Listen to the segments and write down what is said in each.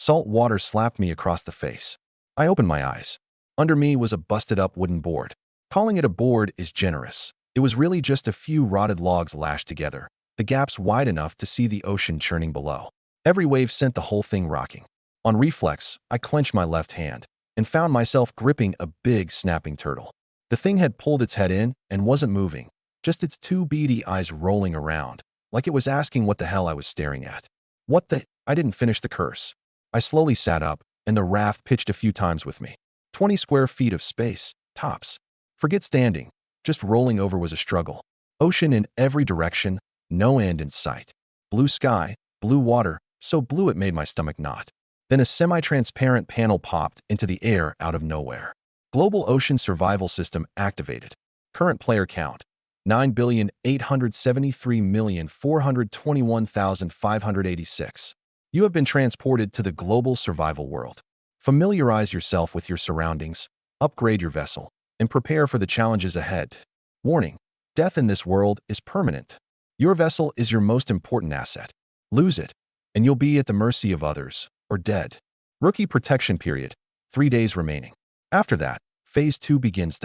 Salt water slapped me across the face. I opened my eyes. Under me was a busted-up wooden board. Calling it a board is generous. It was really just a few rotted logs lashed together, the gaps wide enough to see the ocean churning below. Every wave sent the whole thing rocking. On reflex, I clenched my left hand and found myself gripping a big, snapping turtle. The thing had pulled its head in and wasn't moving, just its two beady eyes rolling around, like it was asking what the hell I was staring at. What the? I didn't finish the curse. I slowly sat up, and the raft pitched a few times with me. 20 square feet of space, tops. Forget standing, just rolling over was a struggle. Ocean in every direction, no end in sight. Blue sky, blue water, so blue it made my stomach knot. Then a semi-transparent panel popped into the air out of nowhere. Global Ocean Survival System activated. Current player count, 9,873,421,586. You have been transported to the global survival world. Familiarize yourself with your surroundings, upgrade your vessel, and prepare for the challenges ahead. Warning: death in this world is permanent. Your vessel is your most important asset. Lose it, and you'll be at the mercy of others, or dead. Rookie protection period, 3 days remaining. After that, Phase 2 begins.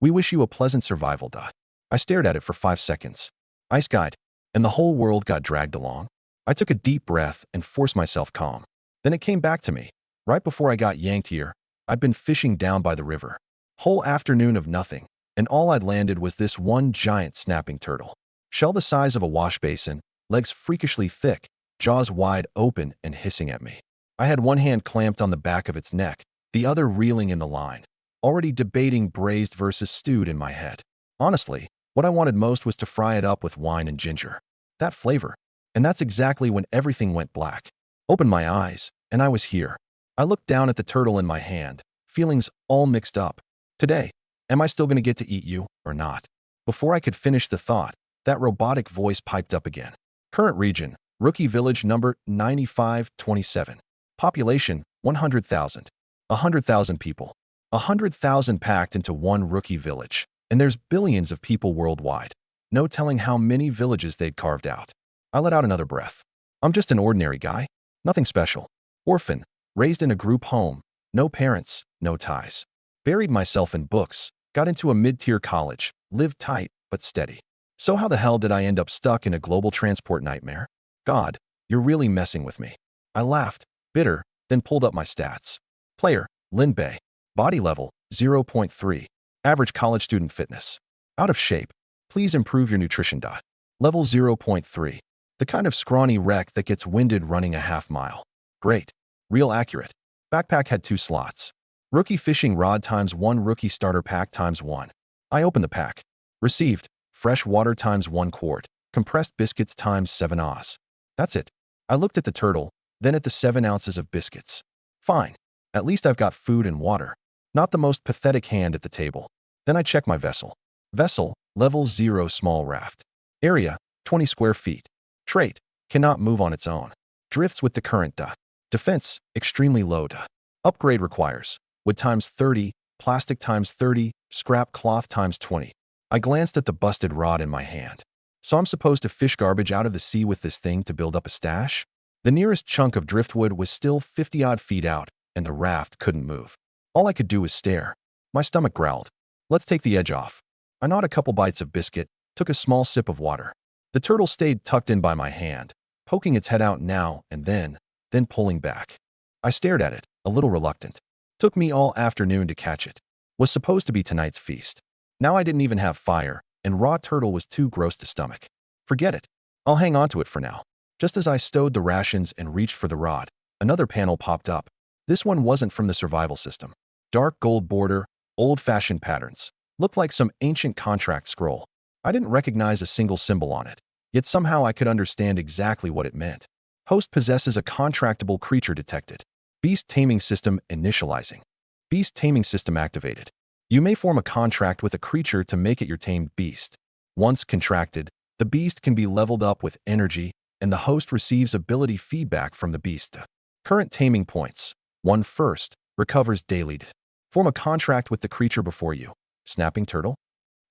We wish you a pleasant survival. I stared at it for 5 seconds. Ice guide, and the whole world got dragged along. I took a deep breath and forced myself calm. Then it came back to me. Right before I got yanked here, I'd been fishing down by the river. Whole afternoon of nothing, and all I'd landed was this one giant snapping turtle. Shell the size of a wash basin, legs freakishly thick, jaws wide open and hissing at me. I had one hand clamped on the back of its neck, the other reeling in the line, already debating braised versus stewed in my head. Honestly, what I wanted most was to fry it up with wine and ginger. That flavor. And that's exactly when everything went black. Opened my eyes, and I was here. I looked down at the turtle in my hand, feelings all mixed up. Today, am I still going to get to eat you, or not? Before I could finish the thought, that robotic voice piped up again. Current region, Rookie Village number 9527. Population, 100,000. 100,000 people. 100,000 packed into one rookie village. And there's billions of people worldwide. No telling how many villages they'd carved out. I let out another breath. I'm just an ordinary guy. Nothing special. Orphan, raised in a group home. No parents, no ties. Buried myself in books, got into a mid-tier college, lived tight but steady. So how the hell did I end up stuck in a global transport nightmare? God, you're really messing with me. I laughed, bitter, then pulled up my stats. Player, Lin Bei. Body level, 0.3. Average college student fitness. Out of shape. Please improve your nutrition. Level 0.3. The kind of scrawny wreck that gets winded running a half mile. Great. Real accurate. Backpack had 2 slots. Rookie fishing rod times 1 rookie starter pack times 1. I opened the pack. Received. Fresh water times 1 quart. Compressed biscuits times 7 Oz. That's it. I looked at the turtle, then at the 7 ounces of biscuits. Fine. At least I've got food and water. Not the most pathetic hand at the table. Then I check my vessel. Vessel, level 0 small raft. Area, 20 square feet. Trait, cannot move on its own. Drifts with the current. Defense, extremely low. Upgrade requires wood times 30, plastic times 30, scrap cloth times 20. I glanced at the busted rod in my hand. So I'm supposed to fish garbage out of the sea with this thing to build up a stash? The nearest chunk of driftwood was still 50-odd feet out, and the raft couldn't move. All I could do was stare. My stomach growled. Let's take the edge off. I gnawed a couple bites of biscuit, took a small sip of water. The turtle stayed tucked in by my hand, poking its head out now and then pulling back. I stared at it, a little reluctant. Took me all afternoon to catch it. Was supposed to be tonight's feast. Now I didn't even have fire, and raw turtle was too gross to stomach. Forget it. I'll hang on to it for now. Just as I stowed the rations and reached for the rod, another panel popped up. This one wasn't from the survival system. Dark gold border, old-fashioned patterns. Looked like some ancient contract scroll. I didn't recognize a single symbol on it, yet somehow I could understand exactly what it meant. Host possesses a contractable creature detected. Beast taming system initializing. Beast taming system activated. You may form a contract with a creature to make it your tamed beast. Once contracted, the beast can be leveled up with energy, and the host receives ability feedback from the beast. Current taming points. 1 first, recovers daily. Form a contract with the creature before you. Snapping turtle?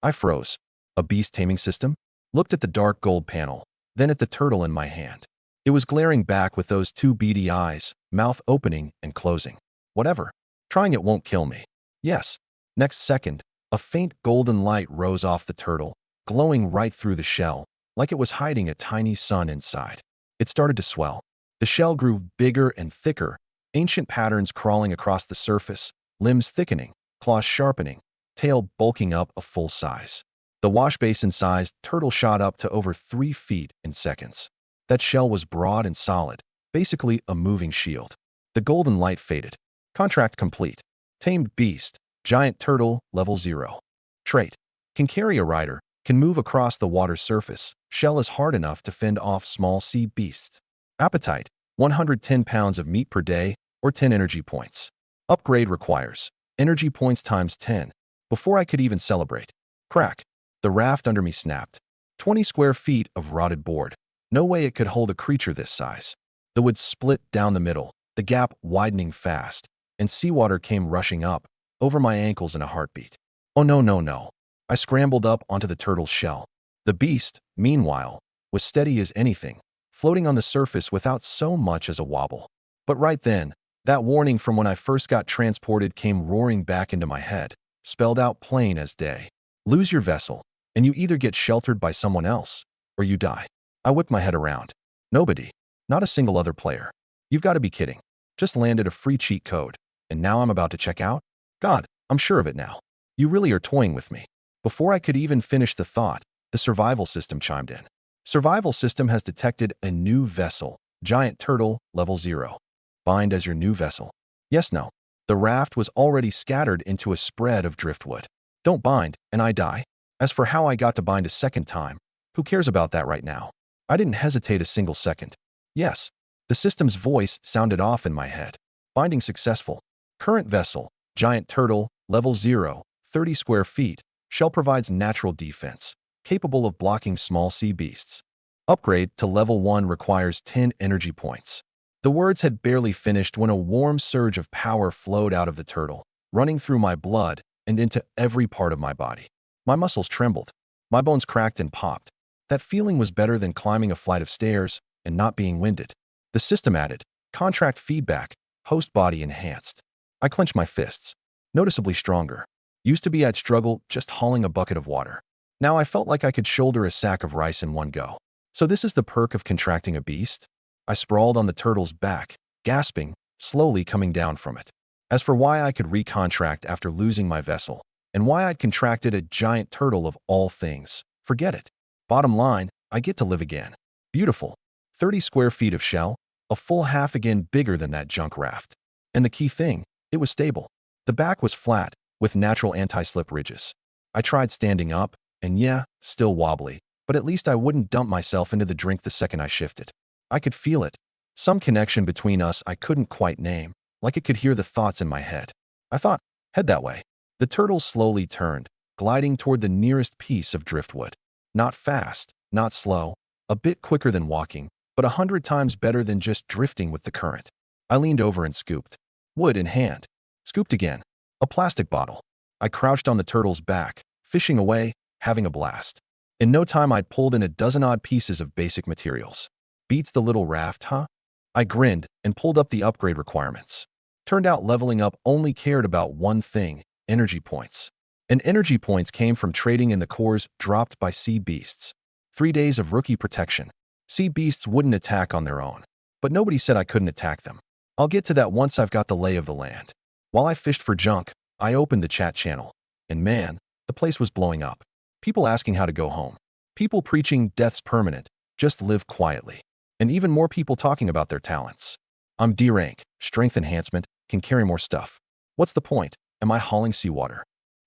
I froze. A beast taming system? Looked at the dark gold panel, then at the turtle in my hand. It was glaring back with those two beady eyes, mouth opening and closing. Whatever. Trying it won't kill me. Yes. Next second, a faint golden light rose off the turtle, glowing right through the shell, like it was hiding a tiny sun inside. It started to swell. The shell grew bigger and thicker, ancient patterns crawling across the surface, limbs thickening, claws sharpening, tail bulking up a full size. The wash basin-sized turtle shot up to over 3 feet in seconds. That shell was broad and solid, basically a moving shield. The golden light faded. Contract complete. Tamed beast, giant turtle, level 0. Trait: can carry a rider, can move across the water's surface, shell is hard enough to fend off small sea beasts. Appetite: 110 pounds of meat per day, or 10 energy points. Upgrade requires energy points times 10. Before I could even celebrate. Crack. The raft under me snapped. 20 square feet of rotted board. No way it could hold a creature this size. The wood split down the middle, the gap widening fast, and seawater came rushing up, over my ankles in a heartbeat. Oh no, no, no. I scrambled up onto the turtle's shell. The beast, meanwhile, was steady as anything, floating on the surface without so much as a wobble. But right then, that warning from when I first got transported came roaring back into my head, spelled out plain as day. Lose your vessel, and you either get sheltered by someone else, or you die. I whipped my head around. Nobody. Not a single other player. You've got to be kidding. Just landed a free cheat code, and now I'm about to check out? God, I'm sure of it now. You really are toying with me. Before I could even finish the thought, the survival system chimed in. Survival system has detected a new vessel, giant turtle, level 0. Bind as your new vessel. Yes, no. The raft was already scattered into a spread of driftwood. Don't bind, and I die. As for how I got to bind a second time, who cares about that right now? I didn't hesitate a single second. Yes, the system's voice sounded off in my head. Binding successful. Current vessel, giant turtle, level 0, 30 square feet. Shell provides natural defense, capable of blocking small sea beasts. Upgrade to level 1 requires 10 energy points. The words had barely finished when a warm surge of power flowed out of the turtle, running through my blood and into every part of my body. My muscles trembled. My bones cracked and popped. That feeling was better than climbing a flight of stairs and not being winded. The system added, contract feedback, host body enhanced. I clenched my fists, noticeably stronger. Used to be I'd struggle just hauling a bucket of water. Now I felt like I could shoulder a sack of rice in one go. So this is the perk of contracting a beast? I sprawled on the turtle's back, gasping, slowly coming down from it. As for why I could recontract after losing my vessel, and why I'd contracted a giant turtle of all things, forget it. Bottom line, I get to live again. Beautiful. 30 square feet of shell, a full half again bigger than that junk raft. And the key thing, it was stable. The back was flat, with natural anti-slip ridges. I tried standing up, and yeah, still wobbly, but at least I wouldn't dump myself into the drink the second I shifted. I could feel it. Some connection between us I couldn't quite name, like it could hear the thoughts in my head. I thought, head that way. The turtle slowly turned, gliding toward the nearest piece of driftwood. Not fast, not slow, a bit quicker than walking, but 100 times better than just drifting with the current. I leaned over and scooped. Wood in hand. Scooped again. A plastic bottle. I crouched on the turtle's back, fishing away, having a blast. In no time I'd pulled in a dozen-odd pieces of basic materials. Beats the little raft, huh? I grinned and pulled up the upgrade requirements. Turned out leveling up only cared about one thing, energy points. And energy points came from trading in the cores dropped by sea beasts. 3 days of rookie protection. Sea beasts wouldn't attack on their own. But nobody said I couldn't attack them. I'll get to that once I've got the lay of the land. While I fished for junk, I opened the chat channel. And man, the place was blowing up. People asking how to go home. People preaching death's permanent, just live quietly. And even more people talking about their talents. I'm D rank, strength enhancement, can carry more stuff. What's the point? Am I hauling seawater?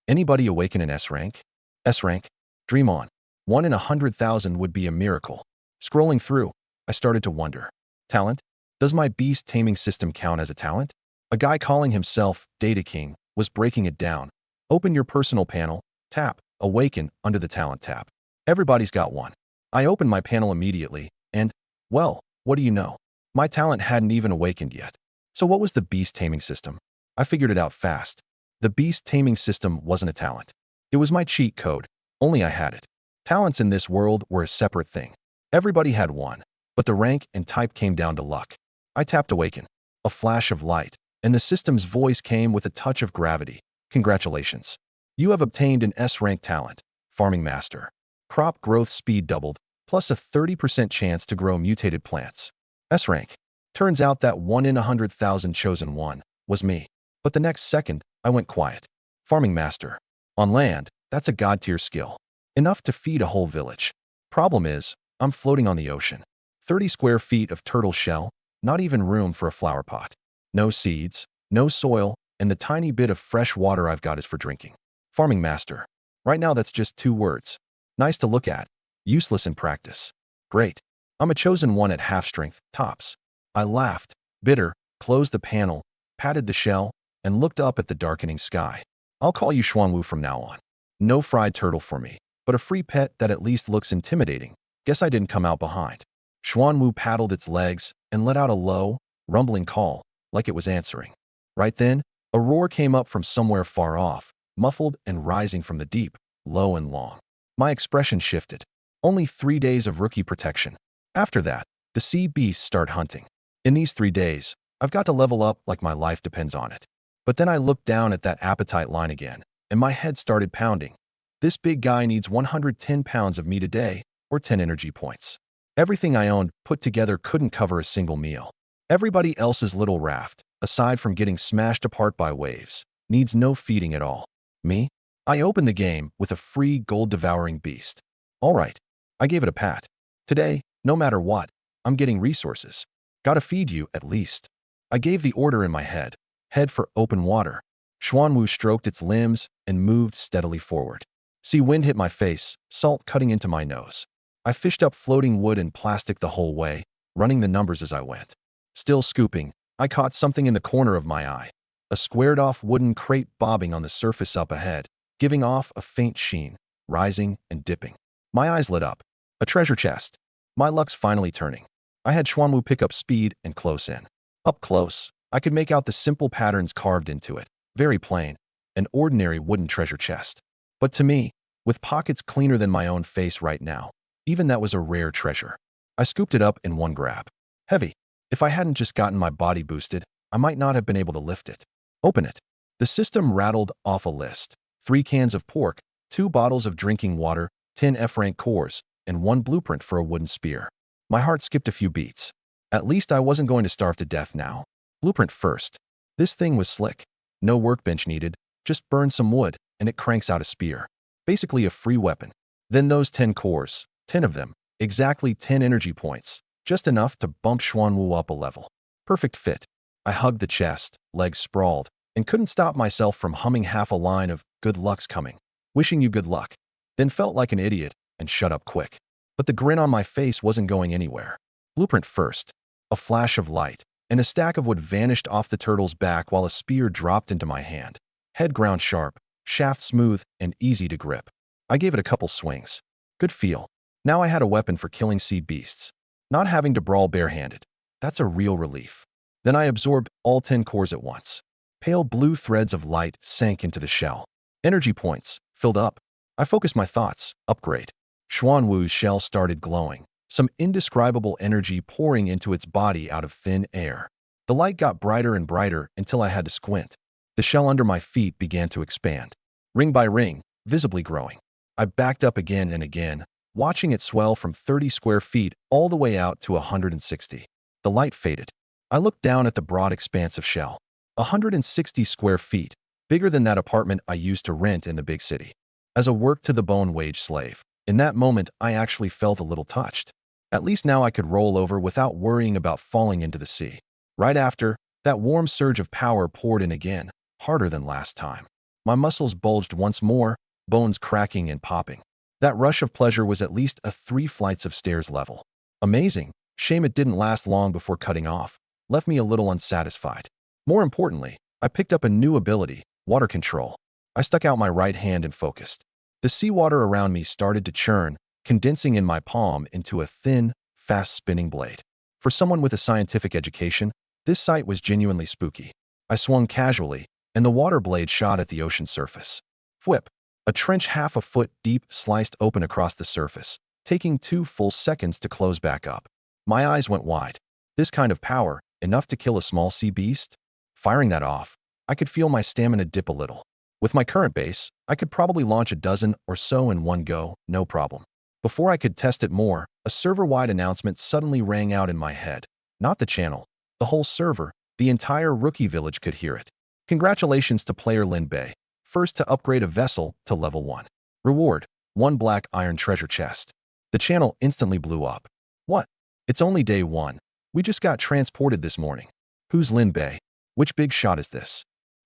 Anybody awaken in S rank? S rank? Dream on. 1 in 100,000 would be a miracle. Scrolling through, I started to wonder. Talent? Does my beast taming system count as a talent? A guy calling himself Data King was breaking it down. Open your personal panel, tap, awaken under the talent tab. Everybody's got one. I opened my panel immediately, and, well, what do you know? My talent hadn't even awakened yet. So what was the beast taming system? I figured it out fast. The beast taming system wasn't a talent. It was my cheat code, only I had it. Talents in this world were a separate thing. Everybody had one. But the rank and type came down to luck. I tapped awaken. A flash of light, and the system's voice came with a touch of gravity. Congratulations. You have obtained an S-rank talent, Farming Master. Crop growth speed doubled, plus a 30% chance to grow mutated plants. S-rank. Turns out that 1 in 100,000 chosen one was me. But the next second, I went quiet. Farming Master. On land, that's a god-tier skill. Enough to feed a whole village. Problem is, I'm floating on the ocean. 30 square feet of turtle shell, not even room for a flower pot. No seeds, no soil, and the tiny bit of fresh water I've got is for drinking. Farming Master. Right now that's just 2 words. Nice to look at. Useless in practice. Great. I'm a chosen one at half strength, tops. I laughed, bitter, closed the panel, patted the shell, and looked up at the darkening sky. I'll call you Xuanwu from now on. No fried turtle for me, but a free pet that at least looks intimidating. Guess I didn't come out behind. Xuanwu paddled its legs and let out a low, rumbling call, like it was answering. Right then, a roar came up from somewhere far off, muffled and rising from the deep, low and long. My expression shifted. Only 3 days of rookie protection. After that, the sea beasts start hunting. In these 3 days, I've got to level up like my life depends on it. But then I looked down at that appetite line again, and my head started pounding. This big guy needs 110 pounds of meat a day, or 10 energy points. Everything I owned put together couldn't cover a single meal. Everybody else's little raft, aside from getting smashed apart by waves, needs no feeding at all. Me? I opened the game with a free gold-devouring beast. All right, I gave it a pat. Today, no matter what, I'm getting resources. Gotta feed you, at least. I gave the order in my head. Head for open water. Xuanwu stroked its limbs and moved steadily forward. Sea wind hit my face, salt cutting into my nose. I fished up floating wood and plastic the whole way, running the numbers as I went. Still scooping, I caught something in the corner of my eye. A squared-off wooden crate bobbing on the surface up ahead, giving off a faint sheen, rising and dipping. My eyes lit up. A treasure chest. My luck's finally turning. I had Xuanwu pick up speed and close in. Up close, I could make out the simple patterns carved into it. Very plain, an ordinary wooden treasure chest. But to me, with pockets cleaner than my own face right now, even that was a rare treasure. I scooped it up in one grab. Heavy. If I hadn't just gotten my body boosted, I might not have been able to lift it. Open it. The system rattled off a list. 3 cans of pork, 2 bottles of drinking water, 10 F-rank cores, and 1 blueprint for a wooden spear. My heart skipped a few beats. At least I wasn't going to starve to death now. Blueprint first. This thing was slick. No workbench needed. Just burn some wood, and it cranks out a spear. Basically a free weapon. Then those 10 cores, 10 of them, exactly 10 energy points, just enough to bump Xuanwu up a level. Perfect fit. I hugged the chest, legs sprawled, and couldn't stop myself from humming half a line of "Good luck's coming. Wishing you good luck." Then felt like an idiot and shut up quick. But the grin on my face wasn't going anywhere. Blueprint first. A flash of light, and a stack of wood vanished off the turtle's back while a spear dropped into my hand. Head ground sharp, shaft smooth and easy to grip. I gave it a couple swings. Good feel. Now I had a weapon for killing sea beasts. Not having to brawl barehanded. That's a real relief. Then I absorbed all 10 cores at once. Pale blue threads of light sank into the shell. Energy points filled up. I focused my thoughts. Upgrade. Xuanwu's shell started glowing, some indescribable energy pouring into its body out of thin air. The light got brighter and brighter until I had to squint. The shell under my feet began to expand, ring by ring, visibly growing. I backed up again and again, watching it swell from 30 square feet all the way out to 160. The light faded. I looked down at the broad expanse of shell. 160 square feet, bigger than that apartment I used to rent in the big city. As a work-to-the-bone wage slave, in that moment I actually felt a little touched. At least now I could roll over without worrying about falling into the sea. Right after, that warm surge of power poured in again, harder than last time. My muscles bulged once more, bones cracking and popping. That rush of pleasure was at least a 3 flights of stairs level. Amazing. Shame it didn't last long before cutting off. Left me a little unsatisfied. More importantly, I picked up a new ability, water control. I stuck out my right hand and focused. The seawater around me started to churn, condensing in my palm into a thin, fast-spinning blade. For someone with a scientific education, this sight was genuinely spooky. I swung casually, and the water blade shot at the ocean surface. Whip. A trench half a foot deep sliced open across the surface, taking 2 full seconds to close back up. My eyes went wide. This kind of power, enough to kill a small sea beast? Firing that off, I could feel my stamina dip a little. With my current base, I could probably launch a dozen or so in one go, no problem. Before I could test it more, a server-wide announcement suddenly rang out in my head. Not the channel, the whole server, the entire rookie village could hear it. Congratulations to player Lin Bei, first to upgrade a vessel to level 1. Reward, 1 black iron treasure chest. The channel instantly blew up. What? It's only day 1. We just got transported this morning. Who's Lin Bei? Which big shot is this?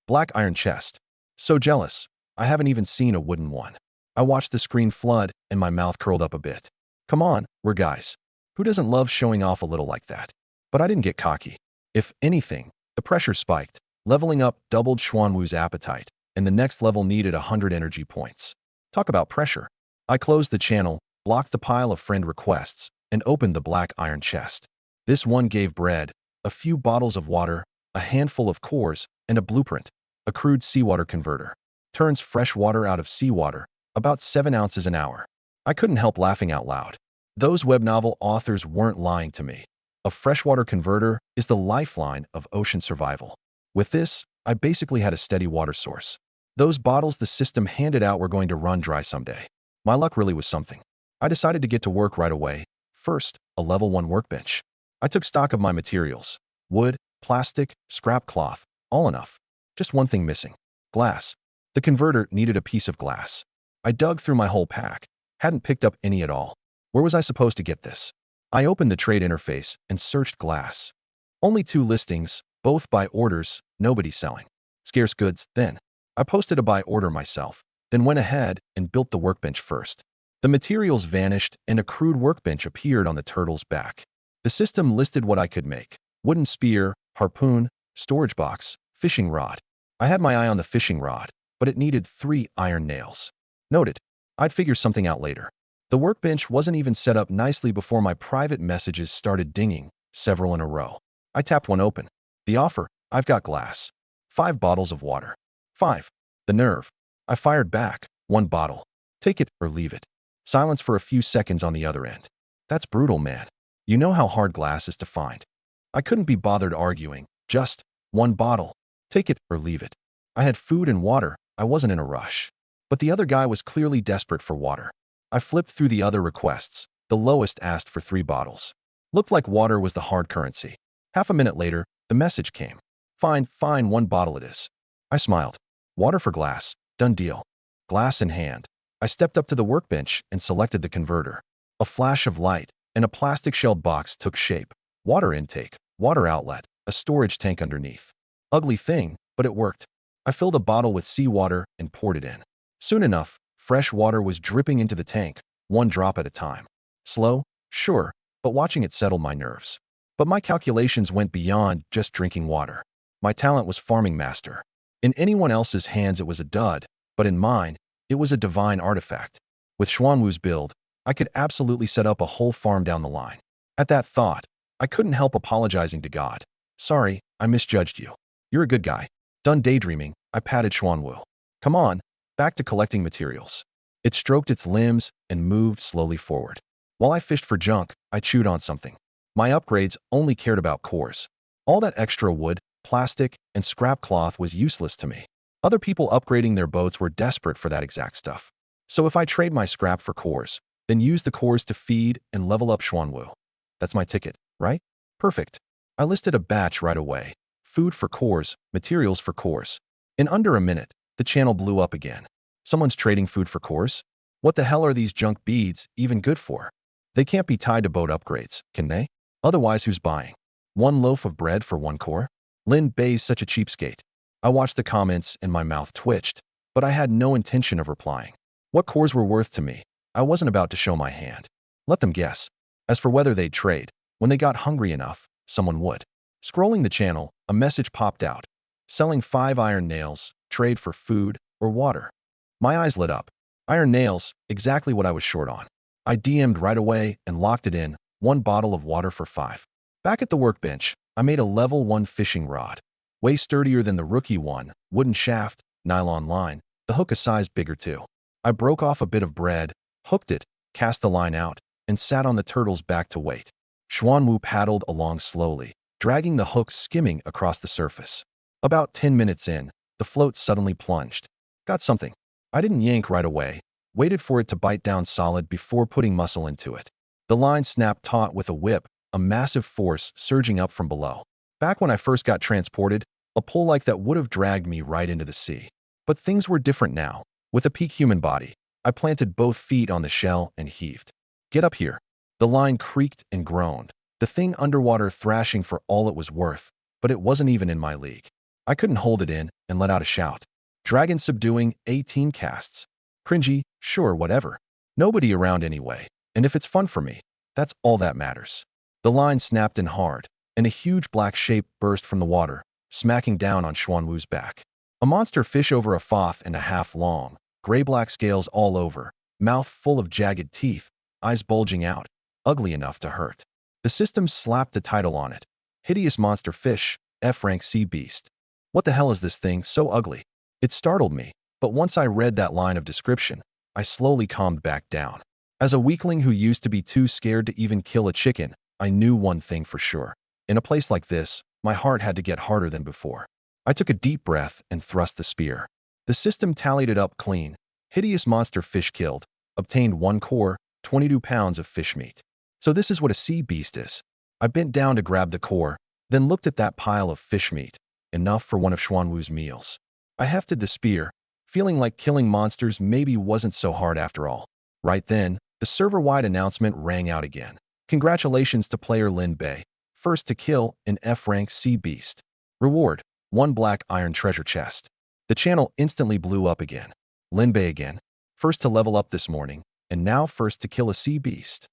Black iron chest. So jealous. I haven't even seen a wooden one. I watched the screen flood and my mouth curled up a bit. Come on, we're guys. Who doesn't love showing off a little like that? But I didn't get cocky. If anything, the pressure spiked. Leveling up doubled Xuanwu's appetite, and the next level needed 100 energy points. Talk about pressure. I closed the channel, blocked the pile of friend requests, and opened the black iron chest. This one gave bread, a few bottles of water, a handful of cores, and a blueprint, a crude seawater converter. Turns fresh water out of seawater, about 7 ounces an hour. I couldn't help laughing out loud. Those web novel authors weren't lying to me. A freshwater converter is the lifeline of ocean survival. With this, I basically had a steady water source. Those bottles the system handed out were going to run dry someday. My luck really was something. I decided to get to work right away. First, a level 1 workbench. I took stock of my materials. Wood, plastic, scrap cloth, all enough. Just one thing missing. Glass. The converter needed a piece of glass. I dug through my whole pack. Hadn't picked up any at all. Where was I supposed to get this? I opened the trade interface and searched glass. Only 2 listings, both by orders, nobody selling. Scarce goods, then. I posted a buy order myself, then went ahead and built the workbench first. The materials vanished and a crude workbench appeared on the turtle's back. The system listed what I could make. Wooden spear, harpoon, storage box, fishing rod. I had my eye on the fishing rod, but it needed 3 iron nails. Noted. I'd figure something out later. The workbench wasn't even set up nicely before my private messages started dinging, several in a row. I tapped one open. The offer, I've got glass. 5 bottles of water. 5. The nerve. I fired back, 1 bottle. Take it or leave it. Silence for a few seconds on the other end. That's brutal, man. You know how hard glass is to find. I couldn't be bothered arguing. Just 1 bottle. Take it or leave it. I had food and water. I wasn't in a rush. But the other guy was clearly desperate for water. I flipped through the other requests. The lowest asked for 3 bottles. Looked like water was the hard currency. Half a minute later, the message came. Fine, 1 bottle it is. I smiled. Water for glass. Done deal. Glass in hand. I stepped up to the workbench and selected the converter. A flash of light, and a plastic-shelled box took shape. Water intake, water outlet, a storage tank underneath. Ugly thing, but it worked. I filled a bottle with seawater and poured it in. Soon enough, fresh water was dripping into the tank, 1 drop at a time. Slow, sure, but watching it settled my nerves. But my calculations went beyond just drinking water. My talent was farming master. In anyone else's hands it was a dud, but in mine, it was a divine artifact. With Xuanwu's build, I could absolutely set up a whole farm down the line. At that thought, I couldn't help apologizing to God. Sorry, I misjudged you. You're a good guy. Done daydreaming, I patted Xuanwu. Come on, back to collecting materials. It stroked its limbs and moved slowly forward. While I fished for junk, I chewed on something. My upgrades only cared about cores. All that extra wood, plastic, and scrap cloth was useless to me. Other people upgrading their boats were desperate for that exact stuff. So if I trade my scrap for cores, then use the cores to feed and level up Xuanwu. That's my ticket, right? Perfect. I listed a batch right away. Food for cores, materials for cores. In under a minute, the channel blew up again. Someone's trading food for cores? What the hell are these junk beads even good for? They can't be tied to boat upgrades, can they? Otherwise, who's buying? 1 loaf of bread for 1 core? Lin Bei's such a cheapskate. I watched the comments and my mouth twitched, but I had no intention of replying. What cores were worth to me? I wasn't about to show my hand. Let them guess. As for whether they'd trade, when they got hungry enough, someone would. Scrolling the channel, a message popped out. Selling 5 iron nails, trade for food or water. My eyes lit up. Iron nails, exactly what I was short on. I DM'd right away and locked it in, 1 bottle of water for 5. Back at the workbench, I made a level 1 fishing rod. Way sturdier than the rookie one, wooden shaft, nylon line, the hook a size bigger too. I broke off a bit of bread, hooked it, cast the line out, and sat on the turtle's back to wait. Xuanwu paddled along slowly, dragging the hook skimming across the surface. About 10 minutes in, the float suddenly plunged. Got something. I didn't yank right away, waited for it to bite down solid before putting muscle into it. The line snapped taut with a whip, a massive force surging up from below. Back when I first got transported, a pull like that would have dragged me right into the sea. But things were different now. With a peak human body, I planted both feet on the shell and heaved. Get up here. The line creaked and groaned, the thing underwater thrashing for all it was worth, but it wasn't even in my league. I couldn't hold it in and let out a shout. Dragon subduing 18 casts. Cringy, sure, whatever. Nobody around anyway, and if it's fun for me, that's all that matters. The line snapped in hard, and a huge black shape burst from the water, smacking down on Xuanwu's back. A monster fish over a foot and a half long, gray-black scales all over, mouth full of jagged teeth, eyes bulging out, ugly enough to hurt. The system slapped a title on it. Hideous monster fish, F-rank sea beast. What the hell is this thing so ugly? It startled me, but once I read that line of description, I slowly calmed back down. As a weakling who used to be too scared to even kill a chicken, I knew one thing for sure. In a place like this, my heart had to get harder than before. I took a deep breath and thrust the spear. The system tallied it up clean. Hideous monster fish killed. Obtained 1 core, 22 pounds of fish meat. So this is what a sea beast is. I bent down to grab the core, then looked at that pile of fish meat. Enough for one of Xuanwu's meals. I hefted the spear, feeling like killing monsters maybe wasn't so hard after all. Right then, the server-wide announcement rang out again. Congratulations to player Lin Bei, first to kill an F-rank sea beast. Reward, 1 black iron treasure chest. The channel instantly blew up again. Lin Bei again, first to level up this morning, and now first to kill a sea beast.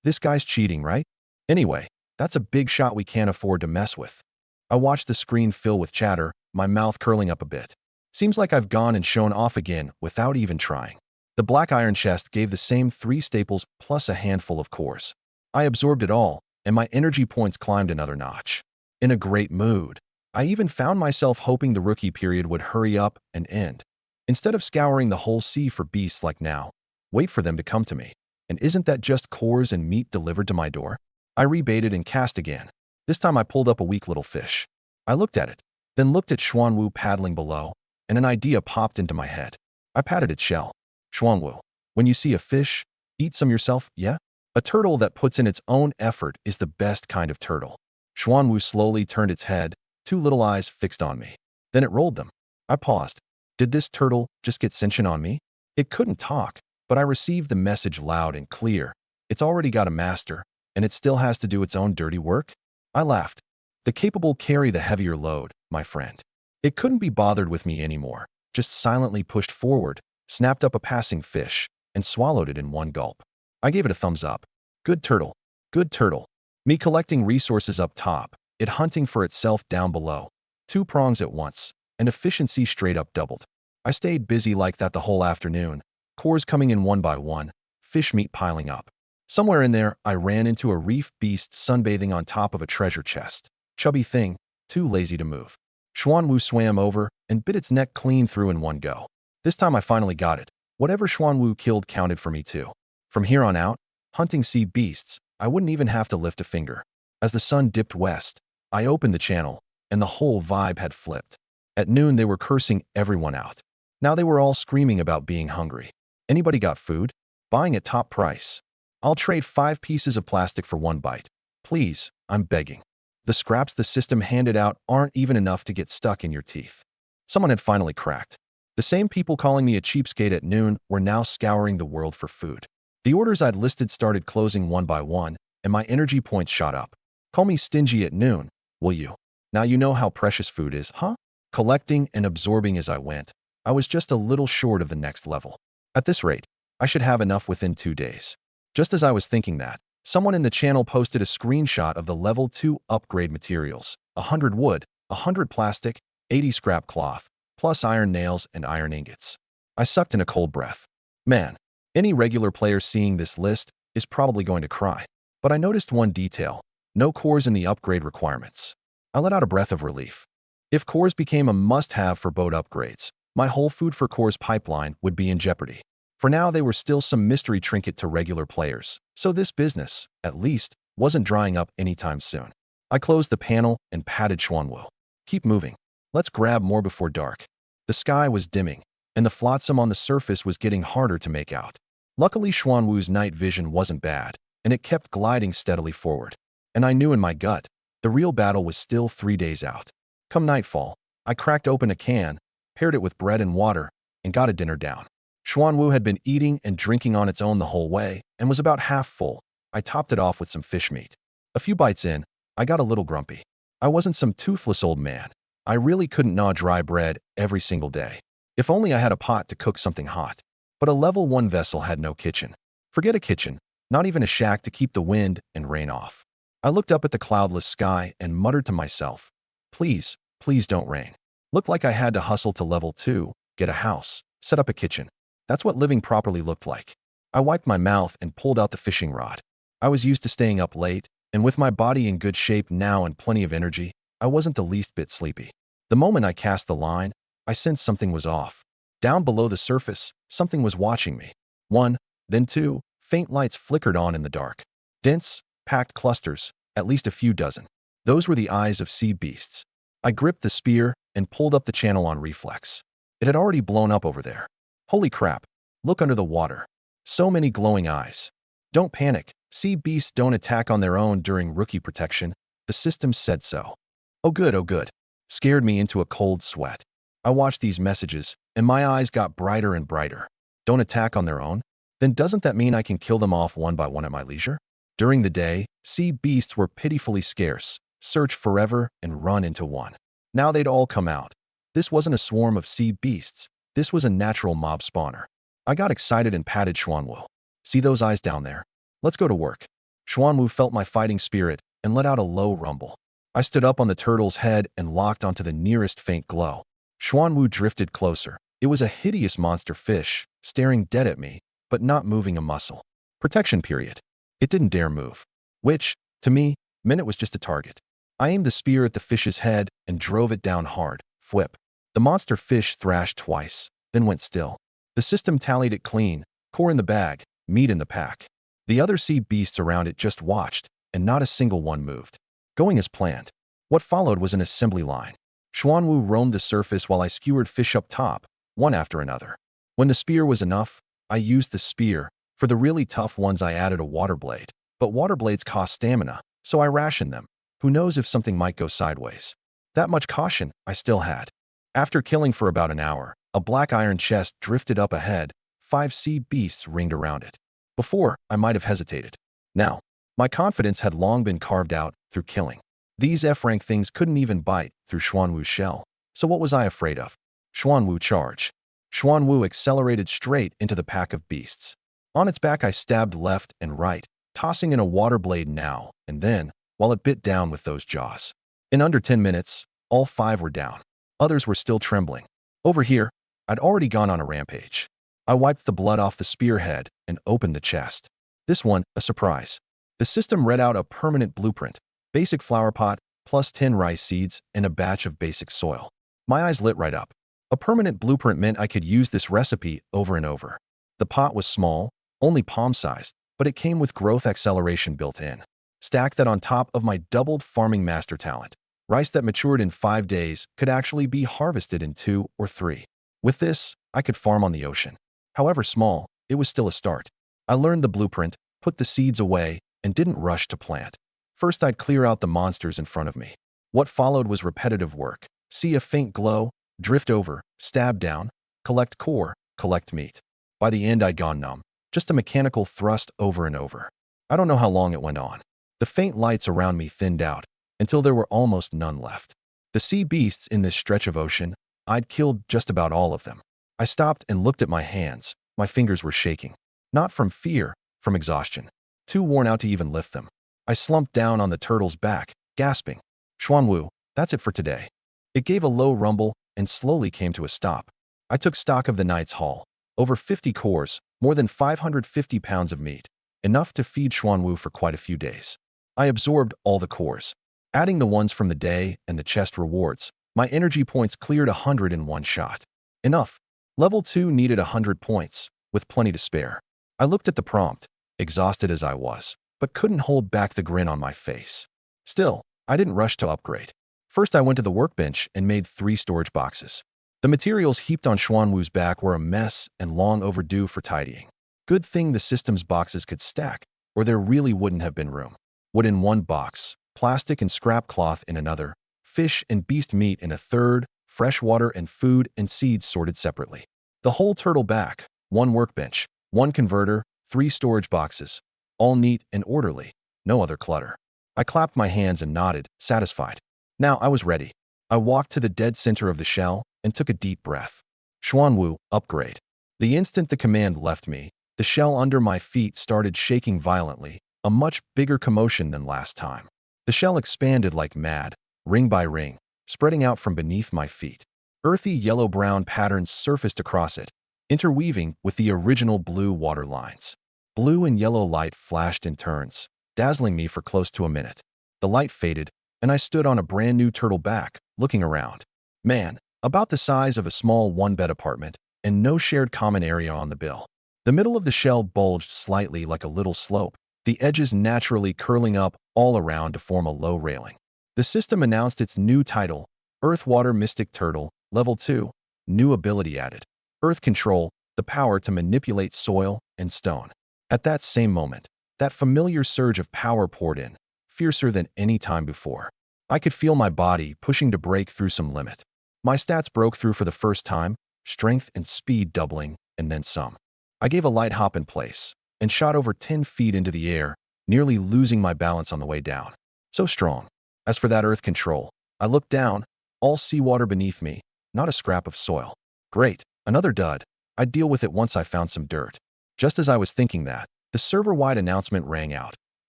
This guy's cheating, right? Anyway, that's a big shot we can't afford to mess with. I watched the screen fill with chatter, my mouth curling up a bit. Seems like I've gone and shown off again without even trying. The black iron chest gave the same 3 staples plus a handful of cores. I absorbed it all, and my energy points climbed another notch. In a great mood. I even found myself hoping the rookie period would hurry up and end. Instead of scouring the whole sea for beasts like now, wait for them to come to me. And isn't that just cores and meat delivered to my door? I rebaited and cast again. This time I pulled up a weak little fish. I looked at it, then looked at Xuanwu paddling below, and an idea popped into my head. I patted its shell. Xuanwu, when you see a fish, eat some yourself, yeah? A turtle that puts in its own effort is the best kind of turtle. Xuanwu slowly turned its head, 2 little eyes fixed on me. Then it rolled them. I paused. Did this turtle just get sentient on me? It couldn't talk, but I received the message loud and clear. It's already got a master, and it still has to do its own dirty work? I laughed. The capable carry the heavier load, my friend. It couldn't be bothered with me anymore, just silently pushed forward, snapped up a passing fish, and swallowed it in 1 gulp. I gave it a thumbs up. Good turtle. Good turtle. Me collecting resources up top, it hunting for itself down below. 2 prongs at once, and efficiency straight up doubled. I stayed busy like that the whole afternoon, cores coming in 1 by 1, fish meat piling up. Somewhere in there, I ran into a reef beast sunbathing on top of a treasure chest. Chubby thing, too lazy to move. Xuanwu swam over and bit its neck clean through in 1 go. This time I finally got it. Whatever Xuanwu killed counted for me too. From here on out, hunting sea beasts, I wouldn't even have to lift a finger. As the sun dipped west, I opened the channel, and the whole vibe had flipped. At noon they were cursing everyone out. Now they were all screaming about being hungry. Anybody got food? Buying at top price. I'll trade 5 pieces of plastic for 1 bite. Please, I'm begging. The scraps the system handed out aren't even enough to get stuck in your teeth. Someone had finally cracked. The same people calling me a cheapskate at noon were now scouring the world for food. The orders I'd listed started closing 1 by 1, and my energy points shot up. Call me stingy at noon, will you? Now you know how precious food is, huh? Collecting and absorbing as I went, I was just a little short of the next level. At this rate, I should have enough within 2 days. Just as I was thinking that, someone in the channel posted a screenshot of the level 2 upgrade materials: 100 wood, 100 plastic, 80 scrap cloth, plus iron nails and iron ingots. I sucked in a cold breath. Man, any regular player seeing this list is probably going to cry. But I noticed one detail: no cores in the upgrade requirements. I let out a breath of relief. If cores became a must-have for boat upgrades, my whole food for cores pipeline would be in jeopardy. For now, they were still some mystery trinket to regular players, so this business, at least, wasn't drying up anytime soon. I closed the panel and patted Xuanwu. Keep moving. Let's grab more before dark. The sky was dimming, and the flotsam on the surface was getting harder to make out. Luckily, Xuanwu's night vision wasn't bad, and it kept gliding steadily forward. And I knew in my gut, the real battle was still 3 days out. Come nightfall, I cracked open a can, paired it with bread and water, and got a dinner down. Xuanwu had been eating and drinking on its own the whole way and was about half full. I topped it off with some fish meat. A few bites in, I got a little grumpy. I wasn't some toothless old man. I really couldn't gnaw dry bread every single day. If only I had a pot to cook something hot. But a level 1 vessel had no kitchen. Forget a kitchen, not even a shack to keep the wind and rain off. I looked up at the cloudless sky and muttered to myself, please, please don't rain. Looked like I had to hustle to level 2, get a house, set up a kitchen. That's what living properly looked like. I wiped my mouth and pulled out the fishing rod. I was used to staying up late, and with my body in good shape now and plenty of energy, I wasn't the least bit sleepy. The moment I cast the line, I sensed something was off. Down below the surface, something was watching me. 1, then 2, faint lights flickered on in the dark. Dense, packed clusters, at least a few dozen. Those were the eyes of sea beasts. I gripped the spear and pulled up the channel on reflex. It had already blown up over there. Holy crap, look under the water. So many glowing eyes. Don't panic, sea beasts don't attack on their own during rookie protection. The system said so. Oh good, oh good. Scared me into a cold sweat. I watched these messages, and my eyes got brighter and brighter. Don't attack on their own? Then doesn't that mean I can kill them off one by one at my leisure? During the day, sea beasts were pitifully scarce, search forever and run into one. Now they'd all come out. This wasn't a swarm of sea beasts. This was a natural mob spawner. I got excited and patted Xuanwu. See those eyes down there? Let's go to work. Xuanwu felt my fighting spirit and let out a low rumble. I stood up on the turtle's head and locked onto the nearest faint glow. Xuanwu drifted closer. It was a hideous monster fish, staring dead at me, but not moving a muscle. Protection period. It didn't dare move. Which, to me, meant it was just a target. I aimed the spear at the fish's head and drove it down hard. Whip. The monster fish thrashed twice, then went still. The system tallied it clean, core in the bag, meat in the pack. The other sea beasts around it just watched, and not a single one moved. Going as planned. What followed was an assembly line. Xuanwu roamed the surface while I skewered fish up top, one after another. When the spear was enough, I used the spear. For the really tough ones I added a water blade. But water blades cost stamina, so I rationed them. Who knows if something might go sideways. That much caution I still had. After killing for about an hour, a black iron chest drifted up ahead. 5 sea beasts ringed around it. Before, I might have hesitated. Now, my confidence had long been carved out through killing. These F-rank things couldn't even bite through Xuanwu's shell. So what was I afraid of? Xuanwu charge. Xuanwu accelerated straight into the pack of beasts. On its back I stabbed left and right, tossing in a water blade now and then, while it bit down with those jaws. In under 10 minutes, all 5 were down. Others were still trembling. Over here, I'd already gone on a rampage. I wiped the blood off the spearhead and opened the chest. This one, a surprise. The system read out a permanent blueprint. Basic flower pot, plus 10 rice seeds, and a batch of basic soil. My eyes lit right up. A permanent blueprint meant I could use this recipe over and over. The pot was small, only palm-sized, but it came with growth acceleration built in. Stack that on top of my doubled farming master talent. Rice that matured in 5 days could actually be harvested in 2 or 3. With this, I could farm on the ocean. However small, it was still a start. I learned the blueprint, put the seeds away, and didn't rush to plant. First, I'd clear out the monsters in front of me. What followed was repetitive work. See a faint glow, drift over, stab down, collect core, collect meat. By the end, I'd gone numb. Just a mechanical thrust over and over. I don't know how long it went on. The faint lights around me thinned out, until there were almost none left. The sea beasts in this stretch of ocean, I'd killed just about all of them. I stopped and looked at my hands. My fingers were shaking. Not from fear, from exhaustion. Too worn out to even lift them. I slumped down on the turtle's back, gasping. Xuanwu, that's it for today. It gave a low rumble and slowly came to a stop. I took stock of the night's haul. Over 50 cores, more than 550 pounds of meat. Enough to feed Xuanwu for quite a few days. I absorbed all the cores. Adding the ones from the day and the chest rewards, my energy points cleared 100 in one shot. Enough. Level 2 needed 100 points, with plenty to spare. I looked at the prompt, exhausted as I was. but couldn't hold back the grin on my face. Still, I didn't rush to upgrade. First, I went to the workbench and made 3 storage boxes. The materials heaped on Xuanwu's back were a mess and long overdue for tidying. Good thing the system's boxes could stack, or there really wouldn't have been room. Wood in one box, plastic and scrap cloth in another, fish and beast meat in a third, fresh water and food and seeds sorted separately. The whole turtle back, 1 workbench, 1 converter, 3 storage boxes, all neat and orderly, no other clutter. I clapped my hands and nodded, satisfied. Now I was ready. I walked to the dead center of the shell and took a deep breath. Xuanwu, upgrade. The instant the command left me, the shell under my feet started shaking violently, a much bigger commotion than last time. The shell expanded like mad, ring by ring, spreading out from beneath my feet. Earthy yellow-brown patterns surfaced across it, interweaving with the original blue water lines. Blue and yellow light flashed in turns, dazzling me for close to a minute. The light faded, and I stood on a brand new turtle back, looking around. Man, about the size of a small one-bed apartment, and no shared common area on the bill. The middle of the shell bulged slightly like a little slope, the edges naturally curling up all around to form a low railing. The system announced its new title, Earth Water Mystic Turtle, Level 2, new ability added. Earth Control, the power to manipulate soil and stone. At that same moment, that familiar surge of power poured in, fiercer than any time before. I could feel my body pushing to break through some limit. My stats broke through for the first time, strength and speed doubling, and then some. I gave a light hop in place and shot over 10 feet into the air, nearly losing my balance on the way down. So strong. As for that earth control, I looked down, all seawater beneath me, not a scrap of soil. Great, another dud. I'd deal with it once I found some dirt. Just as I was thinking that, the server-wide announcement rang out.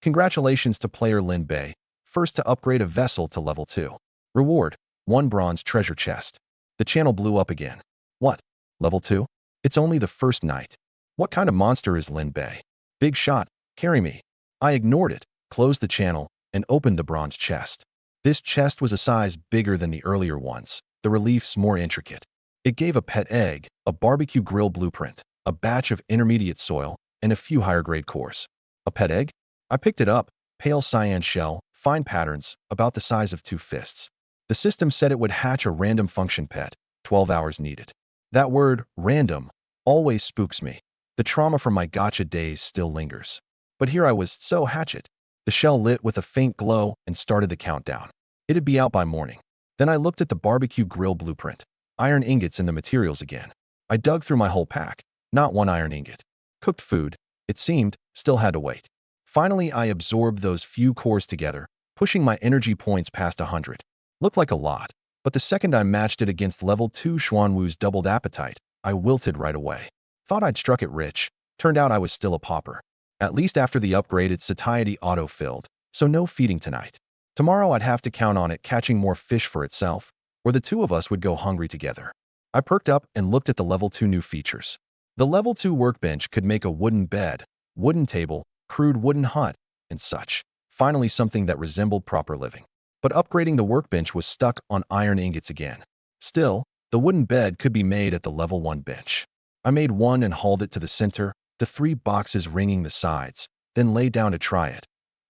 Congratulations to player Lin Bei, first to upgrade a vessel to level 2. Reward, 1 bronze treasure chest. The channel blew up again. What? Level 2? It's only the first night. What kind of monster is Lin Bei? Big shot, carry me. I ignored it, closed the channel, and opened the bronze chest. This chest was a size bigger than the earlier ones, the reliefs more intricate. It gave a pet egg, a barbecue grill blueprint, a batch of intermediate soil, and a few higher-grade cores. A pet egg? I picked it up, pale cyan shell, fine patterns, about the size of 2 fists. The system said it would hatch a random function pet, 12 hours needed. That word, random, always spooks me. The trauma from my gacha days still lingers. But here I was, so hatch it. The shell lit with a faint glow and started the countdown. It'd be out by morning. Then I looked at the barbecue grill blueprint. Iron ingots in the materials again. I dug through my whole pack, not 1 iron ingot. Cooked food, it seemed, still had to wait. Finally, I absorbed those few cores together, pushing my energy points past 100. Looked like a lot, but the second I matched it against level 2 Xuanwu's doubled appetite, I wilted right away. Thought I'd struck it rich, turned out I was still a pauper. At least after the upgrade, its satiety auto-filled, so no feeding tonight. Tomorrow I'd have to count on it catching more fish for itself, or the 2 of us would go hungry together. I perked up and looked at the level 2 new features. The level 2 workbench could make a wooden bed, wooden table, crude wooden hut, and such. Finally something that resembled proper living. But upgrading the workbench was stuck on iron ingots again. Still, the wooden bed could be made at the level 1 bench. I made one and hauled it to the center, the 3 boxes ringing the sides, then lay down to try it.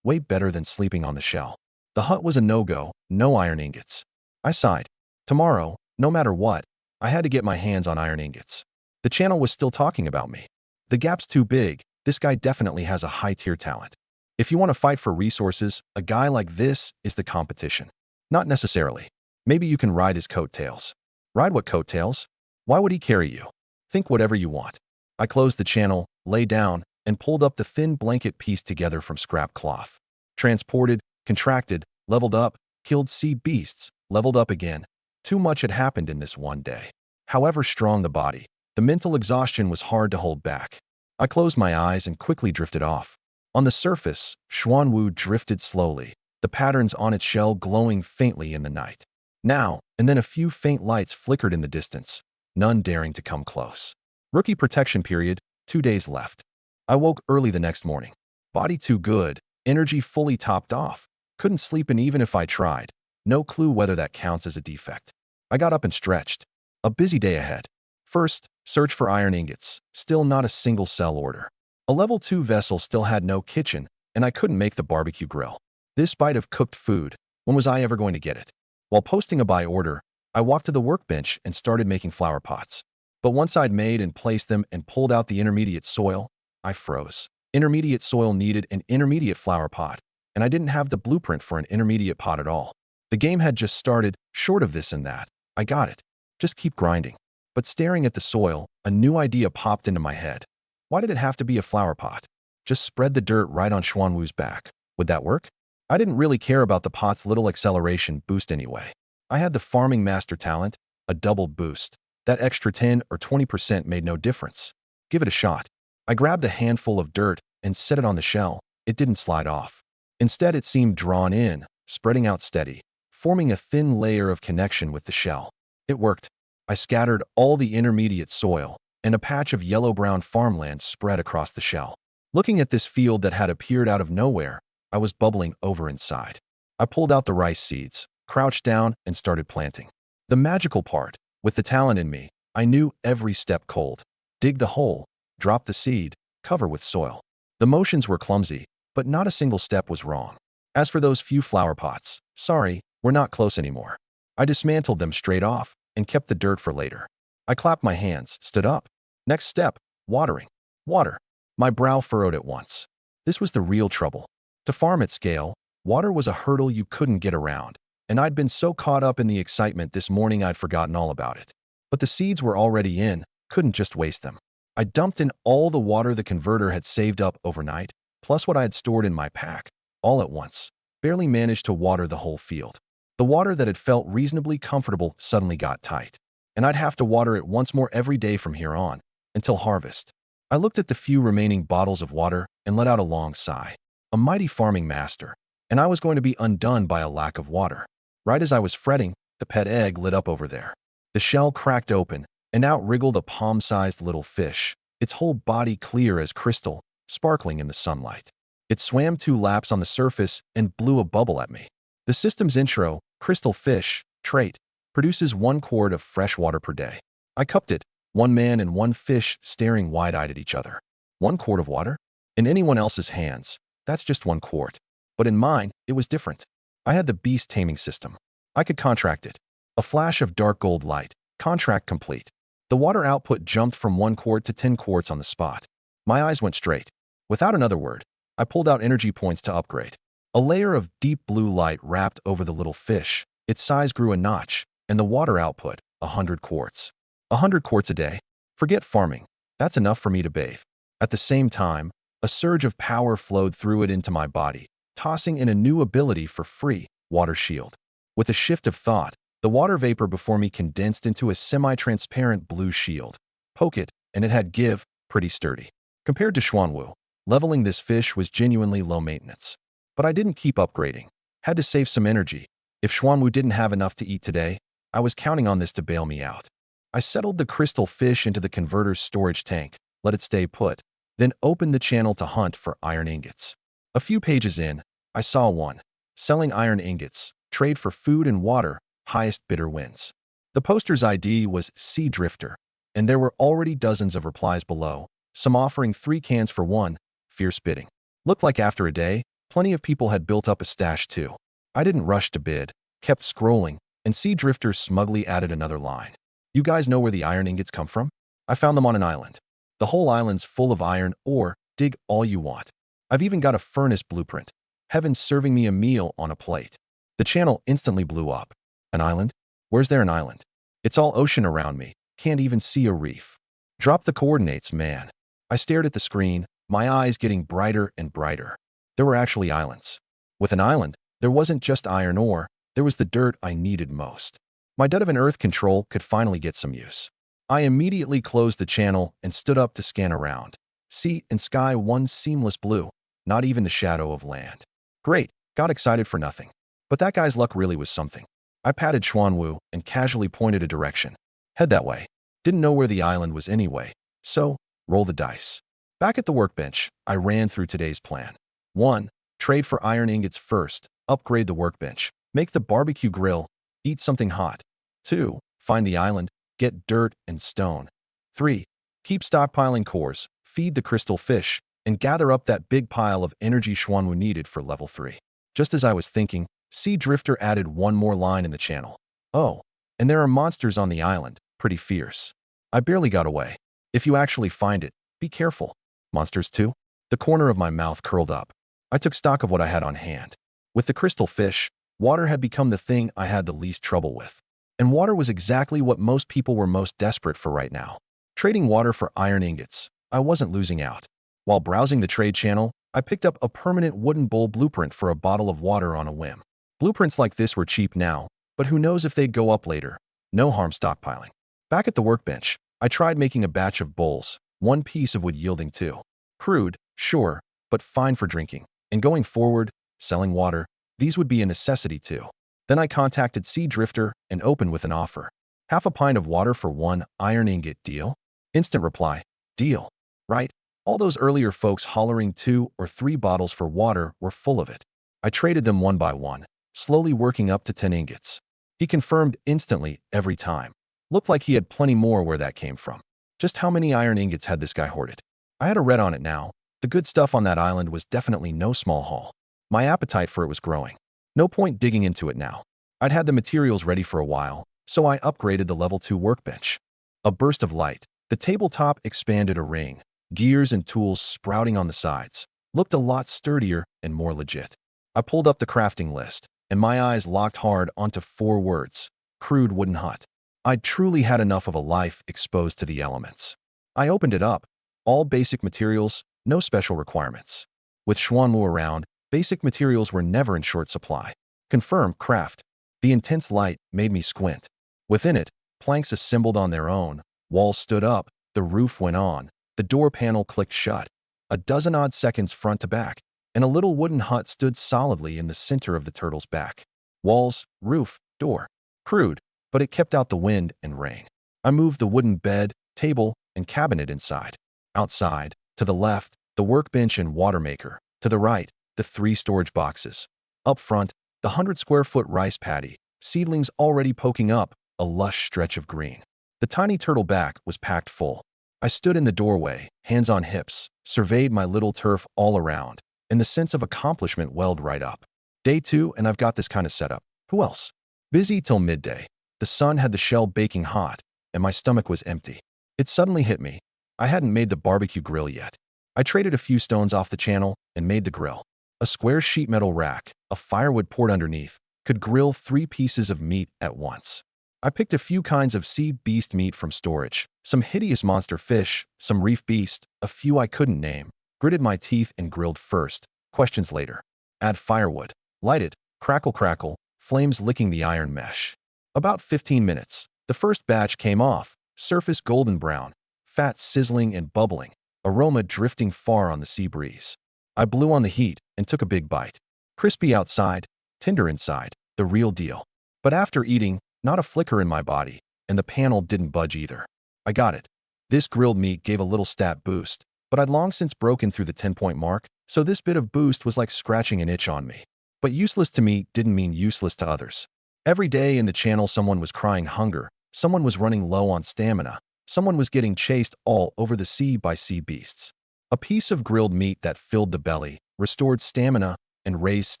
Way better than sleeping on the shell. The hut was a no-go, no iron ingots. I sighed. Tomorrow, no matter what, I had to get my hands on iron ingots. The channel was still talking about me. The gap's too big, this guy definitely has a high-tier talent. If you want to fight for resources, a guy like this is the competition. Not necessarily. Maybe you can ride his coattails. Ride what coattails? Why would he carry you? Think whatever you want. I closed the channel, lay down, and pulled up the thin blanket pieced together from scrap cloth. Transported, contracted, leveled up, killed sea beasts, leveled up again. Too much had happened in this one day. However strong the body, the mental exhaustion was hard to hold back. I closed my eyes and quickly drifted off. On the surface, Xuanwu drifted slowly, the patterns on its shell glowing faintly in the night. Now and then a few faint lights flickered in the distance, none daring to come close. Rookie protection period, 2 days left. I woke early the next morning. Body too good, energy fully topped off. Couldn't sleep in even if I tried. No clue whether that counts as a defect. I got up and stretched. A busy day ahead. First, search for iron ingots. Still not a single sell order. A level 2 vessel still had no kitchen, and I couldn't make the barbecue grill. This bite of cooked food, when was I ever going to get it? While posting a buy order, I walked to the workbench and started making flower pots. But once I'd made and placed them and pulled out the intermediate soil, I froze. Intermediate soil needed an intermediate flower pot, and I didn't have the blueprint for an intermediate pot at all. The game had just started, short of this and that. I got it. Just keep grinding. But staring at the soil, a new idea popped into my head. Why did it have to be a flower pot? Just spread the dirt right on Xuanwu's back. Would that work? I didn't really care about the pot's little acceleration boost anyway. I had the farming master talent, a double boost. That extra 10 or 20% made no difference. Give it a shot. I grabbed a handful of dirt and set it on the shell. It didn't slide off. Instead, it seemed drawn in, spreading out steady, forming a thin layer of connection with the shell. It worked. I scattered all the intermediate soil, and a patch of yellow-brown farmland spread across the shell. Looking at this field that had appeared out of nowhere, I was bubbling over inside. I pulled out the rice seeds, crouched down, and started planting. The magical part, with the talent in me, I knew every step cold. Dig the hole, drop the seed, cover with soil. The motions were clumsy, but not a single step was wrong. As for those few flower pots, sorry, we're not close anymore. I dismantled them straight off and kept the dirt for later. I clapped my hands, stood up. Next step, watering. Water. My brow furrowed at once. This was the real trouble. To farm at scale, water was a hurdle you couldn't get around, and I'd been so caught up in the excitement this morning I'd forgotten all about it. But the seeds were already in, couldn't just waste them. I dumped in all the water the converter had saved up overnight, plus what I had stored in my pack, all at once. Barely managed to water the whole field. The water that had felt reasonably comfortable suddenly got tight, and I'd have to water it once more every day from here on, until harvest. I looked at the few remaining bottles of water and let out a long sigh. A mighty farming master, and I was going to be undone by a lack of water. Right as I was fretting, the pet egg lit up over there. The shell cracked open, and out wriggled a palm-sized little fish, its whole body clear as crystal, sparkling in the sunlight. It swam 2 laps on the surface and blew a bubble at me. The system's intro, crystal fish, trait, produces 1 quart of fresh water per day. I cupped it, 1 man and 1 fish staring wide-eyed at each other. 1 quart of water? In anyone else's hands, that's just 1 quart. But in mine, it was different. I had the beast taming system. I could contract it. A flash of dark gold light. Contract complete. The water output jumped from 1 quart to 10 quarts on the spot. My eyes went straight. Without another word, I pulled out energy points to upgrade. A layer of deep blue light wrapped over the little fish. Its size grew a notch, and the water output, 100 quarts. 100 quarts a day? Forget farming. That's enough for me to bathe. At the same time, a surge of power flowed through it into my body, tossing in a new ability for free, water shield. With a shift of thought, the water vapor before me condensed into a semi-transparent blue shield. Poke it, and it had give, pretty sturdy. Compared to Xuanwu, leveling this fish was genuinely low maintenance. But I didn't keep upgrading. Had to save some energy. If Xuanwu didn't have enough to eat today, I was counting on this to bail me out. I settled the crystal fish into the converter's storage tank, let it stay put, then opened the channel to hunt for iron ingots. A few pages in, I saw one. Selling iron ingots, trade for food and water, highest bidder wins. The poster's ID was Sea Drifter, and there were already dozens of replies below, some offering 3 cans for 1, fierce bidding. Looked like after a day, plenty of people had built up a stash too. I didn't rush to bid, kept scrolling, and Sea Drifter smugly added another line. You guys know where the iron ingots come from? I found them on an island. The whole island's full of iron ore, dig all you want. I've even got a furnace blueprint. Heaven's serving me a meal on a plate. The channel instantly blew up. An island? Where's there an island? It's all ocean around me. Can't even see a reef. Drop the coordinates, man. I stared at the screen, my eyes getting brighter and brighter. There were actually islands. With an island, there wasn't just iron ore, there was the dirt I needed most. My Dedovan Earth control could finally get some use. I immediately closed the channel and stood up to scan around. Sea and sky one seamless blue, not even the shadow of land. Great, got excited for nothing. But that guy's luck really was something. I patted Xuanwu and casually pointed a direction. Head that way. Didn't know where the island was anyway, so roll the dice. Back at the workbench, I ran through today's plan. 1. Trade for iron ingots first, upgrade the workbench, make the barbecue grill, eat something hot. 2. Find the island, get dirt and stone. 3. Keep stockpiling cores, feed the crystal fish, and gather up that big pile of energy Xuanwu needed for level 3. Just as I was thinking, Sea Drifter added one more line in the channel. Oh, and there are monsters on the island, pretty fierce. I barely got away. If you actually find it, be careful. Monsters too? The corner of my mouth curled up. I took stock of what I had on hand. With the crystal fish, water had become the thing I had the least trouble with. And water was exactly what most people were most desperate for right now. Trading water for iron ingots, I wasn't losing out. While browsing the trade channel, I picked up a permanent wooden bowl blueprint for a bottle of water on a whim. Blueprints like this were cheap now, but who knows if they'd go up later. No harm stockpiling. Back at the workbench, I tried making a batch of bowls, one piece of wood yielding 2. Crude, sure, but fine for drinking. And going forward, selling water, these would be a necessity too. Then I contacted Sea Drifter and opened with an offer. Half a pint of water for 1 iron ingot, deal? Instant reply, deal. Right? All those earlier folks hollering 2 or 3 bottles for water were full of it. I traded them one by one, slowly working up to 10 ingots. He confirmed instantly every time. Looked like he had plenty more where that came from. Just how many iron ingots had this guy hoarded? I had a read on it now. The good stuff on that island was definitely no small haul. My appetite for it was growing. No point digging into it now. I'd had the materials ready for a while, so I upgraded the level 2 workbench. A burst of light. The tabletop expanded a ring. Gears and tools sprouting on the sides. Looked a lot sturdier and more legit. I pulled up the crafting list, and my eyes locked hard onto 4 words. Crude wooden hut. I'd truly had enough of a life exposed to the elements. I opened it up. All basic materials, no special requirements. With Xuanwu around, basic materials were never in short supply. Confirm, craft. The intense light made me squint. Within it, planks assembled on their own, walls stood up, the roof went on, the door panel clicked shut. A dozen odd seconds front to back, and a little wooden hut stood solidly in the center of the turtle's back. Walls, roof, door. Crude, but it kept out the wind and rain. I moved the wooden bed, table, and cabinet inside. Outside, to the left, the workbench and water maker. To the right, the 3 storage boxes. Up front, the 100-square-foot rice paddy, seedlings already poking up, a lush stretch of green. The tiny turtle back was packed full. I stood in the doorway, hands on hips, surveyed my little turf all around, and the sense of accomplishment welled right up. Day 2, and I've got this kind of setup. Who else? Busy till midday. The sun had the shell baking hot, and my stomach was empty. It suddenly hit me. I hadn't made the barbecue grill yet. I traded a few stones off the channel and made the grill. A square sheet metal rack, a firewood port underneath, could grill 3 pieces of meat at once. I picked a few kinds of sea beast meat from storage, some hideous monster fish, some reef beast, a few I couldn't name, gritted my teeth and grilled first, questions later. Add firewood, light it, crackle crackle, flames licking the iron mesh. About 15 minutes, the first batch came off, surface golden brown, fat sizzling and bubbling, aroma drifting far on the sea breeze. I blew on the heat and took a big bite. Crispy outside, tender inside, the real deal. But after eating, not a flicker in my body, and the panel didn't budge either. I got it. This grilled meat gave a little stat boost, but I'd long since broken through the 10-point mark, so this bit of boost was like scratching an itch on me. But useless to me didn't mean useless to others. Every day in the channel someone was crying hunger, someone was running low on stamina, someone was getting chased all over the sea by sea beasts. A piece of grilled meat that filled the belly, restored stamina, and raised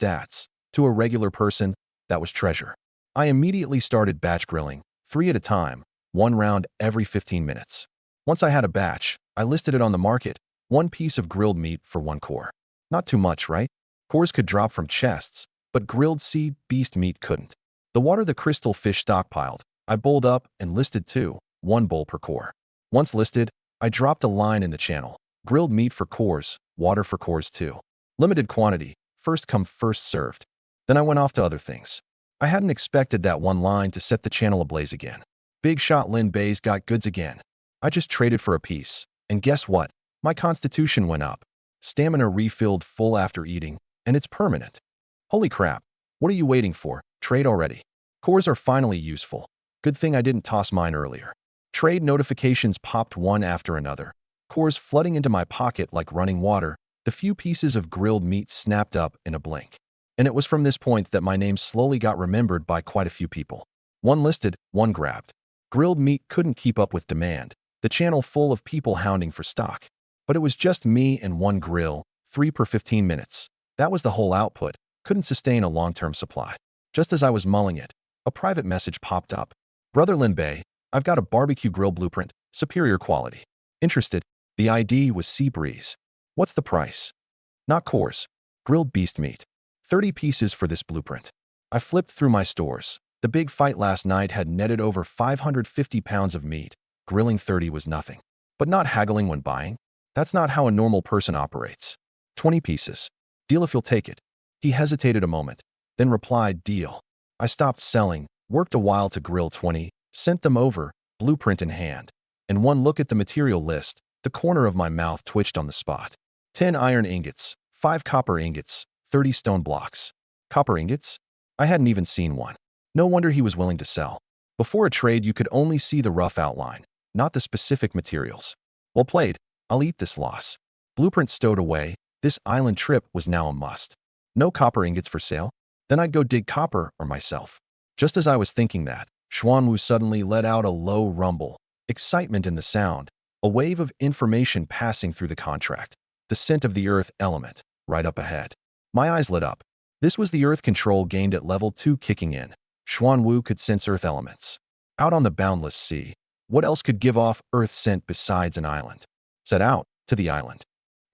stats. To a regular person, that was treasure. I immediately started batch grilling, 3 at a time, 1 round every 15 minutes. Once I had a batch, I listed it on the market, 1 piece of grilled meat for 1 core. Not too much, right? Cores could drop from chests, but grilled sea beast meat couldn't. The water the crystal fish stockpiled, I bowled up and listed too, 1 bowl per core. Once listed, I dropped a line in the channel. Grilled meat for cores, water for cores too. Limited quantity, first come first served. Then I went off to other things. I hadn't expected that one line to set the channel ablaze again. Big shot Lin Bays got goods again. I just traded for a piece. And guess what? My constitution went up. Stamina refilled full after eating, and it's permanent. Holy crap. What are you waiting for? Trade already. Cores are finally useful. Good thing I didn't toss mine earlier. Trade notifications popped one after another. Cores flooding into my pocket like running water. The few pieces of grilled meat snapped up in a blink. And it was from this point that my name slowly got remembered by quite a few people. 1 listed, 1 grabbed. Grilled meat couldn't keep up with demand, the channel full of people hounding for stock. But it was just me and one grill, 3 per 15 minutes. That was the whole output. Couldn't sustain a long-term supply. Just as I was mulling it, a private message popped up. Brother Lin Bei, I've got a barbecue grill blueprint, superior quality. Interested? The ID was Sea Breeze. What's the price? Not coarse. Grilled beast meat. 30 pieces for this blueprint. I flipped through my stores. The big fight last night had netted over 550 pounds of meat. Grilling 30 was nothing. But not haggling when buying? That's not how a normal person operates. 20 pieces. Deal if you'll take it. He hesitated a moment, then replied, deal. I stopped selling, worked a while to grill 20, sent them over, blueprint in hand. And one look at the material list, the corner of my mouth twitched on the spot. 10 iron ingots, 5 copper ingots, 30 stone blocks. Copper ingots? I hadn't even seen one. No wonder he was willing to sell. Before a trade, you could only see the rough outline, not the specific materials. Well played. I'll eat this loss. Blueprint stowed away. This island trip was now a must. No copper ingots for sale? Then I'd go dig copper or myself. Just as I was thinking that, Xuanwu suddenly let out a low rumble, excitement in the sound, a wave of information passing through the contract, the scent of the earth element, right up ahead. My eyes lit up. This was the earth control gained at level 2 kicking in. Xuanwu could sense earth elements. Out on the boundless sea, what else could give off earth scent besides an island? Set out to the island.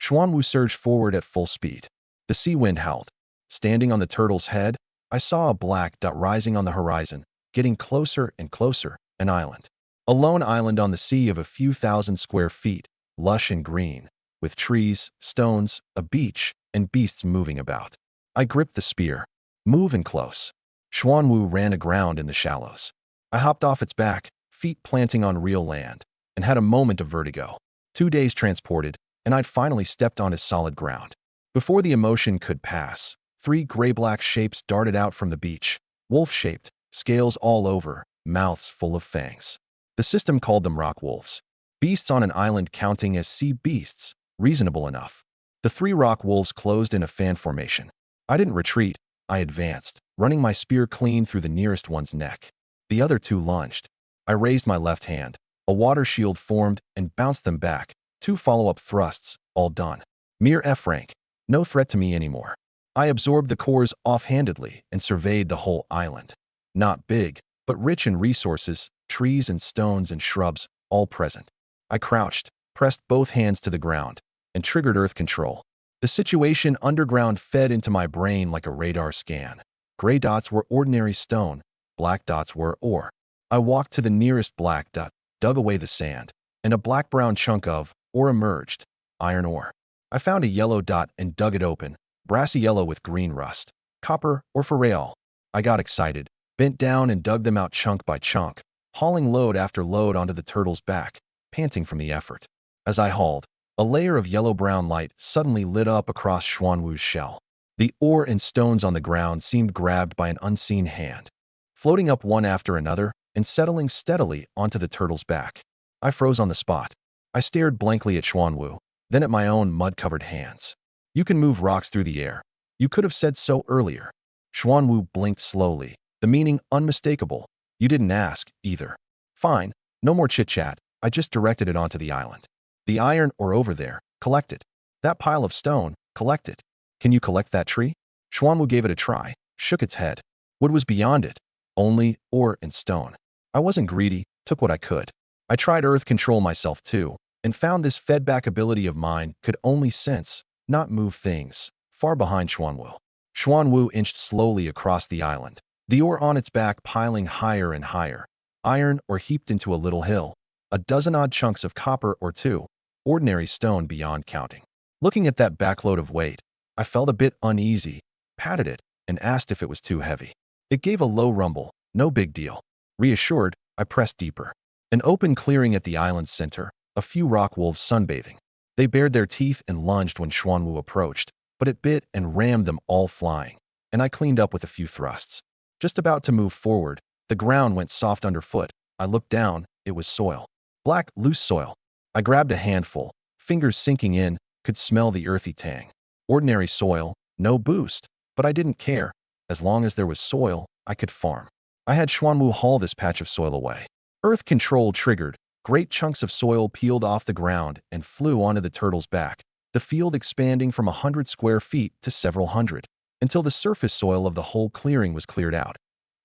Xuanwu surged forward at full speed. The sea wind howled. Standing on the turtle's head, I saw a black dot rising on the horizon, getting closer and closer, an island. A lone island on the sea of a few thousand square feet, lush and green, with trees, stones, a beach, and beasts moving about. I gripped the spear. Move in close. Xuanwu ran aground in the shallows. I hopped off its back, feet planting on real land, and had a moment of vertigo. 2 days transported, and I'd finally stepped onto solid ground. Before the emotion could pass, 3 gray-black shapes darted out from the beach, wolf-shaped, scales all over, mouths full of fangs. The system called them rock wolves. Beasts on an island counting as sea beasts, reasonable enough. The 3 rock wolves closed in a fan formation. I didn't retreat, I advanced, running my spear clean through the nearest one's neck. The other 2 lunged. I raised my left hand. A water shield formed and bounced them back. 2 follow-up thrusts, all done. Mere F rank. No threat to me anymore. I absorbed the cores offhandedly and surveyed the whole island. Not big, but rich in resources, trees and stones and shrubs, all present. I crouched, pressed both hands to the ground, and triggered earth control. The situation underground fed into my brain like a radar scan. Gray dots were ordinary stone, black dots were ore. I walked to the nearest black dot, dug away the sand, and a black-brown chunk of ore emerged, iron ore. I found a yellow dot and dug it open, brassy yellow with green rust, copper or for real. I got excited, bent down and dug them out chunk by chunk, hauling load after load onto the turtle's back, panting from the effort. As I hauled, a layer of yellow-brown light suddenly lit up across Xuanwu's shell. The ore and stones on the ground seemed grabbed by an unseen hand, floating up one after another and settling steadily onto the turtle's back. I froze on the spot. I stared blankly at Xuanwu, then at my own mud-covered hands. You can move rocks through the air. You could have said so earlier. Xuanwu blinked slowly, the meaning unmistakable. You didn't ask, either. Fine, no more chit-chat. I just directed it onto the island. The iron ore over there, collect it. That pile of stone, collect it. Can you collect that tree? Xuanwu gave it a try, shook its head. What was beyond it? Only ore and stone. I wasn't greedy, took what I could. I tried earth control myself too, and found this fed-back ability of mine could only sense, not move things, far behind Xuanwu. Xuanwu inched slowly across the island, the ore on its back piling higher and higher. Iron ore heaped into a little hill, a dozen-odd chunks of copper or 2, ordinary stone beyond counting. Looking at that backload of weight, I felt a bit uneasy, patted it, and asked if it was too heavy. It gave a low rumble, no big deal. Reassured, I pressed deeper. An open clearing at the island's center, a few rock wolves sunbathing. They bared their teeth and lunged when Xuanwu approached, but it bit and rammed them all flying, and I cleaned up with a few thrusts. Just about to move forward, the ground went soft underfoot. I looked down, it was soil. Black, loose soil. I grabbed a handful, fingers sinking in, could smell the earthy tang. Ordinary soil, no boost, but I didn't care. As long as there was soil, I could farm. I had Xuanwu haul this patch of soil away. Earth control triggered, Great chunks of soil peeled off the ground and flew onto the turtle's back, the field expanding from 100 square feet to several hundred, until the surface soil of the whole clearing was cleared out.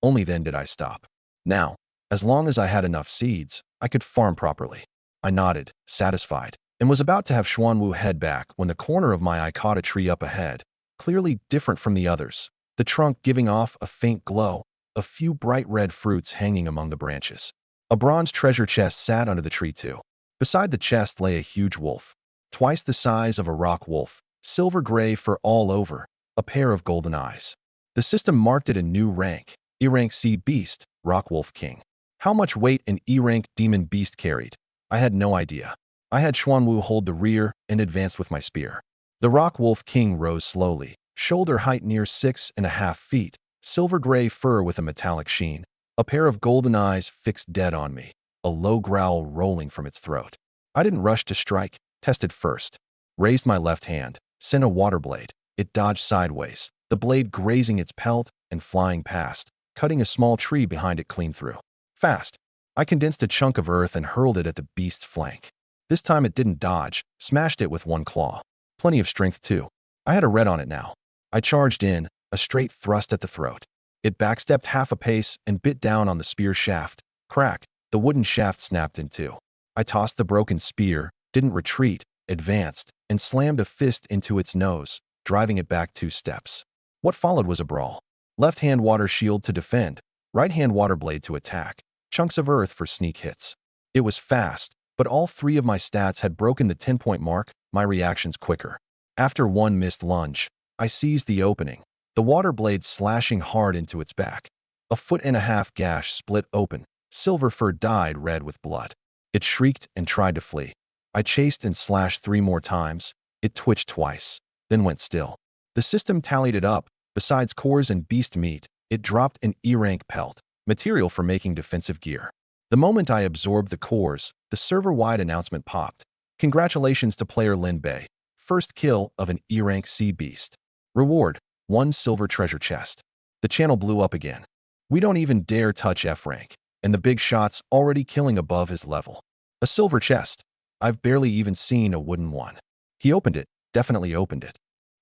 Only then did I stop. Now, as long as I had enough seeds, I could farm properly. I nodded, satisfied, and was about to have Xuanwu head back when the corner of my eye caught a tree up ahead, clearly different from the others, the trunk giving off a faint glow, a few bright red fruits hanging among the branches. A bronze treasure chest sat under the tree too. Beside the chest lay a huge wolf, twice the size of a rock wolf, silver gray fur all over, a pair of golden eyes. The system marked it a new rank, E-rank C beast, rock wolf king. How much weight an E-rank demon beast carried? I had no idea. I had Xuanwu hold the rear and advanced with my spear. The rock wolf king rose slowly, shoulder height near 6.5 feet, silver gray fur with a metallic sheen, a pair of golden eyes fixed dead on me, a low growl rolling from its throat. I didn't rush to strike, tested first. Raised my left hand, sent a water blade. It dodged sideways, the blade grazing its pelt and flying past, cutting a small tree behind it clean through. Fast. I condensed a chunk of earth and hurled it at the beast's flank. This time it didn't dodge, smashed it with one claw. Plenty of strength too. I had a red on it now. I charged in, a straight thrust at the throat. It backstepped half a pace and bit down on the spear shaft. Crack, the wooden shaft snapped in two. I tossed the broken spear, didn't retreat, advanced, and slammed a fist into its nose, driving it back 2 steps. What followed was a brawl. Left hand water shield to defend, right hand water blade to attack, chunks of earth for sneak hits. It was fast, but all 3 of my stats had broken the 10-point mark, my reactions quicker. After one missed lunge, I seized the opening, the water blade slashing hard into its back. A 1.5-foot gash split open, silver fur dyed red with blood. It shrieked and tried to flee. I chased and slashed 3 more times. It twitched twice, then went still. The system tallied it up. Besides cores and beast meat, it dropped an E-rank pelt, material for making defensive gear. The moment I absorbed the cores, the server-wide announcement popped. Congratulations to player Lin Bei. First kill of an E-rank C beast. Reward, 1 silver treasure chest. The channel blew up again. We don't even dare touch F-rank, and the big shot's already killing above his level. A silver chest. I've barely even seen a wooden one. He opened it, definitely opened it.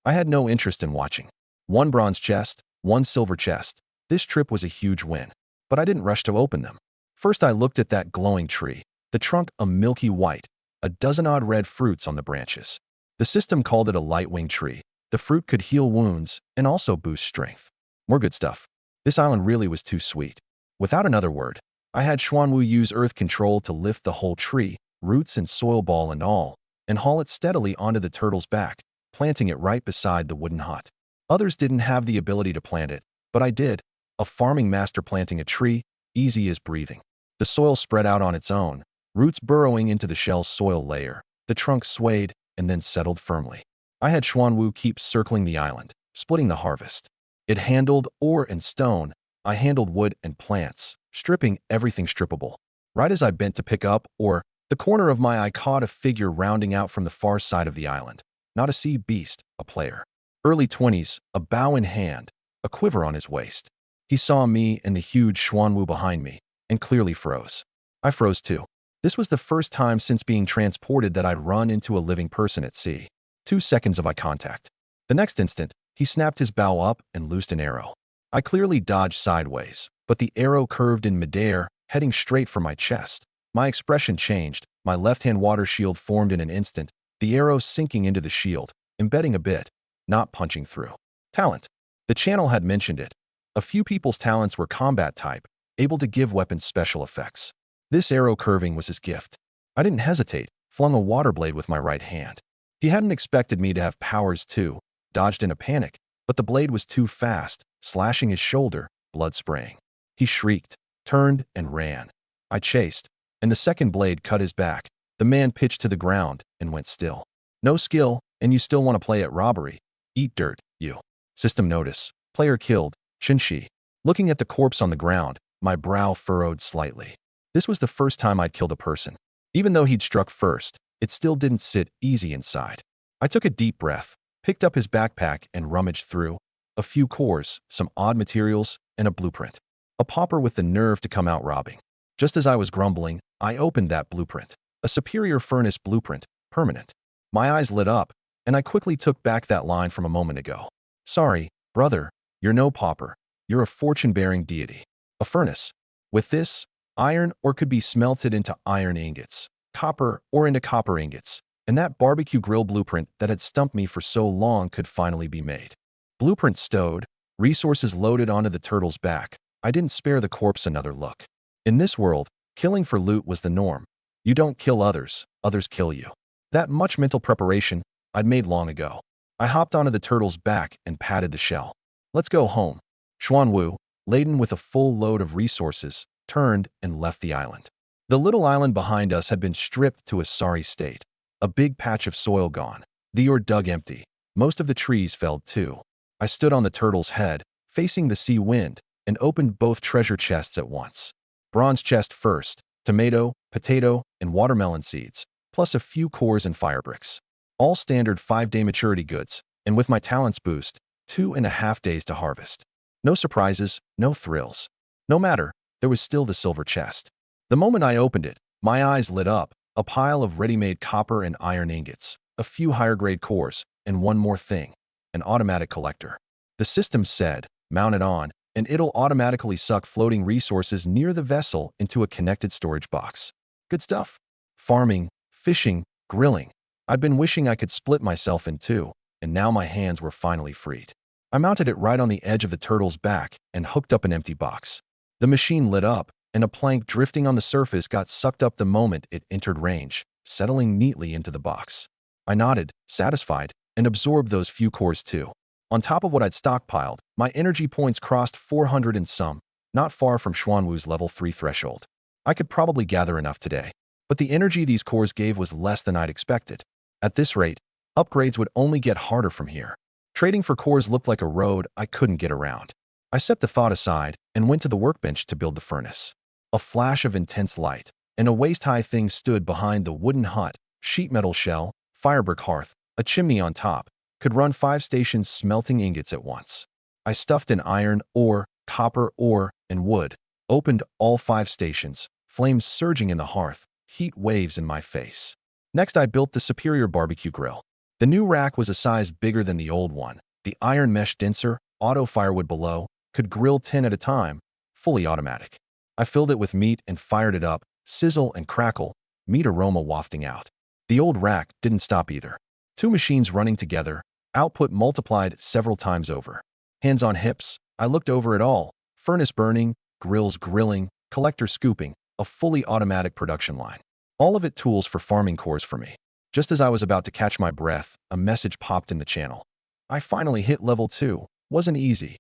I had no interest in watching. 1 bronze chest, 1 silver chest. This trip was a huge win, but I didn't rush to open them. First I looked at that glowing tree, the trunk a milky white, a dozen-odd red fruits on the branches. The system called it a light-wing tree. The fruit could heal wounds and also boost strength. More good stuff. This island really was too sweet. Without another word, I had Xuanwu use earth control to lift the whole tree, roots and soil ball and all, and haul it steadily onto the turtle's back, planting it right beside the wooden hut. Others didn't have the ability to plant it, but I did. A farming master planting a tree, easy as breathing. The soil spread out on its own, roots burrowing into the shell's soil layer. The trunk swayed and then settled firmly. I had Xuanwu keep circling the island, splitting the harvest. It handled ore and stone. I handled wood and plants, stripping everything strippable. Right as I bent to pick up ore, the corner of my eye caught a figure rounding out from the far side of the island. Not a sea beast, a player. Early 20s, a bow in hand, a quiver on his waist. He saw me and the huge Xuanwu behind me, and clearly froze. I froze too. This was the first time since being transported that I'd run into a living person at sea. 2 seconds of eye contact. The next instant, he snapped his bow up and loosed an arrow. I clearly dodged sideways, but the arrow curved in midair, heading straight for my chest. My expression changed. My left-hand water shield formed in an instant, the arrow sinking into the shield, embedding a bit, not punching through. Talent. The channel had mentioned it. A few people's talents were combat type, able to give weapons special effects. This arrow curving was his gift. I didn't hesitate, flung a water blade with my right hand. He hadn't expected me to have powers too, dodged in a panic, but the blade was too fast, slashing his shoulder, blood spraying. He shrieked, turned, and ran. I chased, and the second blade cut his back. The man pitched to the ground and went still. No skill, and you still want to play at robbery. Eat dirt, you. System notice. Player killed, Shinshi. Looking at the corpse on the ground, my brow furrowed slightly. This was the first time I'd killed a person. Even though he'd struck first, it still didn't sit easy inside. I took a deep breath, picked up his backpack and rummaged through. A few cores, some odd materials, and a blueprint. A pauper with the nerve to come out robbing. Just as I was grumbling, I opened that blueprint. A superior furnace blueprint, permanent. My eyes lit up, and I quickly took back that line from a moment ago. Sorry, brother, you're no pauper. You're a fortune-bearing deity. A furnace. With this, iron or could be smelted into iron ingots, copper or into copper ingots, and that barbecue grill blueprint that had stumped me for so long could finally be made. Blueprint stowed, resources loaded onto the turtle's back. I didn't spare the corpse another look. In this world, killing for loot was the norm. You don't kill others, others kill you. That much mental preparation I'd made long ago. I hopped onto the turtle's back and patted the shell. Let's go home. Xuanwu, laden with a full load of resources, turned and left the island. The little island behind us had been stripped to a sorry state. A big patch of soil gone. The ore dug empty. Most of the trees felled too. I stood on the turtle's head, facing the sea wind, and opened both treasure chests at once. Bronze chest first, tomato, potato, and watermelon seeds, plus a few cores and fire bricks. All standard 5-day maturity goods, and with my talents boost, 2.5 days to harvest. No surprises, no thrills. No matter, there was still the silver chest. The moment I opened it, my eyes lit up, a pile of ready-made copper and iron ingots, a few higher-grade cores, and one more thing, an automatic collector. The system said, mount it on, and it'll automatically suck floating resources near the vessel into a connected storage box. Good stuff. Farming, fishing, grilling. I'd been wishing I could split myself in two, and now my hands were finally freed. I mounted it right on the edge of the turtle's back and hooked up an empty box. The machine lit up, and a plank drifting on the surface got sucked up the moment it entered range, settling neatly into the box. I nodded, satisfied, and absorbed those few cores too. On top of what I'd stockpiled, my energy points crossed 400 and some, not far from Xuanwu's level 3 threshold. I could probably gather enough today, but the energy these cores gave was less than I'd expected. At this rate, upgrades would only get harder from here. Trading for cores looked like a road I couldn't get around. I set the thought aside and went to the workbench to build the furnace. A flash of intense light, and a waist-high thing stood behind the wooden hut, sheet metal shell, firebrick hearth, a chimney on top, could run 5 stations smelting ingots at once. I stuffed in iron, ore, copper, ore, and wood, opened all 5 stations, flames surging in the hearth, heat waves in my face. Next, I built the superior barbecue grill. The new rack was a size bigger than the old one. The iron mesh denser, auto firewood below, could grill 10 at a time, fully automatic. I filled it with meat and fired it up, sizzle and crackle, meat aroma wafting out. The old rack didn't stop either. 2 machines running together, output multiplied several times over. Hands on hips, I looked over it all. Furnace burning, grills grilling, collector scooping, a fully automatic production line. All of it tools for farming cores for me. Just as I was about to catch my breath, a message popped in the channel. I finally hit level 2. Wasn't easy.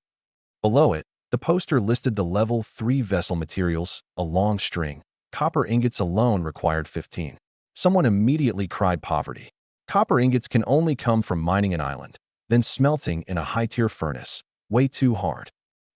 Below it, the poster listed the level 3 vessel materials, a long string. Copper ingots alone required 15. Someone immediately cried poverty. Copper ingots can only come from mining an island, then smelting in a high-tier furnace. Way too hard.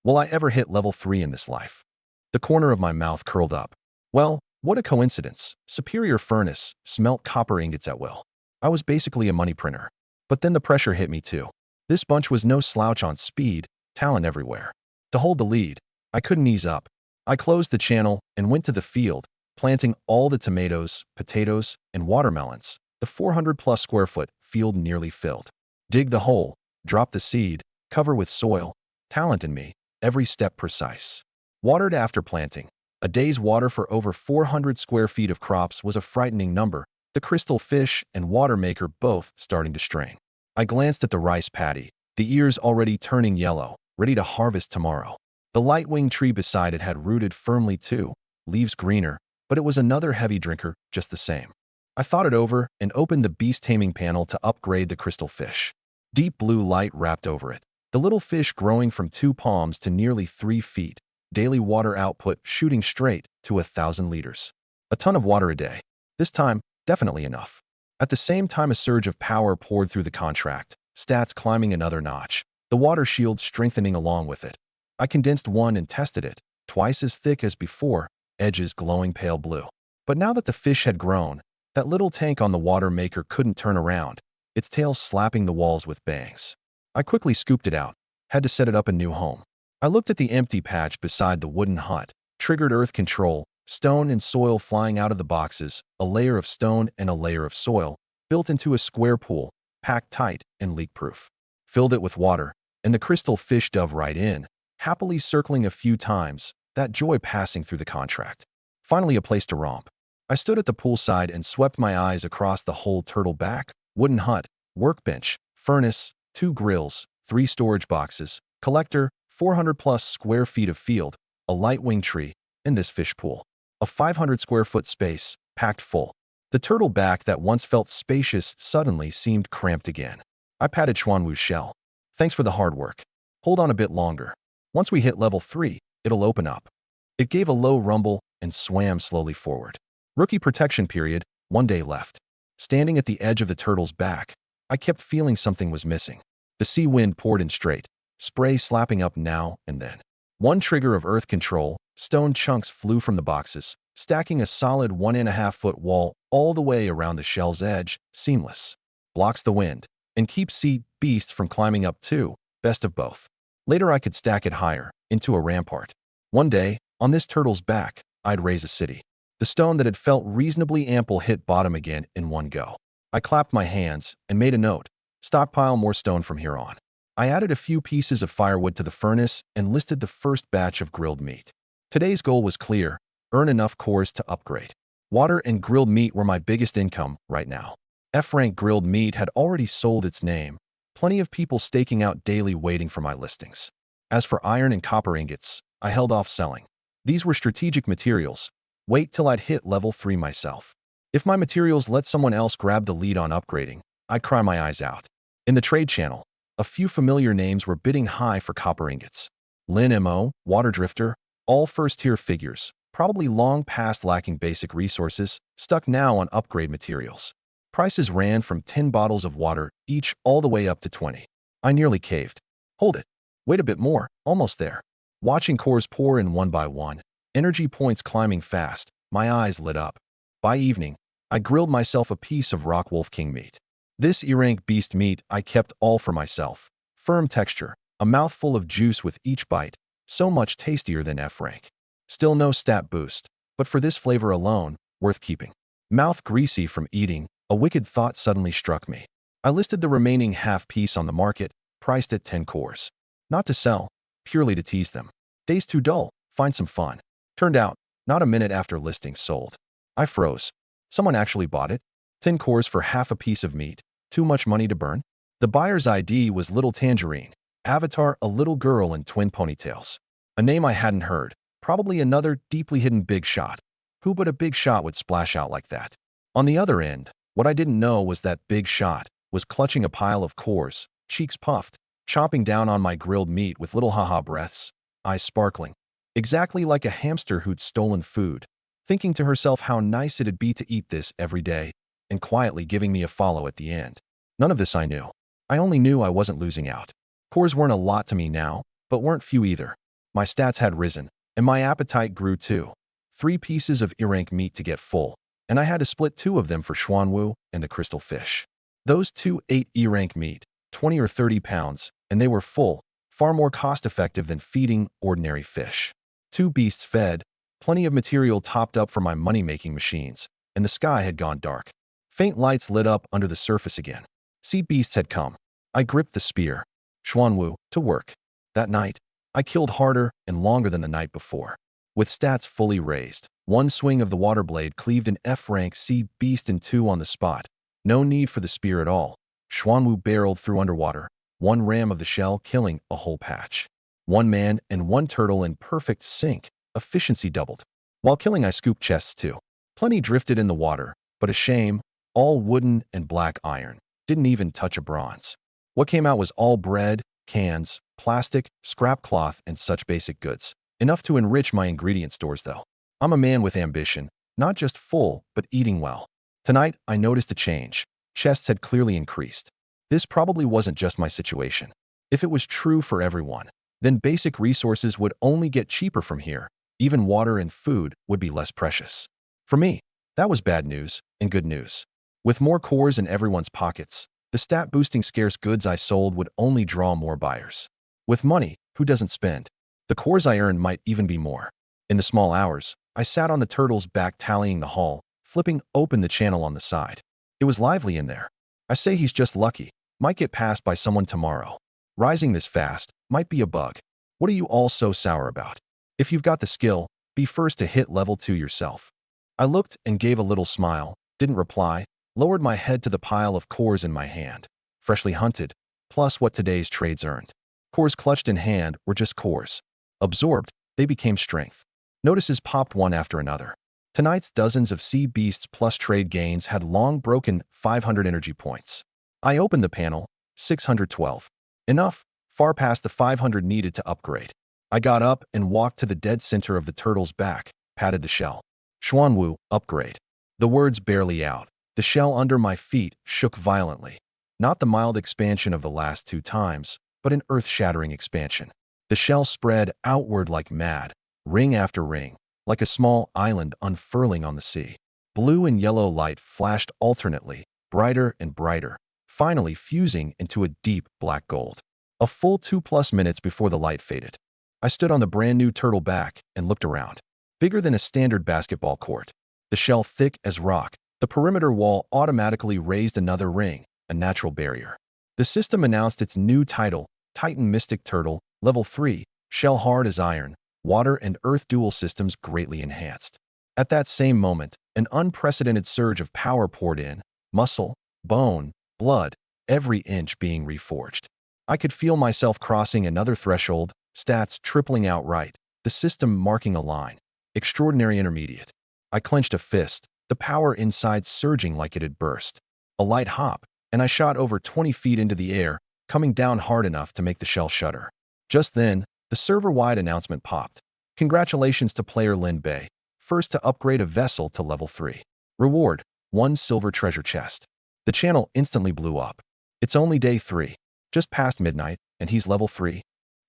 Will I ever hit level 3 in this life? The corner of my mouth curled up. Well, what a coincidence. Superior furnace, smelt copper ingots at will. I was basically a money printer. But then the pressure hit me too. This bunch was no slouch on speed, talent everywhere. To hold the lead, I couldn't ease up. I closed the channel and went to the field, planting all the tomatoes, potatoes, and watermelons. The 400+ square foot field nearly filled. Dig the hole, drop the seed, cover with soil. Talent in me, every step precise. Watered after planting. A day's water for over 400 square feet of crops was a frightening number, the crystal fish and water maker both starting to strain. I glanced at the rice paddy, the ears already turning yellow, ready to harvest tomorrow. The light-winged tree beside it had rooted firmly too, leaves greener, but it was another heavy drinker just the same. I thought it over and opened the beast taming panel to upgrade the crystal fish. Deep blue light wrapped over it. The little fish growing from 2 palms to nearly 3 feet. Daily water output shooting straight to 1,000 liters. A ton of water a day. This time, definitely enough. At the same time, a surge of power poured through the contract, stats climbing another notch, the water shield strengthening along with it. I condensed one and tested it, twice as thick as before, edges glowing pale blue. But now that the fish had grown, that little tank on the water maker couldn't turn around, its tail slapping the walls with bangs. I quickly scooped it out, had to set it up a new home. I looked at the empty patch beside the wooden hut, triggered earth control, Stone and soil flying out of the boxes, a layer of stone and a layer of soil, built into a square pool, packed tight and leak-proof. Filled it with water, and the crystal fish dove right in, happily circling a few times, that joy passing through the contract. Finally a place to romp. I stood at the poolside and swept my eyes across the whole turtle back, wooden hut, workbench, furnace, 2 grills, 3 storage boxes, collector, 400+ square feet of field, a light wing tree, and this fish pool. A 500 square foot space, packed full. The turtle back that once felt spacious suddenly seemed cramped again. I patted Xuanwu's shell. Thanks for the hard work. Hold on a bit longer. Once we hit level 3, it'll open up. It gave a low rumble and swam slowly forward. Rookie protection period, 1 day left. Standing at the edge of the turtle's back, I kept feeling something was missing. The sea wind poured in straight, spray slapping up now and then. One trigger of earth control, stone chunks flew from the boxes, stacking a solid 1.5-foot wall all the way around the shell's edge, seamless. Blocks the wind, and keeps sea beasts from climbing up too, best of both. Later I could stack it higher, into a rampart. One day, on this turtle's back, I'd raise a city. The stone that had felt reasonably ample hit bottom again in one go. I clapped my hands and made a note. Stockpile more stone from here on. I added a few pieces of firewood to the furnace and listed the first batch of grilled meat. Today's goal was clear: earn enough cores to upgrade. Water and grilled meat were my biggest income right now. F-rank grilled meat had already sold its name. Plenty of people staking out daily waiting for my listings. As for iron and copper ingots, I held off selling. These were strategic materials. Wait till I'd hit level 3 myself. If my materials let someone else grab the lead on upgrading, I'd cry my eyes out. In the trade channel, a few familiar names were bidding high for copper ingots. Lin Mo, Water Drifter, all first-tier figures, probably long past lacking basic resources, stuck now on upgrade materials. Prices ran from 10 bottles of water each all the way up to 20. I nearly caved. Hold it. Wait a bit more. Almost there. Watching cores pour in one by one, energy points climbing fast, my eyes lit up. By evening, I grilled myself a piece of rock wolf king meat. This E-rank beast meat I kept all for myself. Firm texture, a mouthful of juice with each bite, so much tastier than F-rank. Still no stat boost, but for this flavor alone, worth keeping. Mouth greasy from eating, a wicked thought suddenly struck me. I listed the remaining half piece on the market, priced at 10 cores. Not to sell, purely to tease them. Days too dull, find some fun. Turned out, not a minute after listing sold. I froze. Someone actually bought it? 10 cores for half a piece of meat. Too much money to burn? The buyer's ID was Little Tangerine. Avatar, a little girl in twin ponytails. A name I hadn't heard. Probably another deeply hidden big shot. Who but a big shot would splash out like that? On the other end, what I didn't know was that big shot was clutching a pile of cores, cheeks puffed, chomping down on my grilled meat with little haha breaths, eyes sparkling. Exactly like a hamster who'd stolen food, thinking to herself how nice it'd be to eat this every day, and quietly giving me a follow at the end. None of this I knew. I only knew I wasn't losing out. Cores weren't a lot to me now, but weren't few either. My stats had risen, and my appetite grew too. 3 pieces of E-rank meat to get full, and I had to split 2 of them for Xuanwu and the crystal fish. Those 2 ate E-rank meat, 20 or 30 pounds, and they were full, far more cost-effective than feeding ordinary fish. 2 beasts fed, plenty of material topped up for my money-making machines, and the sky had gone dark. Faint lights lit up under the surface again. Sea beasts had come. I gripped the spear. Xuanwu, to work. That night, I killed harder and longer than the night before. With stats fully raised, one swing of the water blade cleaved an F-rank sea beast in 2 on the spot. No need for the spear at all. Xuanwu barreled through underwater, one ram of the shell killing a whole patch. 1 man and 1 turtle in perfect sync, efficiency doubled. While killing I scooped chests too. Plenty drifted in the water, but a shame, all wooden and black iron. Didn't even touch a bronze. What came out was all bread, cans, plastic, scrap cloth, and such basic goods. Enough to enrich my ingredient stores though. I'm a man with ambition, not just full, but eating well. Tonight, I noticed a change. Chests had clearly increased. This probably wasn't just my situation. If it was true for everyone, then basic resources would only get cheaper from here. Even water and food would be less precious. For me, that was bad news and good news. With more cores in everyone's pockets, the stat-boosting scarce goods I sold would only draw more buyers. With money, who doesn't spend? The cores I earned might even be more. In the small hours, I sat on the turtle's back tallying the haul, flipping open the channel on the side. It was lively in there. I say he's just lucky. Might get passed by someone tomorrow. Rising this fast might be a bug. What are you all so sour about? If you've got the skill, be first to hit level 2 yourself. I looked and gave a little smile, didn't reply, lowered my head to the pile of cores in my hand. Freshly hunted, plus what today's trades earned. Cores clutched in hand were just cores. Absorbed, they became strength. Notices popped one after another. Tonight's dozens of sea beasts plus trade gains had long broken 500 energy points. I opened the panel, 612. Enough, far past the 500 needed to upgrade. I got up and walked to the dead center of the turtle's back, patted the shell. Xuanwu, upgrade. The words barely out. The shell under my feet shook violently. Not the mild expansion of the last 2 times, but an earth-shattering expansion. The shell spread outward like mad, ring after ring, like a small island unfurling on the sea. Blue and yellow light flashed alternately, brighter and brighter, finally fusing into a deep black gold. A full 2+ minutes before the light faded. I stood on the brand new turtle back and looked around. Bigger than a standard basketball court. The shell thick as rock. The perimeter wall automatically raised another ring, a natural barrier. The system announced its new title, Titan Mystic Turtle, Level 3, shell hard as iron, water and earth dual systems greatly enhanced. At that same moment, an unprecedented surge of power poured in, muscle, bone, blood, every inch being reforged. I could feel myself crossing another threshold, stats tripling outright, the system marking a line. Extraordinary intermediate. I clenched a fist, the power inside surging like it had burst. A light hop, and I shot over 20 feet into the air, coming down hard enough to make the shell shudder. Just then, the server-wide announcement popped. Congratulations to player Lin Bei, first to upgrade a vessel to level 3. Reward, 1 silver treasure chest. The channel instantly blew up. It's only day 3, just past midnight, and he's level 3.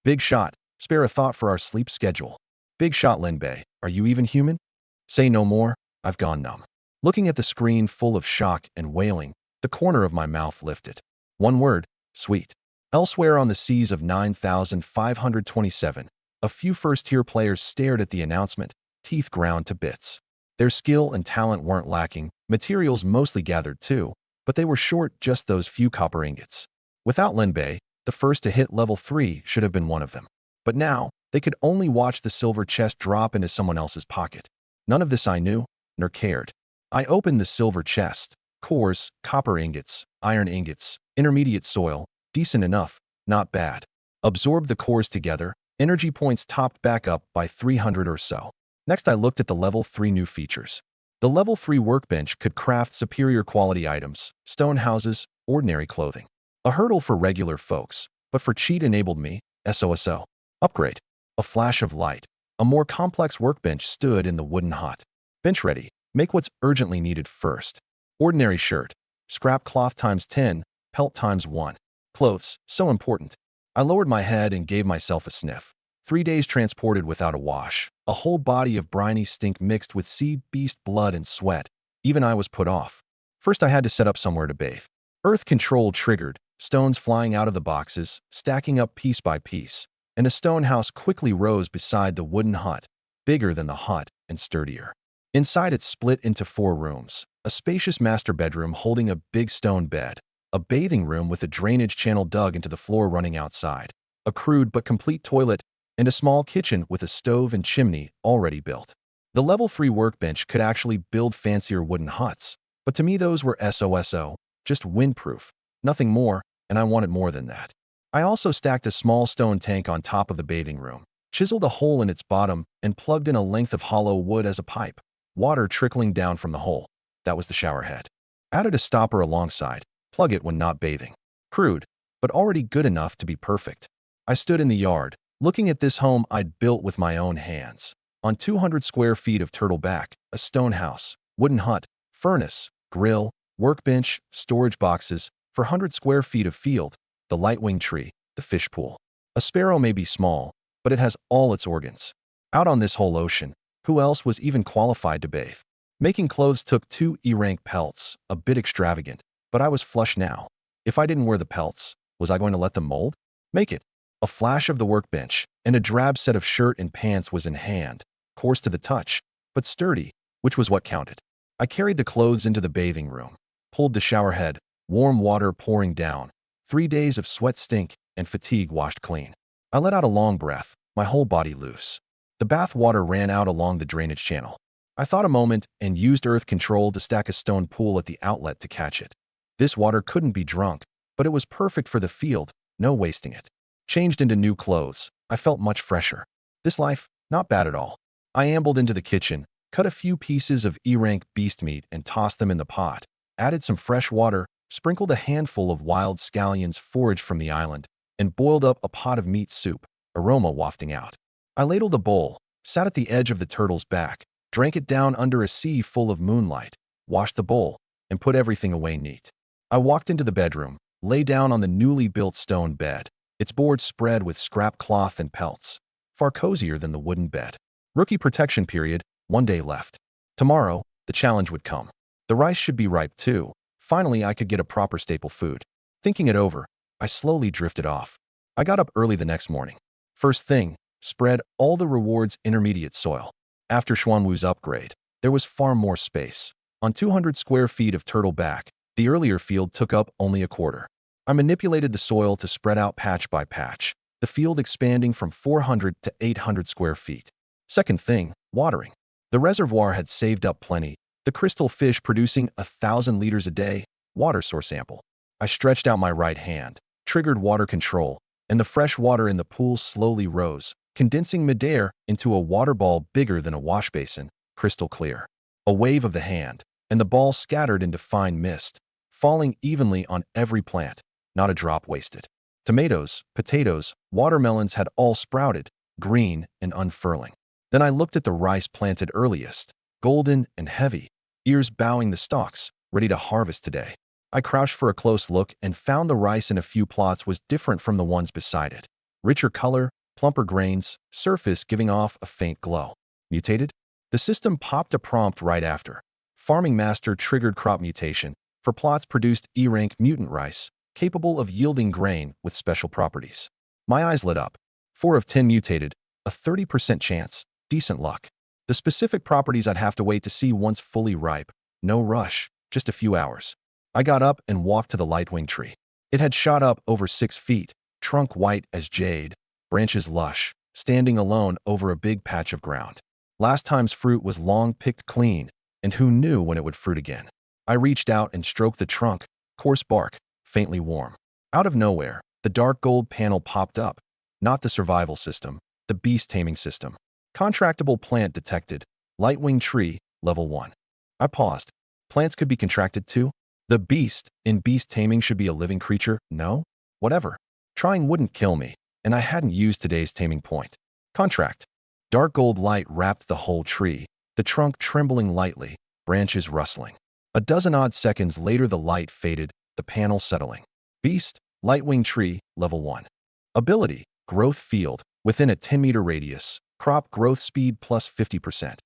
Big shot, spare a thought for our sleep schedule. Big shot Lin Bei, are you even human? Say no more, I've gone numb. Looking at the screen full of shock and wailing, the corner of my mouth lifted. One word, sweet. Elsewhere on the seas of 9,527, a few first-tier players stared at the announcement, teeth ground to bits. Their skill and talent weren't lacking, materials mostly gathered too, but they were short just those few copper ingots. Without Lin Bei, the first to hit level 3 should have been one of them. But now, they could only watch the silver chest drop into someone else's pocket. None of this I knew, nor cared. I opened the silver chest. Cores, copper ingots, iron ingots, intermediate soil, decent enough, not bad. Absorbed the cores together, energy points topped back up by 300 or so. Next I looked at the level 3 new features. The level 3 workbench could craft superior quality items, stone houses, ordinary clothing. A hurdle for regular folks, but for cheat-enabled me, SOSO. Upgrade. A flash of light. A more complex workbench stood in the wooden hut. Bench ready. Make what's urgently needed first. Ordinary shirt. Scrap cloth times 10, pelt times 1. Clothes, so important. I lowered my head and gave myself a sniff. 3 days transported without a wash. A whole body of briny stink mixed with sea beast blood and sweat. Even I was put off. First I had to set up somewhere to bathe. Earth control triggered, stones flying out of the boxes, stacking up piece by piece. And a stone house quickly rose beside the wooden hut, bigger than the hut and sturdier. Inside it split into 4 rooms, a spacious master bedroom holding a big stone bed, a bathing room with a drainage channel dug into the floor running outside, a crude but complete toilet, and a small kitchen with a stove and chimney already built. The level 3 workbench could actually build fancier wooden huts, but to me those were SOSO, just windproof, nothing more, and I wanted more than that. I also stacked a small stone tank on top of the bathing room, chiseled a hole in its bottom, and plugged in a length of hollow wood as a pipe, water trickling down from the hole. That was the shower head. Added a stopper alongside, plug it when not bathing. Crude, but already good enough to be perfect. I stood in the yard, looking at this home I'd built with my own hands. On 200 square feet of turtle back, a stone house, wooden hut, furnace, grill, workbench, storage boxes, for 100 square feet of field, the lightwing tree, the fish pool. A sparrow may be small, but it has all its organs. Out on this whole ocean, who else was even qualified to bathe? Making clothes took 2 E-rank pelts, a bit extravagant, but I was flush now. If I didn't wear the pelts, was I going to let them mold? Make it. A flash of the workbench, and a drab set of shirt and pants was in hand. coarse to the touch, but sturdy, which was what counted. I carried the clothes into the bathing room, pulled the shower head, warm water pouring down, 3 days of sweat stink and fatigue washed clean. I let out a long breath, my whole body loose. The bath water ran out along the drainage channel. I thought a moment and used earth control to stack a stone pool at the outlet to catch it. This water couldn't be drunk, but it was perfect for the field, no wasting it. Changed into new clothes, I felt much fresher. This life, not bad at all. I ambled into the kitchen, cut a few pieces of E-rank beast meat and tossed them in the pot, added some fresh water, sprinkled a handful of wild scallions foraged from the island, and boiled up a pot of meat soup, aroma wafting out. I ladled a bowl, sat at the edge of the turtle's back, drank it down under a sea full of moonlight, washed the bowl, and put everything away neat. I walked into the bedroom, lay down on the newly built stone bed, its boards spread with scrap cloth and pelts, far cozier than the wooden bed. Rookie protection period, 1 day left. Tomorrow, the challenge would come. The rice should be ripe too. Finally, I could get a proper staple food. Thinking it over, I slowly drifted off. I got up early the next morning. First thing, spread all the rewards intermediate soil. After Xuanwu's upgrade, there was far more space. On 200 square feet of turtle back, the earlier field took up only a quarter. I manipulated the soil to spread out patch by patch, the field expanding from 400 to 800 square feet. Second thing, watering. The reservoir had saved up plenty, the crystal fish producing 1,000 liters a day, water source ample. I stretched out my right hand, triggered water control, and the fresh water in the pool slowly rose, condensing midair into a water ball bigger than a wash basin, crystal clear. A wave of the hand, and the ball scattered into fine mist, falling evenly on every plant, not a drop wasted. Tomatoes, potatoes, watermelons had all sprouted, green and unfurling. Then I looked at the rice planted earliest, golden and heavy, ears bowing the stalks, ready to harvest today. I crouched for a close look and found the rice in a few plots was different from the ones beside it. Richer color, plumper grains, surface giving off a faint glow. Mutated? The system popped a prompt right after. Farming Master triggered crop mutation for plots produced E-rank mutant rice, capable of yielding grain with special properties. My eyes lit up. 4 of 10 mutated, a 30% chance, decent luck. The specific properties I'd have to wait to see once fully ripe. No rush, just a few hours. I got up and walked to the lightwing tree. It had shot up over 6 feet, trunk white as jade, branches lush, standing alone over a big patch of ground. Last time's fruit was long picked clean, and who knew when it would fruit again. I reached out and stroked the trunk, coarse bark, faintly warm. Out of nowhere, the dark gold panel popped up. Not the survival system, the beast taming system. Contractable plant detected. Lightwing tree, level 1. I paused. Plants could be contracted too? The beast in beast taming should be a living creature, no? Whatever. Trying wouldn't kill me, and I hadn't used today's taming point. Contract. Dark gold light wrapped the whole tree, the trunk trembling lightly, branches rustling. A dozen odd seconds later the light faded, the panel settling. Beast, Lightwing tree, level 1. Ability, growth field, within a 10-meter radius, crop growth speed plus 50%.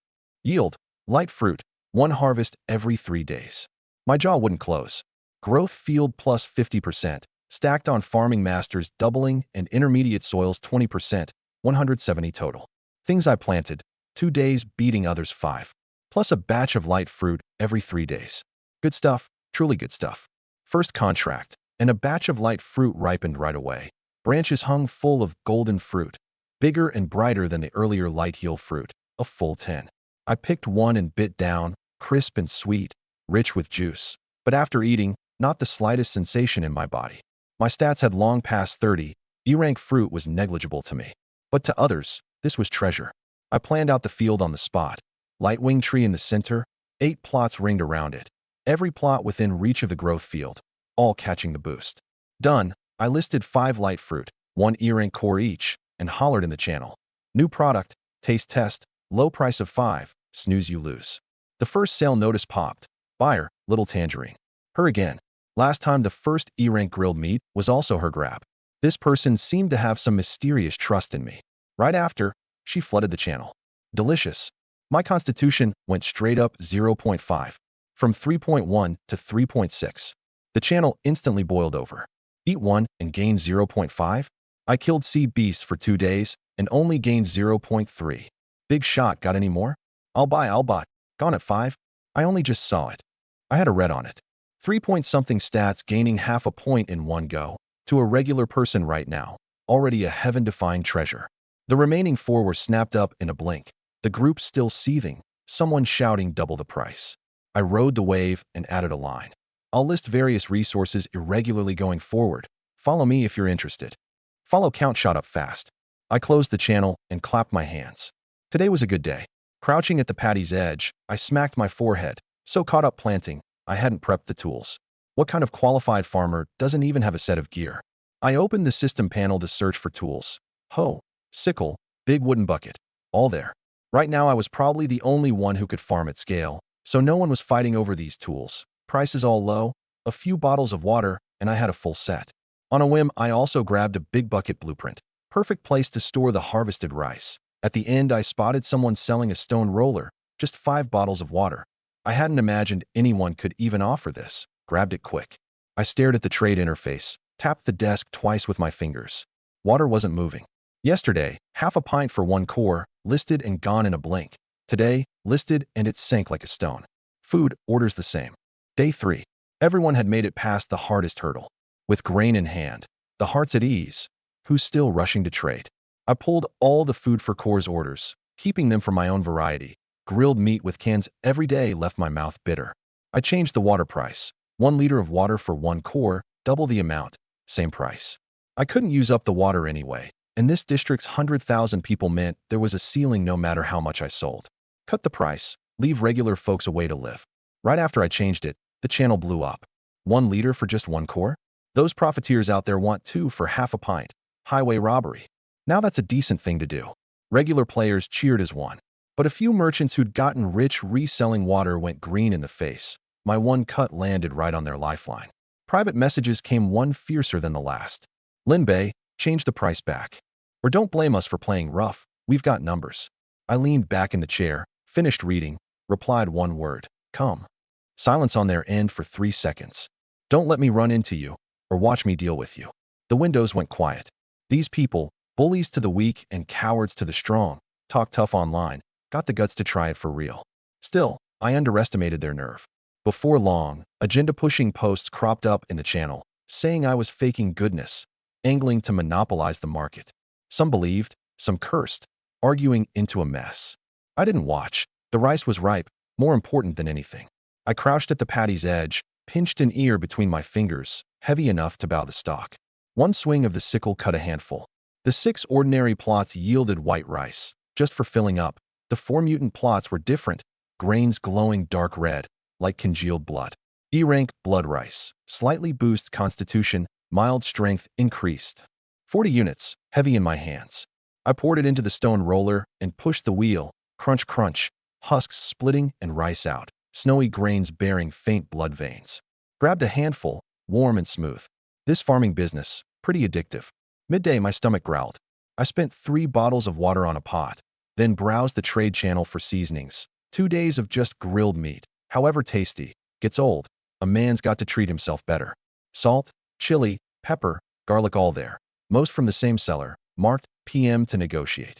Yield, light fruit, 1 harvest every 3 days. My jaw wouldn't close. Growth field plus 50%, stacked on Farming Masters doubling and intermediate soils 20%, 170 total. Things I planted, 2 days beating others 5. Plus a batch of light fruit every 3 days. Good stuff, truly good stuff. First contract, and a batch of light fruit ripened right away. Branches hung full of golden fruit, bigger and brighter than the earlier light heel fruit, a full 10. I picked one and bit down, crisp and sweet, rich with juice. But after eating, not the slightest sensation in my body. My stats had long passed 30, E-rank fruit was negligible to me. But to others, this was treasure. I planned out the field on the spot. Lightwing tree in the center, 8 plots ringed around it. Every plot within reach of the growth field, all catching the boost. Done, I listed 5 light fruit, 1 E-rank core each, and hollered in the channel. New product, taste test, low price of 5, snooze you lose. The first sale notice popped. Buyer, little tangerine. Her again. Last time the first E-rank grilled meat was also her grab. This person seemed to have some mysterious trust in me. Right after, she flooded the channel. Delicious. My constitution went straight up 0.5, from 3.1 to 3.6. The channel instantly boiled over. Eat 1 and gain 0.5? I killed sea beasts for 2 days and only gained 0.3. Big shot, got any more? I'll buy. Gone at 5? I only just saw it. I had a red on it. 3 point something stats gaining half a point in one go. To a regular person right now. Already a heaven-defying treasure. The remaining 4 were snapped up in a blink. The group still seething, someone shouting double the price. I rode the wave and added a line. I'll list various resources irregularly going forward. Follow me if you're interested. Follow count shot up fast. I closed the channel and clapped my hands. Today was a good day. Crouching at the paddy's edge, I smacked my forehead, so caught up planting, I hadn't prepped the tools. What kind of qualified farmer doesn't even have a set of gear? I opened the system panel to search for tools. Hoe, sickle, big wooden bucket. All there. Right now I was probably the only one who could farm at scale, so no one was fighting over these tools. Prices all low, a few bottles of water, and I had a full set. On a whim, I also grabbed a big bucket blueprint. Perfect place to store the harvested rice. At the end, I spotted someone selling a stone roller, just 5 bottles of water. I hadn't imagined anyone could even offer this. Grabbed it quick. I stared at the trade interface, tapped the desk twice with my fingers. Water wasn't moving. Yesterday, half a pint for 1 core, listed and gone in a blink. Today, listed and it sank like a stone. Food, orders the same. Day 3. Everyone had made it past the hardest hurdle. With grain in hand, the hearts at ease. Who's still rushing to trade? I pulled all the food for core's orders, keeping them for my own variety. Grilled meat with cans every day left my mouth bitter. I changed the water price. 1 liter of water for 1 core, double the amount, same price. I couldn't use up the water anyway, and this district's 100,000 people meant there was a ceiling no matter how much I sold. Cut the price, leave regular folks a way to live. Right after I changed it, the channel blew up. 1 liter for just 1 core? Those profiteers out there want 2 for half a pint. Highway robbery. Now that's a decent thing to do. Regular players cheered as one. But a few merchants who'd gotten rich reselling water went green in the face. My 1 cut landed right on their lifeline. Private messages came one fiercer than the last. Lin Bei, change the price back. Or don't blame us for playing rough, we've got numbers. I leaned back in the chair, finished reading, replied 1 word, come. Silence on their end for 3 seconds. Don't let me run into you, or watch me deal with you. The windows went quiet. These people, bullies to the weak and cowards to the strong, talk tough online, got the guts to try it for real. Still, I underestimated their nerve. Before long, agenda-pushing posts cropped up in the channel, saying I was faking goodness, angling to monopolize the market. Some believed, some cursed, arguing into a mess. I didn't watch. The rice was ripe, more important than anything. I crouched at the paddy's edge, pinched an ear between my fingers, heavy enough to bow the stalk. 1 swing of the sickle cut a handful. The 6 ordinary plots yielded white rice, just for filling up. The 4 mutant plots were different, grains glowing dark red, like congealed blood. E-rank blood rice, slightly boost constitution, mild strength increased. 40 units, heavy in my hands. I poured it into the stone roller and pushed the wheel, crunch crunch, husks splitting and rice out, snowy grains bearing faint blood veins. Grabbed a handful, warm and smooth. This farming business, pretty addictive. Midday my stomach growled. I spent 3 bottles of water on a pot, then browsed the trade channel for seasonings. 2 days of just grilled meat, however tasty, gets old. A man's got to treat himself better. Salt, chili, pepper, garlic all there. Most from the same seller, marked PM to negotiate.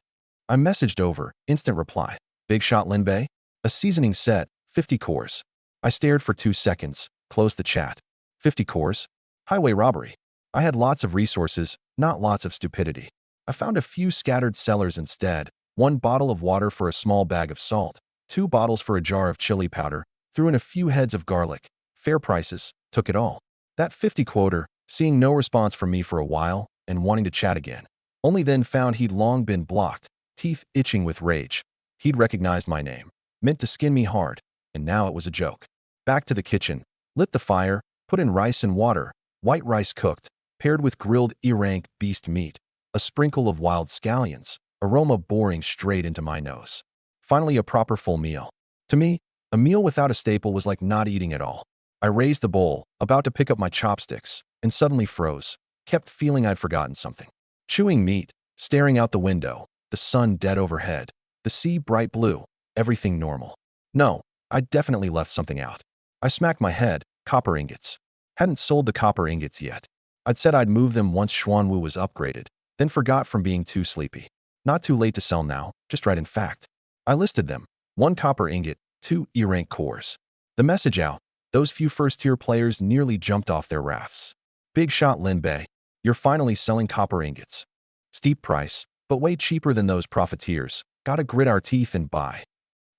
I messaged over, instant reply. Big shot Lin Bei? A seasoning set, 50 cores. I stared for 2 seconds, closed the chat. 50 cores? Highway robbery. I had lots of resources, not lots of stupidity. I found a few scattered sellers instead. 1 bottle of water for a small bag of salt. 2 bottles for a jar of chili powder. Threw in a few heads of garlic. Fair prices, took it all. That 50 quoter, seeing no response from me for a while, and wanting to chat again. Only then found he'd long been blocked, teeth itching with rage. He'd recognized my name, meant to skin me hard, and now it was a joke. Back to the kitchen, lit the fire, put in rice and water, white rice cooked, paired with grilled E-rank beast meat, a sprinkle of wild scallions, aroma boring straight into my nose. Finally a proper full meal. To me, a meal without a staple was like not eating at all. I raised the bowl, about to pick up my chopsticks, and suddenly froze, kept feeling I'd forgotten something. Chewing meat, staring out the window, the sun dead overhead, the sea bright blue, everything normal. No, I'd definitely left something out. I smacked my head, copper ingots. Hadn't sold the copper ingots yet. I'd said I'd move them once Xuanwu was upgraded, then forgot from being too sleepy. Not too late to sell now, just right in fact. I listed them. 1 copper ingot, 2 E-rank cores. The message out. Those few first-tier players nearly jumped off their rafts. Big shot, Lin Bei. You're finally selling copper ingots. Steep price, but way cheaper than those profiteers. Gotta grit our teeth and buy.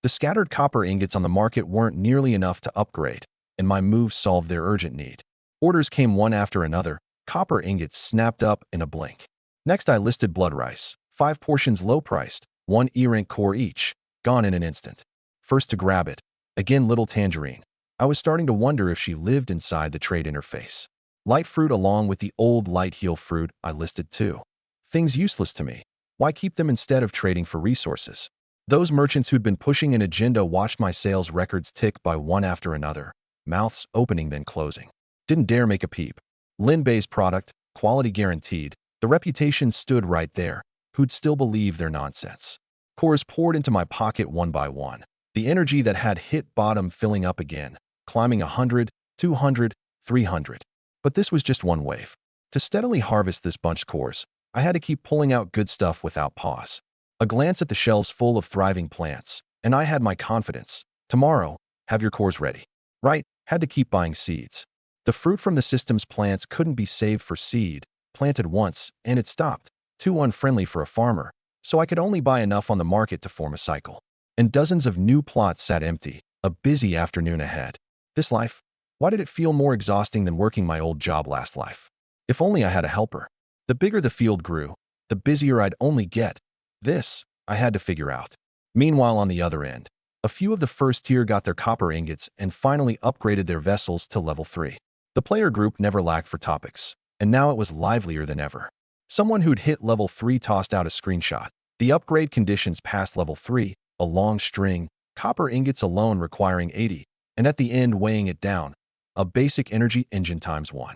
The scattered copper ingots on the market weren't nearly enough to upgrade, and my move solved their urgent need. Orders came one after another. Copper ingots snapped up in a blink. Next, I listed blood rice. 5 portions low-priced, 1 E-rank core each. Gone in an instant. First to grab it. Again, little tangerine. I was starting to wonder if she lived inside the trade interface. Light fruit along with the old light heel fruit I listed too. Things useless to me. Why keep them instead of trading for resources? Those merchants who'd been pushing an agenda watched my sales records tick by one after another, mouths opening then closing. Didn't dare make a peep. Lin Bei's product, quality guaranteed, the reputation stood right there. Who'd still believe their nonsense? Cores poured into my pocket one by one. The energy that had hit bottom filling up again, climbing 100, 200, 300. But this was just one wave. To steadily harvest this bunch cores, I had to keep pulling out good stuff without pause. A glance at the shelves full of thriving plants, and I had my confidence. Tomorrow, have your cores ready. Right, had to keep buying seeds. The fruit from the system's plants couldn't be saved for seed, planted once, and it stopped. Too unfriendly for a farmer, so I could only buy enough on the market to form a cycle. And dozens of new plots sat empty, a busy afternoon ahead. This life? Why did it feel more exhausting than working my old job last life? If only I had a helper. The bigger the field grew, the busier I'd only get. This, I had to figure out. Meanwhile, on the other end, a few of the first tier got their copper ingots and finally upgraded their vessels to level 3. The player group never lacked for topics, and now it was livelier than ever. Someone who'd hit level 3 tossed out a screenshot. The upgrade conditions past level 3, a long string, copper ingots alone requiring 80, and at the end weighing it down, a basic energy engine times 1.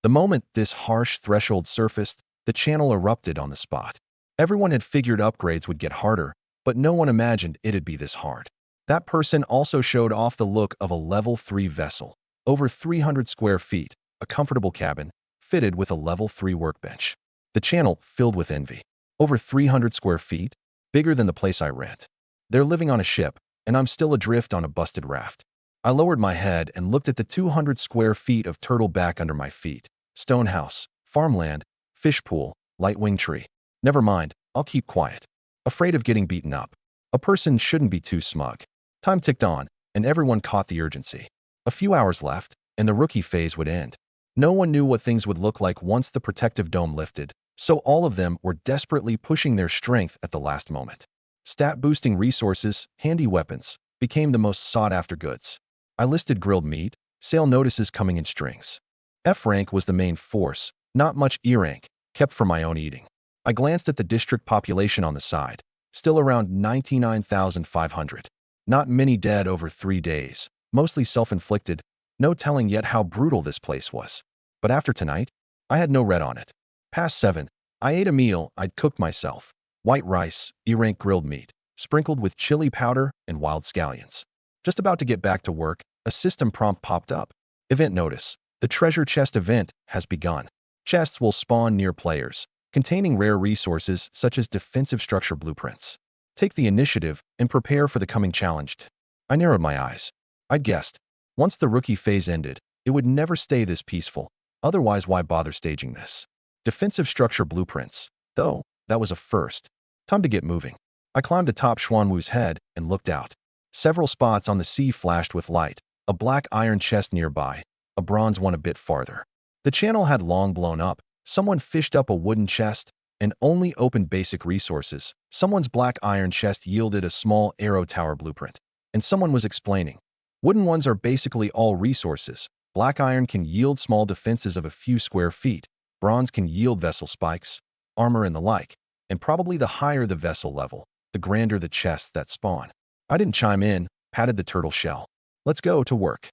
The moment this harsh threshold surfaced, the channel erupted on the spot. Everyone had figured upgrades would get harder, but no one imagined it'd be this hard. That person also showed off the look of a level 3 vessel. Over 300 square feet, a comfortable cabin, fitted with a level 3 workbench. The channel filled with envy. Over 300 square feet, bigger than the place I rent. They're living on a ship, and I'm still adrift on a busted raft. I lowered my head and looked at the 200 square feet of turtle back under my feet. Stone house, farmland, fish pool, light wing tree. Never mind, I'll keep quiet. Afraid of getting beaten up. A person shouldn't be too smug. Time ticked on, and everyone caught the urgency. A few hours left, and the rookie phase would end. No one knew what things would look like once the protective dome lifted, so all of them were desperately pushing their strength at the last moment. Stat-boosting resources, handy weapons, became the most sought-after goods. I listed grilled meat, sale notices coming in strings. F rank was the main force, not much E rank, kept for my own eating. I glanced at the district population on the side, still around 99,500. Not many dead over 3 days, mostly self-inflicted, no telling yet how brutal this place was. But after tonight, I had no red on it. Past 7, I ate a meal I'd cooked myself. White rice, E-rank grilled meat, sprinkled with chili powder and wild scallions. Just about to get back to work, a system prompt popped up. Event notice. The treasure chest event has begun. Chests will spawn near players, containing rare resources such as defensive structure blueprints. Take the initiative and prepare for the coming challenge. I narrowed my eyes. I'd guessed. Once the rookie phase ended, it would never stay this peaceful. Otherwise, why bother staging this? Defensive structure blueprints. Though, that was a first. Time to get moving. I climbed atop Xuanwu's head and looked out. Several spots on the sea flashed with light, a black iron chest nearby, a bronze one a bit farther. The channel had long blown up. Someone fished up a wooden chest and only opened basic resources. Someone's black iron chest yielded a small arrow tower blueprint. And someone was explaining. Wooden ones are basically all resources. Black iron can yield small defenses of a few square feet. Bronze can yield vessel spikes, armor and the like. And probably the higher the vessel level, the grander the chests that spawn. I didn't chime in, patted the turtle shell. Let's go to work.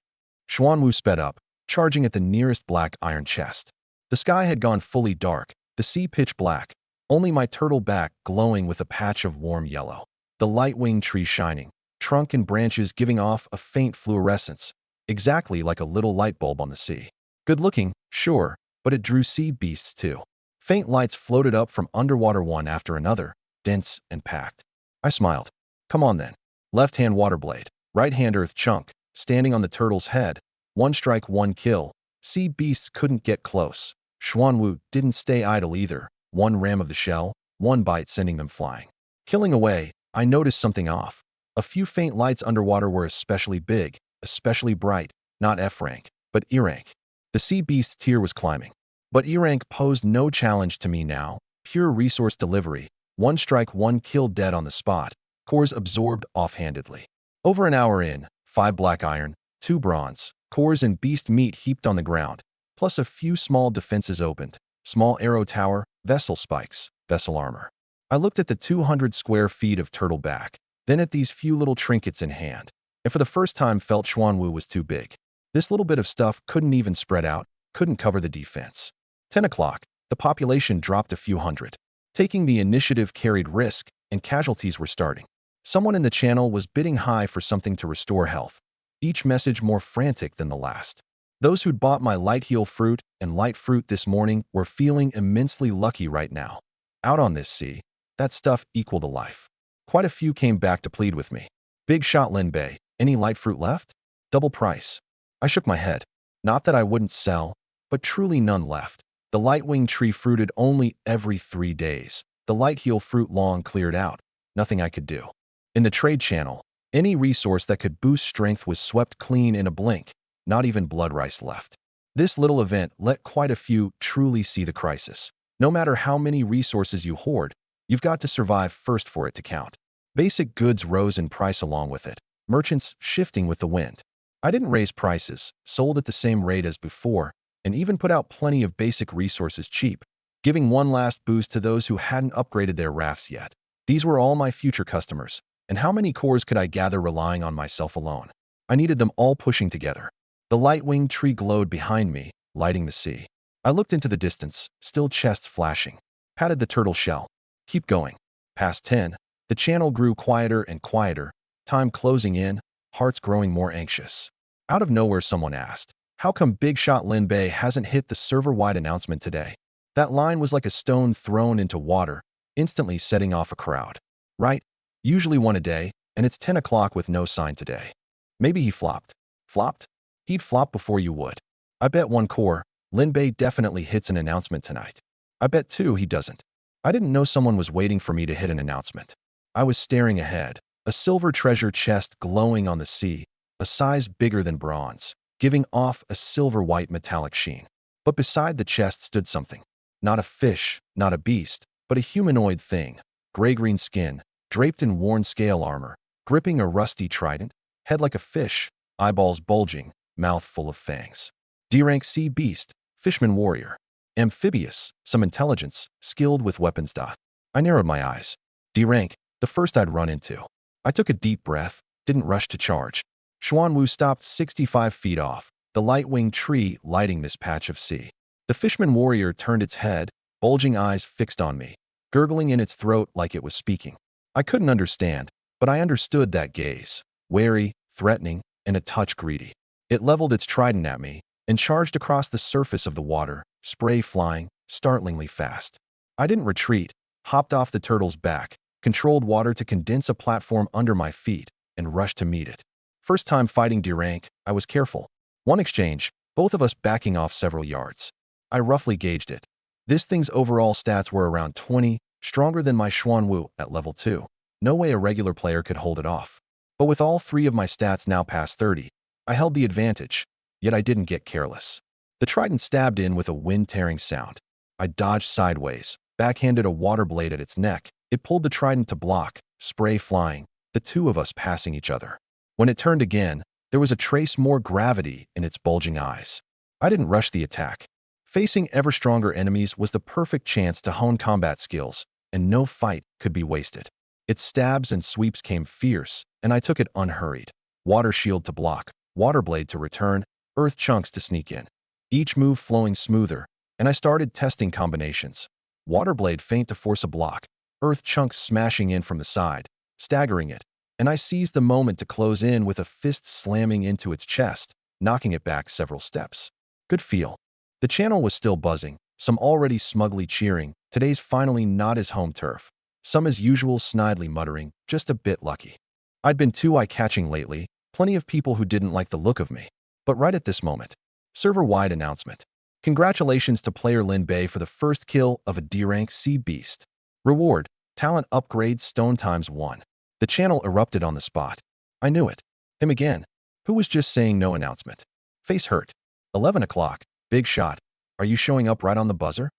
Xuanwu sped up, charging at the nearest black iron chest. The sky had gone fully dark, the sea pitch black, only my turtle back glowing with a patch of warm yellow. The light-winged tree shining, trunk and branches giving off a faint fluorescence, exactly like a little light bulb on the sea. Good looking, sure, but it drew sea beasts too. Faint lights floated up from underwater one after another, dense and packed. I smiled. Come on then. Left hand water blade, right hand earth chunk, standing on the turtle's head. One strike, one kill. Sea beasts couldn't get close. Xuanwu didn't stay idle either. One ram of the shell, one bite sending them flying. Killing away, I noticed something off. A few faint lights underwater were especially big, especially bright, not F rank, but E rank. The sea beast's tier was climbing. But E rank posed no challenge to me now. Pure resource delivery. One strike, one kill, dead on the spot. Cores absorbed offhandedly. Over an hour in, 5 black iron, 2 bronze, cores and beast meat heaped on the ground, plus a few small defenses opened. Small arrow tower, vessel spikes, vessel armor. I looked at the 200 square feet of turtle back, then at these few little trinkets in hand, and for the first time felt Xuanwu was too big. This little bit of stuff couldn't even spread out, couldn't cover the defense. 10 o'clock, the population dropped a few hundred. Taking the initiative carried risk, and casualties were starting. Someone in the channel was bidding high for something to restore health, each message more frantic than the last. Those who'd bought my light heal fruit and light fruit this morning were feeling immensely lucky right now. Out on this sea, that stuff equaled a life. Quite a few came back to plead with me. Big shot Lin Bei, any light fruit left? Double price. I shook my head. Not that I wouldn't sell, but truly none left. The light wing tree fruited only every 3 days. The light heal fruit long cleared out. Nothing I could do. In the trade channel, any resource that could boost strength was swept clean in a blink. Not even blood rice left. This little event let quite a few truly see the crisis. No matter how many resources you hoard, you've got to survive first for it to count. Basic goods rose in price along with it, merchants shifting with the wind. I didn't raise prices, sold at the same rate as before, and even put out plenty of basic resources cheap, giving one last boost to those who hadn't upgraded their rafts yet. These were all my future customers, and how many cores could I gather relying on myself alone? I needed them all pushing together. The light-winged tree glowed behind me, lighting the sea. I looked into the distance, still chests flashing. Patted the turtle shell. Keep going. Past 10, the channel grew quieter and quieter, time closing in, hearts growing more anxious. Out of nowhere someone asked, how come Big Shot Lin Bei hasn't hit the server-wide announcement today? That line was like a stone thrown into water, instantly setting off a crowd. Right? Usually one a day, and it's 10 o'clock with no sign today. Maybe he flopped. Flopped? He'd flop before you would. I bet 1 core, Lin Bei definitely hits an announcement tonight. I bet 2 he doesn't. I didn't know someone was waiting for me to hit an announcement. I was staring ahead, a silver treasure chest glowing on the sea, a size bigger than bronze, giving off a silver-white metallic sheen. But beside the chest stood something. Not a fish, not a beast, but a humanoid thing, gray-green skin, draped in worn scale armor, gripping a rusty trident, head like a fish, eyeballs bulging, mouth full of fangs. D-rank sea beast, fishman warrior. Amphibious, some intelligence, skilled with weapons. I narrowed my eyes. D-rank, the first I'd run into. I took a deep breath, didn't rush to charge. Xuanwu stopped 65 feet off, the light-winged tree lighting this patch of sea. The fishman warrior turned its head, bulging eyes fixed on me, gurgling in its throat like it was speaking. I couldn't understand, but I understood that gaze. Wary, threatening, and a touch greedy. It leveled its trident at me and charged across the surface of the water, spray flying, startlingly fast. I didn't retreat, hopped off the turtle's back, controlled water to condense a platform under my feet, and rushed to meet it. First time fighting D-rank, I was careful. One exchange, both of us backing off several yards. I roughly gauged it. This thing's overall stats were around 20, stronger than my Xuanwu at level 2. No way a regular player could hold it off. But with all 3 of my stats now past 30, I held the advantage, yet I didn't get careless. The trident stabbed in with a wind-tearing sound. I dodged sideways, backhanded a water blade at its neck. It pulled the trident to block, spray flying, the 2 of us passing each other. When it turned again, there was a trace more gravity in its bulging eyes. I didn't rush the attack. Facing ever stronger enemies was the perfect chance to hone combat skills, and no fight could be wasted. Its stabs and sweeps came fierce, and I took it unhurried. Water shield to block, water blade to return, earth chunks to sneak in. Each move flowing smoother, and I started testing combinations. Water blade feint to force a block, earth chunks smashing in from the side, staggering it, and I seized the moment to close in with a fist slamming into its chest, knocking it back several steps. Good feel. The channel was still buzzing, some already smugly cheering. Today's finally not his home turf. Some as usual snidely muttering, just a bit lucky. I'd been too eye-catching lately, plenty of people who didn't like the look of me. But right at this moment, server-wide announcement. Congratulations to player Lin Bei for the first kill of a D-rank C beast. Reward, talent upgrade stone ×1. The channel erupted on the spot. I knew it. Him again. Who was just saying no announcement? Face hurt. 11 o'clock. Big shot. Are you showing up right on the buzzer?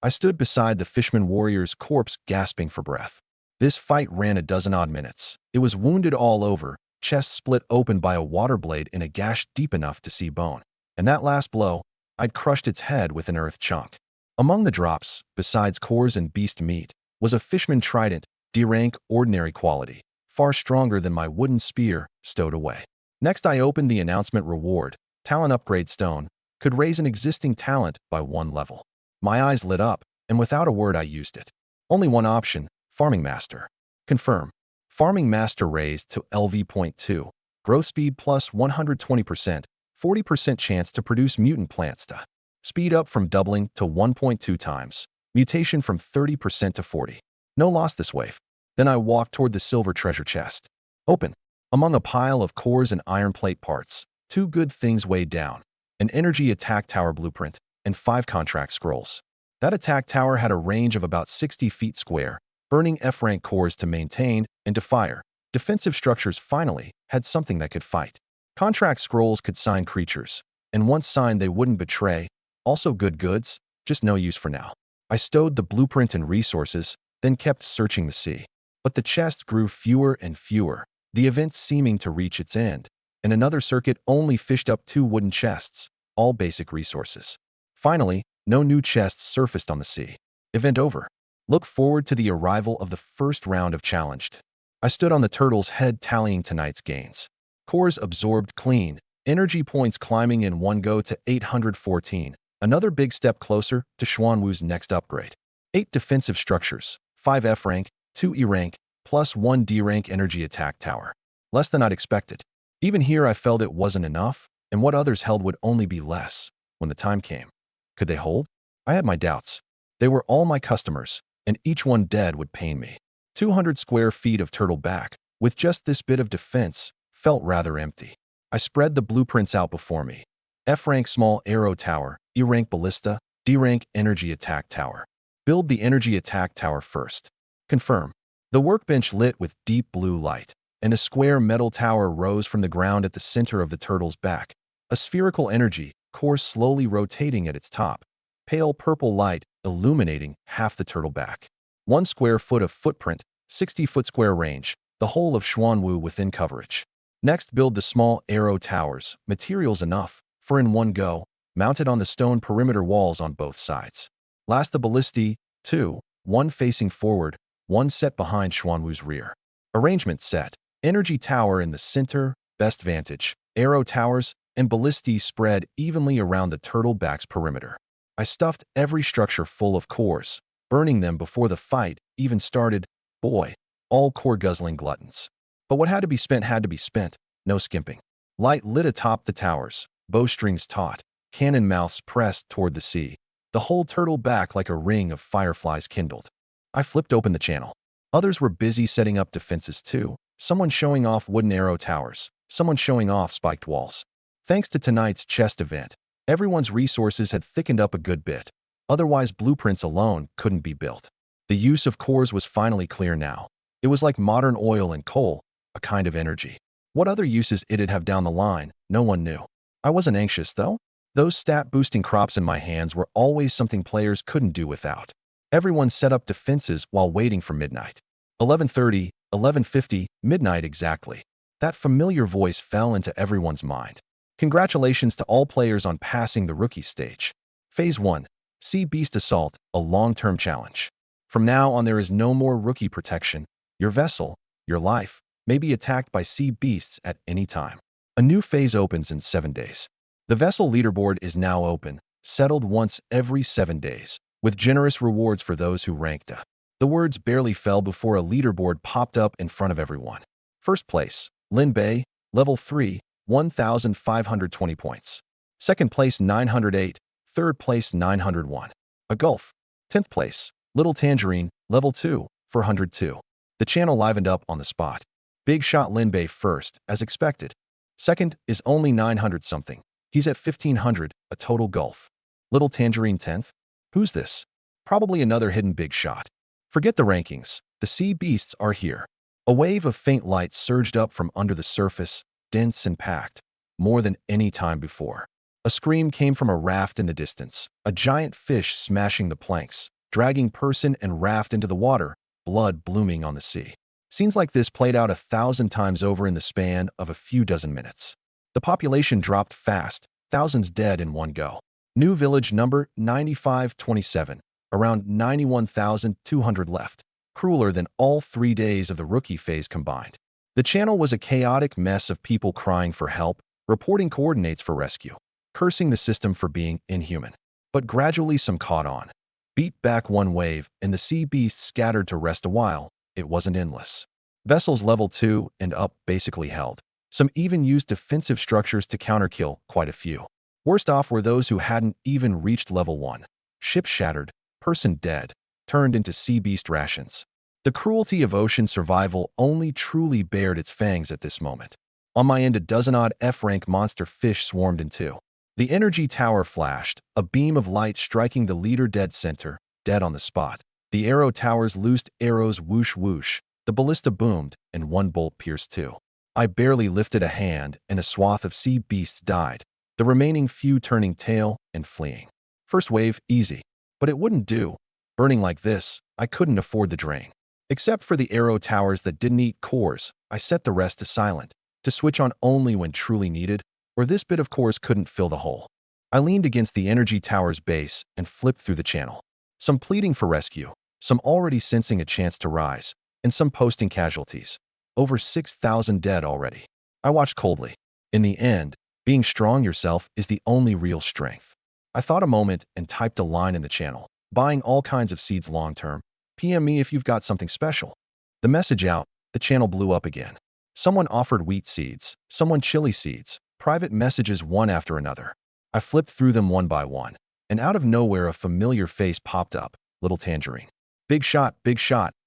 I stood beside the Fishman warrior's corpse gasping for breath. This fight ran a dozen-odd minutes. It was wounded all over, chest split open by a water blade in a gash deep enough to see bone. And that last blow, I'd crushed its head with an earth chunk. Among the drops, besides cores and beast meat, was a Fishman trident, D-rank ordinary quality, far stronger than my wooden spear, stowed away. Next I opened the announcement reward, talent upgrade stone, could raise an existing talent by 1 level. My eyes lit up, and without a word I used it. Only one option, Farming Master. Confirm. Farming Master raised to LV.2. Growth speed plus 120%, 40% chance to produce mutant plants to. Speed up from doubling to 1.2 times. Mutation from 30% to 40. No loss this wave. Then I walked toward the silver treasure chest. Open. Among a pile of cores and iron plate parts, 2 good things weighed down. An energy attack tower blueprint, and 5 contract scrolls. That attack tower had a range of about 60 feet square, burning F-rank cores to maintain and to fire. Defensive structures finally had something that could fight. Contract scrolls could sign creatures, and once signed they wouldn't betray. Also good goods, just no use for now. I stowed the blueprint and resources, then kept searching the sea. But the chests grew fewer and fewer, the event seeming to reach its end, and another circuit only fished up 2 wooden chests, all basic resources. Finally, no new chests surfaced on the sea. Event over. Look forward to the arrival of the first round of challenged. I stood on the turtle's head tallying tonight's gains. Cores absorbed clean, energy points climbing in one go to 814, another big step closer to Xuanwu's next upgrade. 8 defensive structures, 5 F-rank, 2 E-rank, plus 1 D-rank energy attack tower. Less than I'd expected. Even here I felt it wasn't enough, and what others held would only be less, when the time came. Could they hold? I had my doubts. They were all my customers, and each one dead would pain me. 200 square feet of turtle back, with just this bit of defense, felt rather empty. I spread the blueprints out before me. F-rank small arrow tower, E-rank ballista, D-rank energy attack tower. Build the energy attack tower first. Confirm. The workbench lit with deep blue light, and a square metal tower rose from the ground at the center of the turtle's back. A spherical energy core slowly rotating at its top. Pale purple light illuminating half the turtle back. 1 square foot of footprint, 60-foot square range, the whole of Xuanwu within coverage. Next build the small arrow towers, materials enough, for in one go, mounted on the stone perimeter walls on both sides. Last the ballistae, 2, 1 facing forward, 1 set behind Xuanwu's rear. Arrangement set. Energy tower in the center, best vantage. Arrow towers and ballistae spread evenly around the turtle back's perimeter. I stuffed every structure full of cores, burning them before the fight even started. Boy, all core-guzzling gluttons. But what had to be spent, no skimping. Light lit atop the towers, bowstrings taut, cannon mouths pressed toward the sea. The whole turtle back like a ring of fireflies kindled. I flipped open the channel. Others were busy setting up defenses too. Someone showing off wooden arrow towers, someone showing off spiked walls. Thanks to tonight's chest event, everyone's resources had thickened up a good bit. Otherwise, blueprints alone couldn't be built. The use of cores was finally clear now. It was like modern oil and coal, a kind of energy. What other uses it'd have down the line, no one knew. I wasn't anxious, though. Those stat-boosting crops in my hands were always something players couldn't do without. Everyone set up defenses while waiting for midnight. 11:30, 11:50, midnight exactly. That familiar voice fell into everyone's mind. Congratulations to all players on passing the rookie stage. Phase 1. Sea Beast Assault, a long-term challenge. From now on there is no more rookie protection. Your vessel, your life, may be attacked by sea beasts at any time. A new phase opens in 7 days. The vessel leaderboard is now open, settled once every 7 days, with generous rewards for those who ranked. The words barely fell before a leaderboard popped up in front of everyone. First place, Lin Bei, level 3, 1,520 points. Second place, 908. Third place, 901. A gulf. 10th place, Little Tangerine, level 2, 402. The channel livened up on the spot. Big shot Linbei first, as expected. Second is only 900 something. He's at 1500, a total gulf. Little Tangerine 10th? Who's this? Probably another hidden big shot. Forget the rankings. The sea beasts are here. A wave of faint light surged up from under the surface, dense and packed, more than any time before. A scream came from a raft in the distance, a giant fish smashing the planks, dragging person and raft into the water, blood blooming on the sea. Scenes like this played out 1,000 times over in the span of a few dozen minutes. The population dropped fast, thousands dead in one go. New village number 9527, around 91,200 left, crueler than all 3 days of the rookie phase combined. The channel was a chaotic mess of people crying for help, reporting coordinates for rescue, cursing the system for being inhuman. But gradually some caught on. Beat back one wave, and the sea beasts scattered to rest a while. It wasn't endless. Vessels level 2 and up basically held. Some even used defensive structures to counterkill quite a few. Worst off were those who hadn't even reached level 1. Ship shattered, person dead, turned into sea beast rations. The cruelty of ocean survival only truly bared its fangs at this moment. On my end, a dozen-odd F-rank monster fish swarmed in two. The energy tower flashed, a beam of light striking the leader dead center, dead on the spot. The arrow towers loosed arrows whoosh whoosh. The ballista boomed, and one bolt pierced two. I barely lifted a hand, and a swath of sea beasts died, the remaining few turning tail and fleeing. First wave, easy. But it wouldn't do. Burning like this, I couldn't afford the drain. Except for the arrow towers that didn't eat cores, I set the rest to silent, to switch on only when truly needed, or this bit of cores couldn't fill the hole. I leaned against the energy tower's base and flipped through the channel. Some pleading for rescue, some already sensing a chance to rise, and some posting casualties. Over 6,000 dead already. I watched coldly. In the end, being strong yourself is the only real strength. I thought a moment and typed a line in the channel. Buying all kinds of seeds long-term. PM me if you've got something special. The message out, the channel blew up again. Someone offered wheat seeds, someone chili seeds, private messages one after another. I flipped through them one by one, and out of nowhere a familiar face popped up, Little Tangerine. Big shot,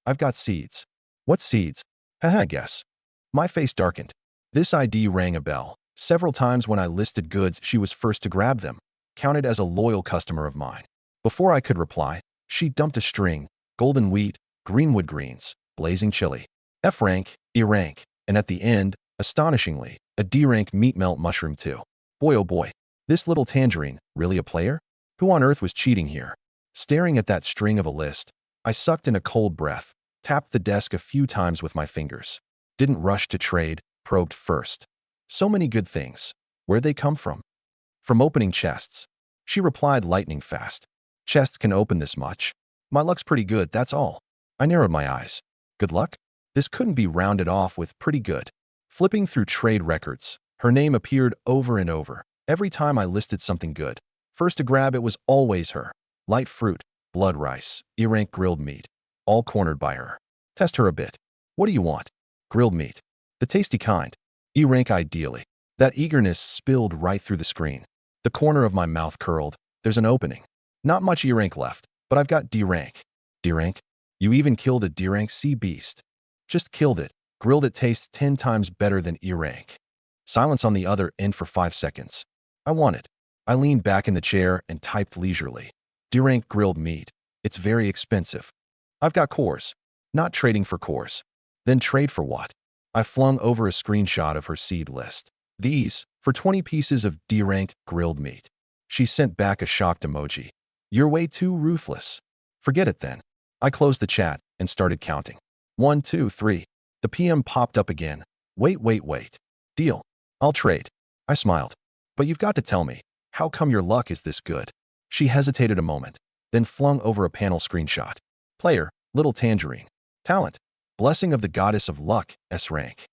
I've got seeds. What seeds? Haha, guess. My face darkened. This ID rang a bell. Several times when I listed goods, she was first to grab them, counted as a loyal customer of mine. Before I could reply, she dumped a string, golden wheat, greenwood greens, blazing chili, F rank, E rank, and at the end, astonishingly, a D rank meat melt mushroom too. Boy oh boy, this Little Tangerine, really a player? Who on earth was cheating here? Staring at that string of a list, I sucked in a cold breath, tapped the desk a few times with my fingers. Didn't rush to trade, probed first. So many good things. Where'd they come from? From opening chests. She replied lightning fast. Chests can open this much. My luck's pretty good, that's all. I narrowed my eyes. Good luck? This couldn't be rounded off with pretty good. Flipping through trade records, her name appeared over and over. Every time I listed something good. First to grab it was always her. Light fruit, blood rice, E-rank grilled meat. All cornered by her. Test her a bit. What do you want? Grilled meat. The tasty kind. E-rank ideally. That eagerness spilled right through the screen. The corner of my mouth curled. There's an opening. Not much E-rank left, but I've got D-rank. D-rank? You even killed a D-rank sea beast. Just killed it. Grilled it tastes 10 times better than E-rank. Silence on the other end for 5 seconds. I want it. I leaned back in the chair and typed leisurely. D-rank grilled meat. It's very expensive. I've got cores. Not trading for cores. Then trade for what? I flung over a screenshot of her seed list. These, for 20 pieces of D-rank grilled meat. She sent back a shocked emoji. You're way too ruthless. Forget it then. I closed the chat and started counting. 1, 2, 3. The PM popped up again. Wait. Deal. I'll trade. I smiled. But you've got to tell me, how come your luck is this good? She hesitated a moment, then flung over a panel screenshot. Player, Little Tangerine. Talent. Blessing of the Goddess of Luck, S rank.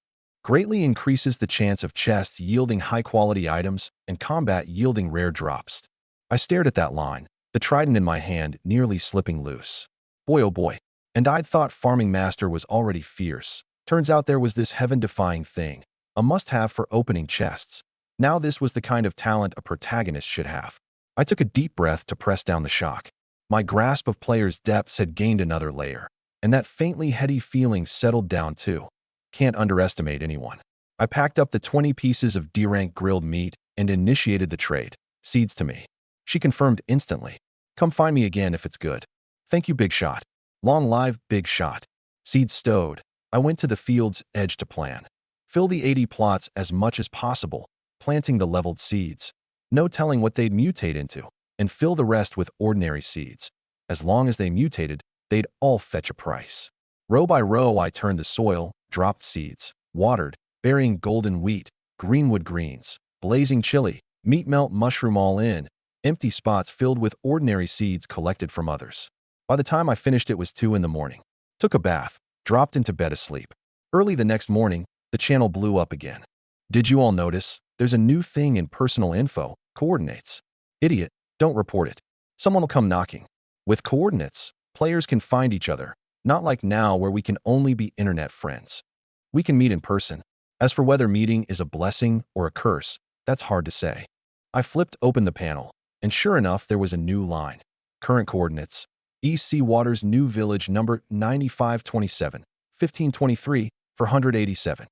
Greatly increases the chance of chests yielding high-quality items and combat yielding rare drops. I stared at that line, the trident in my hand nearly slipping loose. Boy oh boy. And I'd thought Farming Master was already fierce. Turns out there was this heaven-defying thing, a must-have for opening chests. Now this was the kind of talent a protagonist should have. I took a deep breath to press down the shock. My grasp of players' depths had gained another layer. and that faintly heady feeling settled down too. Can't underestimate anyone. I packed up the 20 pieces of D-rank grilled meat and initiated the trade. Seeds to me. She confirmed instantly. Come find me again if it's good. Thank you, Big Shot. Long live Big Shot. Seeds stowed. I went to the field's edge to plan. Fill the 80 plots as much as possible, planting the leveled seeds. No telling what they'd mutate into, and fill the rest with ordinary seeds. As long as they mutated, they'd all fetch a price. Row by row, I turned the soil, dropped seeds, watered, burying golden wheat, greenwood greens, blazing chili, meat melt mushroom all in, empty spots filled with ordinary seeds collected from others. By the time I finished, it was 2 in the morning. Took a bath, dropped into bed asleep. Early the next morning, the channel blew up again. Did you all notice? There's a new thing in personal info, coordinates. Idiot, don't report it. Someone will come knocking. With coordinates, players can find each other, not like now where we can only be internet friends. We can meet in person. As for whether meeting is a blessing or a curse, that's hard to say. I flipped open the panel, and sure enough, there was a new line. Current coordinates. East Sea Waters New Village number 9527, 1523 for 187.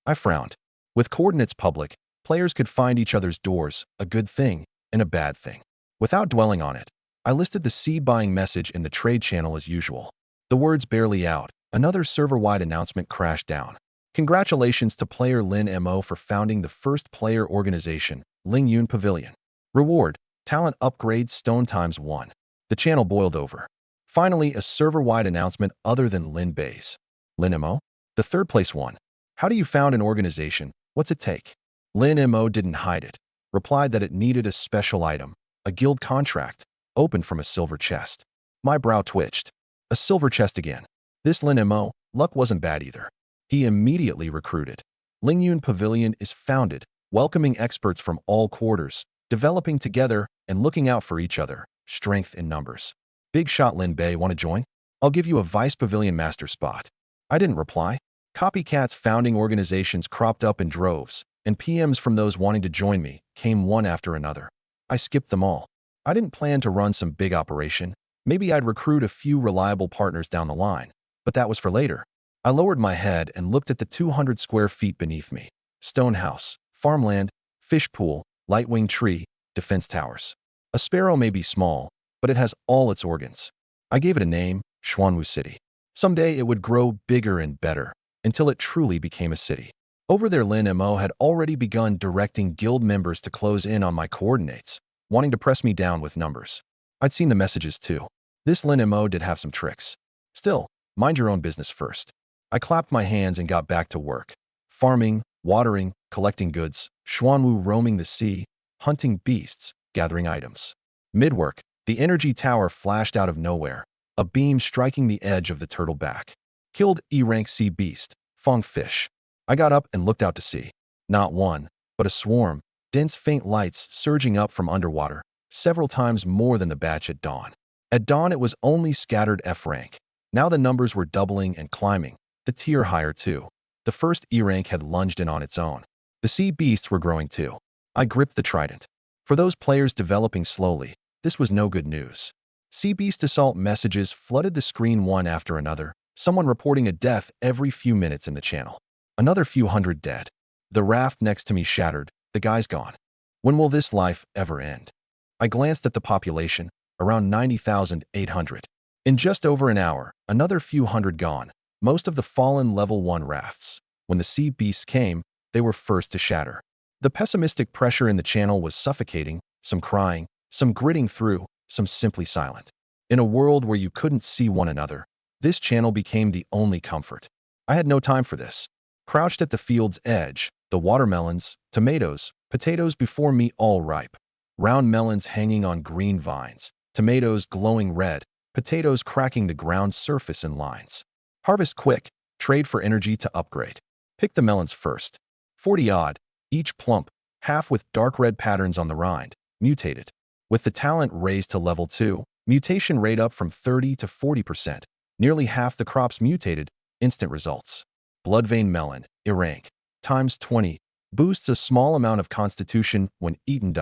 I frowned. With coordinates public, players could find each other's doors, a good thing and a bad thing. Without dwelling on it, I listed the seed buying message in the trade channel as usual. The words barely out, another server-wide announcement crashed down. Congratulations to player Lin Mo for founding the first player organization, Ling Yun Pavilion. Reward, talent upgrade stone ×1. The channel boiled over. Finally, a server-wide announcement other than Lin Bay's. Lin Mo? The third place one. How do you found an organization? What's it take? Lin Mo didn't hide it. Replied that it needed a special item, a guild contract, opened from a silver chest. My brow twitched. A silver chest again. This Lin Mo, luck wasn't bad either. He immediately recruited. Ling Yun Pavilion is founded, welcoming experts from all quarters, developing together and looking out for each other. Strength in numbers. Big Shot Lin Bay, want to join? I'll give you a vice pavilion master spot. I didn't reply. Copycats founding organizations cropped up in droves, and PMs from those wanting to join me came one after another. I skipped them all. I didn't plan to run some big operation. Maybe I'd recruit a few reliable partners down the line, but that was for later. I lowered my head and looked at the 200 square feet beneath me. Stone house, farmland, fish pool, light-wing tree, defense towers. A sparrow may be small, but it has all its organs. I gave it a name, Xuanwu City. Someday it would grow bigger and better, until it truly became a city. Over there, Lin Mo had already begun directing guild members to close in on my coordinates, wanting to press me down with numbers. I'd seen the messages too. This Lin Mo did have some tricks. Still, mind your own business first. I clapped my hands and got back to work. Farming, watering, collecting goods, Xuanwu roaming the sea, hunting beasts, gathering items. Mid-work, the energy tower flashed out of nowhere, a beam striking the edge of the turtle back. Killed E-rank sea beast, Fong fish. I got up and looked out to sea. Not one, but a swarm, dense faint lights surging up from underwater, several times more than the batch at dawn. At dawn it was only scattered F-rank. Now the numbers were doubling and climbing, the tier higher too. The first E-rank had lunged in on its own. The sea beasts were growing too. I gripped the trident. For those players developing slowly, this was no good news. Sea beast assault messages flooded the screen one after another, someone reporting a death every few minutes in the channel. Another few hundred dead. The raft next to me shattered, the guy's gone. When will this life ever end? I glanced at the population, around 90,800. In just over an hour, another few hundred gone, most of the fallen level 1 rafts. When the sea beasts came, they were first to shatter. The pessimistic pressure in the channel was suffocating, some crying, some gritting through, some simply silent. In a world where you couldn't see one another, this channel became the only comfort. I had no time for this. Crouched at the field's edge, the watermelons, tomatoes, potatoes before me all ripe. Round melons hanging on green vines, tomatoes glowing red, potatoes cracking the ground surface in lines. Harvest quick, trade for energy to upgrade. Pick the melons first. 40-odd, each plump, half with dark red patterns on the rind, mutated. With the talent raised to level 2, mutation rate up from 30 to 40%. Nearly half the crops mutated, instant results. Blood vein melon, E-rank, ×20, boosts a small amount of constitution when eaten.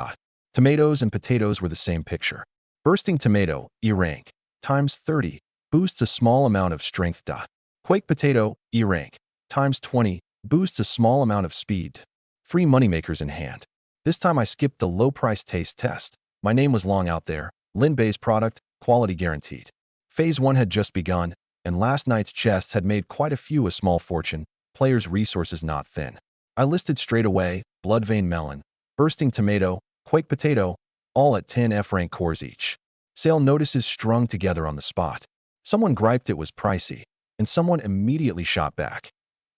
Tomatoes and potatoes were the same picture. Bursting tomato, E-rank, ×30, boosts a small amount of strength. Quake potato, E rank, times 20, boosts a small amount of speed. Free moneymakers in hand. This time I skipped the low price taste test. My name was long out there. Lin-based product, quality guaranteed. Phase 1 had just begun, and last night's chests had made quite a few a small fortune, players' resources not thin. I listed straight away, blood vein melon, bursting tomato, quake potato, all at 10 F rank cores each. Sale notices strung together on the spot. Someone griped it was pricey, and someone immediately shot back.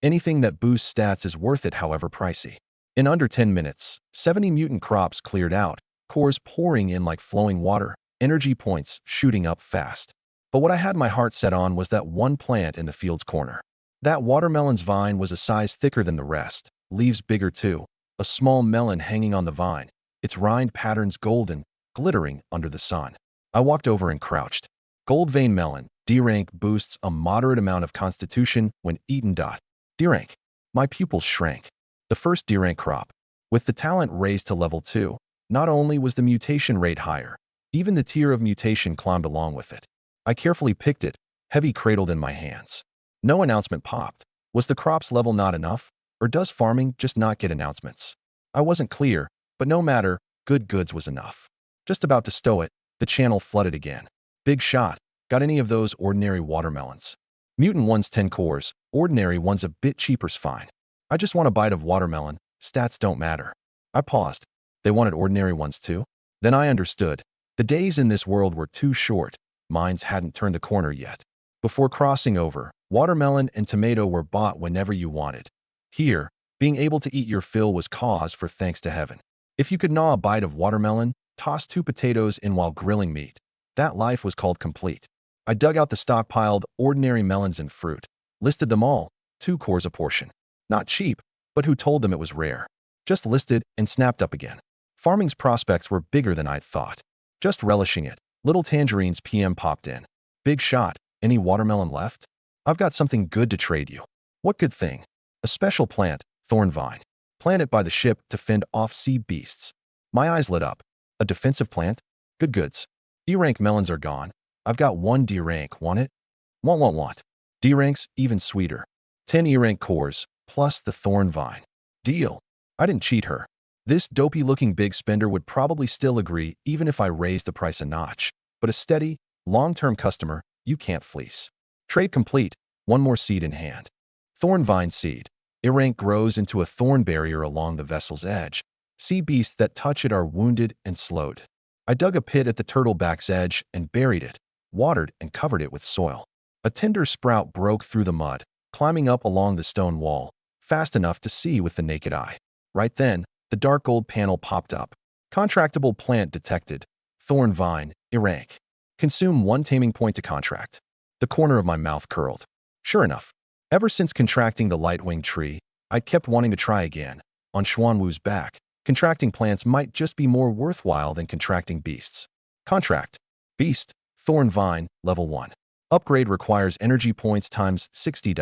Anything that boosts stats is worth it, however pricey. In under 10 minutes, 70 mutant crops cleared out, cores pouring in like flowing water, energy points shooting up fast. But what I had my heart set on was that one plant in the field's corner. That watermelon's vine was a size thicker than the rest, leaves bigger too, a small melon hanging on the vine, its rind patterns golden, glittering under the sun. I walked over and crouched. Gold vein melon, D rank, boosts a moderate amount of constitution when eaten. D rank. My pupils shrank. The first D rank crop. With the talent raised to level 2, not only was the mutation rate higher, even the tier of mutation climbed along with it. I carefully picked it, heavy cradled in my hands. No announcement popped. Was the crop's level not enough? Or does farming just not get announcements? I wasn't clear, but no matter, good goods was enough. Just about to stow it, the channel flooded again. Big shot. Got any of those ordinary watermelons? Mutant one's 10 cores, ordinary one's a bit cheaper's fine. I just want a bite of watermelon, stats don't matter. I paused. They wanted ordinary ones too? Then I understood. The days in this world were too short. Mines hadn't turned the corner yet. Before crossing over, watermelon and tomato were bought whenever you wanted. Here, being able to eat your fill was cause for thanks to heaven. If you could gnaw a bite of watermelon, toss 2 potatoes in while grilling meat. That life was called complete. I dug out the stockpiled ordinary melons and fruit, listed them all, 2 cores a portion. Not cheap, but who told them it was rare? Just listed and snapped up again. Farming's prospects were bigger than I'd thought. Just relishing it, little tangerines PM popped in. Big shot, any watermelon left? I've got something good to trade you. What good thing? A special plant, thorn vine. Plant it by the ship to fend off sea beasts. My eyes lit up. A defensive plant? Good goods. D-rank melons are gone. I've got 1 D-rank, want it? Want. D-rank's even sweeter. 10 E-rank cores, plus the thorn vine. Deal. I didn't cheat her. This dopey-looking big spender would probably still agree even if I raised the price a notch. But a steady, long-term customer, you can't fleece. Trade complete, 1 more seed in hand. Thorn vine seed. E-rank grows into a thorn barrier along the vessel's edge. Sea beasts that touch it are wounded and slowed. I dug a pit at the turtleback's edge and buried it, watered and covered it with soil. A tender sprout broke through the mud, climbing up along the stone wall, fast enough to see with the naked eye. Right then, the dark gold panel popped up. Contractable plant detected. Thorn vine, E-rank. Consume 1 taming point to contract. The corner of my mouth curled. Sure enough, ever since contracting the light-winged tree, I kept wanting to try again. On Xuanwu's back, contracting plants might just be more worthwhile than contracting beasts. Contract. Beast. Thorn vine, level 1. Upgrade requires energy points times 60.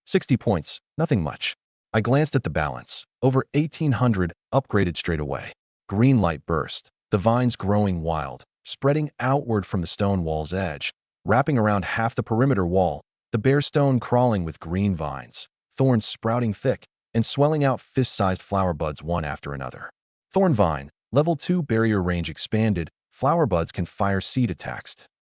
60 points, nothing much. I glanced at the balance. Over 1,800, upgraded straight away. Green light burst. The vines growing wild, spreading outward from the stone wall's edge, wrapping around half the perimeter wall, the bare stone crawling with green vines, thorns sprouting thick, and swelling out fist-sized flower buds one after another. Thorn vine, level 2 barrier range expanded, flower buds can fire seed attacks.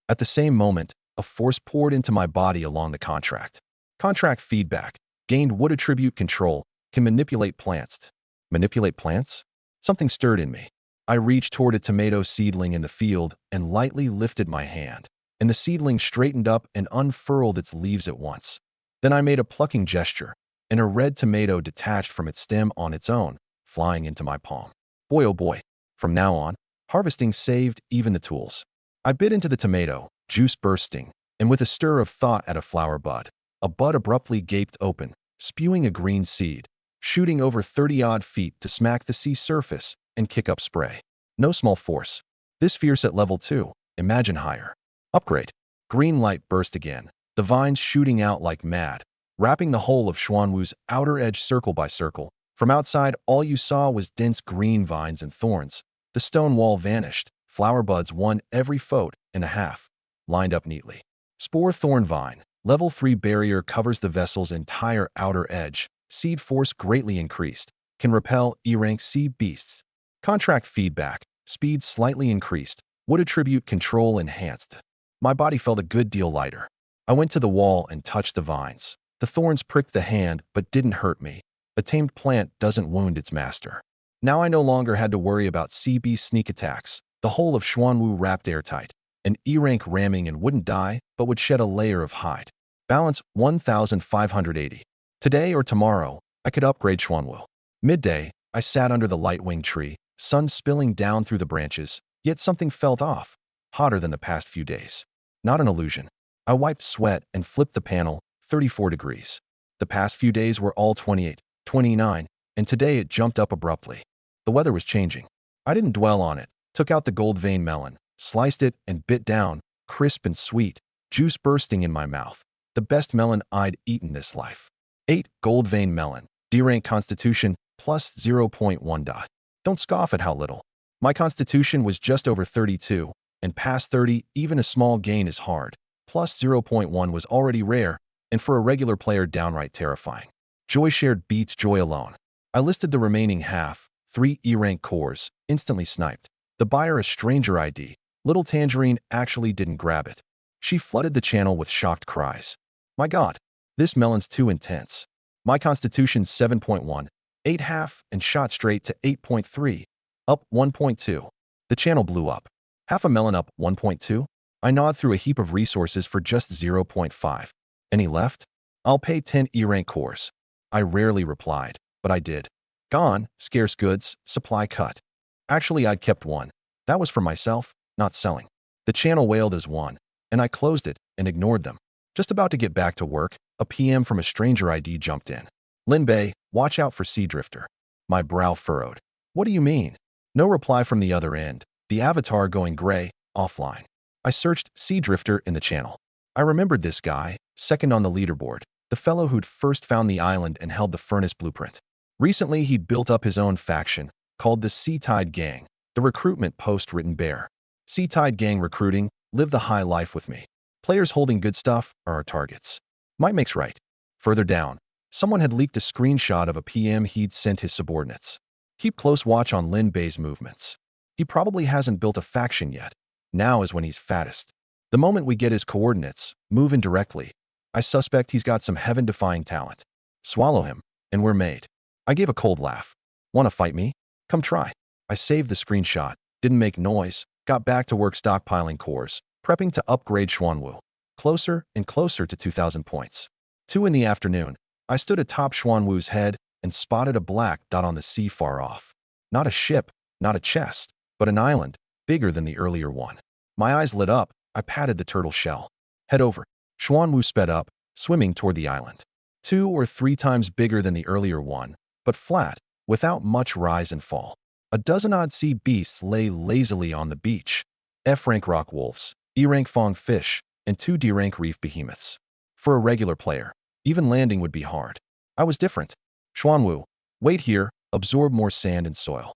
At the same moment, a force poured into my body along the contract. Contract feedback, gained wood attribute control, can manipulate plants. Manipulate plants? Something stirred in me. I reached toward a tomato seedling in the field and lightly lifted my hand, and the seedling straightened up and unfurled its leaves at once. Then I made a plucking gesture, and a red tomato detached from its stem on its own, flying into my palm. Boy, oh boy. From now on, harvesting saved even the tools. I bit into the tomato, juice bursting, and with a stir of thought at a flower bud, a bud abruptly gaped open, spewing a green seed, shooting over 30-odd feet to smack the sea surface and kick up spray. No small force. This fierce at level 2, imagine higher. Upgrade. Green light burst again, the vines shooting out like mad, wrapping the whole of Xuanwu's outer edge circle by circle. From outside, all you saw was dense green vines and thorns. The stone wall vanished, flower buds 1 every foot and a half, lined up neatly. Spore Thorn Vine. Level 3 barrier covers the vessel's entire outer edge. Seed force greatly increased. Can repel E-rank sea beasts. Contract feedback. Speed slightly increased. Would attribute control enhanced. My body felt a good deal lighter. I went to the wall and touched the vines. The thorns pricked the hand but didn't hurt me. A tamed plant doesn't wound its master. Now I no longer had to worry about sea beast sneak attacks. The whole of Xuanwu wrapped airtight. An E-rank ramming and wouldn't die, but would shed a layer of hide. Balance 1,580. Today or tomorrow, I could upgrade Xuanwu. Midday, I sat under the light-winged tree, sun spilling down through the branches, yet something felt off, hotter than the past few days. Not an illusion. I wiped sweat and flipped the panel, 34 degrees. The past few days were all 28, 29, and today it jumped up abruptly. The weather was changing. I didn't dwell on it, took out the gold vein melon, sliced it and bit down, crisp and sweet, juice bursting in my mouth. The best melon I'd eaten this life. 8. Gold vein melon. D-rank constitution, plus 0.1 dot. Don't scoff at how little. My constitution was just over 32, and past 30, even a small gain is hard. Plus 0.1 was already rare, and for a regular player downright terrifying. Joy shared beats joy alone. I listed the remaining half, 3 E-rank cores, instantly sniped. The buyer a stranger ID. Little Tangerine actually didn't grab it. She flooded the channel with shocked cries. My God, this melon's too intense. My constitution's 7.1, 8 half, and shot straight to 8.3, up 1.2. The channel blew up. Half a melon up 1.2? I gnawed through a heap of resources for just 0.5. Any left? I'll pay 10 E-rank cores. I rarely replied, but I did. Gone, scarce goods, supply cut. Actually, I'd kept one. That was for myself, not selling. The channel wailed as one, and I closed it and ignored them. Just about to get back to work, a PM from a stranger ID jumped in. Lin Bei, watch out for Sea Drifter. My brow furrowed. What do you mean? No reply from the other end, the avatar going gray, offline. I searched Sea Drifter in the channel. I remembered this guy, second on the leaderboard, the fellow who'd first found the island and held the furnace blueprint. Recently, he'd built up his own faction, called the Sea Tide Gang, the recruitment post written bare. Sea Tide Gang recruiting, live the high life with me. Players holding good stuff are our targets. Might makes right. Further down, someone had leaked a screenshot of a PM he'd sent his subordinates. Keep close watch on Lin Bei's movements. He probably hasn't built a faction yet. Now is when he's fattest. The moment we get his coordinates, move in directly. I suspect he's got some heaven-defying talent. Swallow him, and we're made. I gave a cold laugh. Wanna fight me? Come try. I saved the screenshot, didn't make noise, got back to work stockpiling cores, prepping to upgrade Xuanwu. Closer and closer to 2,000 points. 2 in the afternoon, I stood atop Xuanwu's head and spotted a black dot on the sea far off. Not a ship, not a chest, but an island, bigger than the earlier one. My eyes lit up, I patted the turtle shell. Head over. Xuanwu sped up, swimming toward the island. 2 or 3 times bigger than the earlier one, but flat, without much rise and fall. A dozen odd sea beasts lay lazily on the beach. F-rank rock wolves, E-rank fong fish, and 2 D-rank reef behemoths. For a regular player, even landing would be hard. I was different. Xuanwu, wait here, absorb more sand and soil.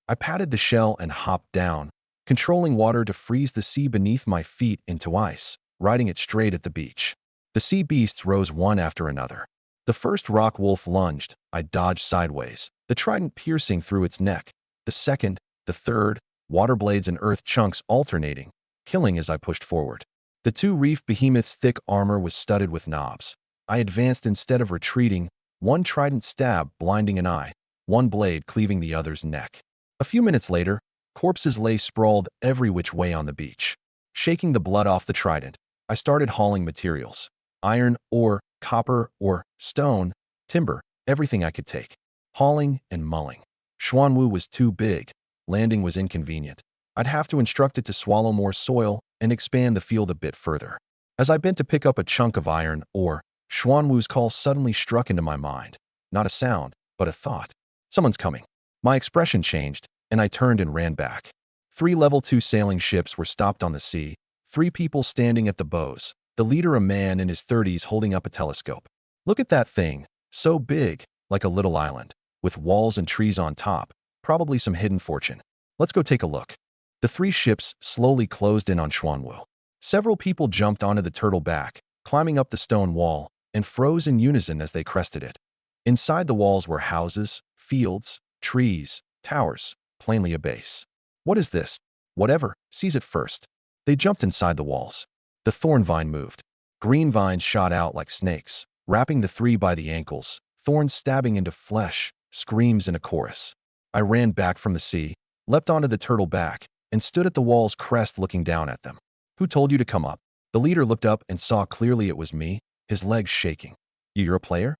I patted the shell and hopped down, controlling water to freeze the sea beneath my feet into ice, riding it straight at the beach. The sea beasts rose one after another. The first rock wolf lunged, I dodged sideways, the trident piercing through its neck. The second, the third, water blades and earth chunks alternating, killing as I pushed forward. The 2 reef behemoths' thick armor was studded with knobs. I advanced instead of retreating, one trident stab blinding an eye, one blade cleaving the other's neck. A few minutes later, corpses lay sprawled every which way on the beach. Shaking the blood off the trident, I started hauling materials. Iron, ore, copper, ore, stone, timber, everything I could take. Hauling and mulling. Xuanwu was too big. Landing was inconvenient. I'd have to instruct it to swallow more soil and expand the field a bit further. As I bent to pick up a chunk of iron ore, Xuanwu's call suddenly struck into my mind. Not a sound, but a thought. Someone's coming. My expression changed, and I turned and ran back. 3 level 2 sailing ships were stopped on the sea, 3 people standing at the bows, the leader a man in his 30s holding up a telescope. Look at that thing, so big, like a little island, with walls and trees on top, probably some hidden fortune. Let's go take a look. The 3 ships slowly closed in on Xuanwu. Several people jumped onto the turtle back, climbing up the stone wall, and froze in unison as they crested it. Inside the walls were houses, fields, trees, towers, plainly a base. What is this? Whatever, seize it first. They jumped inside the walls. The thorn vine moved. Green vines shot out like snakes, wrapping the three by the ankles, thorns stabbing into flesh, screams in a chorus. I ran back from the sea, leapt onto the turtle back, and stood at the wall's crest looking down at them. Who told you to come up? The leader looked up and saw clearly it was me, his legs shaking. You're a player?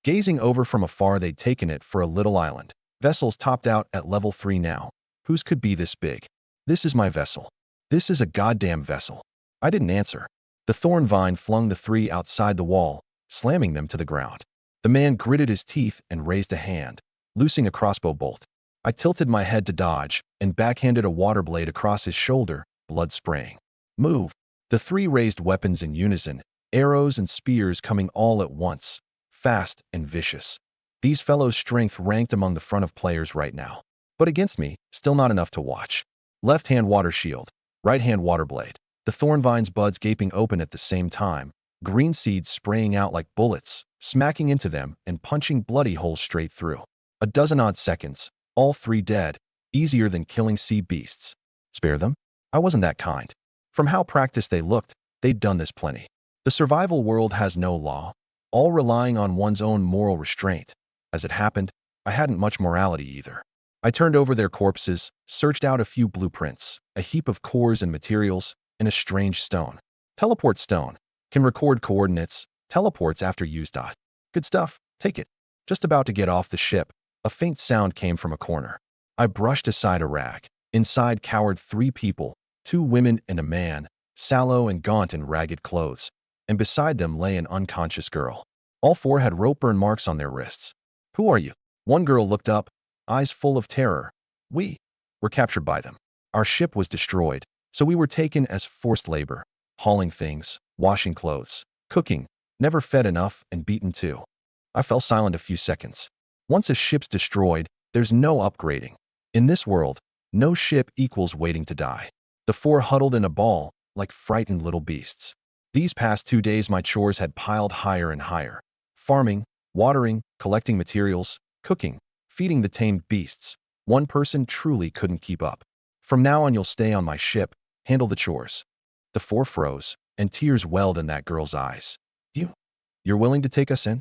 Gazing over from afar, they'd taken it for a little island. Vessels topped out at level 3 now. Whose could be this big? This is my vessel. This is a goddamn vessel. I didn't answer. The thorn vine flung the three outside the wall, slamming them to the ground. The man gritted his teeth and raised a hand, loosing a crossbow bolt. I tilted my head to dodge and backhanded a water blade across his shoulder, blood spraying. Move. The three raised weapons in unison, arrows and spears coming all at once, fast and vicious. These fellows' strength ranked among the front of players right now. But against me, still not enough to watch. Left hand water shield, right hand water blade. The thorn vine's buds gaping open at the same time, green seeds spraying out like bullets, smacking into them and punching bloody holes straight through. A dozen odd seconds, all three dead, easier than killing sea beasts. Spare them? I wasn't that kind. From how practiced they looked, they'd done this plenty. The survival world has no law, all relying on one's own moral restraint. As it happened, I hadn't much morality either. I turned over their corpses, searched out a few blueprints, a heap of cores and materials, and a strange stone. Teleport stone. Can record coordinates, teleports after use. Good stuff, take it. Just about to get off the ship, a faint sound came from a corner. I brushed aside a rag. Inside cowered three people, 2 women and a man, sallow and gaunt in ragged clothes, and beside them lay an unconscious girl. All 4 had rope burn marks on their wrists. Who are you? One girl looked up, eyes full of terror. We were captured by them. Our ship was destroyed, so we were taken as forced labor, hauling things, washing clothes, cooking, never fed enough and beaten too. I fell silent a few seconds. Once a ship's destroyed, there's no upgrading. In this world, no ship equals waiting to die. The 4 huddled in a ball, like frightened little beasts. These past 2 days my chores had piled higher and higher. Farming, watering, collecting materials, cooking, feeding the tamed beasts. One person truly couldn't keep up. From now on you'll stay on my ship, handle the chores. The 4 froze, and tears welled in that girl's eyes. You're willing to take us in?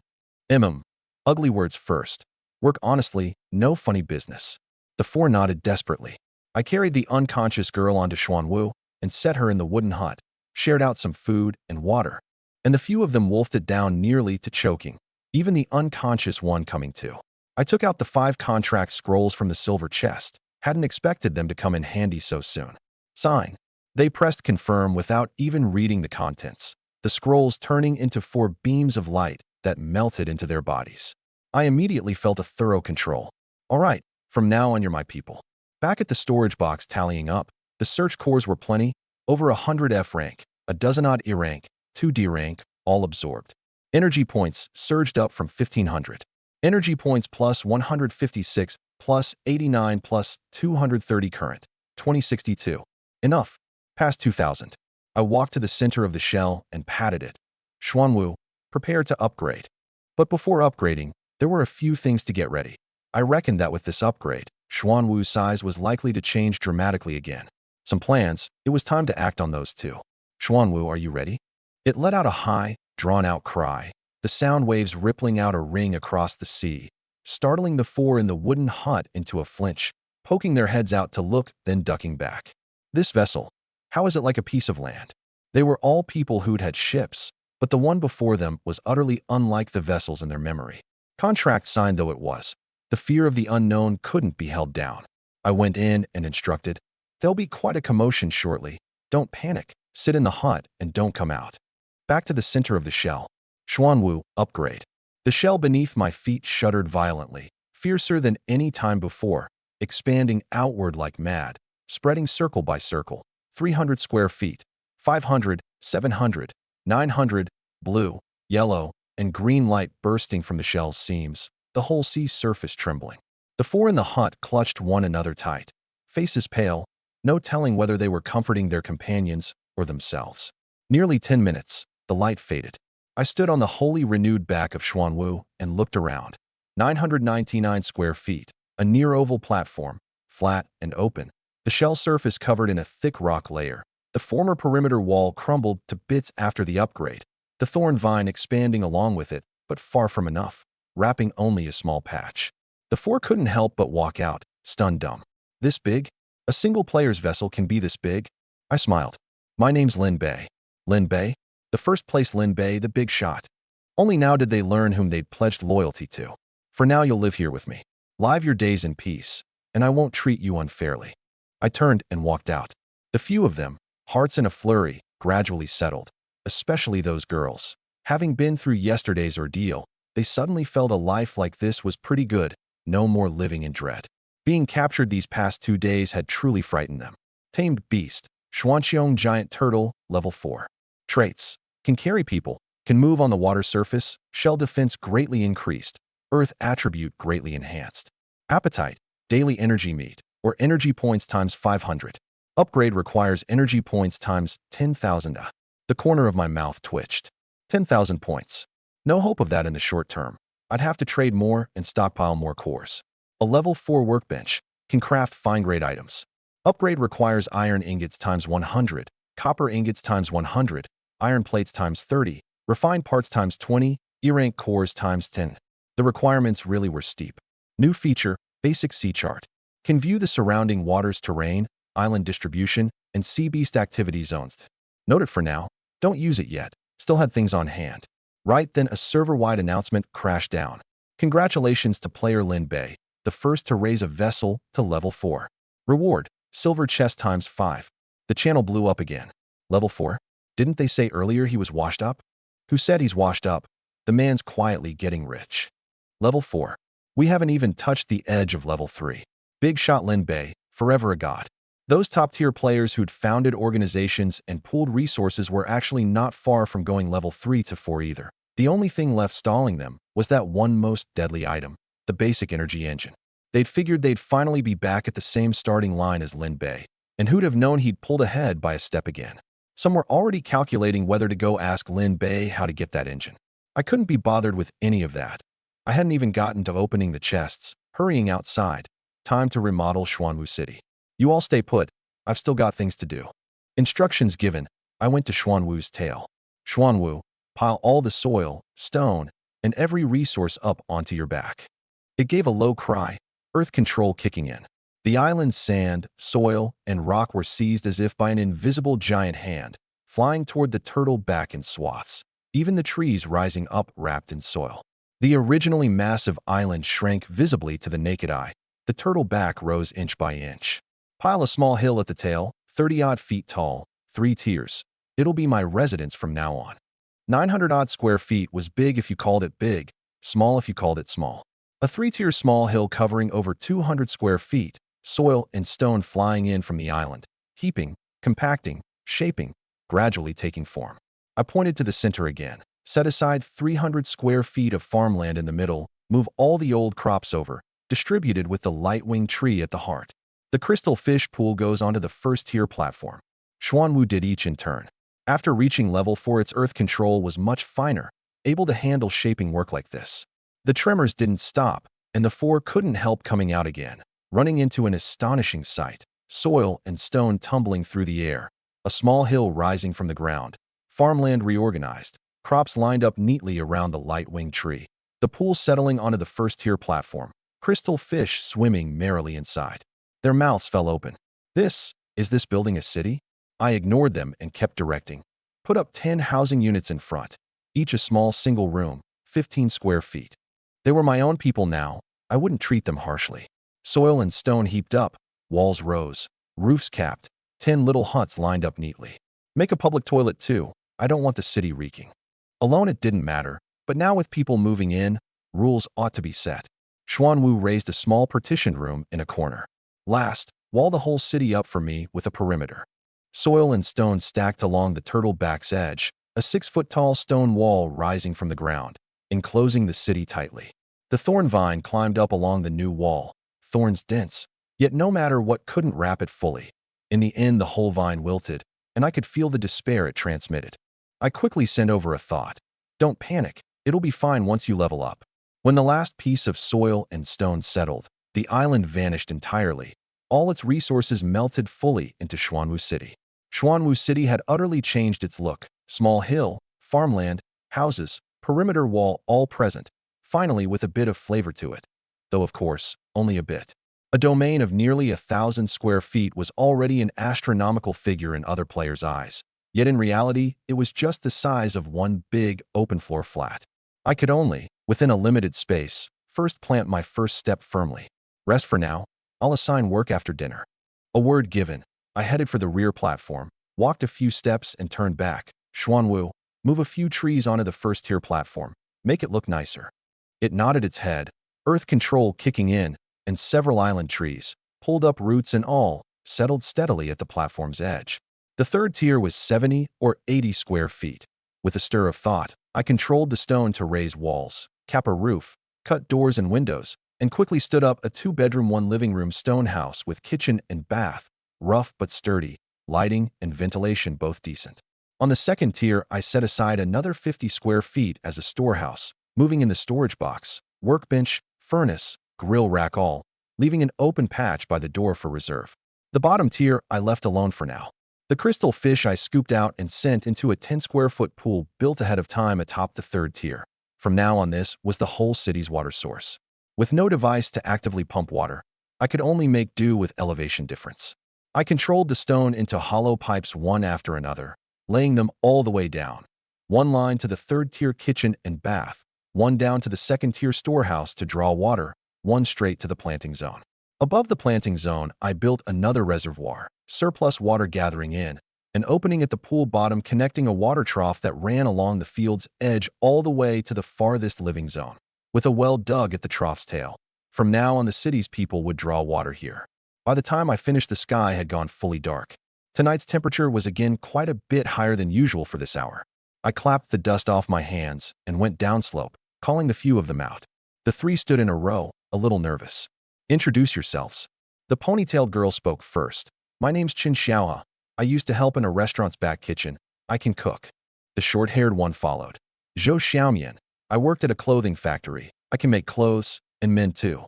Ugly words first. Work honestly, no funny business. The 4 nodded desperately. I carried the unconscious girl onto Xuanwu and set her in the wooden hut, shared out some food and water, and the few of them wolfed it down nearly to choking, even the unconscious one coming to. I took out the 5 contract scrolls from the silver chest, hadn't expected them to come in handy so soon. Sign. They pressed confirm without even reading the contents, the scrolls turning into 4 beams of light that melted into their bodies. I immediately felt a thorough control. All right, from now on you're my people. Back at the storage box tallying up, the search cores were plenty, over 100 F rank, a dozen odd E rank, 2 D rank, all absorbed. Energy points surged up from 1500. Energy points plus 156, plus 89, plus 230 current, 2062. Enough. Past 2000. I walked to the center of the shell and patted it. Xuanwu, prepare to upgrade. But before upgrading, there were a few things to get ready. I reckoned that with this upgrade, Xuanwu's size was likely to change dramatically again. Some plans, it was time to act on those too. Xuanwu, are you ready? It let out a high, drawn-out cry, the sound waves rippling out a ring across the sea, startling the 4 in the wooden hut into a flinch, poking their heads out to look, then ducking back. This vessel, how is it like a piece of land? They were all people who'd had ships, but the one before them was utterly unlike the vessels in their memory. Contract signed though it was, the fear of the unknown couldn't be held down. I went in and instructed, there'll be quite a commotion shortly. Don't panic, sit in the hut and don't come out. Back to the center of the shell. Xuanwu, upgrade. The shell beneath my feet shuddered violently, fiercer than any time before, expanding outward like mad, spreading circle by circle, 300 square feet, 500, 700, 900, blue, yellow, and green light bursting from the shell's seams, the whole sea surface trembling. The 4 in the hut clutched one another tight, faces pale, no telling whether they were comforting their companions or themselves. Nearly 10 minutes, the light faded. I stood on the wholly renewed back of Xuanwu and looked around. 999 square feet, a near-oval platform, flat and open. The shell surface covered in a thick rock layer. The former perimeter wall crumbled to bits after the upgrade, the thorn vine expanding along with it, but far from enough, wrapping only a small patch. The four couldn't help but walk out, stunned dumb. This big? A single player's vessel can be this big? I smiled. My name's Lin Bei. Lin Bei? The first place Lin Bei, the big shot. Only now did they learn whom they'd pledged loyalty to. For now you'll live here with me. Live your days in peace, and I won't treat you unfairly. I turned and walked out. The few of them, hearts in a flurry, gradually settled, especially those girls. Having been through yesterday's ordeal, they suddenly felt a life like this was pretty good, no more living in dread. Being captured these past 2 days had truly frightened them. Tamed beast, Xuanqiong giant turtle, level 4. Traits: can carry people, can move on the water surface, shell defense greatly increased, earth attribute greatly enhanced. Appetite: daily energy meat, or energy points times 500. Upgrade requires energy points times 10,000. The corner of my mouth twitched. 10,000 points. No hope of that in the short term. I'd have to trade more and stockpile more cores. A level 4 workbench can craft fine-grade items. Upgrade requires iron ingots times 100, copper ingots times 100, iron plates times 30, refined parts times 20, E-rank cores times 10. The requirements really were steep. New feature: basic sea chart. Can view the surrounding waters terrain, island distribution, and sea beast activity zones. Note it for now. Don't use it yet. Still had things on hand. Right then a server-wide announcement crashed down. Congratulations to player Lin Bei, the first to raise a vessel to level 4. Reward: silver chest times 5. The channel blew up again. Level 4? Didn't they say earlier he was washed up? Who said he's washed up? The man's quietly getting rich. Level 4. We haven't even touched the edge of level 3. Big shot Lin Bei, forever a god. Those top-tier players who'd founded organizations and pooled resources were actually not far from going level 3 to 4 either. The only thing left stalling them was that one most deadly item, the basic energy engine. They'd figured they'd finally be back at the same starting line as Lin Bei, and who'd have known he'd pulled ahead by a step again. Some were already calculating whether to go ask Lin Bei how to get that engine. I couldn't be bothered with any of that. I hadn't even gotten to opening the chests, hurrying outside. Time to remodel Xuanwu City. You all stay put. I've still got things to do. Instructions given, I went to Xuanwu's tail. Xuanwu, pile all the soil, stone, and every resource up onto your back. It gave a low cry, earth control kicking in. The island's sand, soil, and rock were seized as if by an invisible giant hand, flying toward the turtle back in swaths, even the trees rising up wrapped in soil. The originally massive island shrank visibly to the naked eye. The turtle back rose inch by inch. Pile a small hill at the tail, 30-odd feet tall, 3 tiers. It'll be my residence from now on. 900-odd square feet was big if you called it big, small if you called it small. A 3-tier small hill covering over 200 square feet, soil and stone flying in from the island, heaping, compacting, shaping, gradually taking form. I pointed to the center again. Set aside 300 square feet of farmland in the middle, move all the old crops over, distributed with the light-winged tree at the heart. The crystal fish pool goes onto the first-tier platform. Xuanwu did each in turn. After reaching level 4, its earth control was much finer, able to handle shaping work like this. The tremors didn't stop, and the 4 couldn't help coming out again, running into an astonishing sight: soil and stone tumbling through the air, a small hill rising from the ground, farmland reorganized, crops lined up neatly around the light-winged tree, the pool settling onto the first-tier platform, crystal fish swimming merrily inside. Their mouths fell open. Is this building a city? I ignored them and kept directing. Put up 10 housing units in front, each a small single room, 15 square feet. They were my own people now. I wouldn't treat them harshly. Soil and stone heaped up, walls rose, roofs capped, 10 little huts lined up neatly. Make a public toilet too. I don't want the city reeking. Alone it didn't matter, but now with people moving in, rules ought to be set. Xuanwu raised a small partitioned room in a corner. Last, wall the whole city up for me with a perimeter. Soil and stone stacked along the turtle back's edge, a 6-foot-tall stone wall rising from the ground, enclosing the city tightly. The thorn vine climbed up along the new wall, thorns dense, yet no matter what couldn't wrap it fully. In the end the whole vine wilted, and I could feel the despair it transmitted. I quickly sent over a thought. Don't panic, it'll be fine once you level up. When the last piece of soil and stone settled, the island vanished entirely. All its resources melted fully into Xuanwu City. Xuanwu City had utterly changed its look. Small hill, farmland, houses, perimeter wall all present, finally with a bit of flavor to it. Though of course, only a bit. A domain of nearly 1,000 square feet was already an astronomical figure in other players' eyes. Yet in reality, it was just the size of one big, open-floor flat. I could only, within a limited space, first plant my first step firmly. Rest for now. I'll assign work after dinner. A word given, I headed for the rear platform, walked a few steps and turned back. Xuanwu, move a few trees onto the first-tier platform. Make it look nicer. It nodded its head, earth control kicking in, and several island trees, pulled up roots and all, settled steadily at the platform's edge. The third tier was 70 or 80 square feet. With a stir of thought, I controlled the stone to raise walls, cap a roof, cut doors and windows, and quickly stood up a 2-bedroom, 1-living-room stone house with kitchen and bath, rough but sturdy, lighting and ventilation both decent. On the second tier, I set aside another 50 square feet as a storehouse, moving in the storage box, workbench, furnace, grill rack all, leaving an open patch by the door for reserve. The bottom tier I left alone for now. The crystal fish I scooped out and sent into a 10-square-foot pool built ahead of time atop the third tier. From now on, this was the whole city's water source. With no device to actively pump water, I could only make do with elevation difference. I controlled the stone into hollow pipes one after another, laying them all the way down. One line to the third-tier kitchen and bath, one down to the second-tier storehouse to draw water, one straight to the planting zone. Above the planting zone, I built another reservoir, surplus water gathering in, an opening at the pool bottom connecting a water trough that ran along the field's edge all the way to the farthest living zone, with a well dug at the trough's tail. From now on, the city's people would draw water here. By the time I finished, the sky had gone fully dark. Tonight's temperature was again quite a bit higher than usual for this hour. I clapped the dust off my hands and went downslope, calling the few of them out. The 3 stood in a row, a little nervous. Introduce yourselves. The ponytailed girl spoke first. My name's Qin Xiaoa. I used to help in a restaurant's back kitchen. I can cook. The short-haired one followed. Zhou Xiaomian. I worked at a clothing factory. I can make clothes, and men too.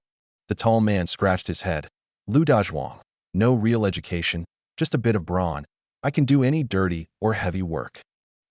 The tall man scratched his head. Lu Dazhuang. No real education, just a bit of brawn. I can do any dirty or heavy work.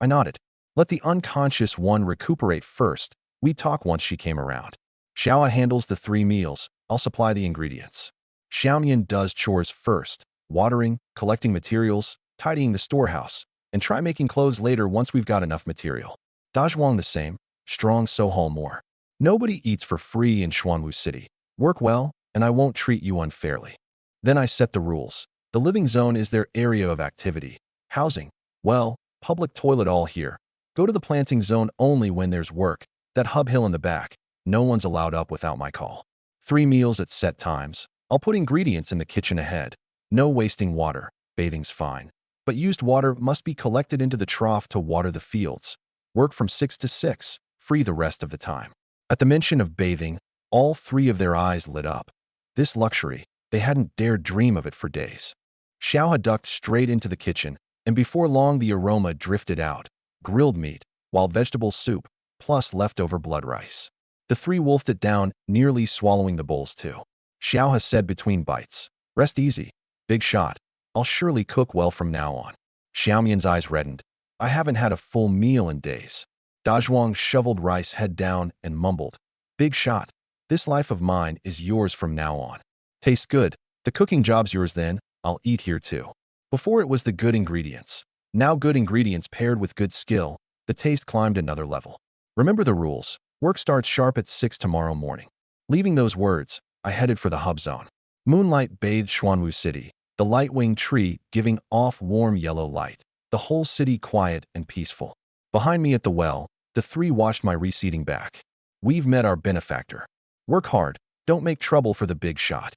I nodded. Let the unconscious one recuperate first. We'd talk once she came around. Xiaoa handles the 3 meals. I'll supply the ingredients. Xiaomian does chores first, watering, collecting materials, tidying the storehouse, and try making clothes later once we've got enough material. Dazhuang the same, strong so haul more. Nobody eats for free in Xuanwu City. Work well, and I won't treat you unfairly. Then I set the rules. The living zone is their area of activity. Housing, well, public toilet all here. Go to the planting zone only when there's work. That hub hill in the back, no one's allowed up without my call. 3 meals at set times. I'll put ingredients in the kitchen ahead. No wasting water. Bathing's fine. But used water must be collected into the trough to water the fields. Work from 6 to 6. Free the rest of the time. At the mention of bathing, all 3 of their eyes lit up. This luxury, they hadn't dared dream of it for days. Xiao had ducked straight into the kitchen, and before long the aroma drifted out. Grilled meat, wild vegetable soup, plus leftover blood rice. The 3 wolfed it down, nearly swallowing the bowls too. Xiao has said between bites, rest easy, big shot. I'll surely cook well from now on. Xiaomian's eyes reddened. I haven't had a full meal in days. Dazhuang shoveled rice head down and mumbled, big shot. This life of mine is yours from now on. Tastes good. The cooking job's yours then. I'll eat here too. Before it was the good ingredients. Now good ingredients paired with good skill, the taste climbed another level. Remember the rules. Work starts sharp at 6 tomorrow morning. Leaving those words, I headed for the hub zone. Moonlight bathed Xuanwu City, the light-winged tree giving off warm yellow light. The whole city quiet and peaceful. Behind me at the well, the 3 watched my receding back. We've met our benefactor. Work hard. Don't make trouble for the big shot.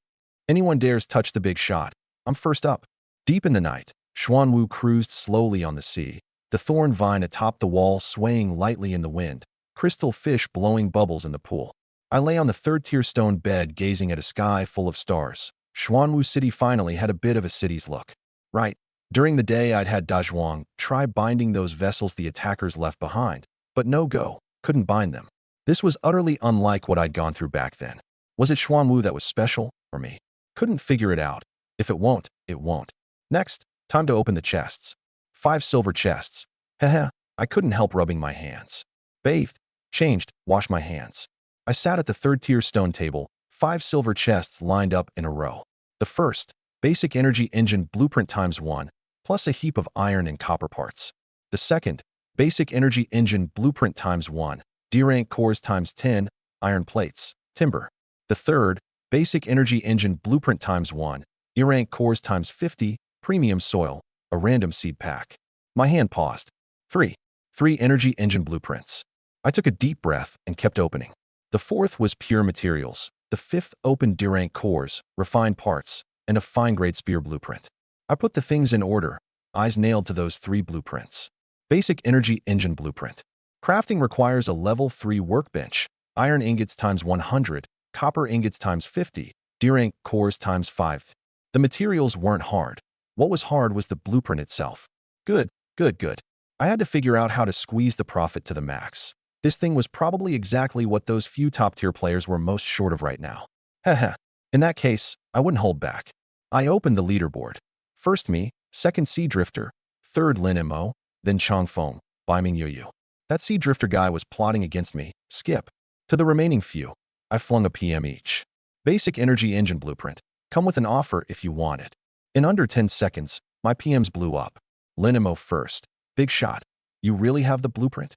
Anyone dares touch the big shot, I'm first up. Deep in the night, Xuanwu cruised slowly on the sea, the thorn vine atop the wall swaying lightly in the wind, crystal fish blowing bubbles in the pool. I lay on the 3rd-tier stone bed gazing at a sky full of stars. Xuanwu City finally had a bit of a city's look. Right, During the day, I'd had Dazhuang try binding those vessels the attackers left behind, but no go, couldn't bind them. This was utterly unlike what I'd gone through back then. Was it Xuanwu that was special, or me? Couldn't figure it out. If it won't, it won't. Next, time to open the chests. 5 silver chests. Heh, I couldn't help rubbing my hands. Bathed, changed, washed my hands. I sat at the 3rd-tier stone table, 5 silver chests lined up in a row. The first, basic energy engine blueprint ×1, plus a heap of iron and copper parts. The second, basic energy engine blueprint ×1, D-rank cores ×10, iron plates, timber. The third, basic energy engine blueprint ×1, E-rank cores ×50, premium soil, a random seed pack. My hand paused. 3 energy engine blueprints. I took a deep breath and kept opening. The fourth was pure materials. The fifth opened D-rank cores, refined parts, and a fine-grade spear blueprint. I put the things in order, eyes nailed to those 3 blueprints. Basic energy engine blueprint. Crafting requires a level 3 workbench, iron ingots ×100, copper ingots ×50, D-rank cores ×5. The materials weren't hard. What was hard was the blueprint itself. Good. I had to figure out how to squeeze the profit to the max. This thing was probably exactly what those few top-tier players were most short of right now. Heh. In that case, I wouldn't hold back. I opened the leaderboard. First me, second Sea Drifter, third Lin Mo, then Changfeng, Baiming Yuyu. That Sea Drifter guy was plotting against me. Skip. To the remaining few, I flung a PM each. Basic energy engine blueprint. Come with an offer if you want it. In under 10 seconds, my PMs blew up. Lin Mo first. Big shot. You really have the blueprint?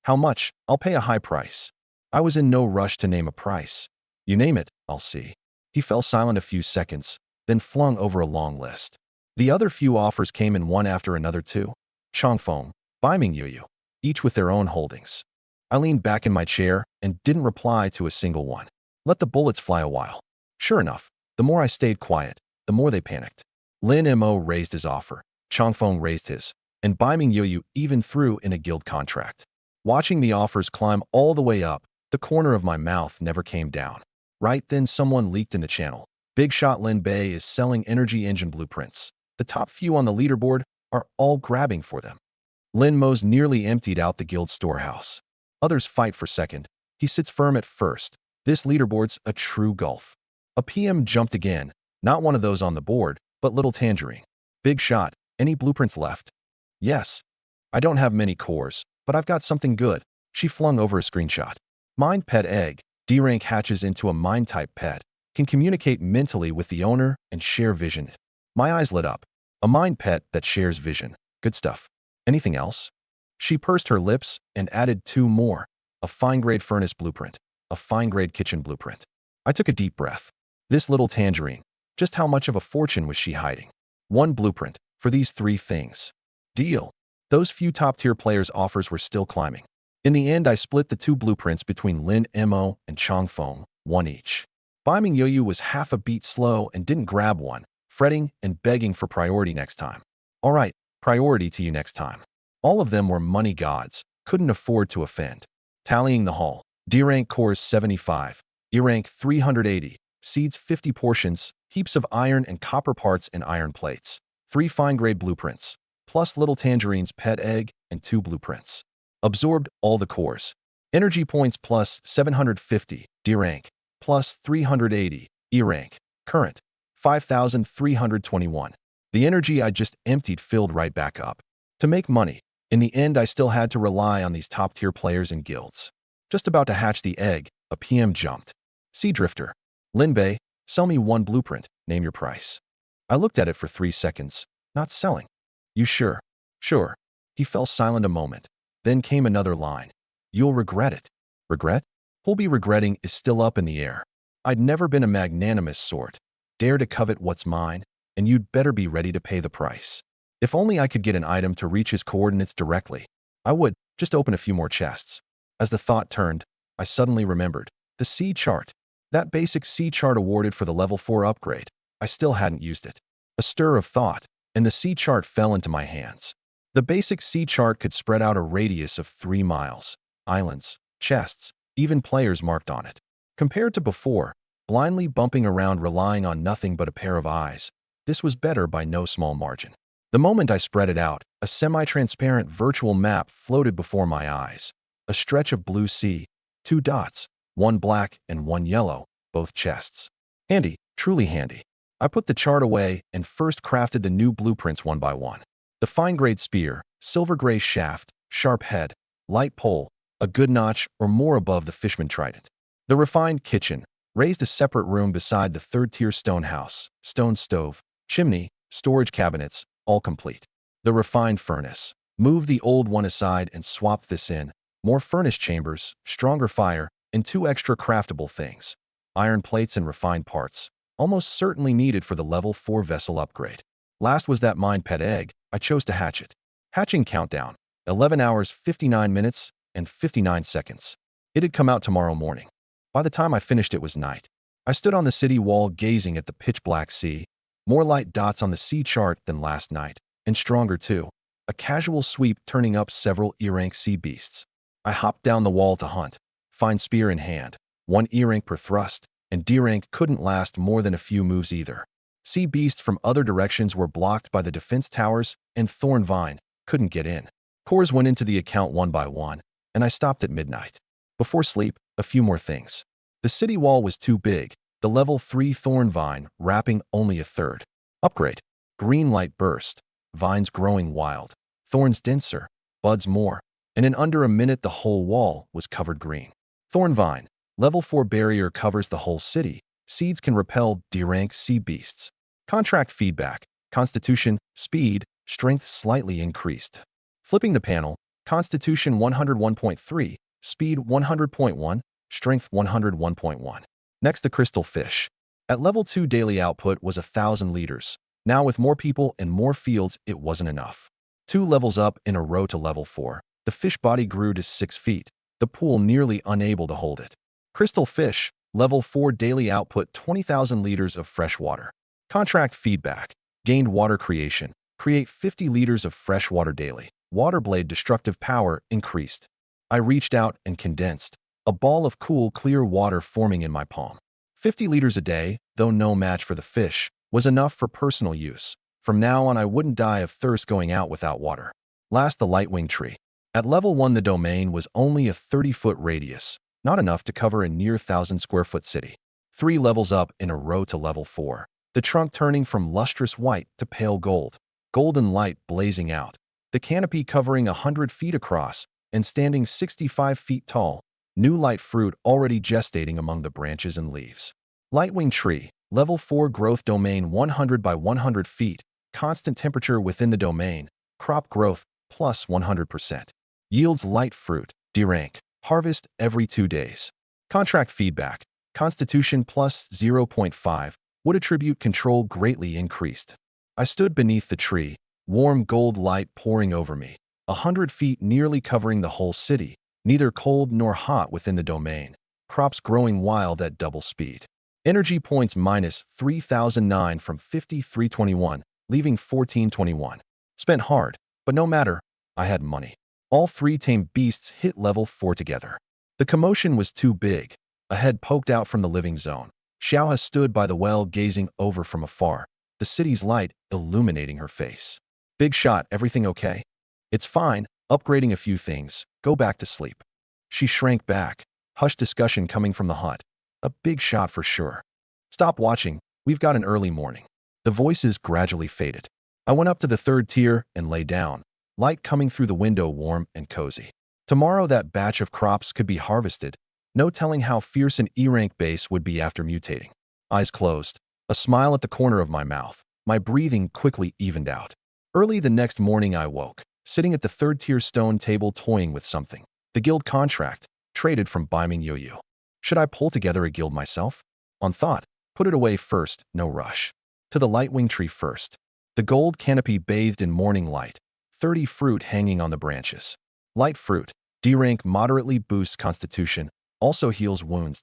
How much? I'll pay a high price. I was in no rush to name a price. You name it, I'll see. He fell silent a few seconds, then flung over a long list. The other few offers came in one after another too. Changfeng, Baiming Yuyu, each with their own holdings. I leaned back in my chair and didn't reply to a single one. Let the bullets fly a while. Sure enough, the more I stayed quiet, the more they panicked. Lin Mo raised his offer, Changfeng raised his, and Baiming Yuyu even threw in a guild contract. Watching the offers climb all the way up, the corner of my mouth never came down. Right then someone leaked in the channel. Big Shot Lin Bei is selling energy engine blueprints. The top few on the leaderboard are all grabbing for them. Lin Mo's nearly emptied out the guild storehouse. Others fight for second. He sits firm at first. This leaderboard's a true gulf. A PM jumped again, not one of those on the board, but little Tangerine. Big Shot, any blueprints left? Yes. I don't have many cores, but I've got something good. She flung over a screenshot. Mind Pet Egg, D-rank hatches into a mind-type pet, can communicate mentally with the owner and share vision. My eyes lit up. A mind pet that shares vision. Good stuff. Anything else? She pursed her lips and added 2 more. A fine-grade furnace blueprint. A fine-grade kitchen blueprint. I took a deep breath. This little Tangerine. Just how much of a fortune was she hiding? 1 blueprint for these 3 things. Deal. Those few top-tier players' offers were still climbing. In the end, I split the 2 blueprints between Lin Mo and Changfeng, 1 each. Baiming Yuyu was half a beat slow and didn't grab one, fretting and begging for priority next time. All right, priority to you next time. All of them were money gods, couldn't afford to offend. Tallying the haul. D-rank cores 75, E-rank 380, seeds 50 portions, heaps of iron and copper parts and iron plates, 3 fine-grade blueprints, plus little Tangerine's pet egg and 2 blueprints. Absorbed all the cores. Energy points plus 750, D-rank, plus 380, E-rank, current, 5,321. The energy I just emptied filled right back up. To make money, in the end I still had to rely on these top-tier players and guilds. Just about to hatch the egg, a PM jumped. Sea Drifter. Lin Bei, sell me 1 blueprint, name your price. I looked at it for 3 seconds. Not selling. You sure? Sure. He fell silent a moment. Then came another line. You'll regret it. Regret? Who'll be regretting is still up in the air. I'd never been a magnanimous sort. Dare to covet what's mine, and you'd better be ready to pay the price. If only I could get an item to reach his coordinates directly. I would just open a few more chests. As the thought turned, I suddenly remembered. The C chart. That basic C chart awarded for the level 4 upgrade. I still hadn't used it. A stir of thought, and the C chart fell into my hands. The basic C chart could spread out a radius of 3 miles. Islands, chests, even players marked on it. Compared to before, blindly bumping around relying on nothing but a pair of eyes, this was better by no small margin. The moment I spread it out, a semi-transparent virtual map floated before my eyes. A stretch of blue sea, two dots, one black and one yellow, both chests. Handy, truly handy. I put the chart away and first crafted the new blueprints one by one. The fine-grade spear, silver-gray shaft, sharp head, light pole, a good notch or more above the fishman trident. The refined kitchen, raised a separate room beside the third-tier stone house, stone stove, chimney, storage cabinets, all complete. The refined furnace, move the old one aside and swap this in, more furnace chambers, stronger fire, and two extra craftable things. Iron plates and refined parts, almost certainly needed for the level 4 vessel upgrade. Last was that mine pet egg. I chose to hatch it. Hatching countdown, 11 hours 59 minutes and 59 seconds. It had come out tomorrow morning. By the time I finished it was night. I stood on the city wall gazing at the pitch-black sea. More light dots on the sea chart than last night, and stronger too. A casual sweep turning up several E-rank sea beasts. I hopped down the wall to hunt, fine spear in hand, 1 E-rank per thrust, and D-rank couldn't last more than a few moves either. Sea beasts from other directions were blocked by the defense towers, and Thorn Vine couldn't get in. Cores went into the account one by one, and I stopped at midnight. Before sleep, a few more things. The city wall was too big, the level 3 Thorn Vine wrapping only a third. Upgrade. Green light burst, vines growing wild, thorns denser, buds more, and in under a minute the whole wall was covered green. Thorn Vine. Level 4 barrier covers the whole city. Seeds can repel D-rank sea beasts. Contract feedback. Constitution, speed, strength slightly increased. Flipping the panel, Constitution 101.3, speed 100.1, strength 101.1. Next, the crystal fish. At level 2 daily output was 1,000 liters. Now with more people and more fields, it wasn't enough. 2 levels up in a row to level 4, the fish body grew to 6 feet, the pool nearly unable to hold it. Crystal fish, level 4 daily output 20,000 liters of fresh water. Contract feedback. Gained water creation. Create 50 liters of fresh water daily. Water blade destructive power increased. I reached out and condensed. A ball of cool, clear water forming in my palm. 50 liters a day, though no match for the fish, was enough for personal use. From now on I wouldn't die of thirst going out without water. Last, the lightwing tree. At level 1 the domain was only a 30-foot radius, not enough to cover a near 1,000-square-foot city. 3 levels up in a row to level 4, the trunk turning from lustrous white to pale gold, golden light blazing out, the canopy covering 100 feet across and standing 65 feet tall, new light fruit already gestating among the branches and leaves. Lightwing tree, level 4 growth domain 100 by 100 feet, constant temperature within the domain, crop growth plus 100%. Yields light fruit, D-rank. Harvest every 2 days. Contract feedback. Constitution plus 0.5. Wood attribute control greatly increased. I stood beneath the tree, warm gold light pouring over me. 100 feet nearly covering the whole city. Neither cold nor hot within the domain. Crops growing wild at double speed. Energy points minus 3,009 from 5,321, leaving 1,421. Spent hard, but no matter, I had money. All 3 tame beasts hit level 4 together. The commotion was too big. A head poked out from the living zone. Xiaoha stood by the well gazing over from afar, the city's light illuminating her face. Big shot, everything okay? It's fine, upgrading a few things, go back to sleep. She shrank back, hushed discussion coming from the hut. A big shot for sure. Stop watching, we've got an early morning. The voices gradually faded. I went up to the 3rd tier and lay down. Light coming through the window warm and cozy. Tomorrow that batch of crops could be harvested. No telling how fierce an E-rank base would be after mutating. Eyes closed. A smile at the corner of my mouth. My breathing quickly evened out. Early the next morning I woke, sitting at the 3rd tier stone table toying with something. The guild contract, traded from Baiming Yoyu. Should I pull together a guild myself? On thought, put it away first, no rush. To the lightwing tree first. The gold canopy bathed in morning light. 30 fruit hanging on the branches. Light fruit, D-rank moderately boosts constitution, also heals wounds.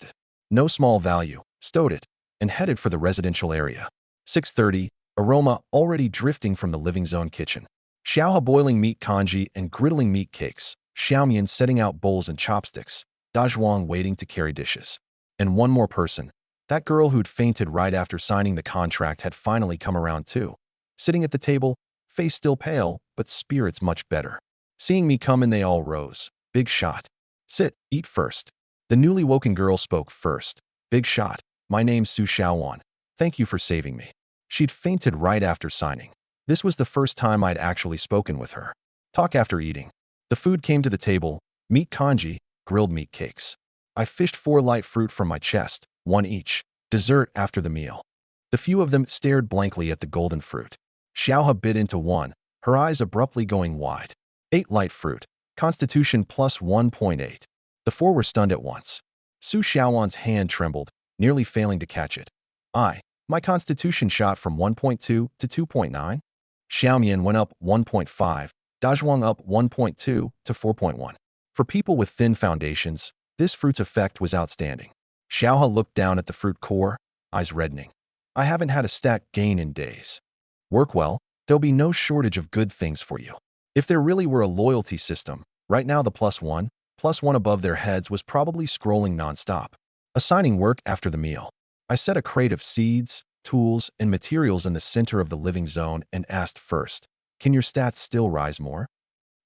No small value, stowed it, and headed for the residential area. 6:30, aroma already drifting from the living zone kitchen. Xiaoha boiling meat congee and griddling meat cakes, Xiaomian setting out bowls and chopsticks, Dazhuang waiting to carry dishes. And one more person. That girl who'd fainted right after signing the contract had finally come around too. Sitting at the table, face still pale, but spirits much better. Seeing me come in, they all rose. Big shot. Sit, eat first. The newly woken girl spoke first. Big shot. My name's Su Xiaowan. Thank you for saving me. She'd fainted right after signing. This was the first time I'd actually spoken with her. Talk after eating. The food came to the table. Meat congee, grilled meat cakes. I fished 4 light fruit from my chest, 1 each. Dessert after the meal. The few of them stared blankly at the golden fruit. Xiaohe bit into one, her eyes abruptly going wide. 8 light fruit. Constitution plus 1.8. The 4 were stunned at once. Su Xiaowan's hand trembled, nearly failing to catch it. My constitution shot from 1.2 to 2.9. Xiaomian went up 1.5, Dazhuang up 1.2 to 4.1. For people with thin foundations, this fruit's effect was outstanding. Xiaohe looked down at the fruit core, eyes reddening. I haven't had a stat gain in days. Work well, there'll be no shortage of good things for you. If there really were a loyalty system, right now the +1 above their heads was probably scrolling nonstop. Assigning work after the meal. I set a crate of seeds, tools, and materials in the center of the living zone and asked first, can your stats still rise more?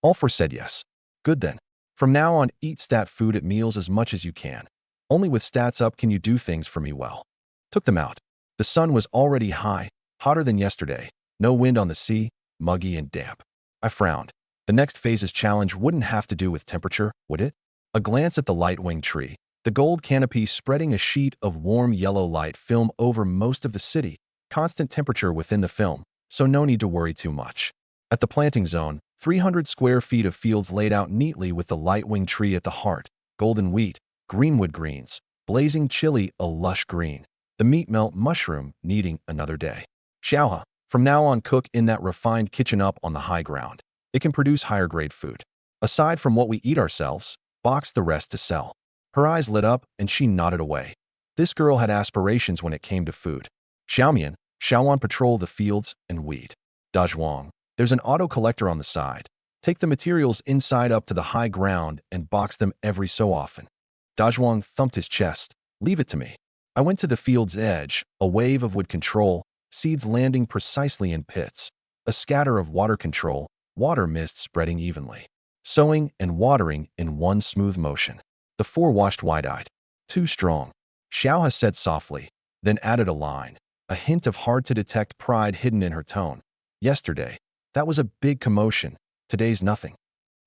All 4 said yes. Good then. From now on, eat stat food at meals as much as you can. Only with stats up can you do things for me well. Took them out. The sun was already high, hotter than yesterday. No wind on the sea, muggy and damp. I frowned. The next phase's challenge wouldn't have to do with temperature, would it? A glance at the light-winged tree. The gold canopy spreading a sheet of warm yellow light film over most of the city. Constant temperature within the film, so no need to worry too much. At the planting zone, 300 square feet of fields laid out neatly with the light-winged tree at the heart. Golden wheat, greenwood greens, blazing chili a lush green. The meat melt mushroom needing another day. Xiaohe, from now on cook in that refined kitchen up on the high ground. It can produce higher grade food. Aside from what we eat ourselves, box the rest to sell. Her eyes lit up and she nodded away. This girl had aspirations when it came to food. Xiaowan patrol the fields and weed. Dazhuang, there's an auto collector on the side. Take the materials inside up to the high ground and box them every so often. Dazhuang thumped his chest. Leave it to me. I went to the field's edge, a wave of wood control, seeds landing precisely in pits. A scatter of water control, water mist spreading evenly. Sowing and watering in one smooth motion. The 4 watched wide-eyed. Too strong. Xiaohe said softly, then added a line, a hint of hard-to-detect pride hidden in her tone. Yesterday, that was a big commotion. Today's nothing.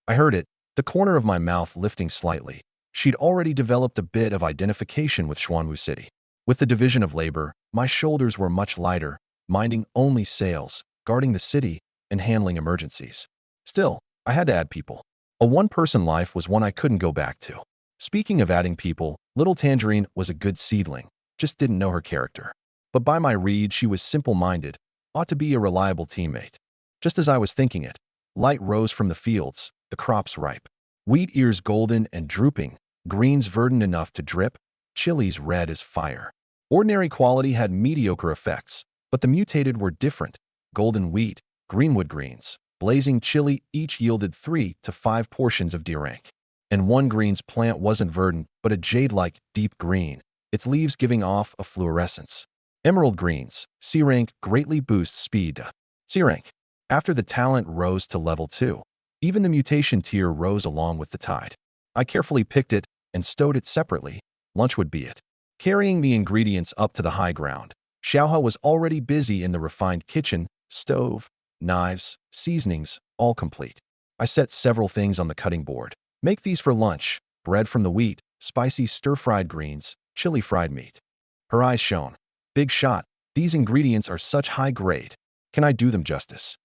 I heard it, the corner of my mouth lifting slightly. She'd already developed a bit of identification with Xuanwu City. With the division of labor, my shoulders were much lighter, minding only sales, guarding the city, and handling emergencies. Still, I had to add people. A one-person life was one I couldn't go back to. Speaking of adding people, Little Tangerine was a good seedling, just didn't know her character. But by my read, she was simple-minded, ought to be a reliable teammate. Just as I was thinking it, light rose from the fields, the crops ripe. Wheat ears golden and drooping, greens verdant enough to drip, chilies red as fire. Ordinary quality had mediocre effects, but the mutated were different. Golden wheat, greenwood greens, blazing chili each yielded 3 to 5 portions of D rank. And one green's plant wasn't verdant, but a jade-like deep green, its leaves giving off a fluorescence. Emerald greens, C rank greatly boosts speed. C rank. After the talent rose to level 2, even the mutation tier rose along with the tide. I carefully picked it and stowed it separately. Lunch would be it. Carrying the ingredients up to the high ground, Xiaohe was already busy in the refined kitchen, stove, knives, seasonings, all complete. I set several things on the cutting board. Make these for lunch, bread from the wheat, spicy stir-fried greens, chili fried meat. Her eyes shone. Big shot, these ingredients are such high grade. Can I do them justice?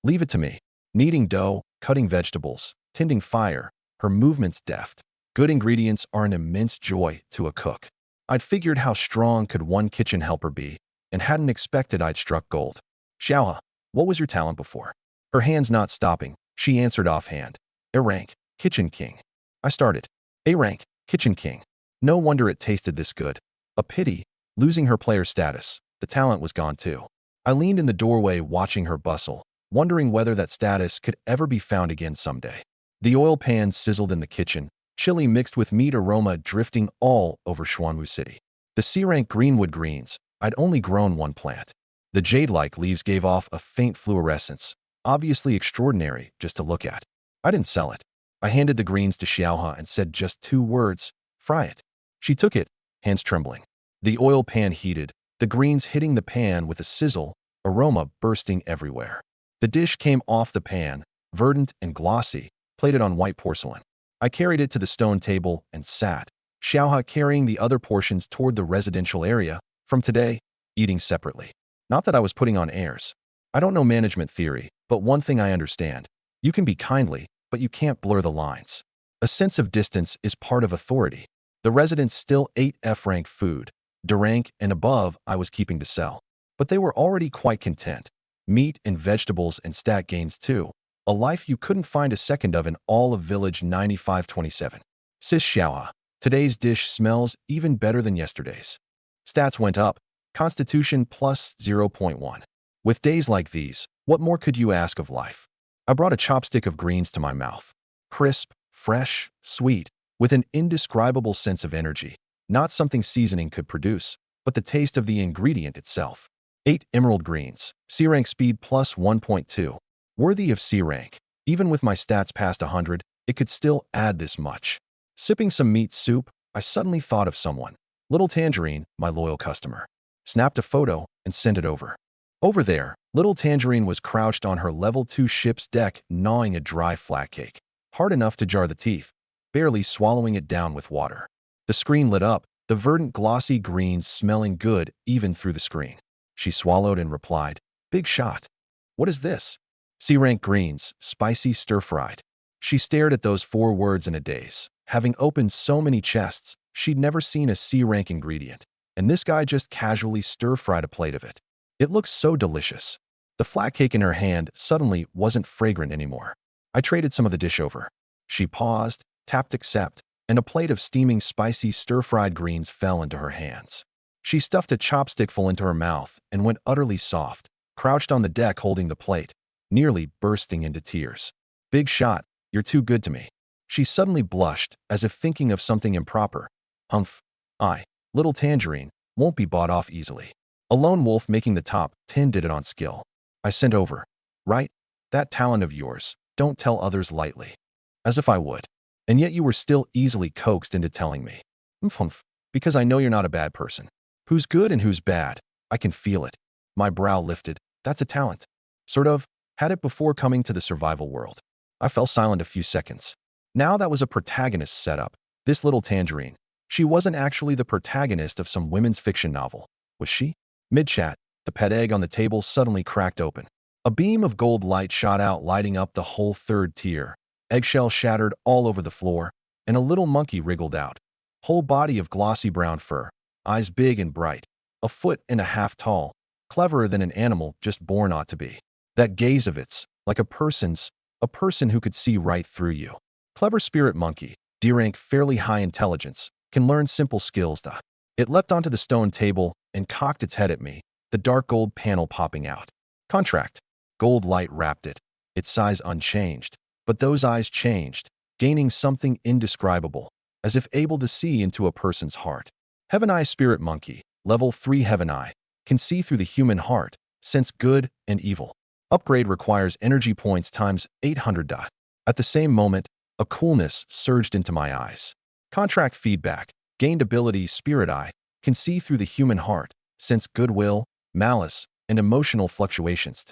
Leave it to me. Kneading dough, cutting vegetables, tending fire, her movements deft. Good ingredients are an immense joy to a cook. I'd figured how strong could one kitchen helper be, and hadn't expected I'd struck gold. Xiaohe, what was your talent before? Her hands not stopping, she answered offhand. A rank, kitchen king. I started. A rank, kitchen king. No wonder it tasted this good. A pity, losing her player status. The talent was gone too. I leaned in the doorway watching her bustle, wondering whether that status could ever be found again someday. The oil pan sizzled in the kitchen, chili mixed with meat aroma drifting all over Xuanwu City. The C-rank greenwood greens, I'd only grown one plant. The jade-like leaves gave off a faint fluorescence, obviously extraordinary just to look at. I didn't sell it. I handed the greens to Xiaohe and said just 2 words, fry it. She took it, hands trembling. The oil pan heated, the greens hitting the pan with a sizzle, aroma bursting everywhere. The dish came off the pan, verdant and glossy, plated on white porcelain. I carried it to the stone table and sat, Xiaohe carrying the other portions toward the residential area, from today, eating separately. Not that I was putting on airs. I don't know management theory, but one thing I understand. You can be kindly, but you can't blur the lines. A sense of distance is part of authority. The residents still ate F-rank food. D rank and above I was keeping to sell. But they were already quite content. Meat and vegetables and stat gains too. A life you couldn't find a second of in all of Village 9527. Sis Xiaohe, today's dish smells even better than yesterday's. Stats went up. Constitution plus 0.1. With days like these, what more could you ask of life? I brought a chopstick of greens to my mouth. Crisp, fresh, sweet, with an indescribable sense of energy. Not something seasoning could produce, but the taste of the ingredient itself. 8 emerald greens, C rank speed plus 1.2. Worthy of C rank. Even with my stats past 100, it could still add this much. Sipping some meat soup, I suddenly thought of someone. Little Tangerine, my loyal customer. Snapped a photo and sent it over. Over there, Little Tangerine was crouched on her level 2 ship's deck, gnawing a dry flat cake. Hard enough to jar the teeth, barely swallowing it down with water. The screen lit up, the verdant glossy greens smelling good even through the screen. She swallowed and replied, "Big shot. What is this?" C-rank greens, spicy stir-fried. She stared at those 4 words in a daze. Having opened so many chests, she'd never seen a C-rank ingredient, and this guy just casually stir-fried a plate of it. It looked so delicious. The flat cake in her hand suddenly wasn't fragrant anymore. I traded some of the dish over. She paused, tapped accept, and a plate of steaming spicy stir-fried greens fell into her hands. She stuffed a chopstick full into her mouth and went utterly soft, crouched on the deck holding the plate, nearly bursting into tears. "Big shot, you're too good to me." She suddenly blushed, as if thinking of something improper. "Humph. Little Tangerine, won't be bought off easily. A lone wolf making the top 10 did it on skill. I sent over. Right? That talent of yours, don't tell others lightly." As if I would. And yet you were still easily coaxed into telling me. Humph, because I know you're not a bad person. Who's good and who's bad, I can feel it. My brow lifted. That's a talent. Sort of, had it before coming to the survival world. I fell silent a few seconds. Now that was a protagonist setup. This Little Tangerine. She wasn't actually the protagonist of some women's fiction novel, was she? Mid-chat, the pet egg on the table suddenly cracked open. A beam of gold light shot out, lighting up the whole 3rd tier. Eggshell shattered all over the floor, and a little monkey wriggled out. Whole body of glossy brown fur, eyes big and bright, 1.5 feet tall, cleverer than an animal just born ought to be. That gaze of its, like a person who could see right through you. Clever spirit monkey, D rank fairly high intelligence, can learn simple skills. It leapt onto the stone table and cocked its head at me, the dark gold panel popping out. Contract. Gold light wrapped it, its size unchanged. But those eyes changed, gaining something indescribable, as if able to see into a person's heart. Heaven Eye Spirit Monkey, level 3 Heaven Eye, can see through the human heart, sense good and evil. Upgrade requires energy points times 800. At the same moment, a coolness surged into my eyes. Contract feedback, gained ability Spirit Eye, can see through the human heart, sense goodwill, malice, and emotional fluctuations.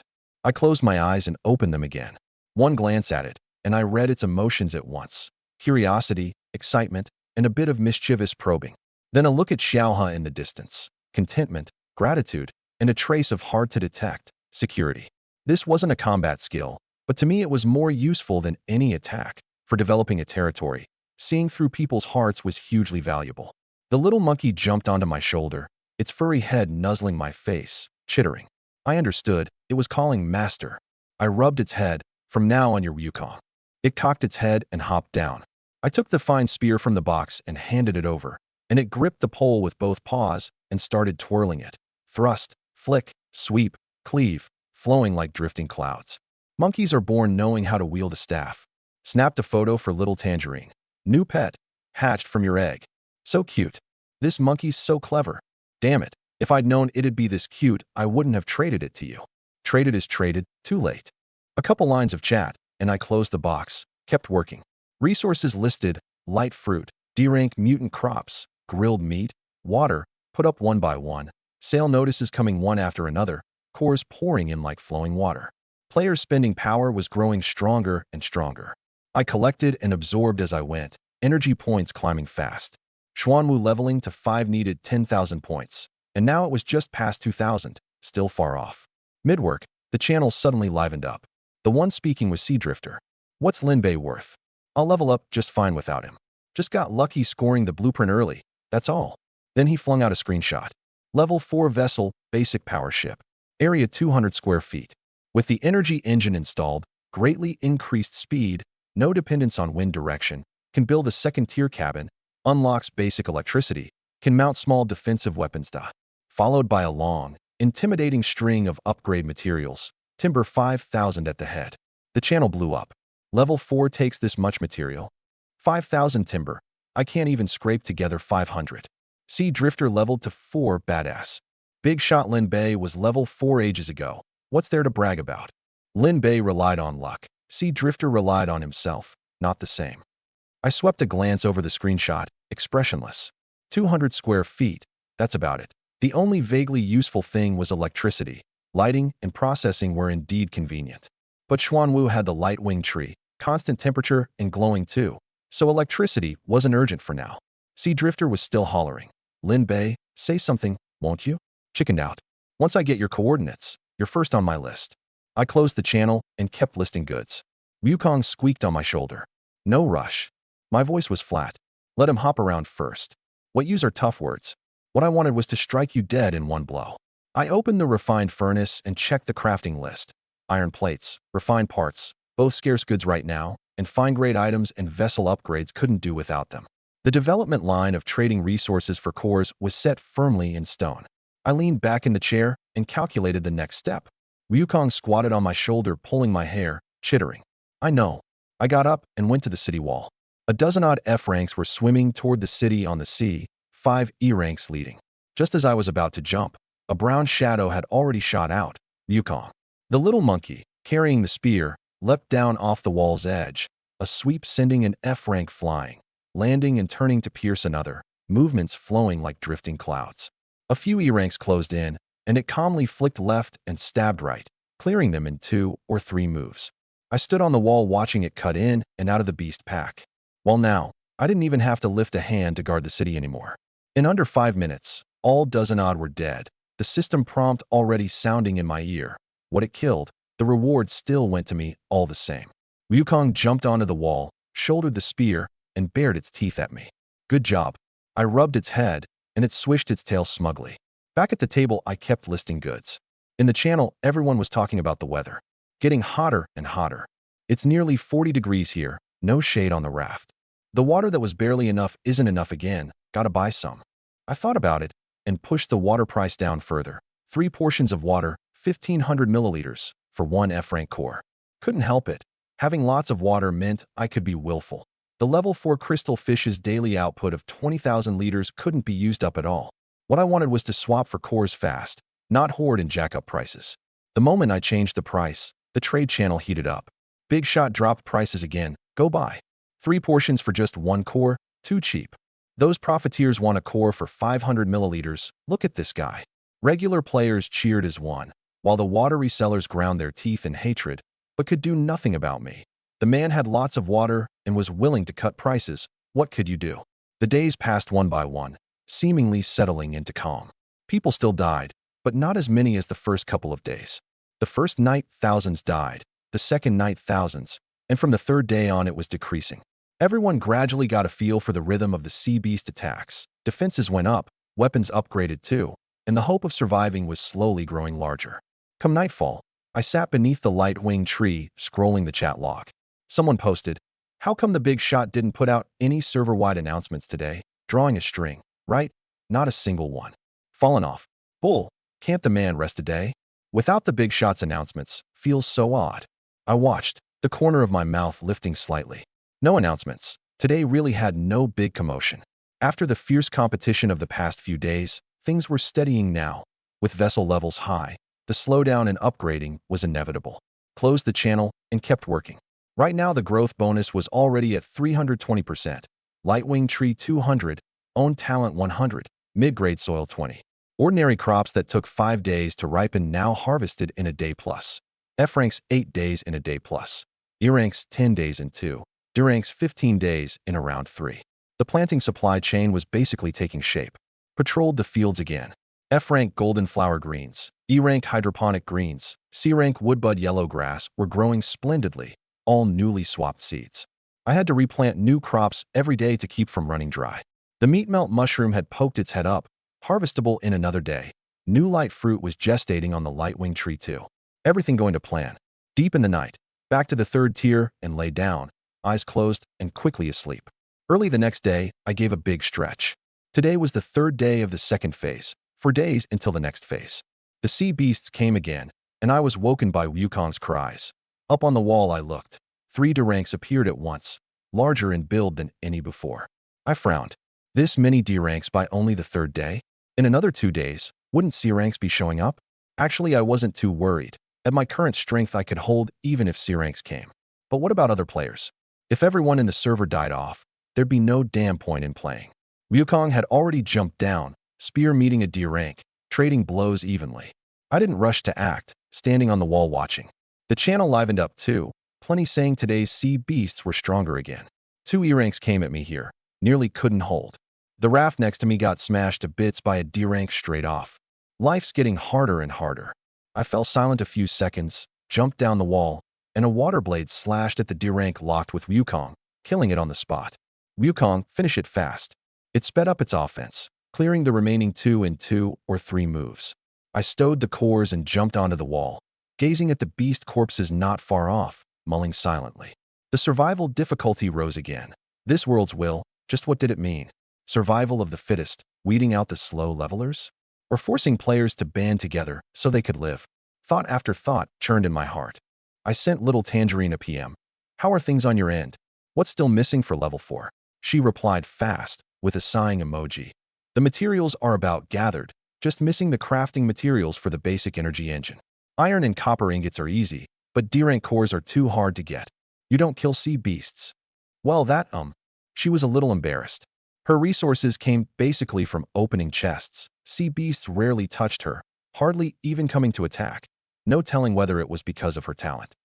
I closed my eyes and opened them again. One glance at it, and I read its emotions at once. Curiosity, excitement, and a bit of mischievous probing. Then a look at Xiaohe in the distance. Contentment, gratitude, and a trace of hard-to-detect security. This wasn't a combat skill, but to me it was more useful than any attack. For developing a territory, seeing through people's hearts was hugely valuable. The little monkey jumped onto my shoulder, its furry head nuzzling my face, chittering. I understood, it was calling Master. I rubbed its head. "From now on, your Wukong." It cocked its head and hopped down. I took the fine spear from the box and handed it over, and it gripped the pole with both paws and started twirling it. Thrust, flick, sweep, cleave, flowing like drifting clouds. Monkeys are born knowing how to wield a staff. Snapped a photo for Little Tangerine. New pet, hatched from your egg. So cute. This monkey's so clever. Damn it, if I'd known it'd be this cute, I wouldn't have traded it to you. Traded is traded, too late. A couple lines of chat, and I closed the box, kept working. Resources listed: light fruit, D-rank mutant crops, grilled meat, water, put up one by one, sale notices coming one after another, cores pouring in like flowing water. Players' spending power was growing stronger and stronger. I collected and absorbed as I went, energy points climbing fast. Xuanwu leveling to 5 needed 10,000 points, and now it was just past 2,000, still far off. Mid-work, the channel suddenly livened up. The one speaking was Sea Drifter. What's Lin Bei worth? I'll level up just fine without him. Just got lucky scoring the blueprint early, that's all. Then he flung out a screenshot. Level 4 vessel, basic power ship. Area 200 square feet. With the energy engine installed, greatly increased speed, no dependence on wind direction, can build a second-tier cabin, unlocks basic electricity, can mount small defensive weapons. Followed by a long, intimidating string of upgrade materials, timber 5,000 at the head. The channel blew up. Level 4 takes this much material. 5,000 timber. I can't even scrape together 500. Sea Drifter leveled to 4, badass. Big shot Lin Bei was level 4 ages ago. What's there to brag about? Lin Bei relied on luck. Sea Drifter relied on himself. Not the same. I swept a glance over the screenshot, expressionless. 200 square feet, that's about it. The only vaguely useful thing was electricity. Lighting and processing were indeed convenient. But Xuanwu had the light wing tree, constant temperature, and glowing too. So electricity wasn't urgent for now. Sea Drifter was still hollering. Lin Bei, say something, won't you? Chickened out. Once I get your coordinates, you're first on my list. I closed the channel and kept listing goods. Wukong squeaked on my shoulder. No rush. My voice was flat. Let him hop around first. What use are tough words? What I wanted was to strike you dead in one blow. I opened the refined furnace and checked the crafting list. Iron plates, refined parts, both scarce goods right now, and fine-grade items and vessel upgrades couldn't do without them. The development line of trading resources for cores was set firmly in stone. I leaned back in the chair and calculated the next step. Wukong squatted on my shoulder, pulling my hair, chittering. I know. I got up and went to the city wall. A dozen-odd F ranks were swimming toward the city on the sea, 5 E ranks leading. Just as I was about to jump, a brown shadow had already shot out. Wukong. The little monkey, carrying the spear, leapt down off the wall's edge, a sweep sending an F rank flying, landing and turning to pierce another, movements flowing like drifting clouds. A few E ranks closed in, and it calmly flicked left and stabbed right, clearing them in 2 or 3 moves. I stood on the wall watching it cut in and out of the beast pack. Well now, I didn't even have to lift a hand to guard the city anymore. In under 5 minutes, all dozen-odd were dead, the system prompt already sounding in my ear. What it killed, the reward still went to me all the same. Wukong jumped onto the wall, shouldered the spear, and bared its teeth at me. Good job. I rubbed its head, and it swished its tail smugly. Back at the table, I kept listing goods. In the channel, everyone was talking about the weather. Getting hotter and hotter. It's nearly 40 degrees here, no shade on the raft. The water that was barely enough isn't enough again, gotta buy some. I thought about it, and pushed the water price down further. 3 portions of water, 1,500 milliliters, for 1 F-rank core. Couldn't help it. Having lots of water meant I could be willful. The level 4 crystal fish's daily output of 20,000 liters couldn't be used up at all. What I wanted was to swap for cores fast, not hoard and jack up prices. The moment I changed the price, the trade channel heated up. Big Shot dropped prices again. Go buy. 3 portions for just 1 core, too cheap. Those profiteers want a core for 500 milliliters. Look at this guy. Regular players cheered as one, while the water resellers ground their teeth in hatred, but could do nothing about me. The man had lots of water and was willing to cut prices. What could you do? The days passed one by one, seemingly settling into calm. People still died, but not as many as the first couple of days. The first night, thousands died. The second night, thousands. And from the third day on, it was decreasing. Everyone gradually got a feel for the rhythm of the sea beast attacks. Defenses went up, weapons upgraded too, and the hope of surviving was slowly growing larger. Come nightfall, I sat beneath the light-wing tree, scrolling the chat log. Someone posted, "How come the Big Shot didn't put out any server-wide announcements today? Drawing a string, right? Not a single one. Fallen off. Bull, can't the man rest a day? Without the Big Shot's announcements, feels so odd." I watched, the corner of my mouth lifting slightly. No announcements. Today really had no big commotion. After the fierce competition of the past few days, things were steadying now. With vessel levels high, the slowdown in upgrading was inevitable. closed the channel, and kept working. Right now the growth bonus was already at 320%. Lightwing Tree 200, Own Talent 100, Mid-Grade Soil 20. Ordinary crops that took 5 days to ripen now harvested in a day plus. F ranks 8 days in a day plus. E ranks 10 days in 2. D ranks 15 days in around 3. The planting supply chain was basically taking shape. Patrolled the fields again. F rank golden flower greens, E rank hydroponic greens, C rank woodbud yellow grass were growing splendidly, all newly swapped seeds. I had to replant new crops every day to keep from running dry. The meat melt mushroom had poked its head up, harvestable in another day. New light fruit was gestating on the lightwing tree too. Everything going to plan. Deep in the night, back to the third tier and lay down, eyes closed and quickly asleep. Early the next day, I gave a big stretch. Today was the third day of the second phase, 4 days until the next phase. The sea beasts came again, and I was woken by Wukong's cries. Up on the wall I looked. 3 D-ranks appeared at once, larger in build than any before. I frowned. This many D-ranks by only the third day? In another 2 days, wouldn't C-ranks be showing up? Actually, I wasn't too worried. At my current strength I could hold even if C-ranks came. But what about other players? If everyone in the server died off, there'd be no damn point in playing. Wukong had already jumped down, spear meeting a D-rank, trading blows evenly. I didn't rush to act, standing on the wall watching. The channel livened up too, plenty saying today's sea beasts were stronger again. 2 E-ranks came at me here, nearly couldn't hold. The raft next to me got smashed to bits by a D-rank straight off. Life's getting harder and harder. I fell silent a few seconds, jumped down the wall, and a water blade slashed at the D-rank locked with Wukong, killing it on the spot. Wukong, finish it fast. It sped up its offense, clearing the remaining 2 in 2 or 3 moves. I stowed the cores and jumped onto the wall, gazing at the beast corpses not far off, mulling silently. The survival difficulty rose again. This world's will, just what did it mean? Survival of the fittest, weeding out the slow levelers? Or forcing players to band together so they could live? Thought after thought churned in my heart. I sent little Tangerine a PM. How are things on your end? What's still missing for level 4? She replied fast, with a sighing emoji. The materials are about gathered, just missing the crafting materials for the basic energy engine. Iron and copper ingots are easy, but D-rank cores are too hard to get. You don't kill sea beasts. Well, she was a little embarrassed. Her resources came basically from opening chests. Sea beasts rarely touched her, hardly even coming to attack. No telling whether it was because of her talent.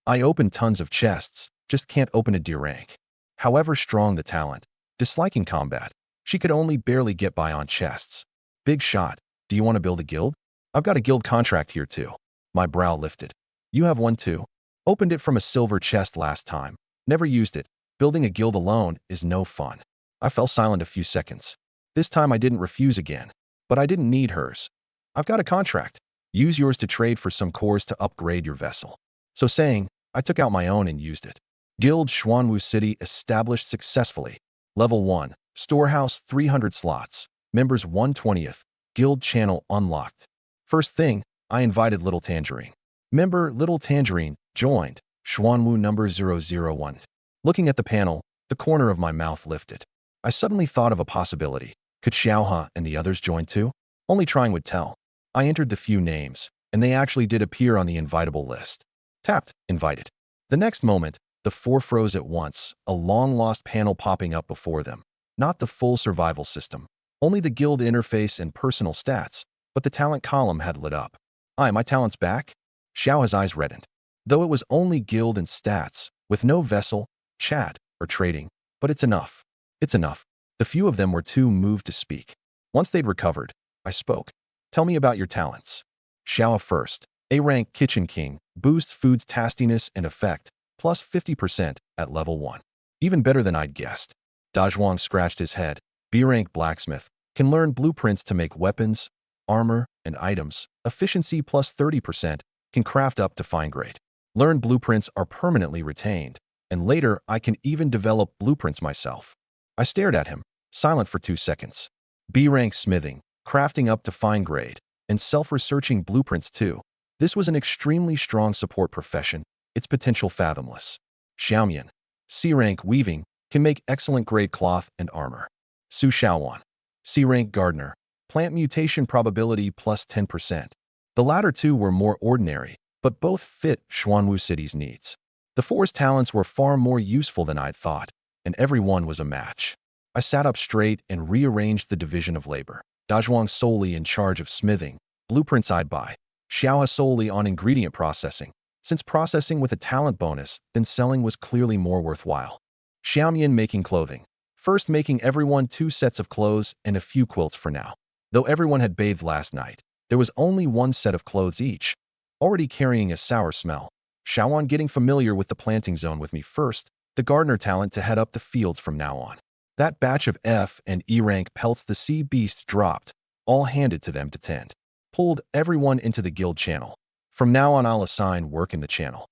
I opened tons of chests, just can't open a D-rank. However strong the talent, disliking combat, she could only barely get by on chests. Big shot, do you want to build a guild? I've got a guild contract here too. My brow lifted. You have one too? Opened it from a silver chest last time. Never used it. Building a guild alone is no fun. I fell silent a few seconds. This time I didn't refuse again, but I didn't need hers. I've got a contract. Use yours to trade for some cores to upgrade your vessel. So saying, I took out my own and used it. Guild Xuanwu City established successfully. Level 1, Storehouse 300 slots. Members 1/20th. Guild channel unlocked. First thing, I invited Little Tangerine. Member Little Tangerine joined. Xuanwu number 001. Looking at the panel, the corner of my mouth lifted. I suddenly thought of a possibility. Could Xiaohe and the others join too? Only trying would tell. I entered the few names, and they actually did appear on the invitable list. Tapped, invited. The next moment, the 4 froze at once, a long-lost panel popping up before them. Not the full survival system. Only the guild interface and personal stats, but the talent column had lit up. My talent's back? Xiaohe's eyes reddened. Though it was only guild and stats, with no vessel, chat, or trading, but it's enough. It's enough. The few of them were too moved to speak. Once they'd recovered, I spoke. Tell me about your talents. Xiaohe first. A-rank Kitchen King, boosts food's tastiness and effect, plus 50% at level 1. Even better than I'd guessed. Dazhuang scratched his head. B-rank Blacksmith, can learn blueprints to make weapons, armor, and items. Efficiency plus 30%, can craft up to fine grade. Learned blueprints are permanently retained, and later I can even develop blueprints myself. I stared at him, silent for 2 seconds. B-rank Smithing, crafting up to fine grade, and self-researching blueprints too. This was an extremely strong support profession, its potential fathomless. Xiaomian, C-rank Weaving, can make excellent grade cloth and armor. Su Xiaowan, C-rank Gardener, plant mutation probability plus 10%. The latter two were more ordinary, but both fit Xuanwu City's needs. The four's talents were far more useful than I'd thought, and every one was a match. I sat up straight and rearranged the division of labor. Dazhuang solely in charge of smithing, blueprints I'd buy. Xiaohe solely on ingredient processing. Since processing with a talent bonus, then selling was clearly more worthwhile. Xiaomian making clothing. First making everyone 2 sets of clothes and a few quilts for now. Though everyone had bathed last night, there was only 1 set of clothes each, already carrying a sour smell. Xiaoan getting familiar with the planting zone with me first, the gardener talent to head up the fields from now on. That batch of F and E rank pelts the sea beasts dropped, all handed to them to tend. Pulled everyone into the guild channel. From now on I'll assign work in the channel.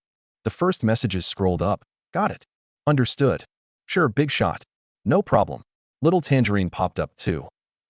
The first messages scrolled up. Got it. Understood. Sure, big shot. No problem. Little Tangerine popped up too.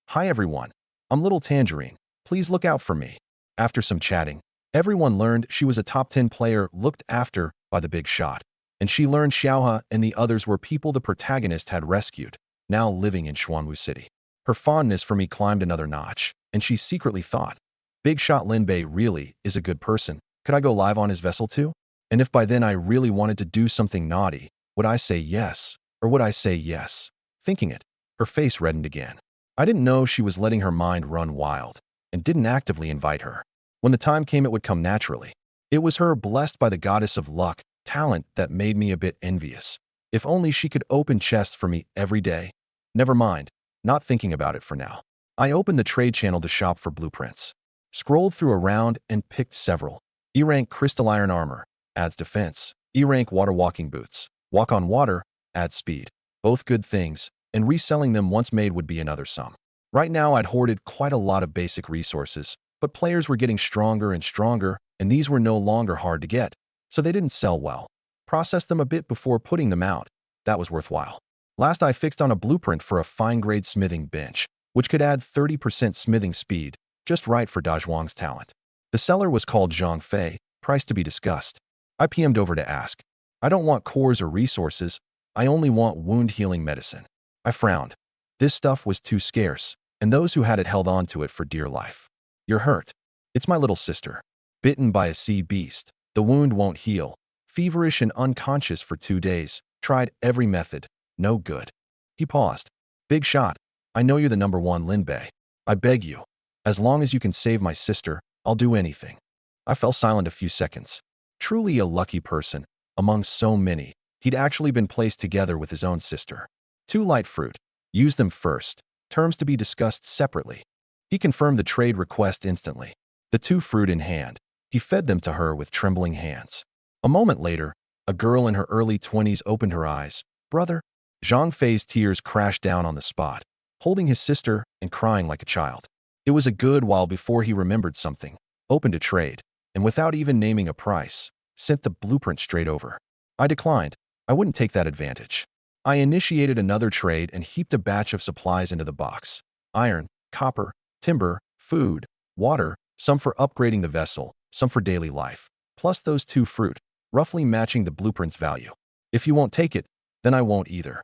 Hi everyone. I'm Little Tangerine. Please look out for me. After some chatting, everyone learned she was a top 10 player looked after by the big shot. And she learned Xiaohe and the others were people the protagonist had rescued, now living in Xuanwu City. Her fondness for me climbed another notch, and she secretly thought, Big Shot Linbei really is a good person. Could I go live on his vessel too? And if by then I really wanted to do something naughty, would I say yes, or would I say yes? Thinking it, her face reddened again. I didn't know she was letting her mind run wild, and didn't actively invite her. When the time came, it would come naturally. It was her, blessed by the goddess of luck, talent, that made me a bit envious. If only she could open chests for me every day. Never mind, not thinking about it for now. I opened the trade channel to shop for blueprints. Scrolled through a round and picked several. E-rank crystal iron armor, adds defense. E-rank water walking boots. Walk on water, adds speed. Both good things, and reselling them once made would be another sum. Right now I'd hoarded quite a lot of basic resources, but players were getting stronger and stronger, and these were no longer hard to get, so they didn't sell well. Processed them a bit before putting them out. That was worthwhile. Last I fixed on a blueprint for a fine-grade smithing bench, which could add 30% smithing speed, just right for Dazhuang's talent. The seller was called Zhang Fei, price to be discussed. I PM'd over to ask. I don't want cores or resources, I only want wound-healing medicine. I frowned. This stuff was too scarce, and those who had it held on to it for dear life. You're hurt. It's my little sister. Bitten by a sea beast. The wound won't heal. Feverish and unconscious for 2 days. Tried every method. No good. He paused. Big shot. I know you're the #1 Linbei. I beg you. As long as you can save my sister, I'll do anything. I fell silent a few seconds. Truly a lucky person. Among so many, he'd actually been placed together with his own sister. 2 light fruit. Use them first. Terms to be discussed separately. He confirmed the trade request instantly. The 2 fruit in hand, he fed them to her with trembling hands. A moment later, a girl in her early 20s opened her eyes. Brother? Zhang Fei's tears crashed down on the spot, holding his sister and crying like a child. It was a good while before he remembered something, opened a trade, and without even naming a price, sent the blueprint straight over. I declined. I wouldn't take that advantage. I initiated another trade and heaped a batch of supplies into the box. Iron, copper, timber, food, water, some for upgrading the vessel, some for daily life, plus those 2 fruit, roughly matching the blueprint's value. If you won't take it, then I won't either.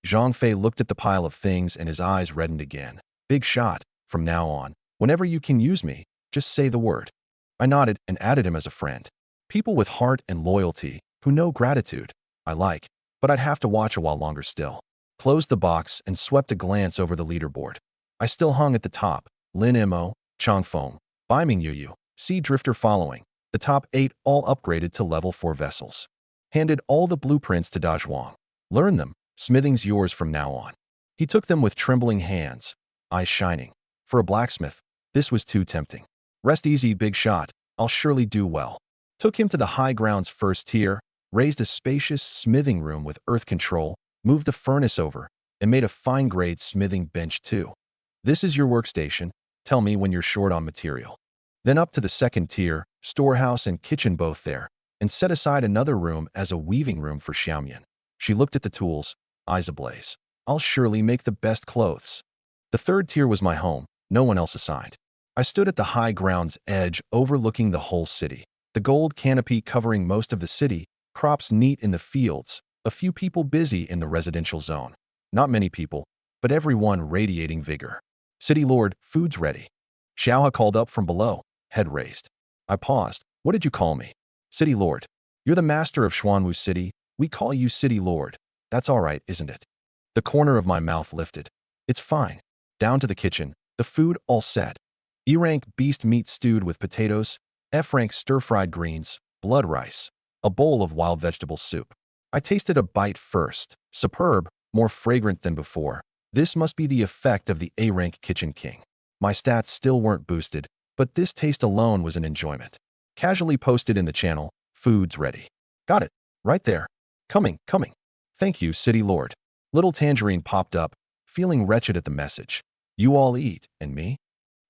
Zhang Fei looked at the pile of things and his eyes reddened again. Big shot. From now on, whenever you can use me, just say the word. I nodded and added him as a friend. People with heart and loyalty, who know gratitude, I like, but I'd have to watch a while longer still. Closed the box and swept a glance over the leaderboard. I still hung at the top. Lin Mo, Changfeng, Biming Yuyu, Sea Drifter following. The top 8 all upgraded to level 4 vessels. Handed all the blueprints to Dazhuang. Learn them. Smithing's yours from now on. He took them with trembling hands, eyes shining. For a blacksmith, this was too tempting. Rest easy, big shot. I'll surely do well. Took him to the high ground's first tier, raised a spacious smithing room with earth control, moved the furnace over, and made a fine-grade smithing bench too. This is your workstation. Tell me when you're short on material. Then up to the second tier, storehouse and kitchen both there, and set aside another room as a weaving room for Xiaomian. She looked at the tools, eyes ablaze. I'll surely make the best clothes. The third tier was my home, no one else assigned. I stood at the high ground's edge overlooking the whole city. The gold canopy covering most of the city, crops neat in the fields, a few people busy in the residential zone. Not many people, but everyone radiating vigor. City Lord, food's ready. Xiaohe called up from below, head raised. I paused. What did you call me? City Lord. You're the master of Xuanwu City. We call you City Lord. That's all right, isn't it? The corner of my mouth lifted. It's fine. Down to the kitchen. The food all set. E-rank beast meat stewed with potatoes, F-rank stir-fried greens, blood rice, a bowl of wild vegetable soup. I tasted a bite first. Superb, more fragrant than before. This must be the effect of the A-rank kitchen king. My stats still weren't boosted, but this taste alone was an enjoyment. Casually posted in the channel, food's ready. Got it. Right there. Coming, coming. Thank you, City Lord. Little Tangerine popped up, feeling wretched at the message. You all eat, and me?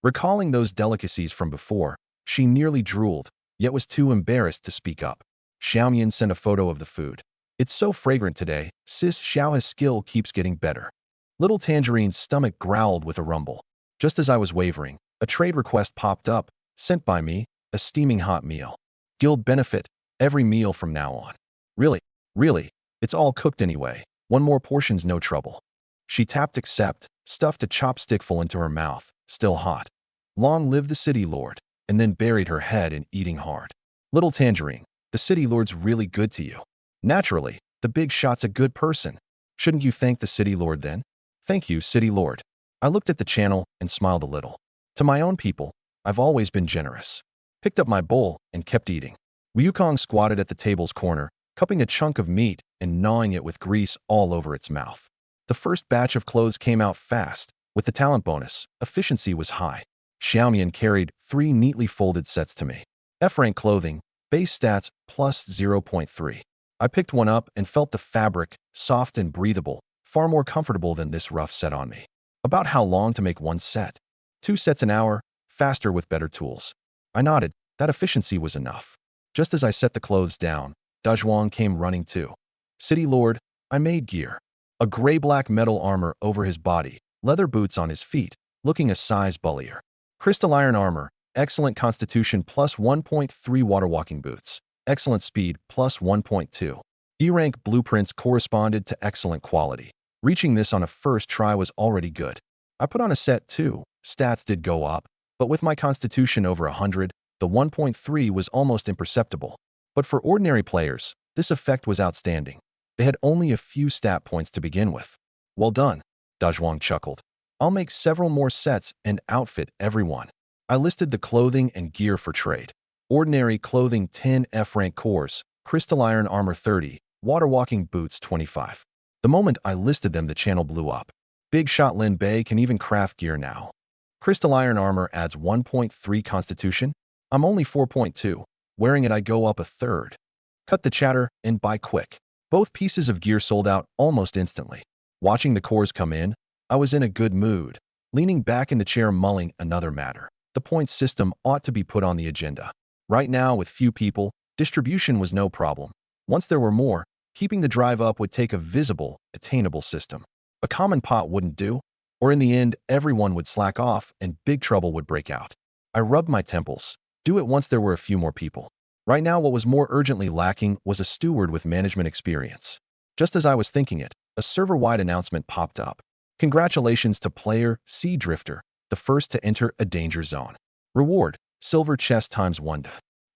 Recalling those delicacies from before, she nearly drooled, yet was too embarrassed to speak up. Xiaomian sent a photo of the food. It's so fragrant today, sis Xiao's skill keeps getting better. Little Tangerine's stomach growled with a rumble. Just as I was wavering, a trade request popped up, sent by me, a steaming hot meal. Guild benefit, every meal from now on. Really, really, it's all cooked anyway. One more portion's no trouble. She tapped accept, stuffed a chopstickful into her mouth, still hot. Long live the City Lord, and then buried her head in eating hard. Little Tangerine, the City Lord's really good to you. Naturally, the big shot's a good person. Shouldn't you thank the City Lord then? Thank you, City Lord. I looked at the channel and smiled a little. To my own people, I've always been generous. Picked up my bowl and kept eating. Wukong squatted at the table's corner, cupping a chunk of meat and gnawing it with grease all over its mouth. The first batch of clothes came out fast. With the talent bonus, efficiency was high. Xiaomian carried 3 neatly folded sets to me. F-rank clothing, base stats plus 0.3. I picked one up and felt the fabric, soft and breathable, far more comfortable than this rough set on me. About how long to make one set? 2 sets an hour, faster with better tools. I nodded. That efficiency was enough. Just as I set the clothes down, Dazhuang came running too. City Lord, I made gear. A gray-black metal armor over his body, leather boots on his feet, looking a size bullier. Crystal iron armor, excellent constitution plus 1.3 water walking boots, excellent speed plus 1.2. E-rank blueprints corresponded to excellent quality. Reaching this on a first try was already good. I put on a set too. Stats did go up, but with my constitution over 100, the 1.3 was almost imperceptible. But for ordinary players, this effect was outstanding. They had only a few stat points to begin with. Well done, Dazhuang chuckled. I'll make several more sets and outfit everyone. I listed the clothing and gear for trade. Ordinary clothing 10 F-rank cores, crystal iron armor 30, water walking boots 25. The moment I listed them, the channel blew up. Big shot Lin Bei can even craft gear now. Crystal iron armor adds 1.3 constitution. I'm only 4.2. Wearing it I go up a third. Cut the chatter and buy quick. Both pieces of gear sold out almost instantly. Watching the cores come in, I was in a good mood. Leaning back in the chair mulling another matter. The points system ought to be put on the agenda. Right now, with few people, distribution was no problem. Once there were more, keeping the drive up would take a visible, attainable system. A common pot wouldn't do, or in the end, everyone would slack off and big trouble would break out. I rubbed my temples. Do it once there were a few more people. Right now, what was more urgently lacking was a steward with management experience. Just as I was thinking it, a server-wide announcement popped up. Congratulations to player Sea Drifter, the first to enter a danger zone. Reward, silver chest times 1.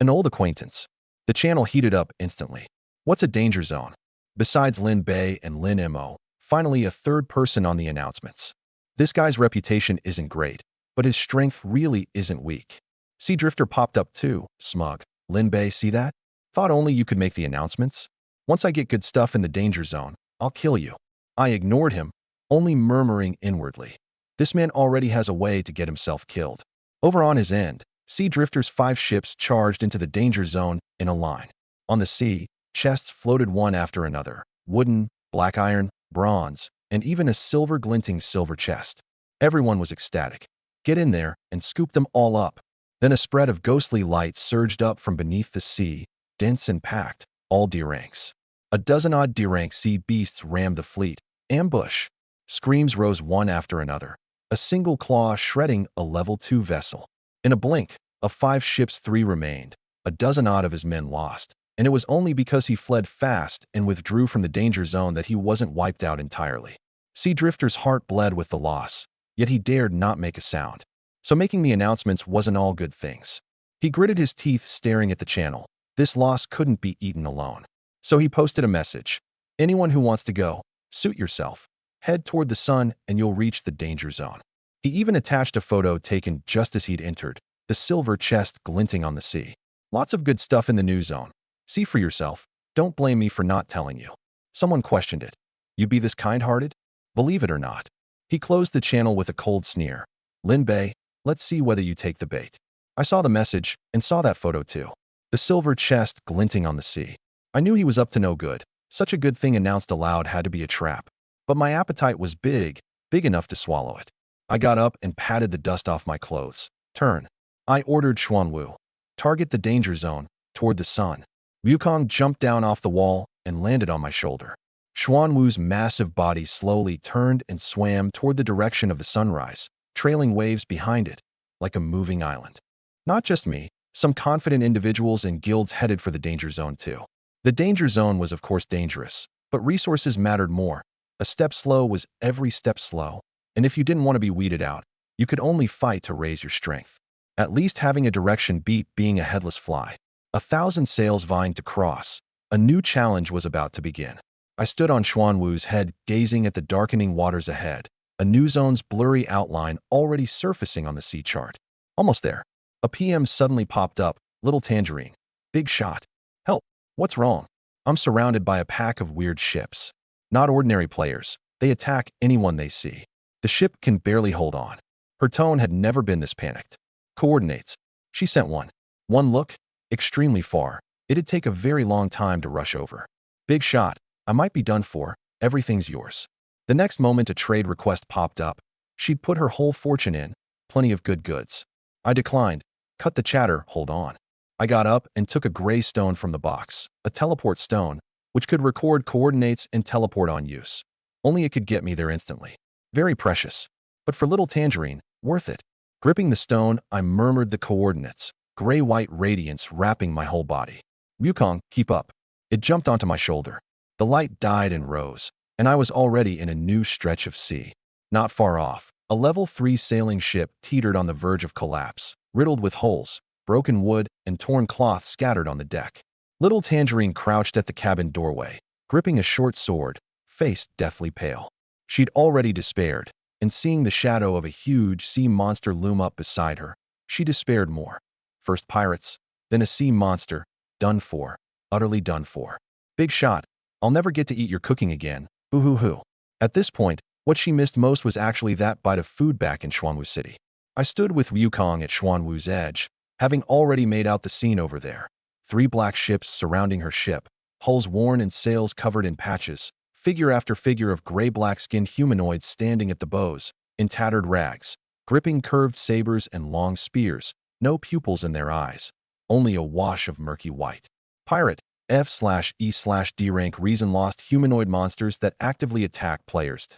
An old acquaintance. The channel heated up instantly. What's a danger zone? Besides Lin Bei and Lin Mo, finally a third person on the announcements. This guy's reputation isn't great, but his strength really isn't weak. Sea Drifter popped up too, smug. Lin Bei, see that? Thought only you could make the announcements? Once I get good stuff in the danger zone, I'll kill you. I ignored him, only murmuring inwardly. This man already has a way to get himself killed. Over on his end, Sea Drifter's 5 ships charged into the danger zone in a line. On the sea, chests floated one after another. Wooden, black iron, bronze, and even a silver-glinting silver chest. Everyone was ecstatic. Get in there and scoop them all up. Then a spread of ghostly light surged up from beneath the sea, dense and packed, all D-ranks. A dozen-odd D-rank sea beasts rammed the fleet. Ambush. Screams rose one after another. A single claw shredding a level 2 vessel. In a blink, of 5 ships 3 remained. A dozen-odd of his men lost. And it was only because he fled fast and withdrew from the danger zone that he wasn't wiped out entirely. Sea Drifter's heart bled with the loss, yet he dared not make a sound. So making the announcements wasn't all good things. He gritted his teeth staring at the channel. This loss couldn't be eaten alone. So he posted a message. Anyone who wants to go, suit yourself. Head toward the sun and you'll reach the danger zone. He even attached a photo taken just as he'd entered, the silver chest glinting on the sea. Lots of good stuff in the new zone. See for yourself. Don't blame me for not telling you. Someone questioned it. You be this kind-hearted? Believe it or not. He closed the channel with a cold sneer. Lin Bei, let's see whether you take the bait. I saw the message and saw that photo too. The silver chest glinting on the sea. I knew he was up to no good. Such a good thing announced aloud had to be a trap. But my appetite was big enough to swallow it. I got up and patted the dust off my clothes. Turn. I ordered Xuanwu. Target the danger zone, toward the sun. Wukong jumped down off the wall and landed on my shoulder. Xuanwu's massive body slowly turned and swam toward the direction of the sunrise, trailing waves behind it, like a moving island. Not just me, some confident individuals and guilds headed for the danger zone too. The danger zone was of course dangerous, but resources mattered more. A step slow was every step slow, and if you didn't want to be weeded out, you could only fight to raise your strength. At least having a direction beat being a headless fly. 1,000 sails vying to cross. A new challenge was about to begin. I stood on Xuanwu's head, gazing at the darkening waters ahead, a new zone's blurry outline already surfacing on the sea chart. Almost there. A PM suddenly popped up. Little Tangerine. Big shot. Help. What's wrong? I'm surrounded by a pack of weird ships. Not ordinary players. They attack anyone they see. The ship can barely hold on. Her tone had never been this panicked. Coordinates. She sent one. One look. Extremely far. It'd take a very long time to rush over. Big shot. I might be done for. Everything's yours. The next moment a trade request popped up. She'd put her whole fortune in. Plenty of good goods. I declined. Cut the chatter. Hold on. I got up and took a gray stone from the box. A teleport stone, which could record coordinates and teleport on use. Only it could get me there instantly. Very precious. But for little Tangerine, worth it. Gripping the stone, I murmured the coordinates. Gray-white radiance wrapping my whole body. Wukong, keep up. It jumped onto my shoulder. The light died and rose, and I was already in a new stretch of sea. Not far off, a level 3 sailing ship teetered on the verge of collapse, riddled with holes, broken wood, and torn cloth scattered on the deck. Little Tangerine crouched at the cabin doorway, gripping a short sword, face deathly pale. She'd already despaired, and seeing the shadow of a huge sea monster loom up beside her, she despaired more. First pirates, then a sea monster, done for, utterly done for. Big shot. I'll never get to eat your cooking again. Boo-hoo-hoo. At this point, what she missed most was actually that bite of food back in Xuanwu City. I stood with Wukong at Xuanwu's edge, having already made out the scene over there. 3 black ships surrounding her ship, hulls worn and sails covered in patches, figure after figure of gray-black-skinned humanoids standing at the bows, in tattered rags, gripping curved sabers and long spears, no pupils in their eyes, only a wash of murky white. Pirate, F/E/D rank reason-lost humanoid monsters that actively attack players.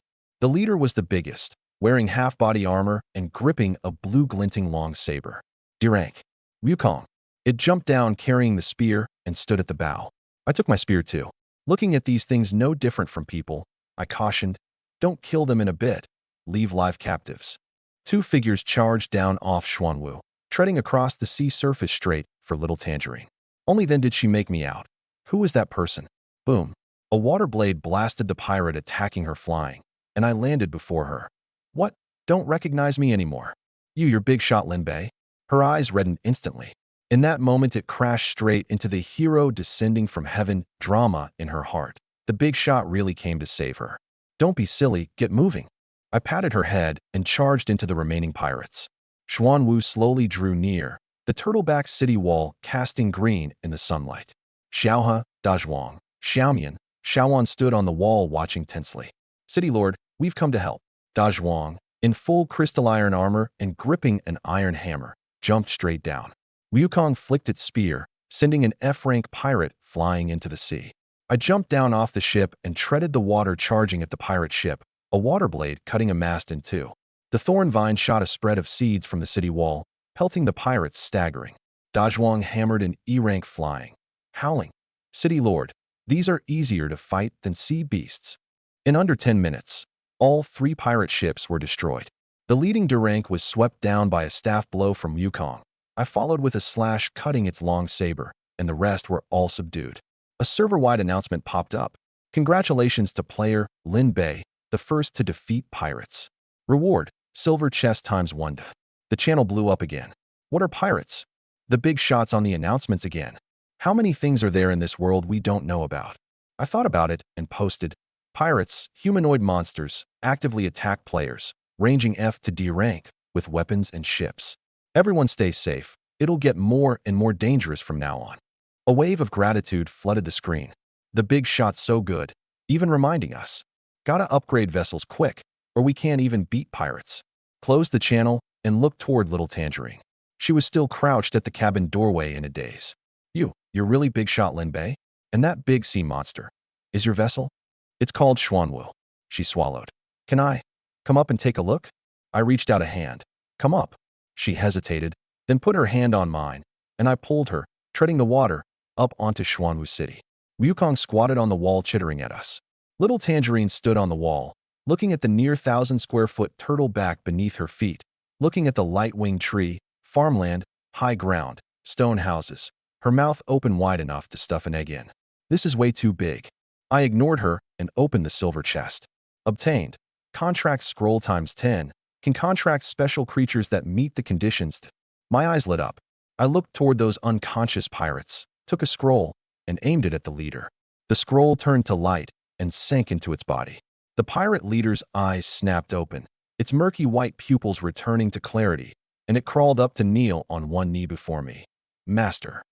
The leader was the biggest, wearing half-body armor and gripping a blue glinting long saber. D rank. Wukong. It jumped down carrying the spear and stood at the bow. I took my spear too. Looking at these things no different from people, I cautioned, don't kill them in a bit. Leave live captives. 2 figures charged down off Xuanwu, treading across the sea surface straight for little Tangerine. Only then did she make me out. Who was that person? Boom. A water blade blasted the pirate attacking her flying, and I landed before her. What? Don't recognize me anymore. You're big shot, Lin Bei. Her eyes reddened instantly. In that moment it crashed straight into the hero descending from heaven drama in her heart. The big shot really came to save her. Don't be silly, get moving. I patted her head and charged into the remaining pirates. Xuanwu slowly drew near, the turtleback city wall casting green in the sunlight. Xiaohe, Dazhuang, Xiaomian, Xiaowan stood on the wall watching tensely. City Lord, we've come to help. Dazhuang, in full crystal iron armor and gripping an iron hammer, jumped straight down. Wukong flicked its spear, sending an F-rank pirate flying into the sea. I jumped down off the ship and treaded the water charging at the pirate ship, a water blade cutting a mast in 2. The thorn vine shot a spread of seeds from the city wall, pelting the pirates staggering. Dazhuang hammered an E-rank flying, howling. City Lord, these are easier to fight than sea beasts. In under 10 minutes, all 3 pirate ships were destroyed. The leading D rank was swept down by a staff blow from Wukong. I followed with a slash cutting its long saber, and the rest were all subdued. A server-wide announcement popped up. Congratulations to player Lin Bei, the first to defeat pirates. Reward, silver chest times 1. The channel blew up again. What are pirates? The big shots on the announcements again. How many things are there in this world we don't know about? I thought about it and posted, pirates, humanoid monsters, actively attack players, ranging F to D rank, with weapons and ships. Everyone stay safe. It'll get more and more dangerous from now on. A wave of gratitude flooded the screen. The big shot's so good, even reminding us. Gotta upgrade vessels quick, or we can't even beat pirates. Closed the channel and looked toward little Tangerine. She was still crouched at the cabin doorway in a daze. You're really big shot, Lin Bei? And that big sea monster is your vessel? It's called Xuanwu. She swallowed. Can I come up and take a look? I reached out a hand. Come up. She hesitated, then put her hand on mine, and I pulled her, treading the water, up onto Xuanwu City. Wukong squatted on the wall chittering at us. Little Tangerine stood on the wall, looking at the near 1,000-square-foot turtle back beneath her feet, looking at the light-winged tree, farmland, high ground, stone houses, her mouth open wide enough to stuff an egg in. This is way too big. I ignored her and opened the silver chest. Obtained. Contract scroll times 10. Can contract special creatures that meet the conditions. My eyes lit up. I looked toward those unconscious pirates, took a scroll, and aimed it at the leader. The scroll turned to light and sank into its body. The pirate leader's eyes snapped open, its murky white pupils returning to clarity, and it crawled up to kneel on one knee before me. Master.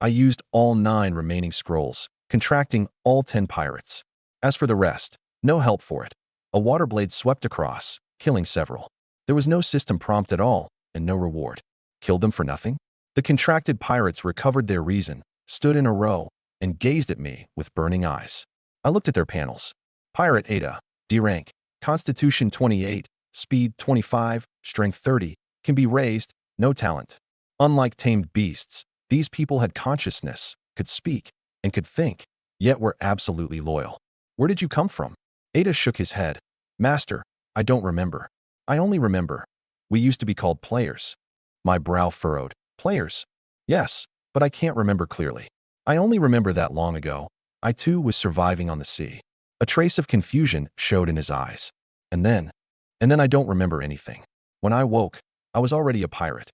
I used all 9 remaining scrolls, contracting all 10 pirates. As for the rest, no help for it. A water blade swept across, killing several. There was no system prompt at all, and no reward. Killed them for nothing? The contracted pirates recovered their reason, stood in a row, and gazed at me with burning eyes. I looked at their panels. Pirate Ada, D rank, Constitution 28, Speed 25, Strength 30, can be raised, no talent. Unlike tamed beasts, these people had consciousness, could speak, and could think, yet were absolutely loyal. Where did you come from? Ada shook his head. Master, I don't remember. I only remember. We used to be called players. My brow furrowed. Players? Yes, but I can't remember clearly. I only remember that long ago. I too was surviving on the sea. A trace of confusion showed in his eyes. And then I don't remember anything. When I woke, I was already a pirate.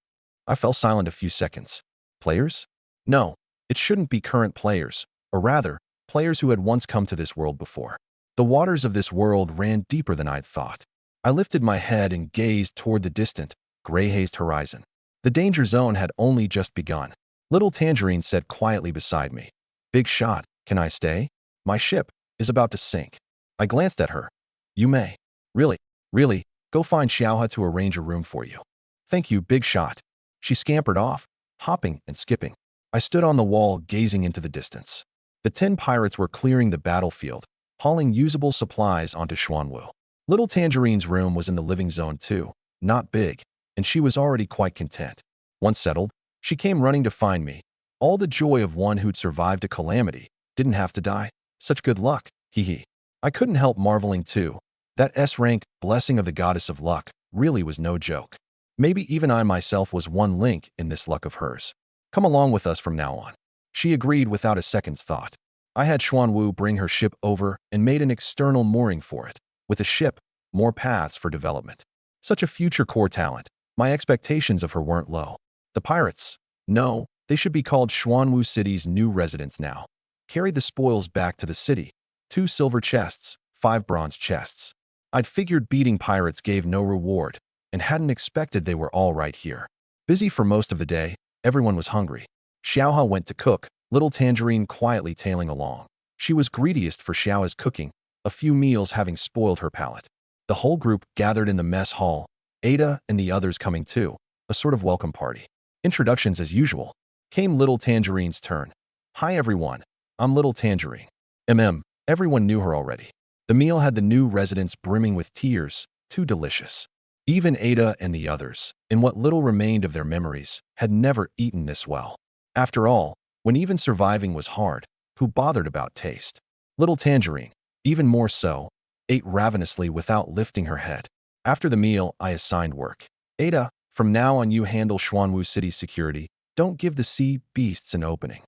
I fell silent a few seconds. Players? No, it shouldn't be current players, or rather, players who had once come to this world before. The waters of this world ran deeper than I'd thought. I lifted my head and gazed toward the distant, gray-hazed horizon. The danger zone had only just begun. Little Tangerine sat quietly beside me. Big shot, can I stay? My ship is about to sink. I glanced at her. You may. Really, go find Xiaohe to arrange a room for you. Thank you, big shot. She scampered off, hopping and skipping. I stood on the wall gazing into the distance. The 10 pirates were clearing the battlefield, hauling usable supplies onto Xuanwu. Little Tangerine's room was in the living zone too, not big, and she was already quite content. Once settled, she came running to find me. All the joy of one who'd survived a calamity, didn't have to die. Such good luck, hee. I couldn't help marveling too. That S-rank blessing of the goddess of luck really was no joke. Maybe even I myself was one link in this luck of hers. Come along with us from now on. She agreed without a second's thought. I had Xuanwu bring her ship over and made an external mooring for it. With a ship, more paths for development. Such a future core talent. My expectations of her weren't low. The pirates? No, they should be called Xuanwu City's new residents now. Carried the spoils back to the city. 2 silver chests, 5 bronze chests. I'd figured beating pirates gave no reward, and hadn't expected they were all right here. Busy for most of the day, everyone was hungry. Xiaohe went to cook, little Tangerine quietly tailing along. She was greediest for Xiaohe's cooking, a few meals having spoiled her palate. The whole group gathered in the mess hall, Ada and the others coming too, a sort of welcome party. Introductions as usual. Came little Tangerine's turn. Hi everyone, I'm little Tangerine. Everyone knew her already. The meal had the new residents brimming with tears, too delicious. Even Ada and the others, in what little remained of their memories, had never eaten this well. After all, when even surviving was hard, who bothered about taste? Little Tangerine, even more so, ate ravenously without lifting her head. After the meal, I assigned work. Ada, from now on you handle Xuanwu City's security. Don't give the sea beasts an opening.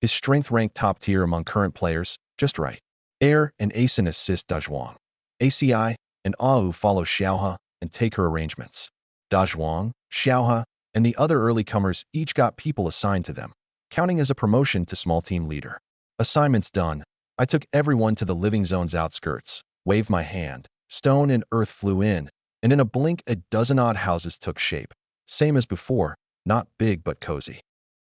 His strength ranked top tier among current players, just right. Air and Asin assist Dazhuang. ACI and Au follow Xiaohe and take her arrangements. Dazhuang, Xiaohe, and the other early comers each got people assigned to them, counting as a promotion to small team leader. Assignments done. I took everyone to the living zone's outskirts, waved my hand, stone and earth flew in, and in a blink a dozen odd houses took shape. Same as before, not big but cozy.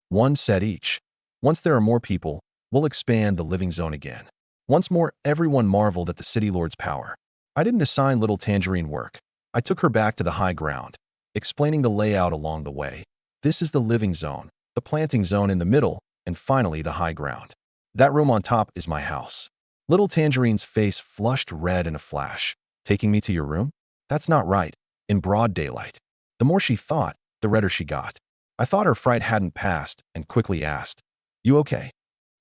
One set each. Once there are more people, we'll expand the living zone again. Once more, everyone marveled at the city lord's power. I didn't assign little Tangerine work. I took her back to the high ground, explaining the layout along the way. This is the living zone, the planting zone in the middle, and finally the high ground. That room on top is my house. Little Tangerine's face flushed red in a flash. Taking me to your room? That's not right. In broad daylight. The more she thought, the redder she got. I thought her fright hadn't passed and quickly asked, "You okay?"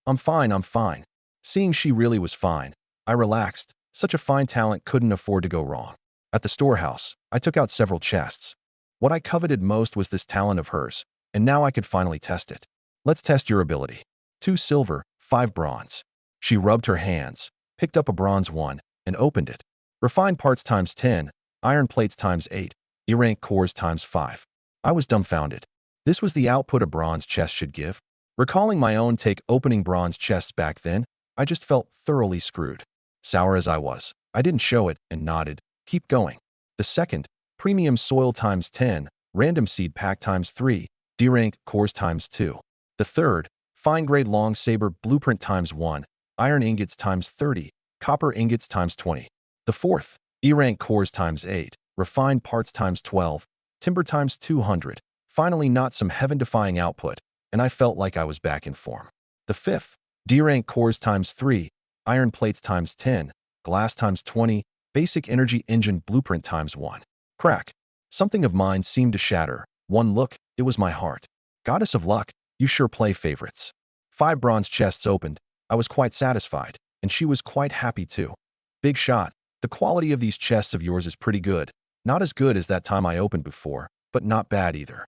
I'm fine, I'm fine." Seeing she really was fine, I relaxed. Such a fine talent couldn't afford to go wrong. At the storehouse, I took out several chests. What I coveted most was this talent of hers, and now I could finally test it. Let's test your ability. 2 silver, 5 bronze. She rubbed her hands, picked up a bronze one, and opened it. Refined parts times 10, iron plates times 8, E-rank cores times 5. I was dumbfounded. This was the output a bronze chest should give. Recalling my own take opening bronze chests back then, I just felt thoroughly screwed. Sour as I was, I didn't show it and nodded. Keep going. The second, premium soil times 10, random seed pack times 3, D-rank cores times 2. The third, fine-grade long saber blueprint times 1, iron ingots times 30, copper ingots times 20. The fourth, E-rank cores times 8, refined parts times 12, timber times 200. Finally, not some heaven-defying output, and I felt like I was back in form. The fifth, D-rank cores times 3, iron plates times 10, glass times 20, basic energy engine blueprint times 1. Crack. Something of mine seemed to shatter. One look, it was my heart. Goddess of luck, you sure play favorites. 5 bronze chests opened. I was quite satisfied, and she was quite happy too. Big shot. The quality of these chests of yours is pretty good. Not as good as that time I opened before, but not bad either.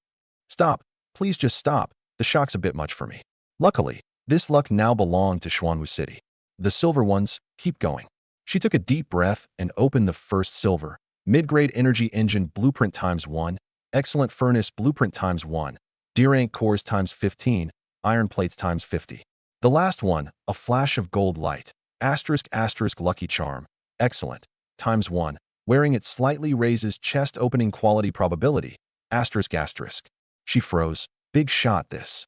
Stop. Please just stop. The shock's a bit much for me. Luckily, this luck now belonged to Xuanwu City. The silver ones, keep going. She took a deep breath and opened the first silver. Mid-grade energy engine blueprint times 1, excellent furnace blueprint times 1, D-rank cores times 15, iron plates times 50. The last one, a flash of gold light, asterisk asterisk lucky charm, excellent, times 1, wearing it slightly raises chest opening quality probability, asterisk asterisk. She froze. Big shot this.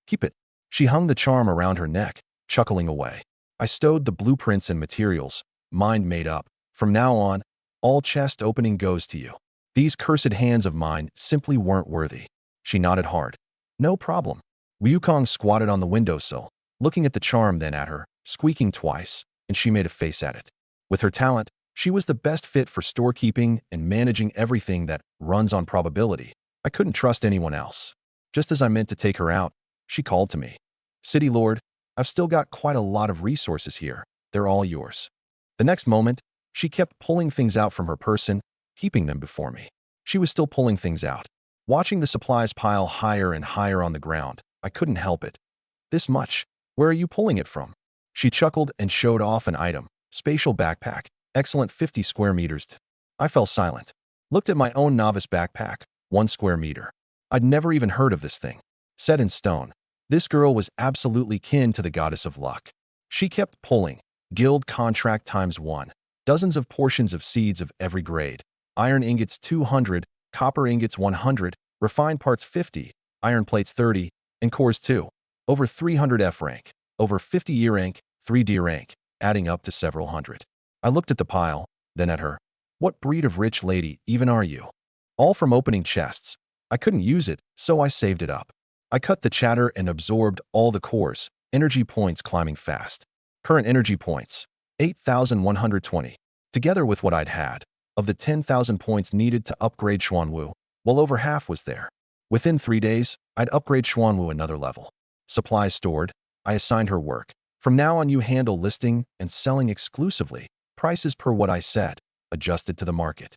Keep it. She hung the charm around her neck, chuckling away. I stowed the blueprints and materials, mind made up. From now on, all chest opening goes to you. These cursed hands of mine simply weren't worthy. She nodded hard. No problem. Wukong squatted on the windowsill, looking at the charm then at her, squeaking twice, and she made a face at it. With her talent, she was the best fit for storekeeping and managing everything that runs on probability. I couldn't trust anyone else. Just as I meant to take her out, she called to me. City Lord, I've still got quite a lot of resources here. They're all yours. The next moment, she kept pulling things out from her person, heaping them before me. She was still pulling things out. Watching the supplies pile higher and higher on the ground, I couldn't help it. This much? Where are you pulling it from? She chuckled and showed off an item. Spatial backpack. Excellent 50 square meters. I fell silent. Looked at my own novice backpack. 1 square meter. I'd never even heard of this thing. Set in stone. This girl was absolutely kin to the goddess of luck. She kept pulling. Guild contract times 1. Dozens of portions of seeds of every grade. Iron ingots 200, copper ingots 100, refined parts 50, iron plates 30, and cores 2. Over 300 F rank. Over 50 E rank, 3D rank, adding up to several hundred. I looked at the pile, then at her. What breed of rich lady even are you? All from opening chests. I couldn't use it, so I saved it up. I cut the chatter and absorbed all the cores, energy points climbing fast. Current energy points, 8,120. Together with what I'd had, of the 10,000 points needed to upgrade Xuanwu, well over half was there. Within 3 days, I'd upgrade Xuanwu another level. Supplies stored, I assigned her work. From now on you handle listing and selling exclusively, prices per what I said, adjusted to the market.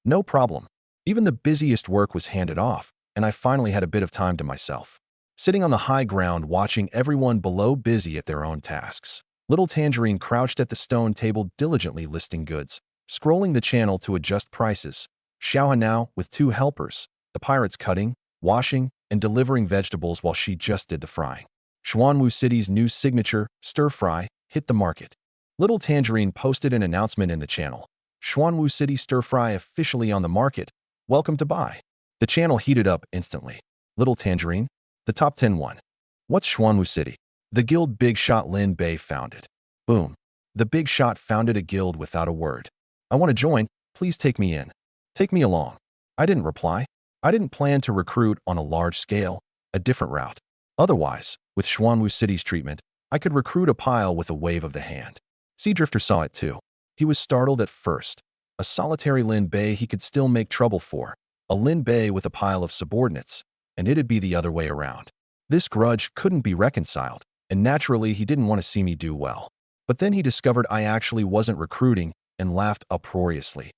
No problem. Even the busiest work was handed off, and I finally had a bit of time to myself. sitting on the high ground watching everyone below busy at their own tasks. Little Tangerine crouched at the stone table diligently listing goods, scrolling the channel to adjust prices. Xiaohan now, with two helpers, the pirates cutting, washing, and delivering vegetables while she just did the frying. Xuanwu City's new signature, stir-fry, hit the market. Little Tangerine posted an announcement in the channel. Xuanwu City stir-fry officially on the market. Welcome to buy. The channel heated up instantly. Little Tangerine? The top 10 won. What's Xuanwu City? The guild Big Shot Lin Bei founded. Boom. The Big Shot founded a guild without a word. I want to join. Please take me in. Take me along. I didn't reply. I didn't plan to recruit on a large scale, a different route. Otherwise, with Xuanwu City's treatment, I could recruit a pile with a wave of the hand. Sea Drifter saw it too. He was startled at first. A solitary Lin Bei he could still make trouble for. A Lin Bei with a pile of subordinates, and it'd be the other way around. This grudge couldn't be reconciled, and naturally he didn't want to see me do well. But then he discovered I actually wasn't recruiting and laughed uproariously.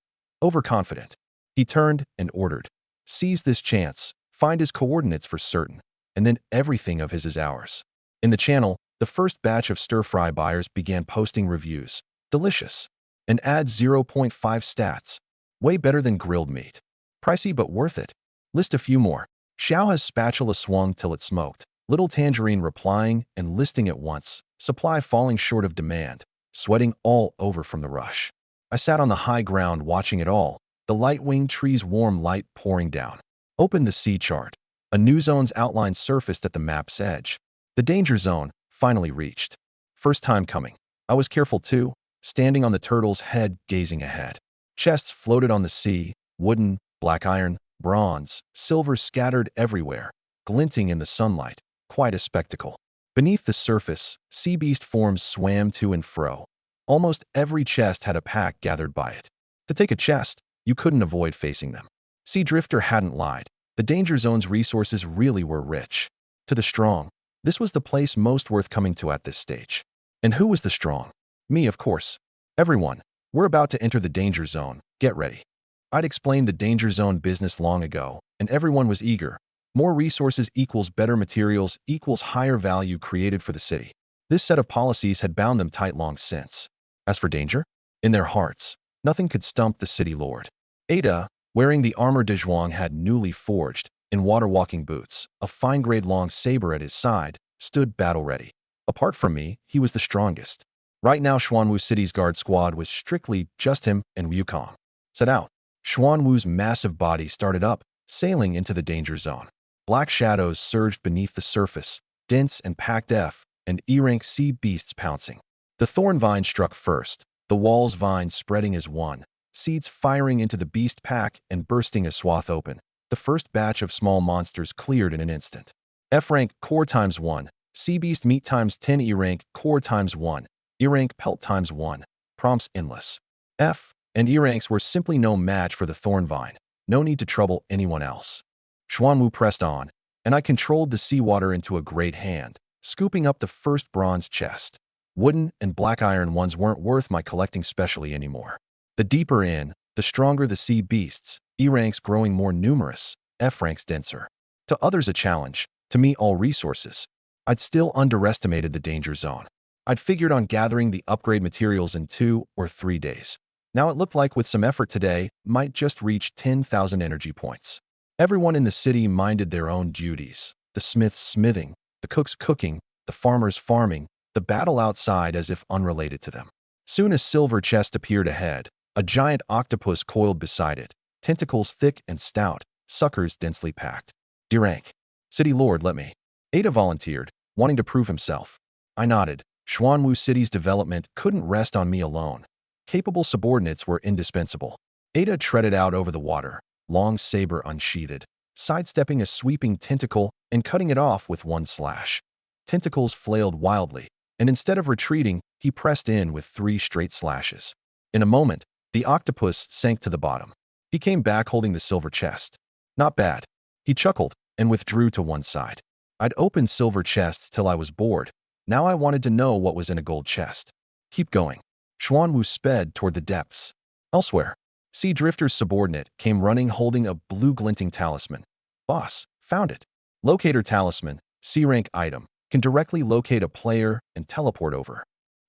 Overconfident. He turned and ordered, "Seize this chance, find his coordinates for certain, and then everything of his is ours." In the channel, the first batch of stir-fry buyers began posting reviews. Delicious. And adds 0.5 stats. Way better than grilled meat. Pricey but worth it. List a few more. Xiaoha's spatula swung till it smoked. Little Tangerine replying and listing at once. Supply falling short of demand. Sweating all over from the rush. I sat on the high ground watching it all. The light-winged trees' warm light pouring down. Opened the sea chart. A new zone's outline surfaced at the map's edge. The danger zone finally reached. First time coming. I was careful too, standing on the turtle's head gazing ahead. Chests floated on the sea, wooden, black iron, bronze, silver scattered everywhere, glinting in the sunlight. Quite a spectacle. Beneath the surface, sea beast forms swam to and fro. Almost every chest had a pack gathered by it. To take a chest, you couldn't avoid facing them. Sea Drifter hadn't lied. The danger zone's resources really were rich. To the strong, this was the place most worth coming to at this stage. And who was the strong? Me, of course. Everyone. We're about to enter the danger zone. Get ready. I'd explained the danger zone business long ago, and everyone was eager. More resources equals better materials equals higher value created for the city. This set of policies had bound them tight long since. As for danger, in their hearts, nothing could stump the city lord. Ada, wearing the armor de Zhuang had newly forged, in water-walking boots, a fine-grade long saber at his side, stood battle-ready. Apart from me, he was the strongest. Right now, Xuanwu City's guard squad was strictly just him and Wukong. Set out. Xuanwu's massive body started up, sailing into the danger zone. Black shadows surged beneath the surface, dense and packed and E-rank sea beasts pouncing. The thorn vine struck first, the wall's vine spreading as one, seeds firing into the beast pack and bursting a swath open. The first batch of small monsters cleared in an instant. F-rank core times 1, sea beast meat times 10, E-rank core times 1, E-rank pelt times 1, prompts endless. F and E-ranks were simply no match for the thorn vine. No need to trouble anyone else. Xuanwu pressed on, and I controlled the seawater into a great hand, scooping up the first bronze chest. Wooden and black iron ones weren't worth my collecting specially anymore. The deeper in, the stronger the sea beasts, E-ranks growing more numerous, F-ranks denser. To others a challenge, to me all resources. I'd still underestimated the danger zone. I'd figured on gathering the upgrade materials in 2 or 3 days. Now it looked like with some effort today, might just reach 10,000 energy points. Everyone in the city minded their own duties. The smiths smithing, the cooks cooking, the farmers farming, the battle outside as if unrelated to them. Soon a silver chest appeared ahead, a giant octopus coiled beside it, tentacles thick and stout, suckers densely packed. D-rank. City Lord, let me. Ada volunteered, wanting to prove himself. I nodded. Xuanwu City's development couldn't rest on me alone. Capable subordinates were indispensable. Ada treaded out over the water, long saber unsheathed, sidestepping a sweeping tentacle and cutting it off with one slash. Tentacles flailed wildly, and instead of retreating, he pressed in with 3 straight slashes. In a moment, the octopus sank to the bottom. He came back holding the silver chest. Not bad. He chuckled and withdrew to one side. I'd opened silver chests till I was bored. Now I wanted to know what was in a gold chest. Keep going. Xuanwu sped toward the depths. Elsewhere, Sea Drifter's subordinate came running holding a blue glinting talisman. Boss, found it. Locator talisman, C rank item. Can directly locate a player and teleport over.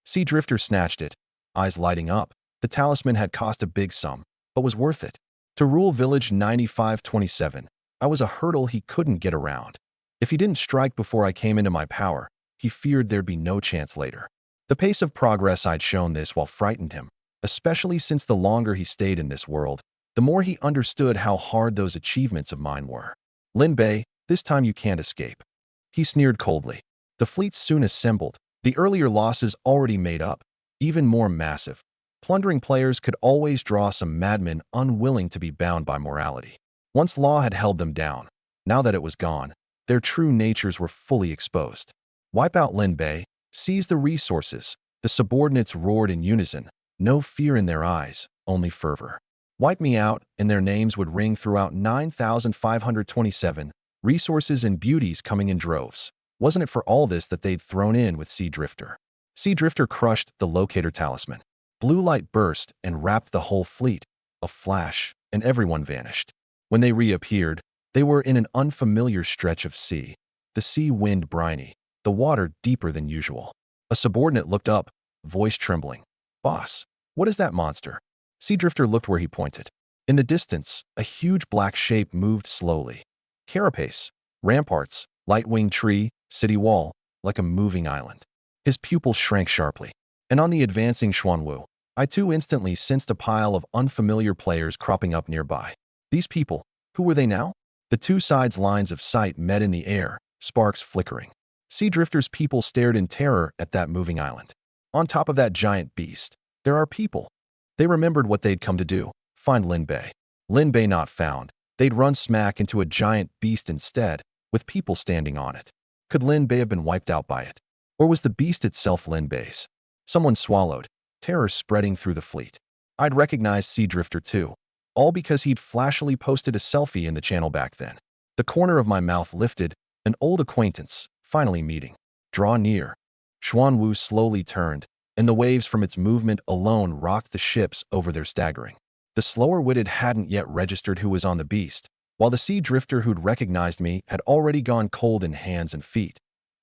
Sea Drifter snatched it, eyes lighting up. The talisman had cost a big sum, but was worth it. To rule village 9527, I was a hurdle he couldn't get around. If he didn't strike before I came into my power, he feared there'd be no chance later. The pace of progress I'd shown this while frightened him, especially since the longer he stayed in this world, the more he understood how hard those achievements of mine were. Lin Bei, this time you can't escape. He sneered coldly. The fleet soon assembled, the earlier losses already made up, even more massive. Plundering players could always draw some madmen unwilling to be bound by morality. Once law had held them down, now that it was gone, their true natures were fully exposed. Wipe out Lin Bei, seize the resources. The subordinates roared in unison, no fear in their eyes, only fervor. Wipe me out, and their names would ring throughout 9527, resources and beauties coming in droves. Wasn't it for all this that they'd thrown in with Sea Drifter? Sea Drifter crushed the locator talisman. Blue light burst and wrapped the whole fleet. A flash, and everyone vanished. When they reappeared, they were in an unfamiliar stretch of sea. The sea wind briny, the water deeper than usual. A subordinate looked up, voice trembling. "Boss, what is that monster?" Sea Drifter looked where he pointed. In the distance, a huge black shape moved slowly. Carapace, ramparts, light-winged tree, city wall, like a moving island. His pupils shrank sharply. And on the advancing Xuanwu, I too instantly sensed a pile of unfamiliar players cropping up nearby. These people, who were they now? The two sides' lines of sight met in the air, sparks flickering. Sea Drifter's people stared in terror at that moving island. On top of that giant beast, there are people. They remembered what they'd come to do, find Lin Bei. Lin Bei not found. They'd run smack into a giant beast instead, with people standing on it. Could Lin Bei have been wiped out by it? Or was the beast itself Lin Bei's? Someone swallowed, terror spreading through the fleet. I'd recognized Sea Drifter too, all because he'd flashily posted a selfie in the channel back then. The corner of my mouth lifted, an old acquaintance, finally meeting. Draw near. Xuanwu slowly turned, and the waves from its movement alone rocked the ships over their staggering. The slower-witted hadn't yet registered who was on the beast, while the Sea Drifter who'd recognized me had already gone cold in hands and feet.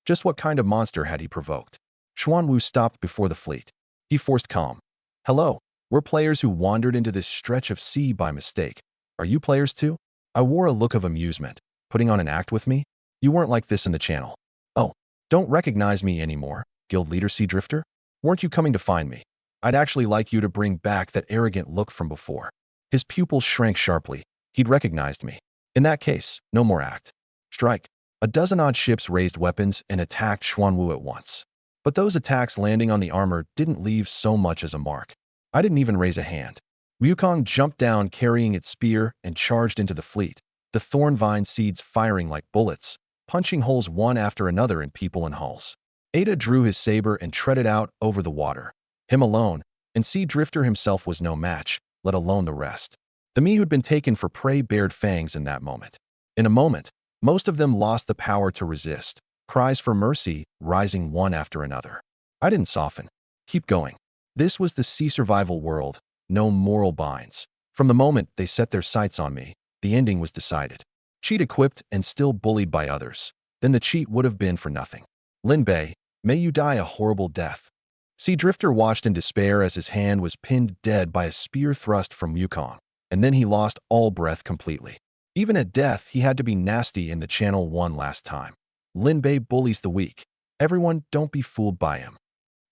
Just what kind of monster had he provoked? Xuanwu stopped before the fleet. He forced calm. "Hello, we're players who wandered into this stretch of sea by mistake. Are you players too?" I wore a look of amusement. "Putting on an act with me? You weren't like this in the channel." "Oh, don't recognize me anymore, Guild Leader Sea Drifter? Weren't you coming to find me? I'd actually like you to bring back that arrogant look from before." His pupils shrank sharply. He'd recognized me. In that case, no more act. Strike. A dozen-odd ships raised weapons and attacked Xuanwu at once. But those attacks landing on the armor didn't leave so much as a mark. I didn't even raise a hand. Wukong jumped down carrying its spear and charged into the fleet, the thorn vine seeds firing like bullets, punching holes one after another in people and hulls. Ada drew his saber and treaded out over the water. Him alone, and Sea Drifter himself was no match, let alone the rest. The me who'd been taken for prey bared fangs in that moment. In a moment, most of them lost the power to resist, cries for mercy rising one after another. I didn't soften. Keep going. This was the sea survival world, no moral binds. From the moment they set their sights on me, the ending was decided. Cheat equipped and still bullied by others, then the cheat would have been for nothing. Lin Bei, may you die a horrible death. Sea Drifter watched in despair as his hand was pinned dead by a spear thrust from Wukong, and then he lost all breath completely. Even at death, he had to be nasty in the channel one last time. Lin Bei bullies the weak. Everyone, don't be fooled by him.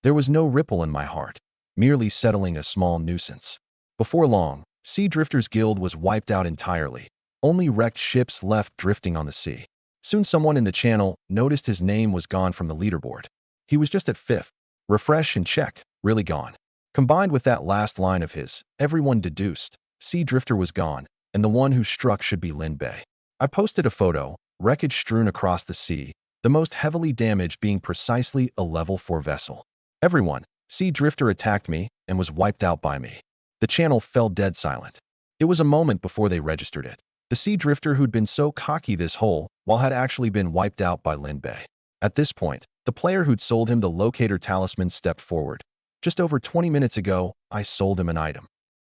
There was no ripple in my heart, merely settling a small nuisance. Before long, Sea Drifter's guild was wiped out entirely. Only wrecked ships left drifting on the sea. Soon someone in the channel noticed his name was gone from the leaderboard. He was just at 5th. Refresh and check, really gone. Combined with that last line of his, everyone deduced Sea Drifter was gone, and the one who struck should be Lin Bei. I posted a photo, wreckage strewn across the sea, the most heavily damaged being precisely a level 4 vessel. Everyone, Sea Drifter attacked me and was wiped out by me. The channel fell dead silent. It was a moment before they registered it. The Sea Drifter who'd been so cocky this whole while had actually been wiped out by Lin Bei. At this point, the player who'd sold him the locator talisman stepped forward. Just over 20 minutes ago, I sold him an item.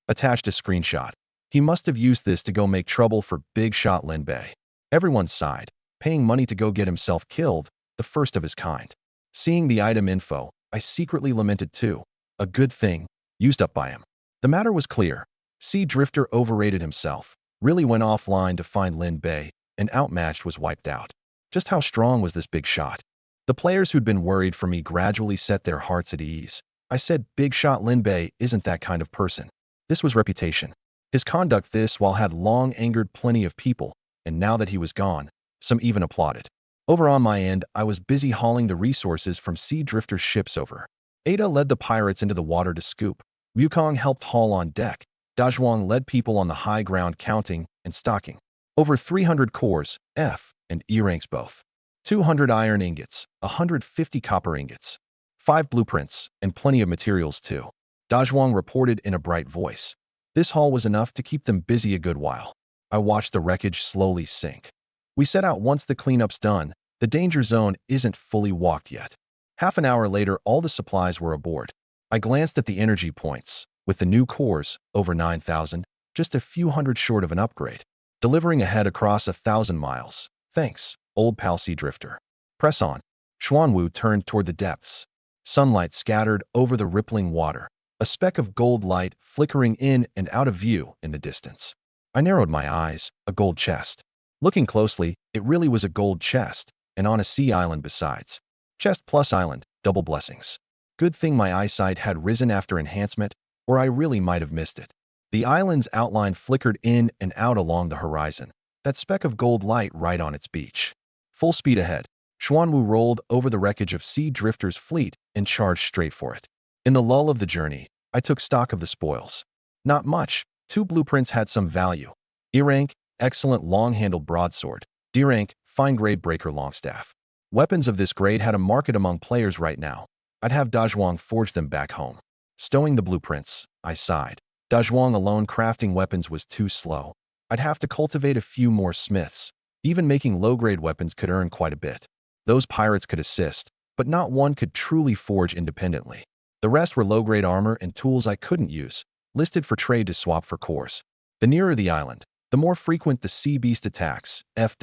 Attached a screenshot. He must have used this to go make trouble for big shot Lin Bei. Everyone sighed. paying money to go get himself killed, the first of his kind. Seeing the item info, I secretly lamented too. A good thing, used up by him. The matter was clear. Sea Drifter overrated himself, really went offline to find Lin Bei, and outmatched was wiped out. Just how strong was this big shot? The players who'd been worried for me gradually set their hearts at ease. I said, big shot Lin Bei isn't that kind of person. This was reputation. His conduct this while had long angered plenty of people, and now that he was gone, some even applauded. Over on my end, I was busy hauling the resources from Sea Drifter's ships over. Ada led the pirates into the water to scoop. Wukong helped haul on deck. Dazhuang led people on the high ground counting and stocking. Over 300 cores, F, and E ranks both. 200 iron ingots, 150 copper ingots, 5 blueprints, and plenty of materials too. Dazhuang reported in a bright voice. This haul was enough to keep them busy a good while. I watched the wreckage slowly sink. We set out once the cleanup's done. The danger zone isn't fully walked yet. Half an hour later, all the supplies were aboard. I glanced at the energy points. With the new cores, over 9,000, just a few hundred short of an upgrade. Delivering ahead across 1,000 miles. Thanks, old pal Sea Drifter. Press on. Xuanwu turned toward the depths. Sunlight scattered over the rippling water. A speck of gold light flickering in and out of view in the distance. I narrowed my eyes. A gold chest. Looking closely, it really was a gold chest, and on a sea island besides. Chest plus island, double blessings. Good thing my eyesight had risen after enhancement, or I really might have missed it. The island's outline flickered in and out along the horizon, that speck of gold light right on its beach. Full speed ahead, Xuanwu rolled over the wreckage of Sea Drifter's fleet and charged straight for it. In the lull of the journey, I took stock of the spoils. Not much. 2 blueprints had some value. E rank, excellent long-handled broadsword. D rank, fine-grade breaker longstaff. Weapons of this grade had a market among players right now. I'd have Dazhuang forge them back home. Stowing the blueprints, I sighed. Dazhuang alone crafting weapons was too slow. I'd have to cultivate a few more smiths. Even making low-grade weapons could earn quite a bit. Those pirates could assist, but not one could truly forge independently. The rest were low-grade armor and tools I couldn't use, listed for trade to swap for cores. The nearer the island, the more frequent the sea beast attacks, F-,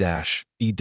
E-,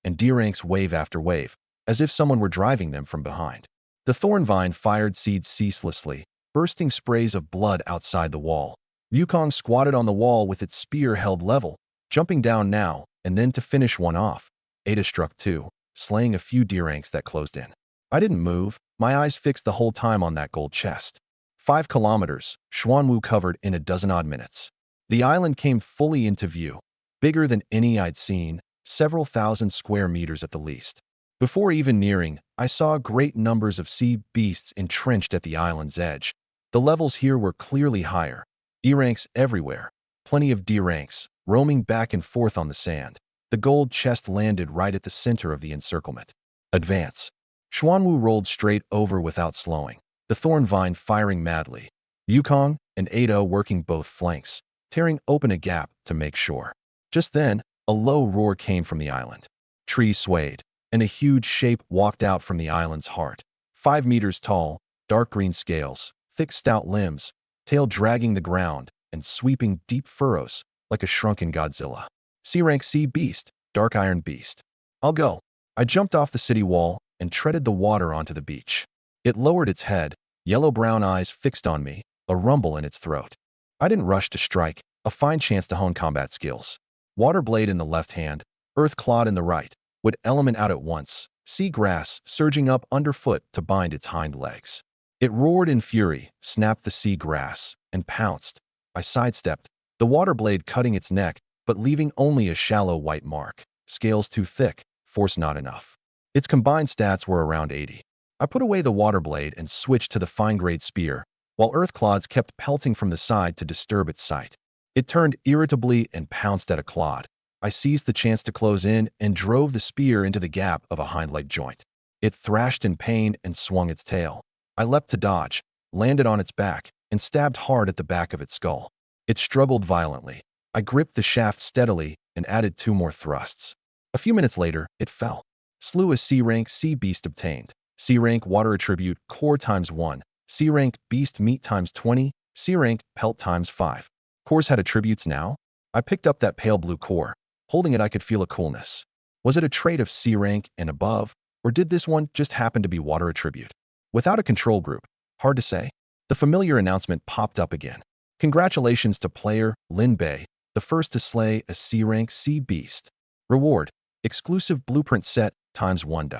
and D ranks wave after wave, as if someone were driving them from behind. The thorn vine fired seeds ceaselessly, bursting sprays of blood outside the wall. Wukong squatted on the wall with its spear held level, jumping down now and then to finish one off. Ada struck 2, slaying a few D ranks that closed in. I didn't move, my eyes fixed the whole time on that gold chest. 5 kilometers, Xuanwu covered in a dozen-odd minutes. The island came fully into view, bigger than any I'd seen, several thousand square meters at the least. Before even nearing, I saw great numbers of sea beasts entrenched at the island's edge. The levels here were clearly higher. E ranks everywhere, plenty of D ranks, roaming back and forth on the sand. The gold chest landed right at the center of the encirclement. Advance. Xuanwu rolled straight over without slowing, the thorn vine firing madly. Wukong and Ada working both flanks, tearing open a gap to make sure. Just then, a low roar came from the island. Trees swayed, and a huge shape walked out from the island's heart. 5 meters tall, dark green scales, thick stout limbs, tail dragging the ground, and sweeping deep furrows like a shrunken Godzilla. C-rank sea beast, dark iron beast. I'll go. I jumped off the city wall and treaded the water onto the beach. It lowered its head, yellow-brown eyes fixed on me, a rumble in its throat. I didn't rush to strike, a fine chance to hone combat skills. Water blade in the left hand, earth clod in the right, would element out at once, sea grass surging up underfoot to bind its hind legs. It roared in fury, snapped the sea grass, and pounced. I sidestepped, the water blade cutting its neck, but leaving only a shallow white mark. Scales too thick, force not enough. Its combined stats were around 80. I put away the water blade and switched to the fine-grade spear, while earth clods kept pelting from the side to disturb its sight. It turned irritably and pounced at a clod. I seized the chance to close in and drove the spear into the gap of a hind leg joint. It thrashed in pain and swung its tail. I leapt to dodge, landed on its back, and stabbed hard at the back of its skull. It struggled violently. I gripped the shaft steadily and added 2 more thrusts. A few minutes later, it fell. Slew a C-rank sea beast obtained. C-rank water attribute core times 1. C-rank beast meat times 20. C-rank pelt times 5. Cores had attributes now? I picked up that pale blue core. Holding it, I could feel a coolness. Was it a trait of C rank and above, or did this one just happen to be water attribute? Without a control group, hard to say. The familiar announcement popped up again. Congratulations to player Lin Bei, the first to slay a C rank sea beast. Reward: exclusive blueprint set times 1.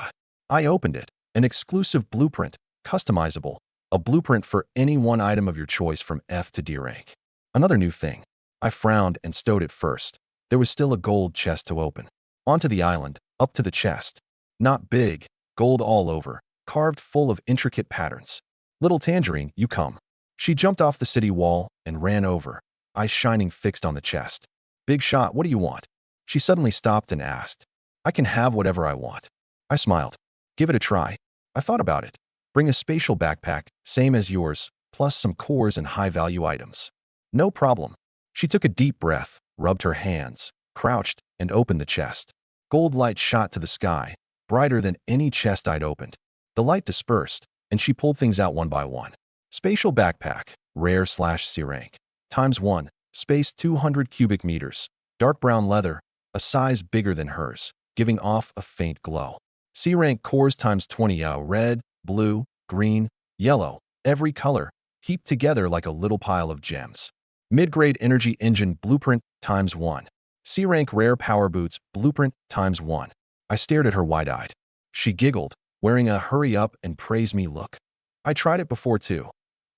I opened it. An exclusive blueprint, customizable, a blueprint for any one item of your choice from F to D rank. Another new thing. I frowned and stowed it first. There was still a gold chest to open. Onto the island, up to the chest. Not big, gold all over, carved full of intricate patterns. Little Tangerine, you come. She jumped off the city wall and ran over, eyes shining fixed on the chest. Big shot, what do you want? She suddenly stopped and asked. I can have whatever I want. I smiled. Give it a try. I thought about it. Bring a spatial backpack, same as yours, plus some cores and high-value items. No problem. She took a deep breath, rubbed her hands, crouched, and opened the chest. Gold light shot to the sky, brighter than any chest I'd opened. The light dispersed, and she pulled things out one by one. Spatial backpack, rare/C rank, times 1, space 200 cubic meters, dark brown leather, a size bigger than hers, giving off a faint glow. C rank cores times 20, red, blue, green, yellow, every color, heaped together like a little pile of gems. Mid-grade energy engine blueprint times 1. C rank rare power boots blueprint times 1. I stared at her wide-eyed. She giggled, wearing a hurry up and praise me look. I tried it before too.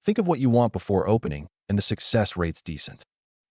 Think of what you want before opening, and the success rate's decent.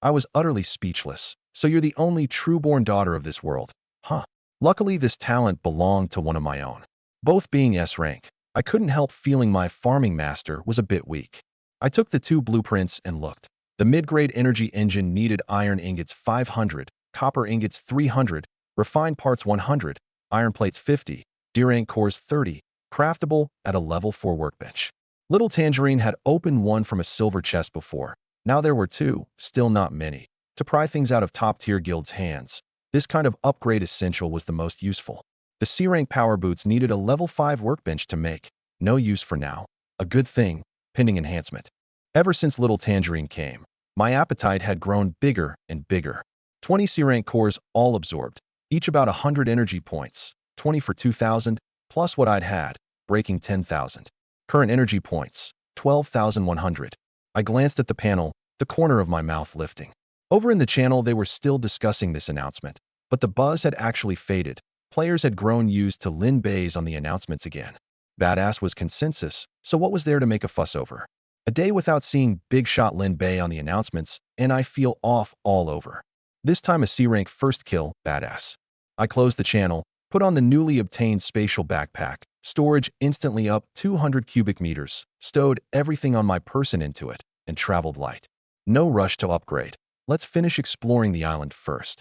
I was utterly speechless. So you're the only true-born daughter of this world, huh? Luckily, this talent belonged to one of my own. Both being S rank, I couldn't help feeling my farming master was a bit weak. I took the 2 blueprints and looked. The mid-grade energy engine needed iron ingots 500, copper ingots 300, refined parts 100, iron plates 50, D rank cores 30, craftable at a level 4 workbench. Little Tangerine had opened one from a silver chest before. Now there were 2, still not many. To pry things out of top-tier guilds' hands, this kind of upgrade essential was the most useful. The C rank power boots needed a level 5 workbench to make. No use for now. A good thing, pending enhancement. Ever since Little Tangerine came, my appetite had grown bigger and bigger. 20 C rank cores all absorbed, each about 100 energy points, 20 for 2,000, plus what I'd had, breaking 10,000. Current energy points, 12,100. I glanced at the panel, the corner of my mouth lifting. Over in the channel, they were still discussing this announcement, but the buzz had actually faded. Players had grown used to Lin Bei's on the announcements again. Badass was consensus, so what was there to make a fuss over? A day without seeing big shot Lin Bei on the announcements, and I feel off all over. This time a C rank first kill, badass. I closed the channel, put on the newly obtained spatial backpack, storage instantly up 200 cubic meters, stowed everything on my person into it, and traveled light. No rush to upgrade. Let's finish exploring the island first.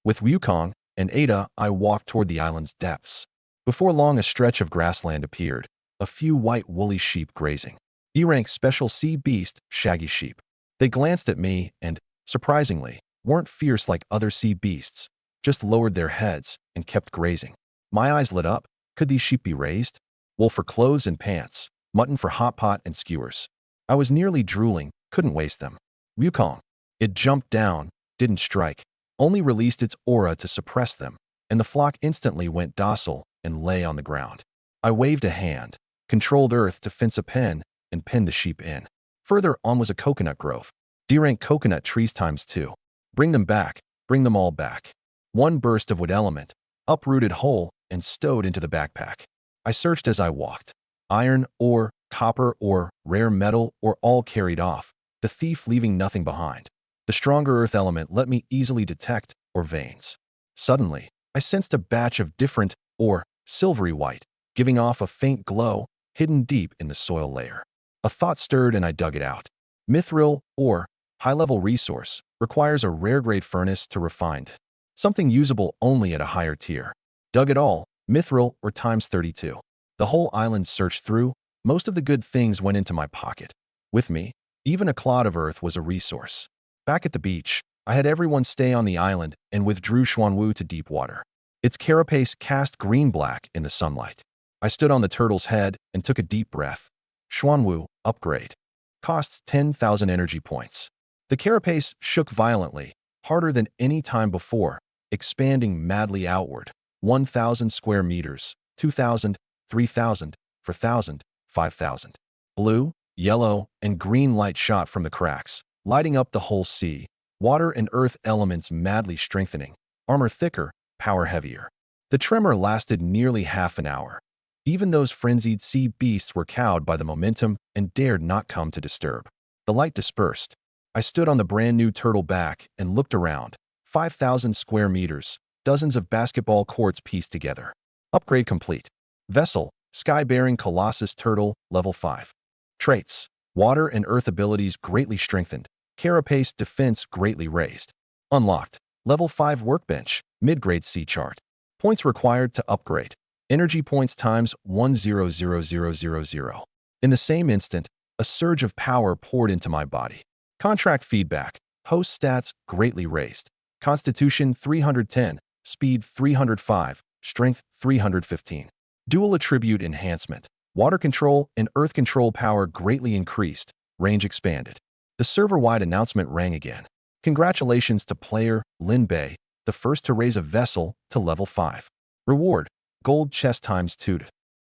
With Wukong and Ada, I walked toward the island's depths. Before long, a stretch of grassland appeared, a few white woolly sheep grazing. E-rank special sea beast, shaggy sheep. They glanced at me and, surprisingly, weren't fierce like other sea beasts, just lowered their heads and kept grazing. My eyes lit up. Could these sheep be raised? Wool for clothes and pants, mutton for hot pot and skewers. I was nearly drooling, couldn't waste them. Wukong. It jumped down, didn't strike, only released its aura to suppress them, and the flock instantly went docile and lay on the ground. I waved a hand, controlled Earth to fence a pen, and pinned the sheep in. Further on was a coconut grove. D-rank coconut trees times 2. Bring them back, bring them all back. One burst of wood element, uprooted whole and stowed into the backpack. I searched as I walked. Iron, ore, copper, ore, rare metal, or all carried off, the thief leaving nothing behind. The stronger earth element let me easily detect, or veins. Suddenly, I sensed a batch of different, or silvery white, giving off a faint glow, hidden deep in the soil layer. A thought stirred and I dug it out. Mithril, or high-level resource, requires a rare-grade furnace to refine it. Something usable only at a higher tier. Dug it all, mithril, or times 32. The whole island searched through, most of the good things went into my pocket. With me, even a clod of earth was a resource. Back at the beach, I had everyone stay on the island and withdrew Xuanwu to deep water. Its carapace cast green-black in the sunlight. I stood on the turtle's head and took a deep breath. Xuanwu, upgrade. Costs 10,000 energy points. The carapace shook violently, harder than any time before, expanding madly outward. 1,000 square meters, 2,000, 3,000, 4,000, 5,000. Blue, yellow, and green light shot from the cracks, lighting up the whole sea. Water and earth elements madly strengthening. Armor thicker, power heavier. The tremor lasted nearly half an hour. Even those frenzied sea beasts were cowed by the momentum and dared not come to disturb. The light dispersed. I stood on the brand new turtle back and looked around. 5,000 square meters, dozens of basketball courts pieced together. Upgrade complete. Vessel, sky-bearing Colossus Turtle, level 5. Traits, water and earth abilities greatly strengthened. Carapace defense greatly raised. Unlocked. Level 5 workbench, mid-grade sea chart. Points required to upgrade. Energy points times 1,000,000. In the same instant, a surge of power poured into my body. Contract feedback. Host stats greatly raised. Constitution 310, speed 305, strength 315. Dual attribute enhancement. Water control and earth control power greatly increased. Range expanded. The server-wide announcement rang again. Congratulations to player Lin Bei, the first to raise a vessel to level 5. Reward, gold chest times 2.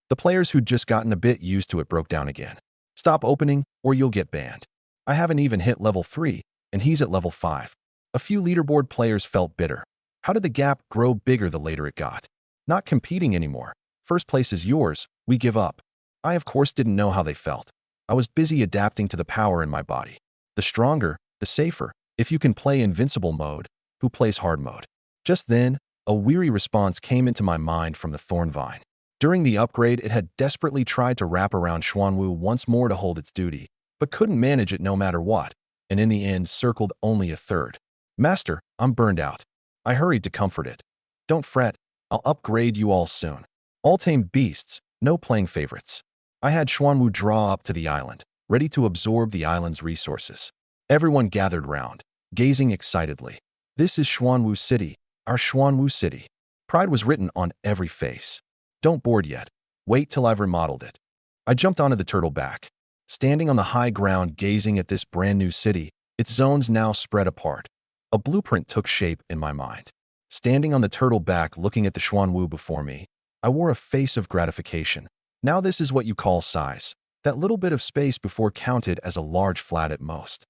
The players who'd just gotten a bit used to it broke down again. Stop opening or you'll get banned. I haven't even hit level 3, and he's at level 5. A few leaderboard players felt bitter. How did the gap grow bigger the later it got? Not competing anymore. First place is yours, we give up. I of course didn't know how they felt. I was busy adapting to the power in my body. The stronger, the safer. If you can play invincible mode, who plays hard mode? Just then, a weary response came into my mind from the thorn vine. During the upgrade, it had desperately tried to wrap around Xuanwu once more to hold its duty, but couldn't manage it no matter what, and in the end circled only a third. Master, I'm burned out. I hurried to comfort it. Don't fret, I'll upgrade you all soon. All tamed beasts, no playing favorites. I had Xuanwu draw up to the island, ready to absorb the island's resources. Everyone gathered round, gazing excitedly. This is Xuanwu City, our Xuanwu City. Pride was written on every face. Don't board yet. Wait till I've remodeled it. I jumped onto the turtle back. Standing on the high ground gazing at this brand new city, its zones now spread apart. A blueprint took shape in my mind. Standing on the turtle back looking at the Xuanwu before me, I wore a face of gratification. Now this is what you call size. That little bit of space before counted as a large flat at most.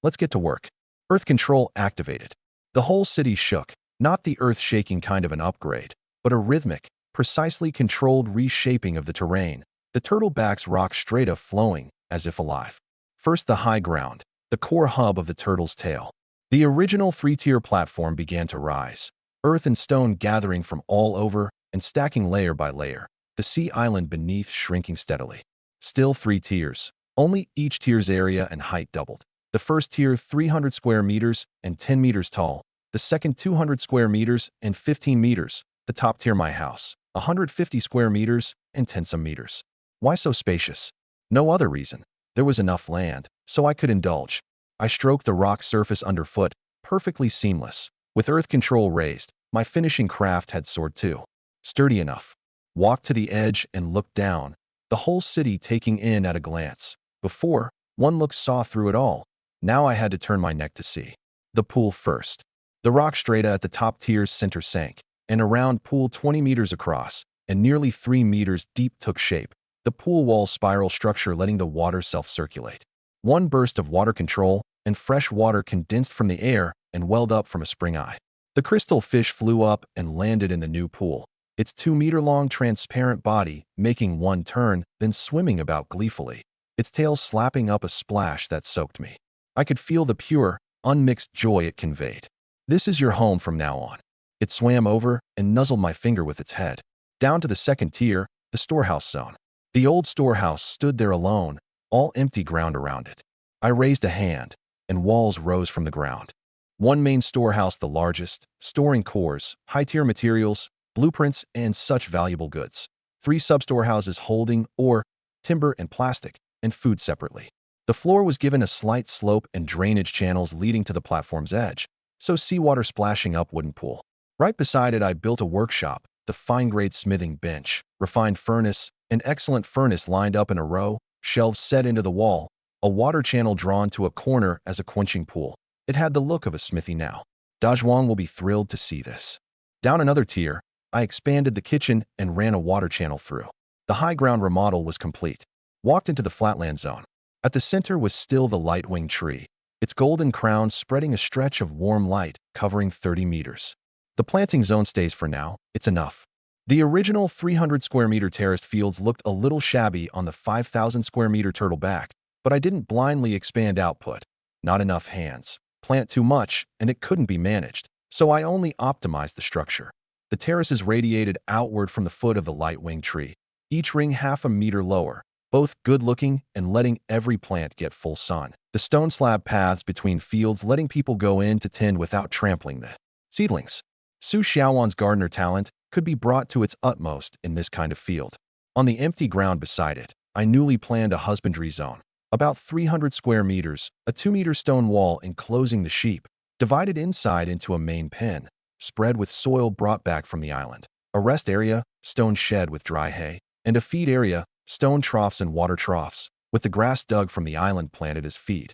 Let's get to work. Earth control activated. The whole city shook, not the earth-shaking kind of an upgrade, but a rhythmic, precisely controlled reshaping of the terrain, the turtle back's rock strata flowing, as if alive. First the high ground, the core hub of the turtle's tail. The original three-tier platform began to rise, earth and stone gathering from all over and stacking layer by layer, the sea island beneath shrinking steadily. Still 3 tiers, only each tier's area and height doubled. The first tier 300 square meters and 10 meters tall, the second 200 square meters and 15 meters, the top tier my house, 150 square meters and 10 some meters. Why so spacious? No other reason. There was enough land, so I could indulge. I stroked the rock surface underfoot, perfectly seamless. With earth control raised, my finishing craft had soared too. Sturdy enough. Walked to the edge and looked down, the whole city taking in at a glance. Before, one look saw through it all. Now I had to turn my neck to see. The pool first. The rock strata at the top tier's center sank, and a round pool 20 meters across and nearly 3 meters deep took shape. The pool wall spiral structure letting the water self-circulate. One burst of water control, and fresh water condensed from the air and welled up from a spring eye. The crystal fish flew up and landed in the new pool, its 2-meter-long transparent body making one turn, then swimming about gleefully, its tail slapping up a splash that soaked me. I could feel the pure, unmixed joy it conveyed. This is your home from now on. It swam over and nuzzled my finger with its head. Down to the second tier, the storehouse zone. The old storehouse stood there alone, all empty ground around it. I raised a hand, and walls rose from the ground. One main storehouse, the largest, storing cores, high-tier materials, blueprints, and such valuable goods. 3 sub-storehouses holding ore, timber, and plastic, and food separately. The floor was given a slight slope and drainage channels leading to the platform's edge, so seawater splashing up wouldn't pool. Right beside it I built a workshop, the fine-grade smithing bench, refined furnace, an excellent furnace lined up in a row, shelves set into the wall, a water channel drawn to a corner as a quenching pool. It had the look of a smithy now. Dazhuang will be thrilled to see this. Down another tier, I expanded the kitchen and ran a water channel through. The high ground remodel was complete. Walked into the flatland zone. At the center was still the light-winged tree, its golden crown spreading a stretch of warm light covering 30 meters. The planting zone stays for now, it's enough. The original 300 square meter terraced fields looked a little shabby on the 5,000 square meter turtle back, but I didn't blindly expand output. Not enough hands. Plant too much, and it couldn't be managed, so I only optimized the structure. The terraces radiated outward from the foot of the light-winged tree, each ring half a meter lower, both good-looking and letting every plant get full sun. The stone slab paths between fields letting people go in to tend without trampling the seedlings. Su Xiaowan's gardener talent could be brought to its utmost in this kind of field. On the empty ground beside it, I newly planned a husbandry zone. About 300 square meters, a 2-meter stone wall enclosing the sheep, divided inside into a main pen, spread with soil brought back from the island. A rest area, stone shed with dry hay, and a feed area, stone troughs and water troughs, with the grass dug from the island planted as feed.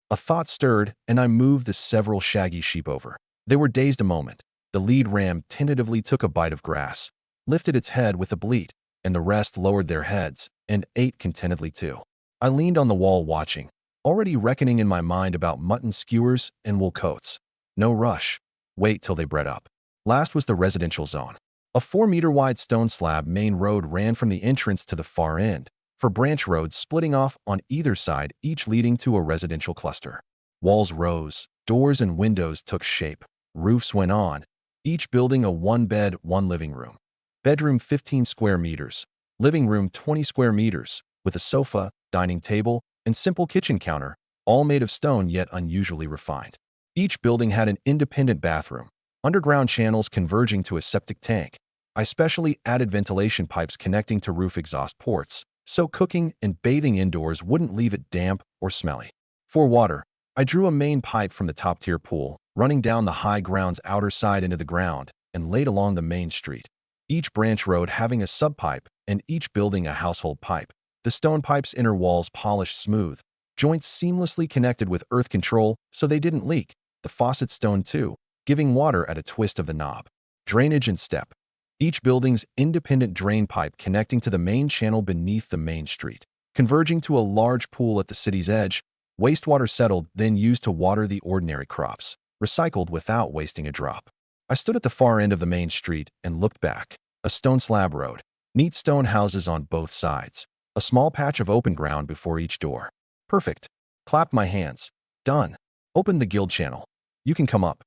A thought stirred, and I moved the several shaggy sheep over. They were dazed a moment. The lead ram tentatively took a bite of grass, lifted its head with a bleat, and the rest lowered their heads and ate contentedly too. I leaned on the wall watching, already reckoning in my mind about mutton skewers and wool coats. No rush. Wait till they bred up. Last was the residential zone. A 4-meter-wide stone slab main road ran from the entrance to the far end, for branch roads splitting off on either side, each leading to a residential cluster. Walls rose, doors and windows took shape, roofs went on, each building a 1-bed, 1-living room. Bedroom 15 square meters, living room 20 square meters, with a sofa, dining table, and simple kitchen counter, all made of stone yet unusually refined. Each building had an independent bathroom, underground channels converging to a septic tank. I specially added ventilation pipes connecting to roof exhaust ports, so cooking and bathing indoors wouldn't leave it damp or smelly. For water, I drew a main pipe from the top-tier pool, running down the high ground's outer side into the ground, and laid along the main street. Each branch road having a subpipe, and each building a household pipe. The stone pipe's inner walls polished smooth, joints seamlessly connected with earth control so they didn't leak. The faucet stone too, giving water at a twist of the knob. Drainage and step. Each building's independent drain pipe connecting to the main channel beneath the main street. Converging to a large pool at the city's edge, wastewater settled, then used to water the ordinary crops. Recycled without wasting a drop. I stood at the far end of the main street and looked back. A stone slab road. Neat stone houses on both sides. A small patch of open ground before each door. Perfect. Clapped my hands. Done. Opened the guild channel. You can come up.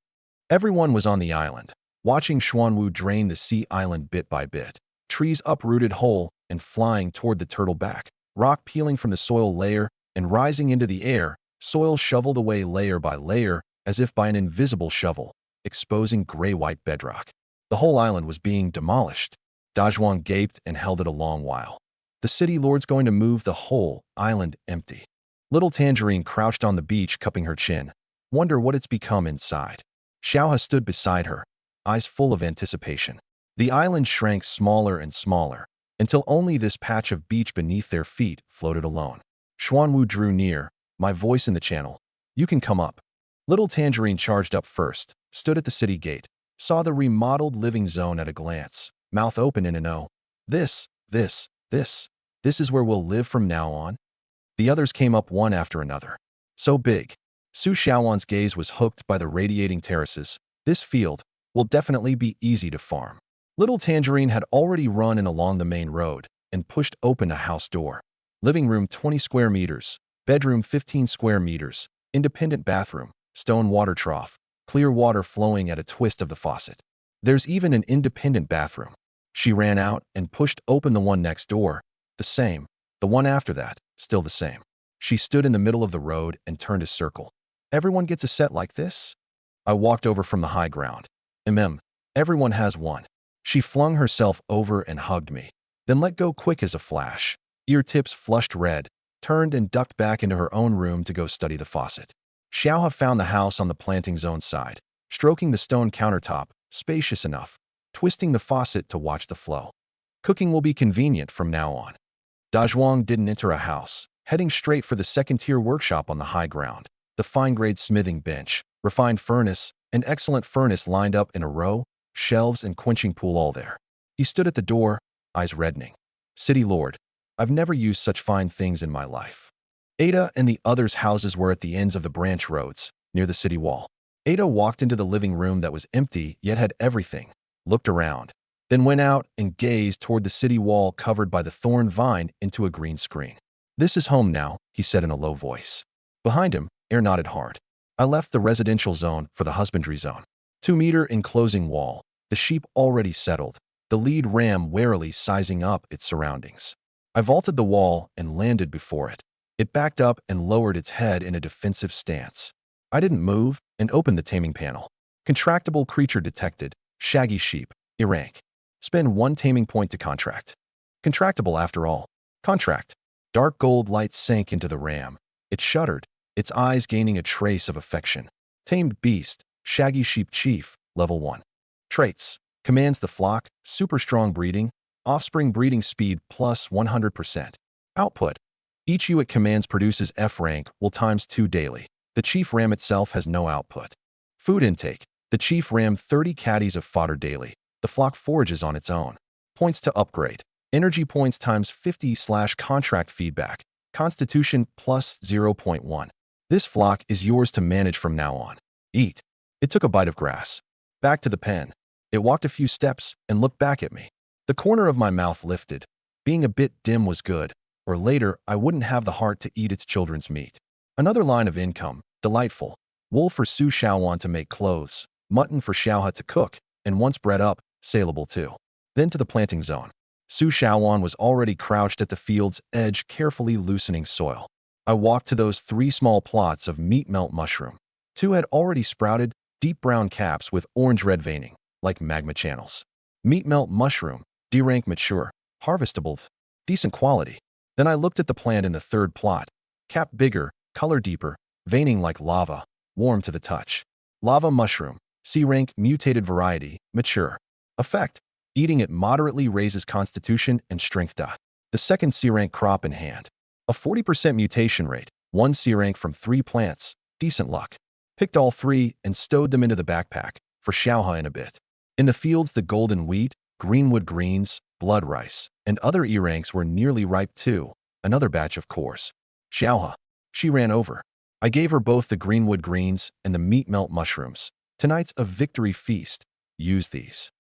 Everyone was on the island, watching Xuanwu drain the sea island bit by bit. Trees uprooted whole and flying toward the turtle back. Rock peeling from the soil layer and rising into the air, soil shoveled away layer by layer, as if by an invisible shovel, exposing gray-white bedrock. The whole island was being demolished. Dazhuang gaped and held it a long while. The city lord's going to move the whole island empty. Little Tangerine crouched on the beach, cupping her chin. Wonder what it's become inside. Xiaohe stood beside her, eyes full of anticipation. The island shrank smaller and smaller, until only this patch of beach beneath their feet floated alone. Xuanwu drew near, my voice in the channel. You can come up. Little Tangerine charged up first, stood at the city gate, saw the remodeled living zone at a glance, mouth open in an O. This is where we'll live from now on? The others came up one after another. So big. Su Xiaowan's gaze was hooked by the radiating terraces. This field will definitely be easy to farm. Little Tangerine had already run in along the main road and pushed open a house door. Living room 20 square meters, bedroom 15 square meters, independent bathroom, stone water trough, clear water flowing at a twist of the faucet. There's even an independent bathroom. She ran out and pushed open the one next door. The same. The one after that, still the same. She stood in the middle of the road and turned a circle. Everyone gets a set like this? I walked over from the high ground. Everyone has one. She flung herself over and hugged me, then let go quick as a flash. Ear tips flushed red, turned and ducked back into her own room to go study the faucet. Xiaohe found the house on the planting zone side, stroking the stone countertop, spacious enough, twisting the faucet to watch the flow. Cooking will be convenient from now on. Dazhuang didn't enter a house, heading straight for the second-tier workshop on the high ground. The fine-grade smithing bench, refined furnace, and excellent furnace lined up in a row, shelves, and quenching pool all there. He stood at the door, eyes reddening. City Lord, I've never used such fine things in my life. Ada and the others' houses were at the ends of the branch roads, near the city wall. Ada walked into the living room that was empty yet had everything, looked around, then went out and gazed toward the city wall covered by the thorn vine into a green screen. This is home now, he said in a low voice. Behind him, Air nodded hard. I left the residential zone for the husbandry zone. 2-meter enclosing wall, the sheep already settled, the lead ram warily sizing up its surroundings. I vaulted the wall and landed before it. It backed up and lowered its head in a defensive stance. I didn't move and opened the taming panel. Contractable creature detected, shaggy sheep, E-rank. Spend 1 taming point to contract. Contractable after all. Contract. Dark gold light sank into the ram. It shuddered, its eyes gaining a trace of affection. Tamed beast, shaggy sheep chief, level 1. Traits. Commands the flock, super strong breeding, offspring breeding speed plus 100%. Output. Each you it commands produces F rank will times 2 daily. The chief ram itself has no output. Food intake. The chief ram 30 caddies of fodder daily. The flock forages on its own. Points to upgrade. Energy points times 50/contract feedback. Constitution plus 0.1. This flock is yours to manage from now on. Eat. It took a bite of grass. Back to the pen. It walked a few steps and looked back at me. The corner of my mouth lifted. Being a bit dim was good, or later I wouldn't have the heart to eat its children's meat. Another line of income, delightful. Wool for Su Xiaowan to make clothes, mutton for Xiaohe to cook, and once bred up, saleable too. Then to the planting zone. Su Xiaowan was already crouched at the field's edge, carefully loosening soil. I walked to those 3 small plots of meat melt mushroom. 2 had already sprouted, deep brown caps with orange-red veining, like magma channels. Meat melt mushroom, D-rank mature, harvestable, decent quality. Then I looked at the plant in the 3rd plot. Cap bigger, color deeper, veining like lava, warm to the touch. Lava mushroom, C-rank mutated variety, mature. Effect. Eating it moderately raises constitution and strength. The 2nd C-rank crop in hand. A 40% mutation rate, 1 C-rank from 3 plants, decent luck. Picked all 3 and stowed them into the backpack, for Xiaohe in a bit. In the fields the golden wheat, greenwood greens, blood rice, and other E-ranks were nearly ripe too, another batch of course. Xiaohe. She ran over. I gave her both the greenwood greens and the meat melt mushrooms. Tonight's a victory feast. Use these.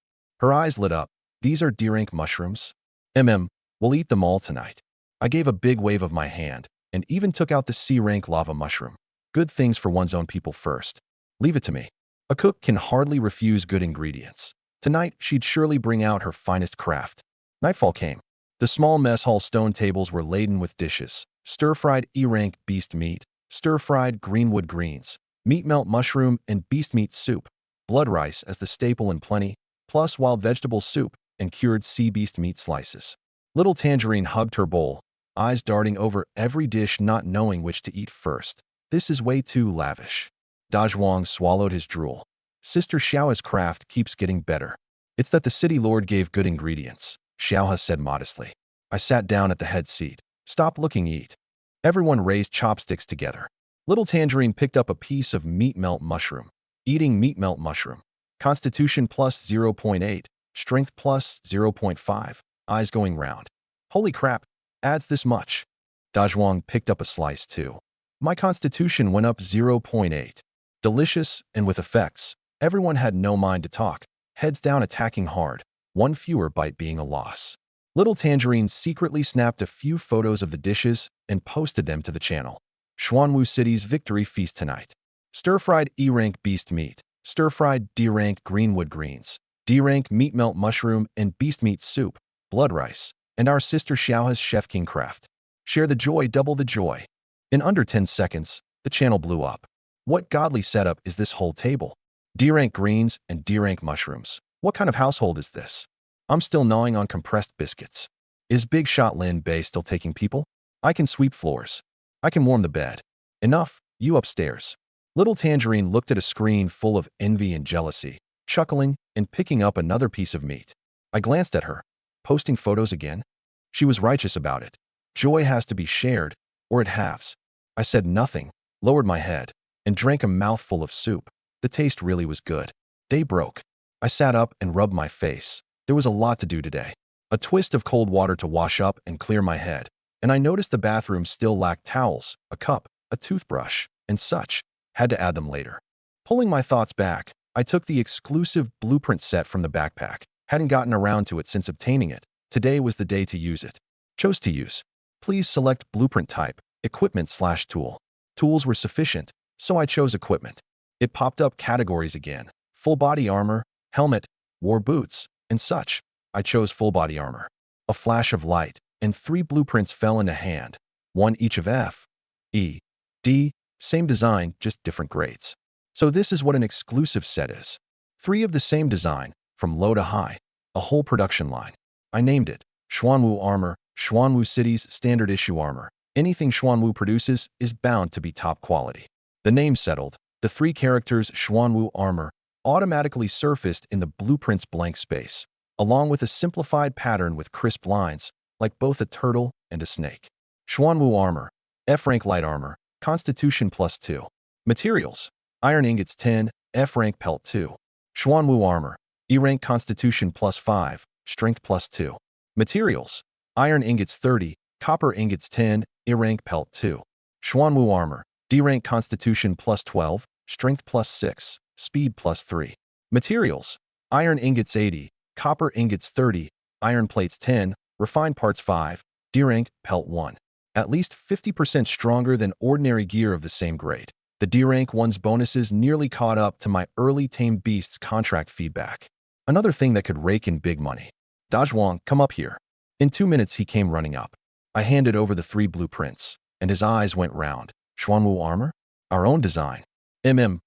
Her eyes lit up. These are D-rank mushrooms? We'll eat them all tonight. I gave a big wave of my hand, and even took out the C-rank lava mushroom. Good things for one's own people first. Leave it to me. A cook can hardly refuse good ingredients. Tonight, she'd surely bring out her finest craft. Nightfall came. The small mess hall stone tables were laden with dishes. Stir-fried E-rank beast meat, stir-fried greenwood greens, meat melt mushroom and beast meat soup, blood rice as the staple in plenty, plus wild vegetable soup and cured sea beast meat slices. Little Tangerine hugged her bowl, eyes darting over every dish not knowing which to eat first. This is way too lavish. Dazhuang swallowed his drool. Sister Xiaohe's craft keeps getting better. It's that the city lord gave good ingredients, Xiaohe said modestly. I sat down at the head seat. Stop looking, eat. Everyone raised chopsticks together. Little Tangerine picked up a piece of meat melt mushroom. Eating meat melt mushroom. Constitution plus 0.8, strength plus 0.5, eyes going round. Holy crap, adds this much. Dazhuang picked up a slice too. My constitution went up 0.8. Delicious and with effects. Everyone had no mind to talk. Heads down attacking hard. 1 fewer bite being a loss. Little Tangerine secretly snapped a few photos of the dishes and posted them to the channel. Xuanwu City's victory feast tonight. Stir-fried E-rank beast meat. Stir-fried D-rank greenwood greens. D-rank meat melt mushroom and beast meat soup. Blood rice. And our sister Xiaohe's chef king craft. Share the joy, double the joy. In under 10 seconds, the channel blew up. What godly setup is this whole table? D-rank greens and D-rank mushrooms. What kind of household is this? I'm still gnawing on compressed biscuits. Is Big Shot Lin Bei still taking people? I can sweep floors. I can warm the bed. Enough, you upstairs. Little Tangerine looked at a screen full of envy and jealousy, chuckling and picking up another piece of meat. I glanced at her. Posting photos again? She was righteous about it. Joy has to be shared, or it halves. I said nothing, lowered my head, and drank a mouthful of soup. The taste really was good. Day broke. I sat up and rubbed my face. There was a lot to do today. A twist of cold water to wash up and clear my head, and I noticed the bathroom still lacked towels, a cup, a toothbrush, and such. Had to add them later. Pulling my thoughts back, I took the exclusive blueprint set from the backpack. Hadn't gotten around to it since obtaining it. Today was the day to use it. Chose to use. Please select blueprint type, equipment/tool. Tools were sufficient, so I chose equipment. It popped up categories again. Full body armor, helmet, war boots, and such. I chose full body armor. A flash of light, and 3 blueprints fell into hand. One each of F, E, D, same design, just different grades. So this is what an exclusive set is. 3 of the same design, from low to high. A whole production line. I named it Xuanwu Armor, Xuanwu City's standard issue armor. Anything Xuanwu produces is bound to be top quality. The name settled, the 3 characters Xuanwu Armor automatically surfaced in the blueprint's blank space, along with a simplified pattern with crisp lines, like both a turtle and a snake. Xuanwu Armor, F-rank light armor, Constitution +2. Materials, iron ingots 10, F-rank pelt 2. Xuanwu Armor, E-rank Constitution +5, strength +2. Materials, iron ingots 30, copper ingots 10, E-rank pelt 2. Xuanwu Armor, D-rank Constitution +12, strength +6, speed +3. Materials, iron ingots 80, copper ingots 30, iron plates 10, refined parts 5, D-rank pelt 1. At least 50% stronger than ordinary gear of the same grade. The D-rank one's bonuses nearly caught up to my early Tame Beasts contract feedback. Another thing that could rake in big money. Dazhuang, come up here. In 2 minutes he came running up. I handed over the 3 blueprints, and his eyes went round. Xuanwu Armor? Our own design.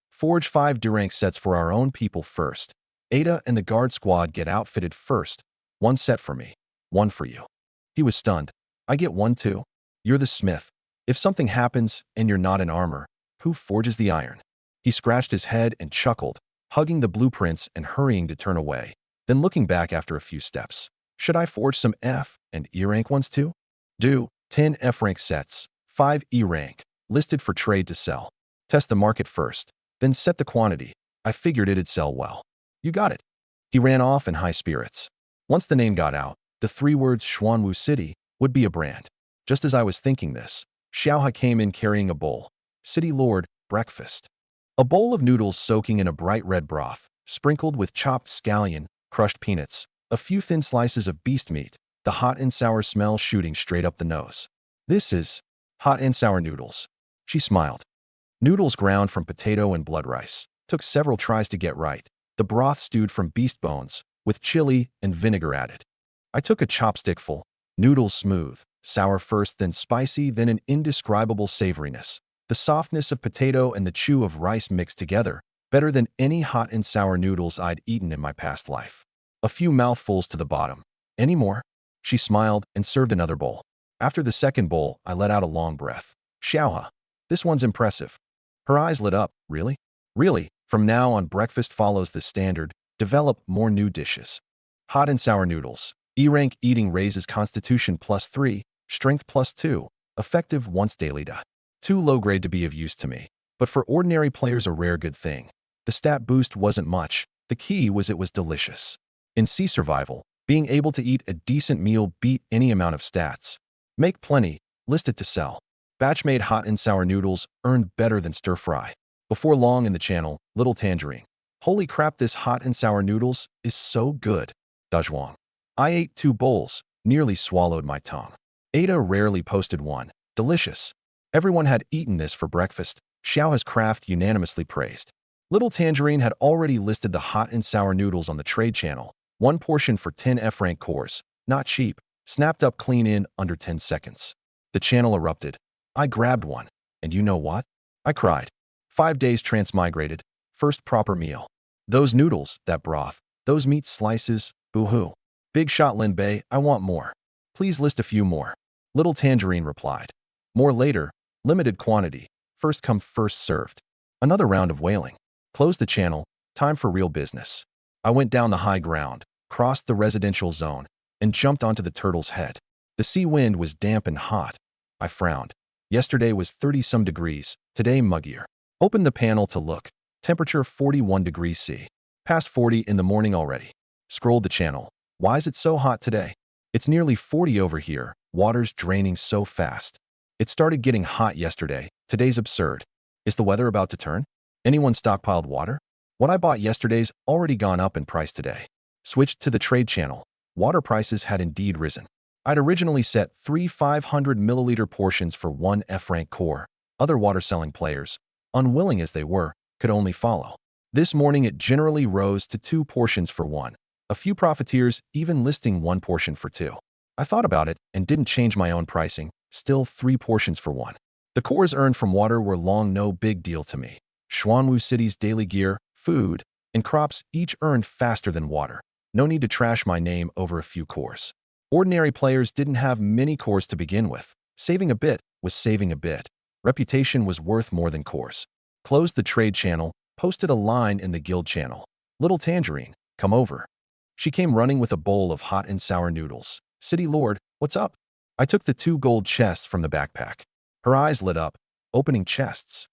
Forge 5 D-rank sets for our own people first. Ada and the guard squad get outfitted first. 1 set for me, 1 for you. He was stunned. I get 1 too? You're the smith. If something happens and you're not in armor, who forges the iron? He scratched his head and chuckled, hugging the blueprints and hurrying to turn away, then looking back after a few steps. Should I forge some F and E-rank ones too? Do. 10 F-rank sets, 5 E-rank, listed for trade to sell. Test the market first, then set the quantity. I figured it'd sell well. You got it. He ran off in high spirits. Once the name got out, the 3 words Xuanwu City would be a brand. Just as I was thinking this, Xiaoha came in carrying a bowl. City Lord, breakfast. A bowl of noodles soaking in a bright red broth, sprinkled with chopped scallion, crushed peanuts, a few thin slices of beast meat, the hot and sour smell shooting straight up the nose. This is hot and sour noodles. She smiled. Noodles ground from potato and blood rice. Took several tries to get right. The broth stewed from beast bones, with chili and vinegar added. I took a chopstickful. Noodles smooth, sour first, then spicy, then an indescribable savoriness. The softness of potato and the chew of rice mixed together, better than any hot and sour noodles I'd eaten in my past life. A few mouthfuls to the bottom. Any more? She smiled and served another bowl. After the second bowl, I let out a long breath. Xiaoha, this one's impressive. Her eyes lit up. Really? Really? From now on, breakfast follows the standard. Develop more new dishes. Hot and sour noodles. E-rank eating raises Constitution +3, strength +2, effective once daily. Too low grade to be of use to me, but for ordinary players a rare good thing. The stat boost wasn't much. The key was it was delicious. In sea survival, being able to eat a decent meal beat any amount of stats. Make plenty, list it to sell. Batch-made hot and sour noodles earned better than stir-fry. Before long in the channel, Little Tangerine. Holy crap, this hot and sour noodles is so good. Dazhuang. I ate 2 bowls, nearly swallowed my tongue. Ada rarely posted 1. Delicious. Everyone had eaten this for breakfast. Xiaoha's craft unanimously praised. Little Tangerine had already listed the hot and sour noodles on the trade channel. 1 portion for 10 F-rank cores. Not cheap. Snapped up clean in under 10 seconds. The channel erupted. I grabbed one. And you know what? I cried. 5 days transmigrated. First proper meal. Those noodles, that broth, those meat slices, boo-hoo. Big shot Lin Bei, I want more. Please list a few more. Little Tangerine replied. More later, limited quantity, first come first served. Another round of wailing. Closed the channel, time for real business. I went down the high ground, crossed the residential zone, and jumped onto the turtle's head. The sea wind was damp and hot. I frowned. Yesterday was 30-some degrees, today muggier. Opened the panel to look. Temperature 41 degrees C. Past 40 in the morning already. Scrolled the channel. Why is it so hot today? It's nearly 40 over here. Water's draining so fast. It started getting hot yesterday. Today's absurd. Is the weather about to turn? Anyone stockpiled water? What I bought yesterday's already gone up in price today. Switched to the trade channel. Water prices had indeed risen. I'd originally set 3 500 milliliter portions for one F-rank core. Other water-selling players, unwilling as they were, could only follow. This morning it generally rose to 2 portions for one. A few profiteers even listing 1 portion for 2. I thought about it and didn't change my own pricing, still 3 portions for 1. The cores earned from water were long no big deal to me. Xuanwu City's daily gear, food, and crops each earned faster than water. No need to trash my name over a few cores. Ordinary players didn't have many cores to begin with. Saving a bit was saving a bit. Reputation was worth more than cores. Closed the trade channel, posted a line in the guild channel. Little Tangerine, come over. She came running with a bowl of hot and sour noodles. City Lord, what's up? I took the 2 gold chests from the backpack. Her eyes lit up, opening chests.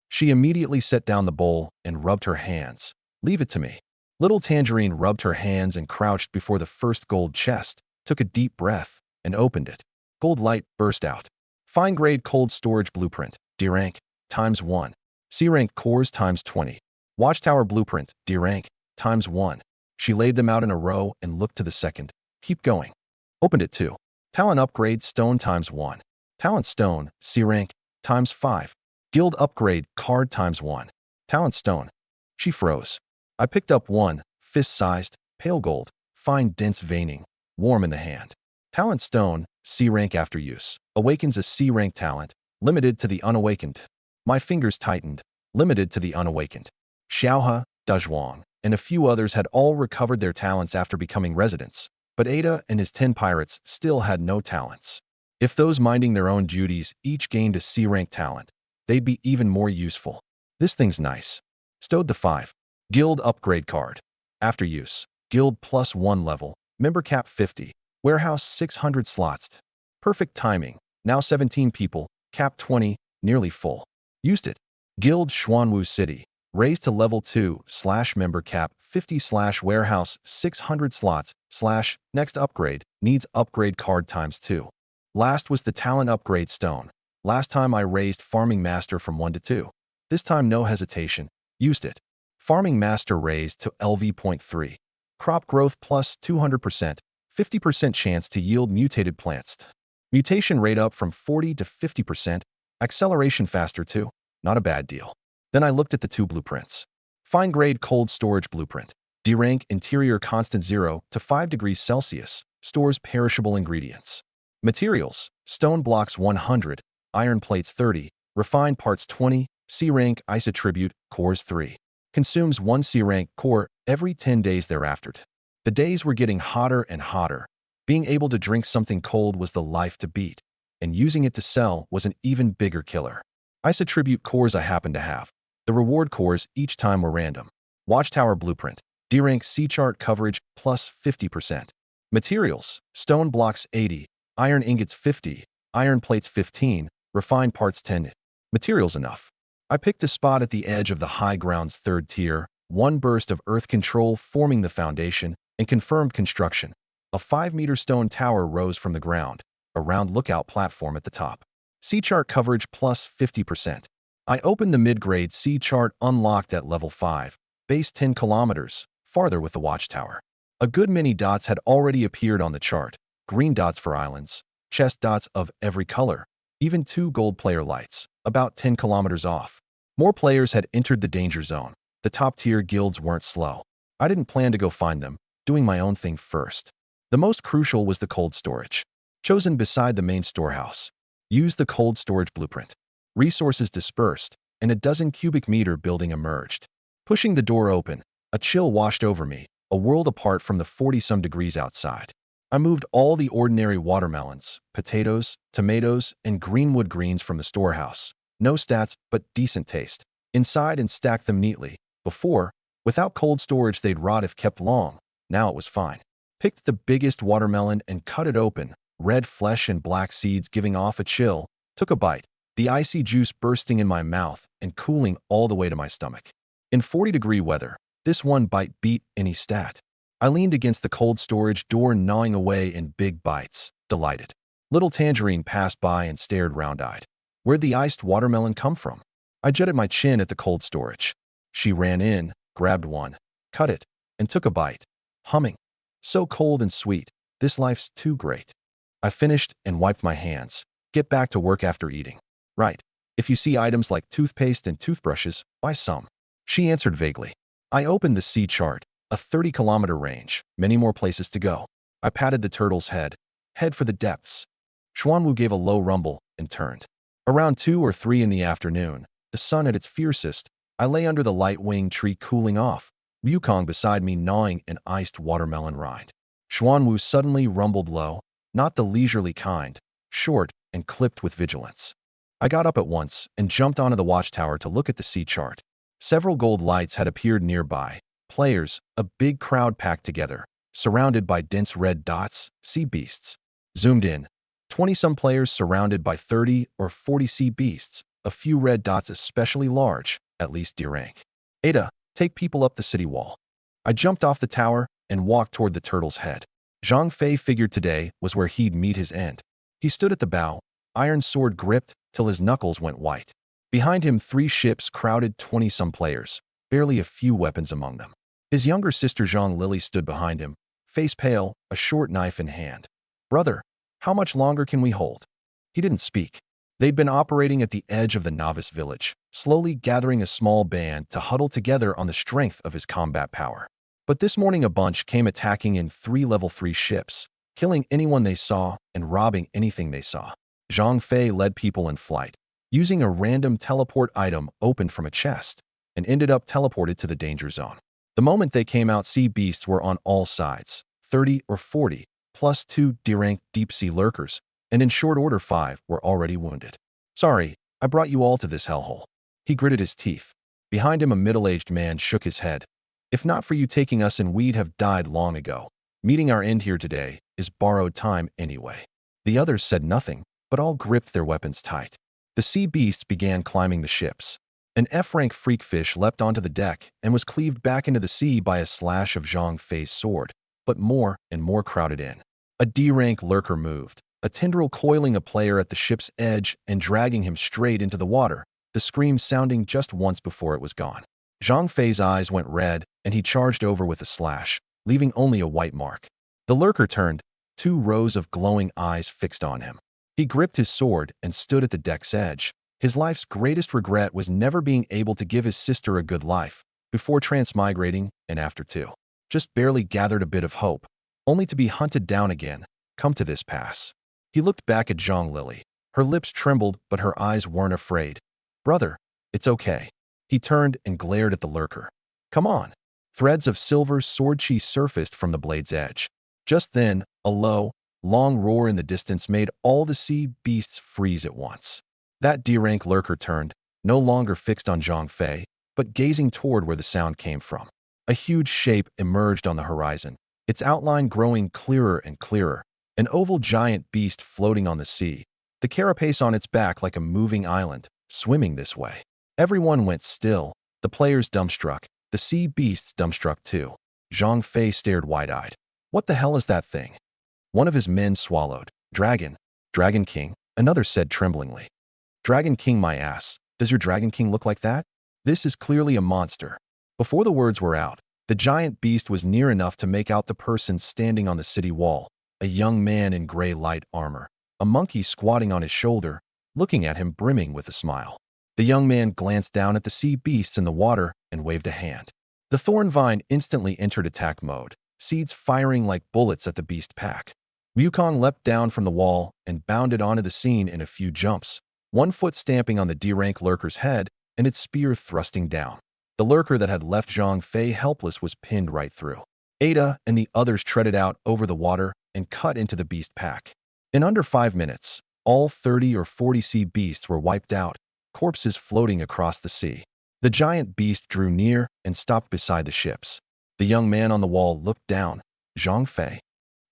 She immediately set down the bowl and rubbed her hands. Leave it to me. Little Tangerine rubbed her hands and crouched before the first gold chest, took a deep breath, and opened it. Gold light burst out. Fine-grade cold storage blueprint, D rank, ×1. C rank cores ×20. Watchtower blueprint, D rank, ×1. She laid them out in a row and looked to the second. Keep going. Opened it too. Talent upgrade stone ×1. Talent stone, C rank, ×5. Guild upgrade card ×1. Talent stone. She froze. I picked up one, fist-sized, pale gold, fine dense veining, warm in the hand. Talent stone, C rank after use. Awakens a C rank talent, limited to the unawakened. My fingers tightened, limited to the unawakened. Xiaohe, Dazhuang, and a few others had all recovered their talents after becoming residents, but Ada and his 10 pirates still had no talents. If those minding their own duties each gained a C rank talent, they'd be even more useful. This thing's nice. Stowed the 5. Guild upgrade card. After use. Guild +1 level. Member cap 50. Warehouse 600 slots. Perfect timing. Now 17 people. Cap 20. Nearly full. Used it. Guild Xuanwu City. Raised to level 2 / member cap 50 / warehouse 600 slots / next upgrade. Needs upgrade card ×2. Last was the talent upgrade stone. Last time I raised farming master from 1 to 2. This time no hesitation. Used it. Farming Master raised to LV.3. Crop growth +200%, 50% chance to yield mutated plants. Mutation rate up from 40 to 50%, acceleration faster too. Not a bad deal. Then I looked at the 2 blueprints. Fine-grade cold storage blueprint. D rank interior constant 0 to 5 degrees Celsius, stores perishable ingredients. Materials, stone blocks 100, iron plates 30, refined parts 20, C rank ice attribute, cores 3. Consumes 1 C rank core every 10 days thereafter. The days were getting hotter and hotter. Being able to drink something cold was the life to beat, and using it to sell was an even bigger killer. Ice attribute cores I happened to have. The reward cores each time were random. Watchtower blueprint. D rank C chart coverage +50%. Materials. Stone blocks 80, iron ingots 50, iron plates 15, refined parts 10. Materials enough. I picked a spot at the edge of the high ground's 3rd tier, 1 burst of earth control forming the foundation, and confirmed construction. A 5-meter stone tower rose from the ground, a round lookout platform at the top. C-chart coverage +50%. I opened the mid-grade C-chart unlocked at level 5, base 10 kilometers, farther with the watchtower. A good many dots had already appeared on the chart, green dots for islands, chest dots of every color, even 2 gold player lights, about 10 kilometers off. More players had entered the danger zone. The top-tier guilds weren't slow. I didn't plan to go find them, doing my own thing first. The most crucial was the cold storage. Chosen beside the main storehouse. Used the cold storage blueprint. Resources dispersed, and a dozen cubic meter building emerged. Pushing the door open, a chill washed over me, a world apart from the 40-some degrees outside. I moved all the ordinary watermelons, potatoes, tomatoes, and greenwood greens from the storehouse. No stats, but decent taste. Inside and stacked them neatly. Before, without cold storage they'd rot if kept long. Now it was fine. Picked the biggest watermelon and cut it open, red flesh and black seeds giving off a chill. Took a bite, the icy juice bursting in my mouth and cooling all the way to my stomach. In 40-degree weather, This one bite beat any stat. I leaned against the cold storage door, gnawing away in big bites, delighted. Little Tangerine passed by and stared round-eyed. Where'd the iced watermelon come from? I jutted my chin at the cold storage. She ran in, grabbed one, cut it, and took a bite, humming. So cold and sweet. This life's too great. I finished and wiped my hands. Get back to work after eating. Right. If you see items like toothpaste and toothbrushes, buy some. She answered vaguely. I opened the sea chart, a 30-kilometer range, many more places to go. I patted the turtle's head. Head for the depths. Xuanwu gave a low rumble and turned. Around 2 or 3 in the afternoon, the sun at its fiercest, I lay under the light-winged tree cooling off, Wukong beside me gnawing an iced watermelon rind. Xuanwu suddenly rumbled low, not the leisurely kind, short and clipped with vigilance. I got up at once and jumped onto the watchtower to look at the sea chart. Several gold lights had appeared nearby. Players, a big crowd packed together, surrounded by dense red dots, sea beasts. Zoomed in. 20-some players surrounded by 30 or 40 sea beasts, a few red dots especially large, at least D rank. Ada, take people up the city wall. I jumped off the tower and walked toward the turtle's head. Zhang Fei figured today was where he'd meet his end. He stood at the bow, iron sword gripped till his knuckles went white. Behind him 3 ships crowded 20-some players, barely a few weapons among them. His younger sister Zhang Lily stood behind him, face pale, a short knife in hand. Brother, how much longer can we hold? He didn't speak. They'd been operating at the edge of the novice village, slowly gathering a small band to huddle together on the strength of his combat power. But this morning a bunch came attacking in 3 level 3 ships, killing anyone they saw and robbing anything they saw. Zhang Fei led people in flight, using a random teleport item opened from a chest, and ended up teleported to the danger zone. The moment they came out, sea beasts were on all sides, 30 or 40, plus 2 D-rank deep-sea lurkers, and in short order 5 were already wounded. Sorry, I brought you all to this hellhole. He gritted his teeth. Behind him a middle-aged man shook his head. If not for you taking us in, we'd have died long ago. Meeting our end here today is borrowed time anyway. The others said nothing, but all gripped their weapons tight. The sea beasts began climbing the ships. An F-rank freakfish leapt onto the deck and was cleaved back into the sea by a slash of Zhang Fei's sword, but more and more crowded in. A D-rank lurker moved, a tendril coiling a player at the ship's edge and dragging him straight into the water, the scream sounding just once before it was gone. Zhang Fei's eyes went red, and he charged over with a slash, leaving only a white mark. The lurker turned, 2 rows of glowing eyes fixed on him. He gripped his sword and stood at the deck's edge. His life's greatest regret was never being able to give his sister a good life, before transmigrating and after too. Just barely gathered a bit of hope, only to be hunted down again, come to this pass. He looked back at Zhang Lily. Her lips trembled, but her eyes weren't afraid. Brother, it's okay. He turned and glared at the lurker. Come on. Threads of silver sword chi surfaced from the blade's edge. Just then, a low, long roar in the distance made all the sea beasts freeze at once. That D-rank lurker turned, no longer fixed on Zhang Fei, but gazing toward where the sound came from. A huge shape emerged on the horizon, its outline growing clearer and clearer, an oval giant beast floating on the sea, the carapace on its back like a moving island, swimming this way. Everyone went still, the players dumbstruck, the sea beasts dumbstruck too. Zhang Fei stared wide-eyed. What the hell is that thing? One of his men swallowed. Dragon. Dragon King, another said tremblingly. Dragon King my ass. Does your Dragon King look like that? This is clearly a monster. Before the words were out, the giant beast was near enough to make out the person standing on the city wall, a young man in gray light armor, a monkey squatting on his shoulder, looking at him brimming with a smile. The young man glanced down at the sea beasts in the water and waved a hand. The thorn vine instantly entered attack mode, seeds firing like bullets at the beast pack. Wukong leapt down from the wall and bounded onto the scene in a few jumps, one foot stamping on the D-rank lurker's head and its spear thrusting down. The lurker that had left Zhang Fei helpless was pinned right through. Ada and the others treaded out over the water and cut into the beast pack. In under 5 minutes, all 30 or 40 sea beasts were wiped out, corpses floating across the sea. The giant beast drew near and stopped beside the ships. The young man on the wall looked down. Zhang Fei.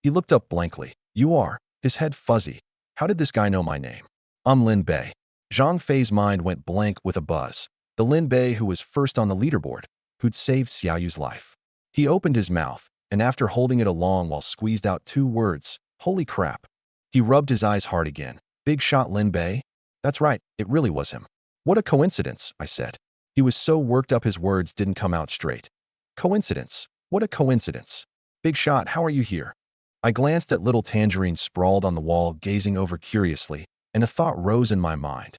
He looked up blankly. You are. His head fuzzy. How did this guy know my name? I'm Lin Bei. Zhang Fei's mind went blank with a buzz. The Lin Bei who was first on the leaderboard. who'd saved Xiaoyu's life. He opened his mouth, and after holding it a long while squeezed out 2 words, "Holy crap." He rubbed his eyes hard again. "Big shot Lin Bei?" "That's right, it really was him." "What a coincidence," I said. He was so worked up his words didn't come out straight. "Coincidence? What a coincidence. Big shot, how are you here?" I glanced at little Tangerine sprawled on the wall, gazing over curiously, and a thought rose in my mind.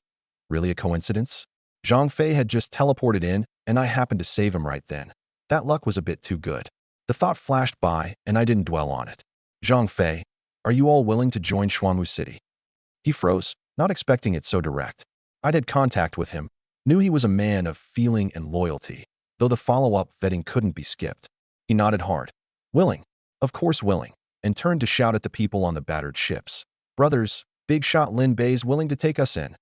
Really a coincidence? Zhang Fei had just teleported in, and I happened to save him right then. That luck was a bit too good. The thought flashed by, and I didn't dwell on it. "Zhang Fei, are you all willing to join Xuanwu City?" He froze, not expecting it so direct. I'd had contact with him, knew he was a man of feeling and loyalty, though the follow-up vetting couldn't be skipped. He nodded hard. "Willing. Of course willing," and turned to shout at the people on the battered ships. "Brothers, big shot Lin Bei's willing to take us in."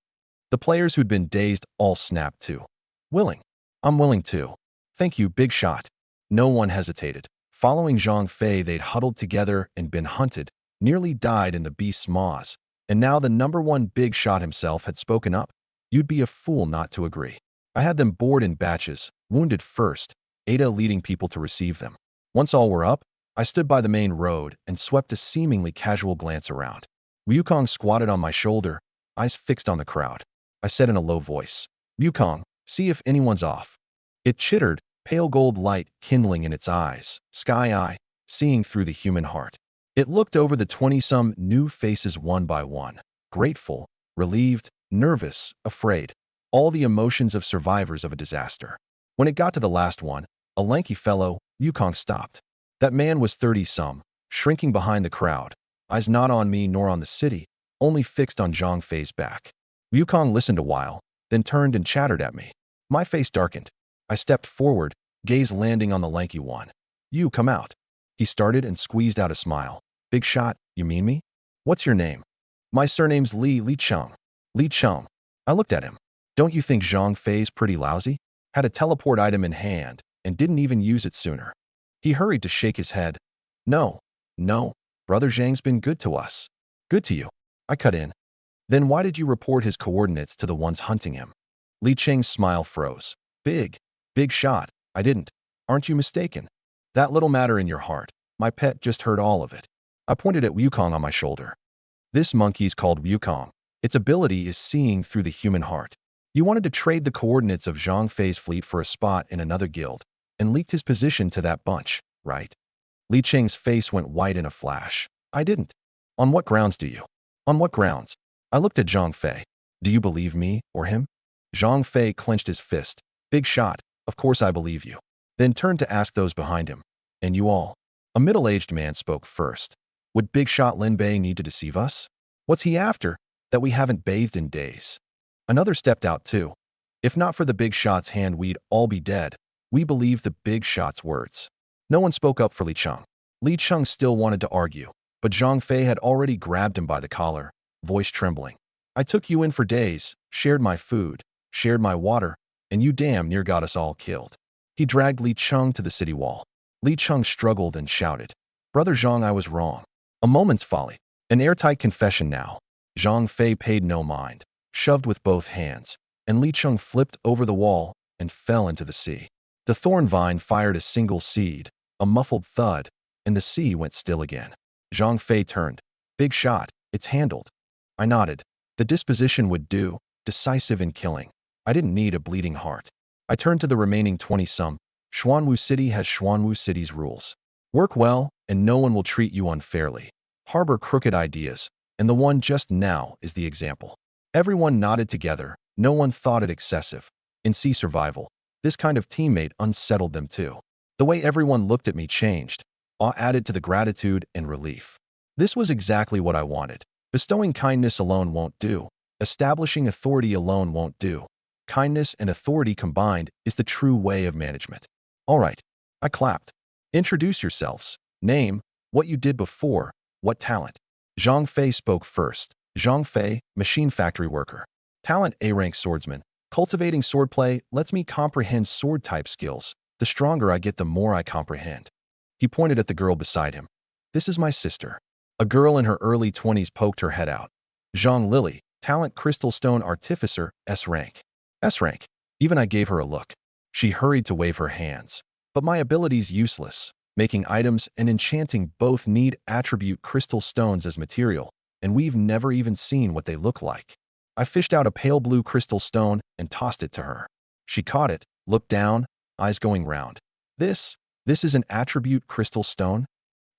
The players who'd been dazed all snapped too. "Willing. I'm willing too. Thank you, big shot." No one hesitated. Following Zhang Fei, they'd huddled together and been hunted, nearly died in the beast's maws. And now the #1 big shot himself had spoken up. You'd be a fool not to agree. I had them board in batches, wounded first, Ada leading people to receive them. Once all were up, I stood by the main road and swept a seemingly casual glance around. Wukong squatted on my shoulder, eyes fixed on the crowd. I said in a low voice, "Wukong, see if anyone's off." It chittered, pale gold light kindling in its eyes, sky eye, seeing through the human heart. It looked over the 20-some new faces one by one, grateful, relieved, nervous, afraid, all the emotions of survivors of a disaster. When it got to the last one, a lanky fellow, Wukong stopped. That man was 30-some, shrinking behind the crowd, eyes not on me nor on the city, only fixed on Zhang Fei's back. Wukong listened a while, then turned and chattered at me. My face darkened. I stepped forward, gaze landing on the lanky one. "You come out." He started and squeezed out a smile. "Big shot, you mean me? What's your name?" "My surname's Li Cheng." Li Cheng. I looked at him. "Don't you think Zhang Fei's pretty lousy? Had a teleport item in hand and didn't even use it sooner." He hurried to shake his head. No, Brother Zhang's been good to us." "Good to you." I cut in. "Then why did you report his coordinates to the ones hunting him?" Li Cheng's smile froze. Big shot, I didn't. Aren't you mistaken? That little matter in your heart. My pet just heard all of it." I pointed at Wukong on my shoulder. "This monkey's called Wukong. Its ability is seeing through the human heart. You wanted to trade the coordinates of Zhang Fei's fleet for a spot in another guild, and leaked his position to that bunch, right?" Li Cheng's face went white in a flash. "I didn't." "On what grounds do you?" "On what grounds?" I looked at Zhang Fei. "Do you believe me or him?" Zhang Fei clenched his fist. "Big shot, of course I believe you." Then turned to ask those behind him. "And you all?" A middle-aged man spoke first. "Would big shot Lin Bei need to deceive us? What's he after, that we haven't bathed in days?" Another stepped out too. "If not for the big shot's hand, we'd all be dead. We believe the big shot's words." No one spoke up for Li Cheng. Li Cheng still wanted to argue, but Zhang Fei had already grabbed him by the collar, voice trembling. "I took you in for days, shared my food, shared my water, and you damn near got us all killed." He dragged Li Cheng to the city wall. Li Cheng struggled and shouted, "Brother Zhang, I was wrong. A moment's folly. An airtight confession now." Zhang Fei paid no mind, shoved with both hands, and Li Cheng flipped over the wall and fell into the sea. The thorn vine fired a single seed, a muffled thud, and the sea went still again. Zhang Fei turned. "Big shot, it's handled." I nodded. The disposition would do, decisive in killing. I didn't need a bleeding heart. I turned to the remaining 20-some. "Xuanwu City has Xuanwu City's rules. Work well, and no one will treat you unfairly. Harbor crooked ideas, and the one just now is the example." Everyone nodded together. No one thought it excessive. In sea survival, this kind of teammate unsettled them too. The way everyone looked at me changed. Awe added to the gratitude and relief. This was exactly what I wanted. Bestowing kindness alone won't do. Establishing authority alone won't do. Kindness and authority combined is the true way of management. "All right." I clapped. "Introduce yourselves. Name, what you did before, what talent." Zhang Fei spoke first. Zhang Fei, machine factory worker. Talent A-rank swordsman. Cultivating swordplay lets me comprehend sword-type skills. The stronger I get, the more I comprehend. He pointed at the girl beside him. "This is my sister." A girl in her early 20s poked her head out. Zhang Lily, talent crystal stone artificer, S rank. S rank. Even I gave her a look. She hurried to wave her hands. But my ability's useless. Making items and enchanting both need attribute crystal stones as material, and we've never even seen what they look like. I fished out a pale blue crystal stone and tossed it to her. She caught it, looked down, eyes going round. This is an attribute crystal stone?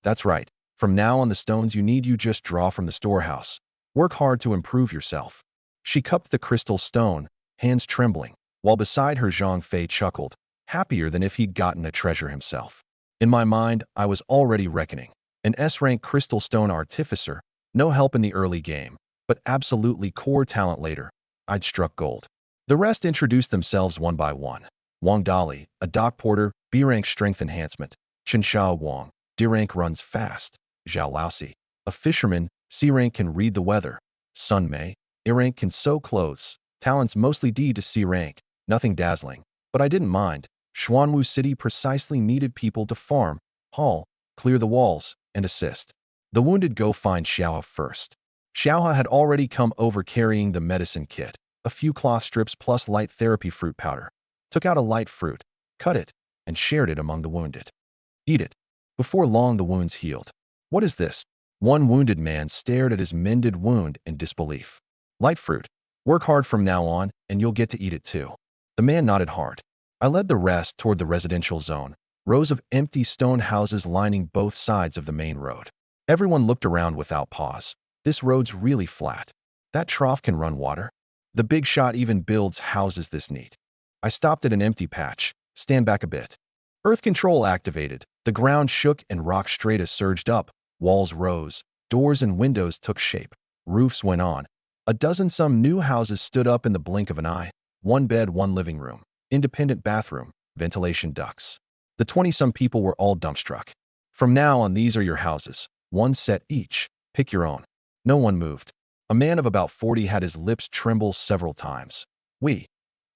That's right. From now on the stones you just draw from the storehouse. Work hard to improve yourself. She cupped the crystal stone, hands trembling, while beside her Zhang Fei chuckled, happier than if he'd gotten a treasure himself. In my mind, I was already reckoning. An S-rank crystal stone artificer, no help in the early game, but absolutely core talent later. I'd struck gold. The rest introduced themselves one by one. Wang Dali, a dock porter, B-rank strength enhancement. Chen Xiao Wang, D-rank runs fast. Zhao Laosi, a fisherman, C-rank can read the weather. Sun Mei, A-rank can sew clothes. Talents mostly D to C-rank, nothing dazzling. But I didn't mind. Xuanwu City precisely needed people to farm, haul, clear the walls, and assist. The wounded go find Xiaohe first. Xiaohe had already come over carrying the medicine kit, a few cloth strips plus light therapy fruit powder. Took out a light fruit, cut it, and shared it among the wounded. Eat it. Before long the wounds healed. What is this? One wounded man stared at his mended wound in disbelief. Light fruit. Work hard from now on, and you'll get to eat it too. The man nodded hard. I led the rest toward the residential zone, rows of empty stone houses lining both sides of the main road. Everyone looked around without pause. This road's really flat. That trough can run water. The big shot even builds houses this neat. I stopped at an empty patch. Stand back a bit. Earth control activated. The ground shook and rock strata surged up. Walls rose. Doors and windows took shape. Roofs went on. A dozen some new houses stood up in the blink of an eye. One bed, one living room. Independent bathroom. Ventilation ducts. The 20-some people were all dumbstruck. From now on, these are your houses. One set each. Pick your own. No one moved. A man of about 40 had his lips tremble several times. We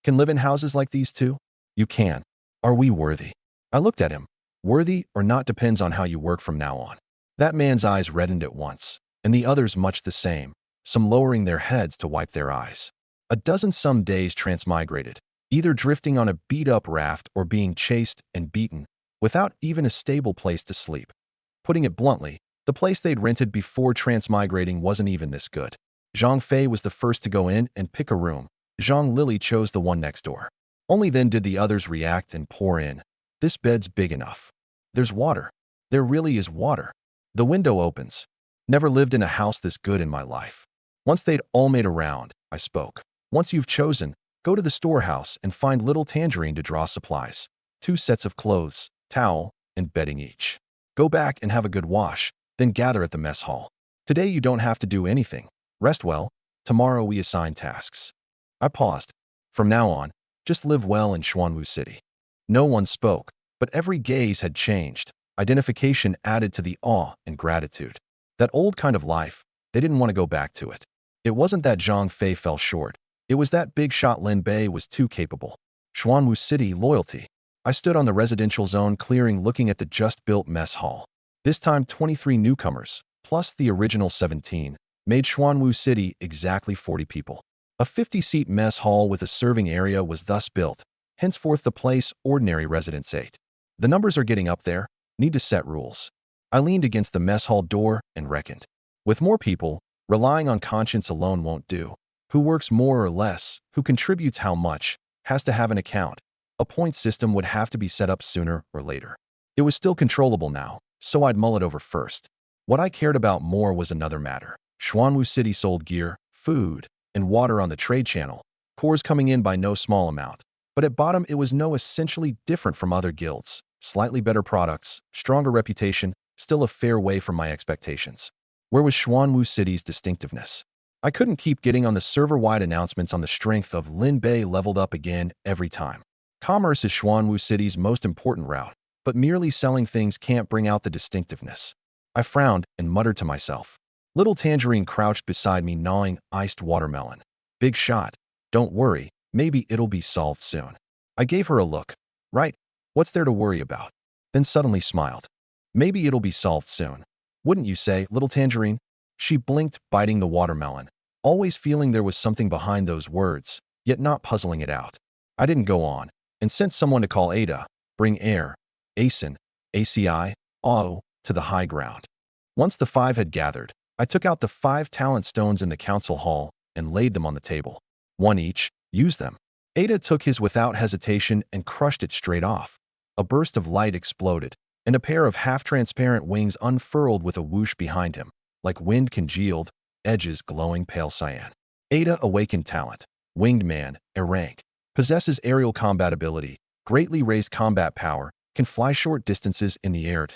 can live in houses like these too? You can. Are we worthy? I looked at him. Worthy or not depends on how you work from now on. That man's eyes reddened at once, and the others much the same, some lowering their heads to wipe their eyes. A dozen some days transmigrated, either drifting on a beat-up raft or being chased and beaten, without even a stable place to sleep. Putting it bluntly, the place they'd rented before transmigrating wasn't even this good. Zhang Fei was the first to go in and pick a room. Zhang Lili chose the one next door. Only then did the others react and pour in. This bed's big enough. There's water. There really is water. The window opens. Never lived in a house this good in my life. Once they'd all made a round, I spoke. Once you've chosen, go to the storehouse and find little Tangerine to draw supplies. 2 sets of clothes, towel, and bedding each. Go back and have a good wash, then gather at the mess hall. Today you don't have to do anything. Rest well. Tomorrow we assign tasks. I paused. From now on, just live well in Xuanwu City. No one spoke, but every gaze had changed. Identification added to the awe and gratitude. That old kind of life, they didn't want to go back to it. It wasn't that Zhang Fei fell short. It was that big shot Lin Bei was too capable. Xuanwu City loyalty. I stood on the residential zone clearing looking at the just-built mess hall. This time 23 newcomers, plus the original 17, made Xuanwu City exactly 40 people. A 50-seat mess hall with a serving area was thus built. Henceforth the place ordinary residents ate. The numbers are getting up there. Need to set rules. I leaned against the mess hall door and reckoned. With more people, relying on conscience alone won't do. Who works more or less, who contributes how much, has to have an account. A point system would have to be set up sooner or later. It was still controllable now, so I'd mull it over first. What I cared about more was another matter. Xuanwu City sold gear, food, and water on the trade channel, cores coming in by no small amount. But at bottom it was no essentially different from other guilds. Slightly better products, stronger reputation, still a fair way from my expectations. Where was Xuanwu City's distinctiveness? I couldn't keep getting on the server-wide announcements on the strength of Lin Bei leveled up again every time. Commerce is Xuanwu City's most important route, but merely selling things can't bring out the distinctiveness. I frowned and muttered to myself. Little Tangerine crouched beside me gnawing iced watermelon. Big shot. Don't worry, maybe it'll be solved soon. I gave her a look. Right. What's there to worry about? Then suddenly smiled. Maybe it'll be solved soon. Wouldn't you say, little Tangerine? She blinked, biting the watermelon, always feeling there was something behind those words, yet not puzzling it out. I didn't go on. and sent someone to call Ada, bring air, ASIN, ACI, AO, to the high ground. Once the 5 had gathered, I took out the 5 talent stones in the council hall and laid them on the table. 1 each, use them. Ada took his without hesitation and crushed it straight off. A burst of light exploded, and a pair of half-transparent wings unfurled with a whoosh behind him, like wind congealed, edges glowing pale cyan. Ada awakened talent. Winged man, A rank. Possesses aerial combat ability, greatly raised combat power, can fly short distances in the air.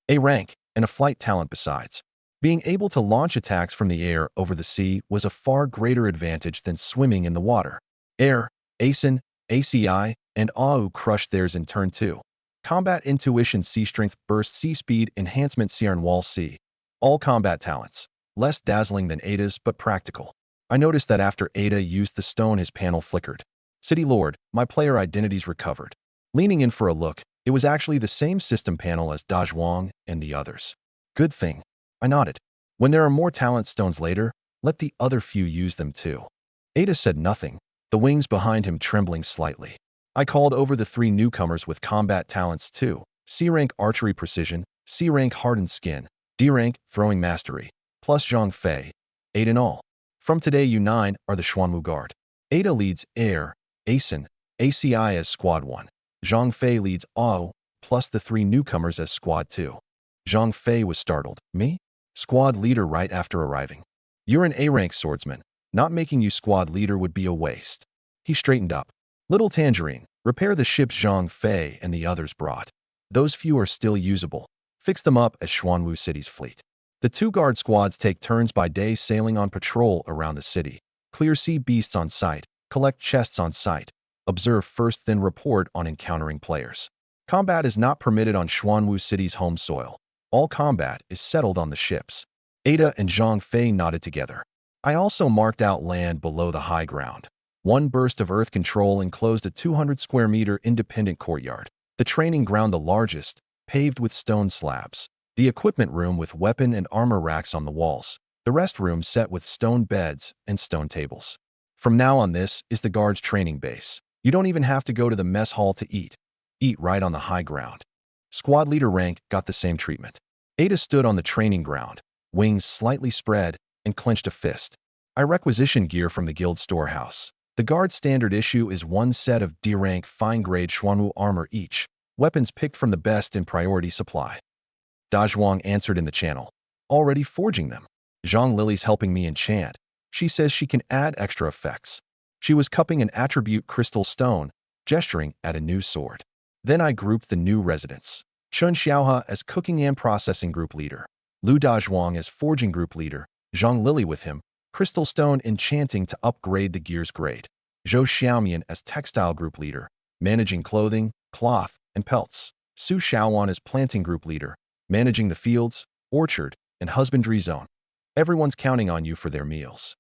A rank, and a flight talent besides. Being able to launch attacks from the air over the sea was a far greater advantage than swimming in the water. Air, ASIN, ACI, and AU crushed theirs in turn 2. Combat Intuition Sea Strength Burst Sea Speed Enhancement Siren Wall Sea. All combat talents. Less dazzling than Ada's, but practical. I noticed that after Ada used the stone his panel flickered. City Lord, my player identities recovered. Leaning in for a look, it was actually the same system panel as Dazhuang and the others. Good thing. I nodded. When there are more talent stones later, let the other few use them too. Ada said nothing, the wings behind him trembling slightly. I called over the 3 newcomers with combat talents too. C-rank Archery Precision, C-rank Hardened Skin, D-rank Throwing Mastery, plus Zhang Fei. 8 in all. From today you 9 are the Xuanwu Guard. Ada leads Air, ASIN, ACI as Squad 1. Zhang Fei leads AO, plus the 3 newcomers as Squad 2. Zhang Fei was startled. Me? Squad leader right after arriving. You're an A-rank swordsman. Not making you squad leader would be a waste. He straightened up. Little Tangerine, repair the ships Zhang Fei and the others brought. Those few are still usable. Fix them up as Xuanwu City's fleet. The 2 guard squads take turns by day sailing on patrol around the city. Clear sea beasts on sight. Collect chests on sight. Observe first, then report on encountering players. Combat is not permitted on Xuanwu City's home soil. All combat is settled on the ships. Ada and Zhang Fei nodded together. I also marked out land below the high ground. 1 burst of earth control enclosed a 200 square meter independent courtyard. The training ground the largest, paved with stone slabs. The equipment room with weapon and armor racks on the walls. The rest room set with stone beds and stone tables. From now on, this is the guard's training base. You don't even have to go to the mess hall to eat. Eat right on the high ground. Squad leader rank got the same treatment. Ada stood on the training ground, wings slightly spread, and clenched a fist. I requisitioned gear from the guild storehouse. The guard's standard issue is 1 set of D-rank fine-grade Xuanwu armor each, weapons picked from the best in priority supply. Dazhuang answered in the channel. Already forging them. Zhang Lily's helping me enchant. She says she can add extra effects. She was cupping an attribute crystal stone, gesturing at a new sword. Then I grouped the new residents. Chun Xiaohe as cooking and processing group leader. Lu Dazhuang as forging group leader. Zhang Lily with him. Crystal stone enchanting to upgrade the gear's grade. Zhou Xiaomian as textile group leader. Managing clothing, cloth, and pelts. Su Xiaowan as planting group leader. Managing the fields, orchard, and husbandry zone. Everyone's counting on you for their meals.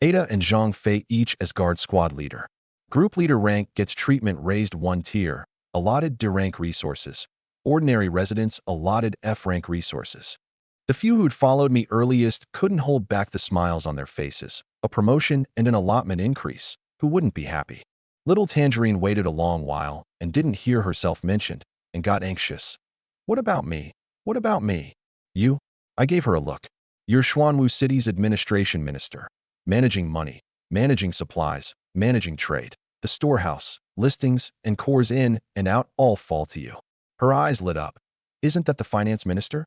Ada and Zhang Fei each as guard squad leader. Group leader rank gets treatment raised 1 tier, allotted D-rank resources. Ordinary residents allotted F-rank resources. The few who'd followed me earliest couldn't hold back the smiles on their faces. A promotion and an allotment increase. Who wouldn't be happy? Little Tangerine waited a long while and didn't hear herself mentioned and got anxious. What about me? What about me? You? I gave her a look. You're Xuanwu City's administration minister. Managing money, managing supplies, managing trade. The storehouse, listings, and cores in and out all fall to you. Her eyes lit up. Isn't that the finance minister?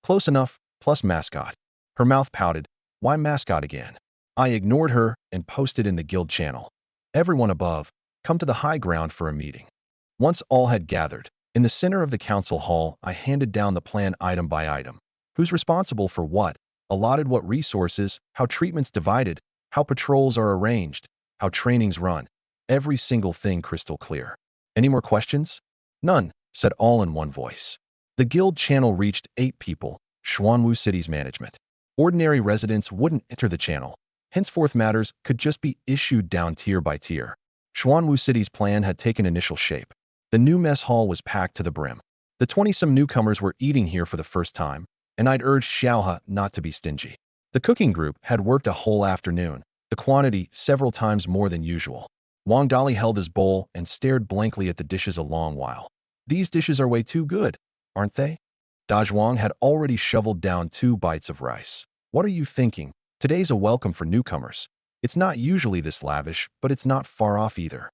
Close enough, plus mascot. Her mouth pouted. Why mascot again? I ignored her and posted in the guild channel. Everyone above, come to the high ground for a meeting. Once all had gathered, in the center of the council hall, I handed down the plan item by item. Who's responsible for what? Allotted what resources, how treatment's divided, how patrols are arranged, how training's run. Every single thing crystal clear. Any more questions? None, said all in one voice. The guild channel reached 8 people, Xuanwu City's management. Ordinary residents wouldn't enter the channel. Henceforth matters could just be issued down tier by tier. Xuanwu City's plan had taken initial shape. The new mess hall was packed to the brim. The 20-some newcomers were eating here for the first time, and I'd urged Xiaohe not to be stingy. The cooking group had worked a whole afternoon, the quantity several times more than usual. Wang Dali held his bowl and stared blankly at the dishes a long while. These dishes are way too good, aren't they? Dazhuang had already shoveled down 2 bites of rice. What are you thinking? Today's a welcome for newcomers. It's not usually this lavish, but it's not far off either.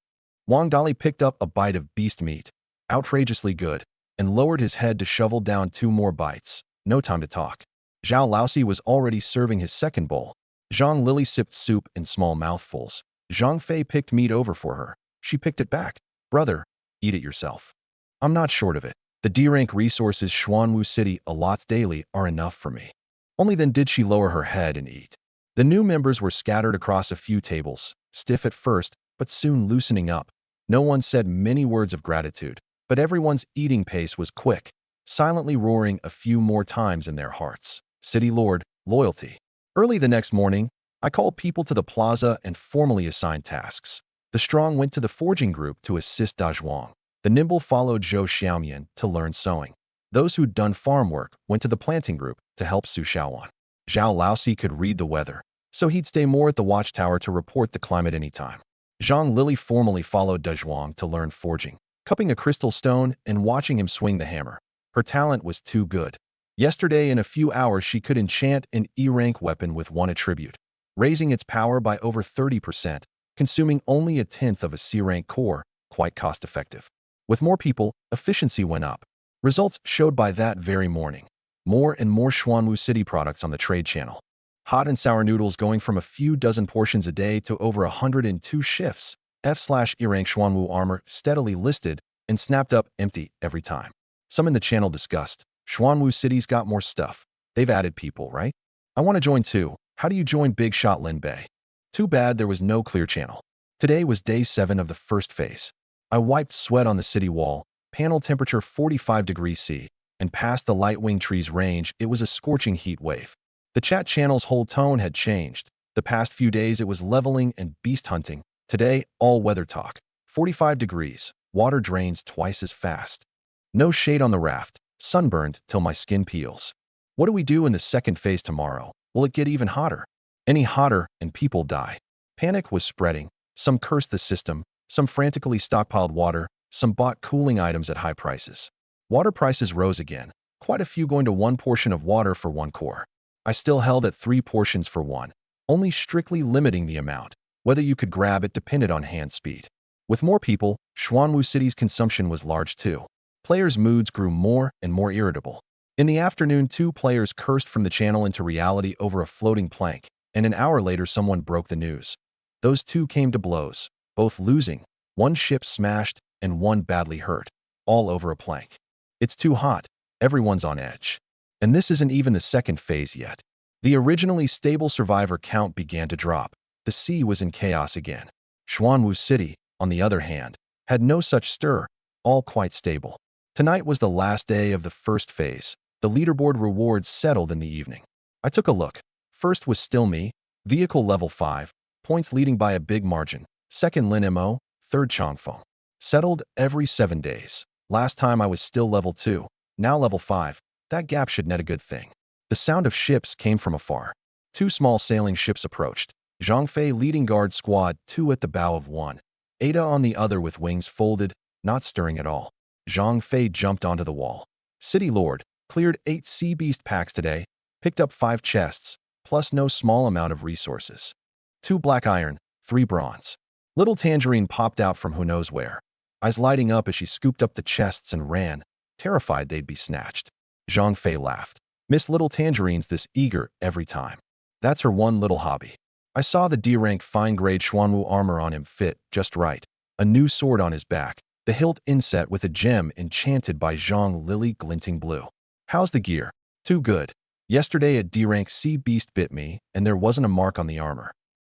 Wang Dali picked up a bite of beast meat, outrageously good, and lowered his head to shovel down 2 more bites. No time to talk. Zhao Laosi was already serving his second bowl. Zhang Lili sipped soup in small mouthfuls. Zhang Fei picked meat over for her. She picked it back. Brother, eat it yourself. I'm not short of it. The D-rank resources Xuanwu City allots daily are enough for me. Only then did she lower her head and eat. The new members were scattered across a few tables, stiff at first, but soon loosening up. No one said many words of gratitude, but everyone's eating pace was quick, silently roaring a few more times in their hearts. City Lord, loyalty. Early the next morning, I called people to the plaza and formally assigned tasks. The strong went to the forging group to assist Dazhuang. The nimble followed Zhou Xiaomian to learn sewing. Those who'd done farm work went to the planting group to help Su Xiaowan. Zhao Laosi could read the weather, so he'd stay more at the watchtower to report the climate anytime. Zhang Lili formally followed Dazhuang to learn forging, cupping a crystal stone and watching him swing the hammer. Her talent was too good. Yesterday, in a few hours, she could enchant an E-rank weapon with 1 attribute, raising its power by over 30%, consuming only 1/10 of a C-rank core, quite cost-effective. With more people, efficiency went up. Results showed by that very morning. More and more Xuanwu City products on the trade channel. Hot and sour noodles going from a few dozen portions a day to over 102 shifts. F/E-rank Xuanwu armor steadily listed and snapped up empty every time. Some in the channel discussed, Xuanwu City's got more stuff. They've added people, right? I want to join too. How do you join Big Shot Lin Bei? Too bad there was no clear channel. Today was day 7 of the first phase. I wiped sweat on the city wall, panel temperature 45 degrees C, and past the light wing tree's range, it was a scorching heat wave. The chat channel's whole tone had changed. The past few days it was leveling and beast hunting. Today, all weather talk. 45 degrees, water drains twice as fast. No shade on the raft, sunburned till my skin peels. What do we do in the second phase tomorrow? Will it get even hotter? Any hotter and people die. Panic was spreading. Some cursed the system, some frantically stockpiled water, some bought cooling items at high prices. Water prices rose again, quite a few going to 1 portion of water for 1 core. I still held at 3 portions for 1, only strictly limiting the amount. Whether you could grab it depended on hand speed. With more people, Xuanwu City's consumption was large too. Players' moods grew more and more irritable. In the afternoon, 2 players cursed from the channel into reality over a floating plank, and an hour later someone broke the news. Those 2 came to blows, both losing, 1 ship smashed and 1 badly hurt, all over a plank. It's too hot, everyone's on edge. And this isn't even the second phase yet. The originally stable survivor count began to drop. The sea was in chaos again. Xuanwu City, on the other hand, had no such stir, all quite stable. Tonight was the last day of the first phase. The leaderboard rewards settled in the evening. I took a look. First was still me, vehicle level 5, points leading by a big margin. Second Lin Mo, third Changfeng. Settled every 7 days. Last time I was still level 2, now level 5. That gap should net a good thing. The sound of ships came from afar. 2 small sailing ships approached. Zhang Fei leading guard squad, 2 at the bow of 1. Ada on the other with wings folded, not stirring at all. Zhang Fei jumped onto the wall. City Lord, cleared 8 sea beast packs today, picked up 5 chests, plus no small amount of resources. 2 black iron, 3 bronze. Little Tangerine popped out from who knows where. Eyes lighting up as she scooped up the chests and ran, terrified they'd be snatched. Zhang Fei laughed. Miss Little Tangerine's this eager every time. That's her one little hobby. I saw the D-rank fine-grade Xuanwu armor on him fit just right. A new sword on his back, the hilt inset with a gem enchanted by Zhang Lili glinting blue. How's the gear? Too good. Yesterday a D-rank sea beast bit me, and there wasn't a mark on the armor.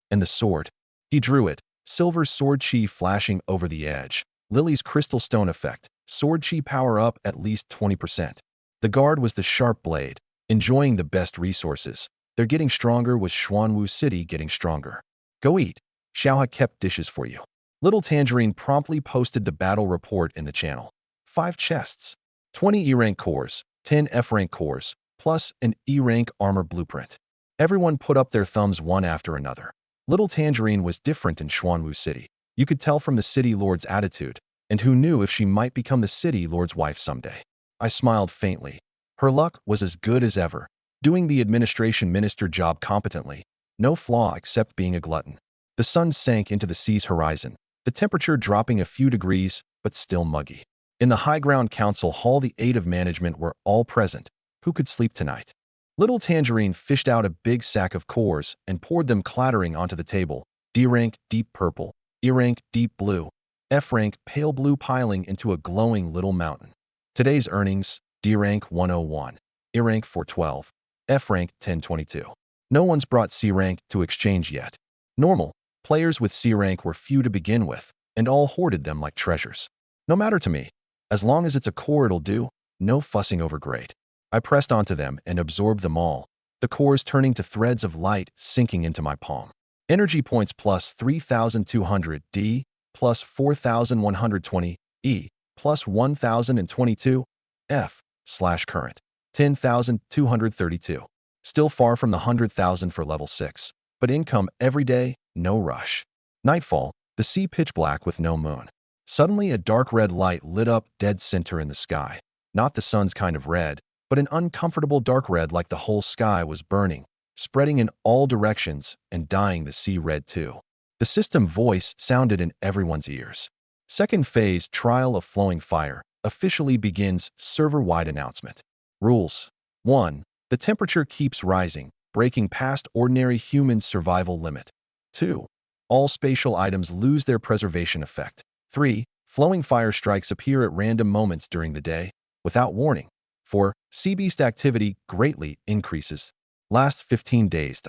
And the sword. He drew it, silver sword chi flashing over the edge. Lily's crystal stone effect, sword chi power up at least 20%. The guard was the sharp blade, enjoying the best resources. They're getting stronger with Xuanwu City getting stronger. Go eat. Xiaoha kept dishes for you. Little Tangerine promptly posted the battle report in the channel. 5 chests, 20 E-rank cores, 10 F-rank cores, plus an E-rank armor blueprint. Everyone put up their thumbs one after another. Little Tangerine was different in Xuanwu City. You could tell from the city lord's attitude, and who knew if she might become the city lord's wife someday. I smiled faintly. Her luck was as good as ever, doing the administration minister job competently, no flaw except being a glutton. The sun sank into the sea's horizon, the temperature dropping a few degrees, but still muggy. In the high ground council hall, the 8 of management were all present. Who could sleep tonight? Little Tangerine fished out a big sack of cores and poured them clattering onto the table. D rank, deep purple. E rank, deep blue. F rank, pale blue, piling into a glowing little mountain. Today's earnings, D rank 101. E rank 412. F rank 1022. No one's brought C rank to exchange yet. Normal. Players with C rank were few to begin with, and all hoarded them like treasures. No matter to me. As long as it's a core, it'll do. No fussing over grade. I pressed onto them and absorbed them all, the cores turning to threads of light sinking into my palm. Energy points plus 3,200 D, plus 4,120 E, plus 1,022 F, / current. 10,232. Still far from the 100,000 for level 6, but income every day, no rush. Nightfall, the sea pitch black with no moon. Suddenly a dark red light lit up dead center in the sky. Not the sun's kind of red, but an uncomfortable dark red, like the whole sky was burning, spreading in all directions and dyeing the sea red too. The system voice sounded in everyone's ears. Second phase trial of flowing fire officially begins. Server-wide announcement. Rules. 1. The temperature keeps rising, breaking past ordinary human survival limit. 2. All spatial items lose their preservation effect. 3. Flowing fire strikes appear at random moments during the day, without warning. 4. Sea beast activity greatly increases. Last 15 days.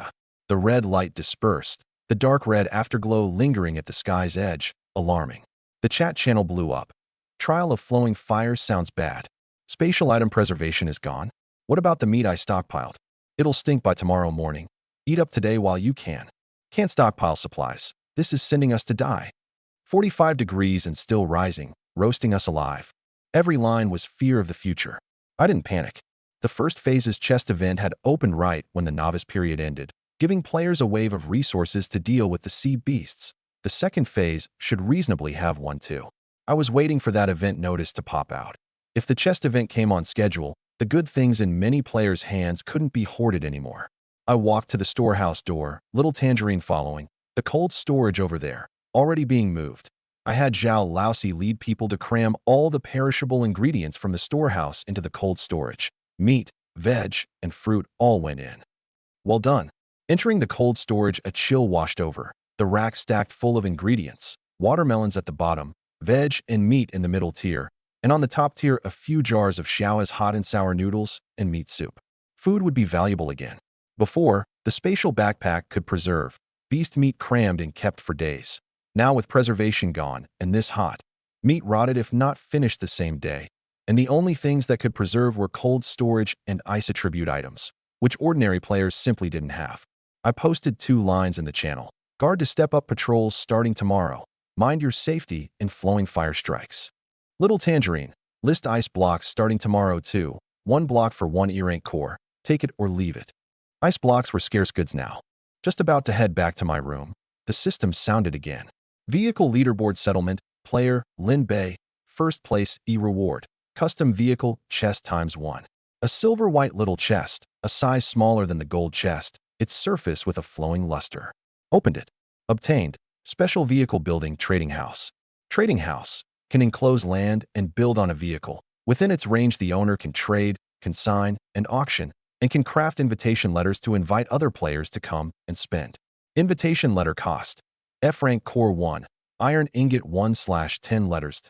The red light dispersed, the dark red afterglow lingering at the sky's edge, alarming. The chat channel blew up. Trial of flowing fire sounds bad. Spatial item preservation is gone. What about the meat I stockpiled? It'll stink by tomorrow morning. Eat up today while you can. Can't stockpile supplies. This is sending us to die. 45 degrees and still rising, roasting us alive. Every line was fear of the future. I didn't panic. The first phase's chest event had opened right when the novice period ended, giving players a wave of resources to deal with the sea beasts. The second phase should reasonably have one too. I was waiting for that event notice to pop out. If the chest event came on schedule, the good things in many players' hands couldn't be hoarded anymore. I walked to the storehouse door, Little Tangerine following, the cold storage over there, already being moved. I had Zhao Laosi lead people to cram all the perishable ingredients from the storehouse into the cold storage. Meat, veg, and fruit all went in. Well done. Entering the cold storage, a chill washed over, the rack stacked full of ingredients, watermelons at the bottom, veg and meat in the middle tier, and on the top tier a few jars of Xiao's hot and sour noodles and meat soup. Food would be valuable again. Before, the spatial backpack could preserve beast meat crammed and kept for days. Now with preservation gone, and this hot, meat rotted if not finished the same day, and the only things that could preserve were cold storage and ice attribute items, which ordinary players simply didn't have. I posted 2 lines in the channel. Guard to step up patrols starting tomorrow. Mind your safety in flowing fire strikes. Little Tangerine, list ice blocks starting tomorrow too. 1 block for 1 E-rank core. Take it or leave it. Ice blocks were scarce goods now. Just about to head back to my room, the system sounded again. Vehicle leaderboard settlement, player, Lin Bei, first place, E-reward. Custom vehicle, chest ×1. A silver white little chest, a size smaller than the gold chest, its surface with a flowing luster. Opened it. Obtained. Special vehicle building trading house. Trading house can enclose land and build on a vehicle. Within its range, the owner can trade, consign, and auction, and can craft invitation letters to invite other players to come and spend. Invitation letter cost. F rank core 1. Iron ingot 1/10 letters.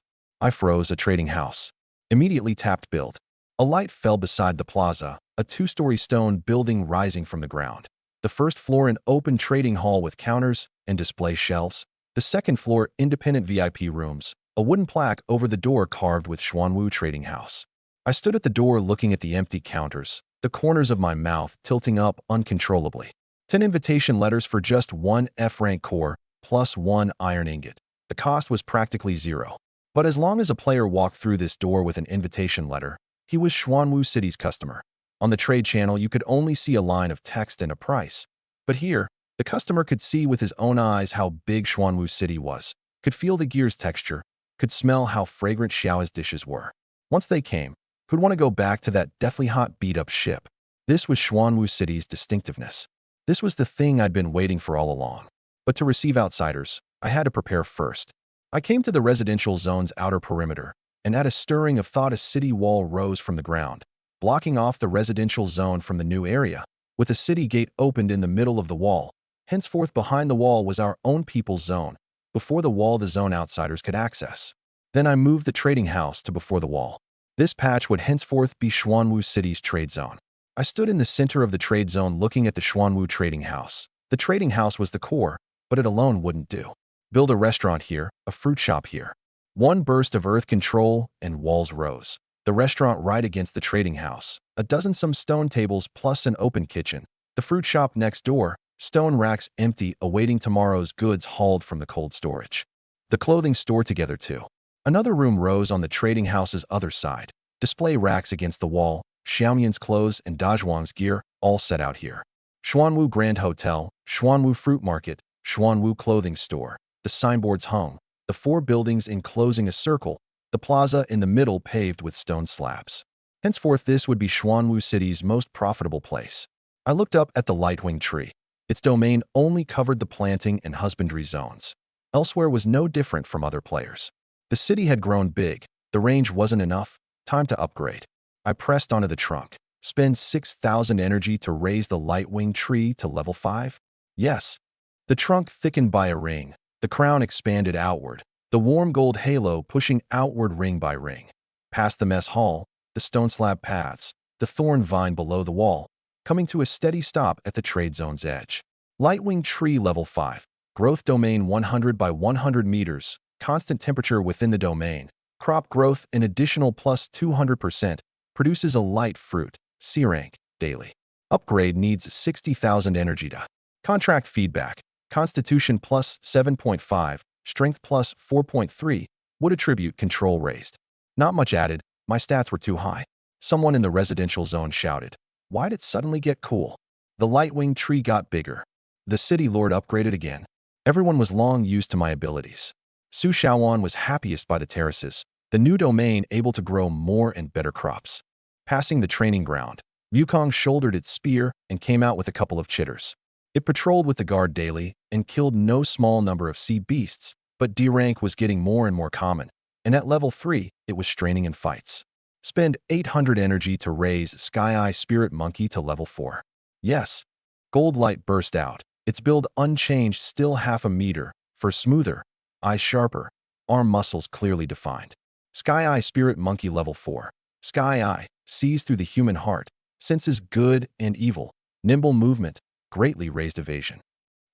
I froze. A trading house. Immediately tapped build. A light fell beside the plaza, a 2-story stone building rising from the ground. The first floor an open trading hall with counters and display shelves. The second floor independent VIP rooms, a wooden plaque over the door carved with Xuanwu Trading House. I stood at the door looking at the empty counters, the corners of my mouth tilting up uncontrollably. 10 invitation letters for just 1 F-rank core, plus 1 iron ingot. The cost was practically zero. But as long as a player walked through this door with an invitation letter, he was Xuanwu City's customer. On the trade channel, you could only see a line of text and a price. But here, the customer could see with his own eyes how big Xuanwu City was, could feel the gear's texture, could smell how fragrant Xiao's dishes were. Once they came, who'd want to go back to that deathly hot beat-up ship? This was Xuanwu City's distinctiveness. This was the thing I'd been waiting for all along. But to receive outsiders, I had to prepare first. I came to the residential zone's outer perimeter, and at a stirring of thought a city wall rose from the ground, blocking off the residential zone from the new area, with a city gate opened in the middle of the wall. Henceforth behind the wall was our own people's zone, before the wall the zone outsiders could access. Then I moved the trading house to before the wall. This patch would henceforth be Xuanwu City's trade zone. I stood in the center of the trade zone looking at the Xuanwu trading house. The trading house was the core, but it alone wouldn't do. Build a restaurant here, a fruit shop here. One burst of earth control and walls rose. The restaurant right against the trading house, a dozen some stone tables plus an open kitchen. The fruit shop next door, stone racks empty awaiting tomorrow's goods hauled from the cold storage. The clothing store together too. Another room rose on the trading house's other side. Display racks against the wall, Xiaomian's clothes and Dazhuang's gear, all set out here. Xuanwu Grand Hotel, Xuanwu Fruit Market, Xuanwu Clothing Store. The signboards hung, the four buildings enclosing a circle, the plaza in the middle paved with stone slabs. Henceforth this would be Xuanwu City's most profitable place. I looked up at the Lightwing tree. Its domain only covered the planting and husbandry zones. Elsewhere was no different from other players. The city had grown big, the range wasn't enough, time to upgrade. I pressed onto the trunk. Spend 6,000 energy to raise the Lightwing tree to level 5? Yes. The trunk thickened by a ring. The crown expanded outward, the warm gold halo pushing outward ring by ring. Past the mess hall, the stone slab paths, the thorn vine below the wall, coming to a steady stop at the trade zone's edge. Lightwing tree level 5. Growth domain 100 by 100 meters. Constant temperature within the domain. Crop growth an additional plus 200%. Produces a light fruit. C rank. Daily. Upgrade needs 60,000 energy to. Contract feedback. Constitution plus 7.5, Strength plus 4.3, would attribute control raised. Not much added, my stats were too high. Someone in the residential zone shouted, "Why'd it suddenly get cool?" The Lightwing tree got bigger. The city lord upgraded again. Everyone was long used to my abilities. Su Xiaowan was happiest by the terraces, the new domain able to grow more and better crops. Passing the training ground, Wukong shouldered its spear and came out with a couple of chitters. It patrolled with the guard daily and killed no small number of sea beasts, but D rank was getting more and more common, and at level 3, it was straining in fights. Spend 800 energy to raise Sky Eye Spirit Monkey to level 4. Yes. Gold light burst out, its build unchanged still half a meter, fur smoother, eyes sharper, arm muscles clearly defined. Sky Eye Spirit Monkey level 4. Sky Eye sees through the human heart, senses good and evil, nimble movement, greatly raised evasion.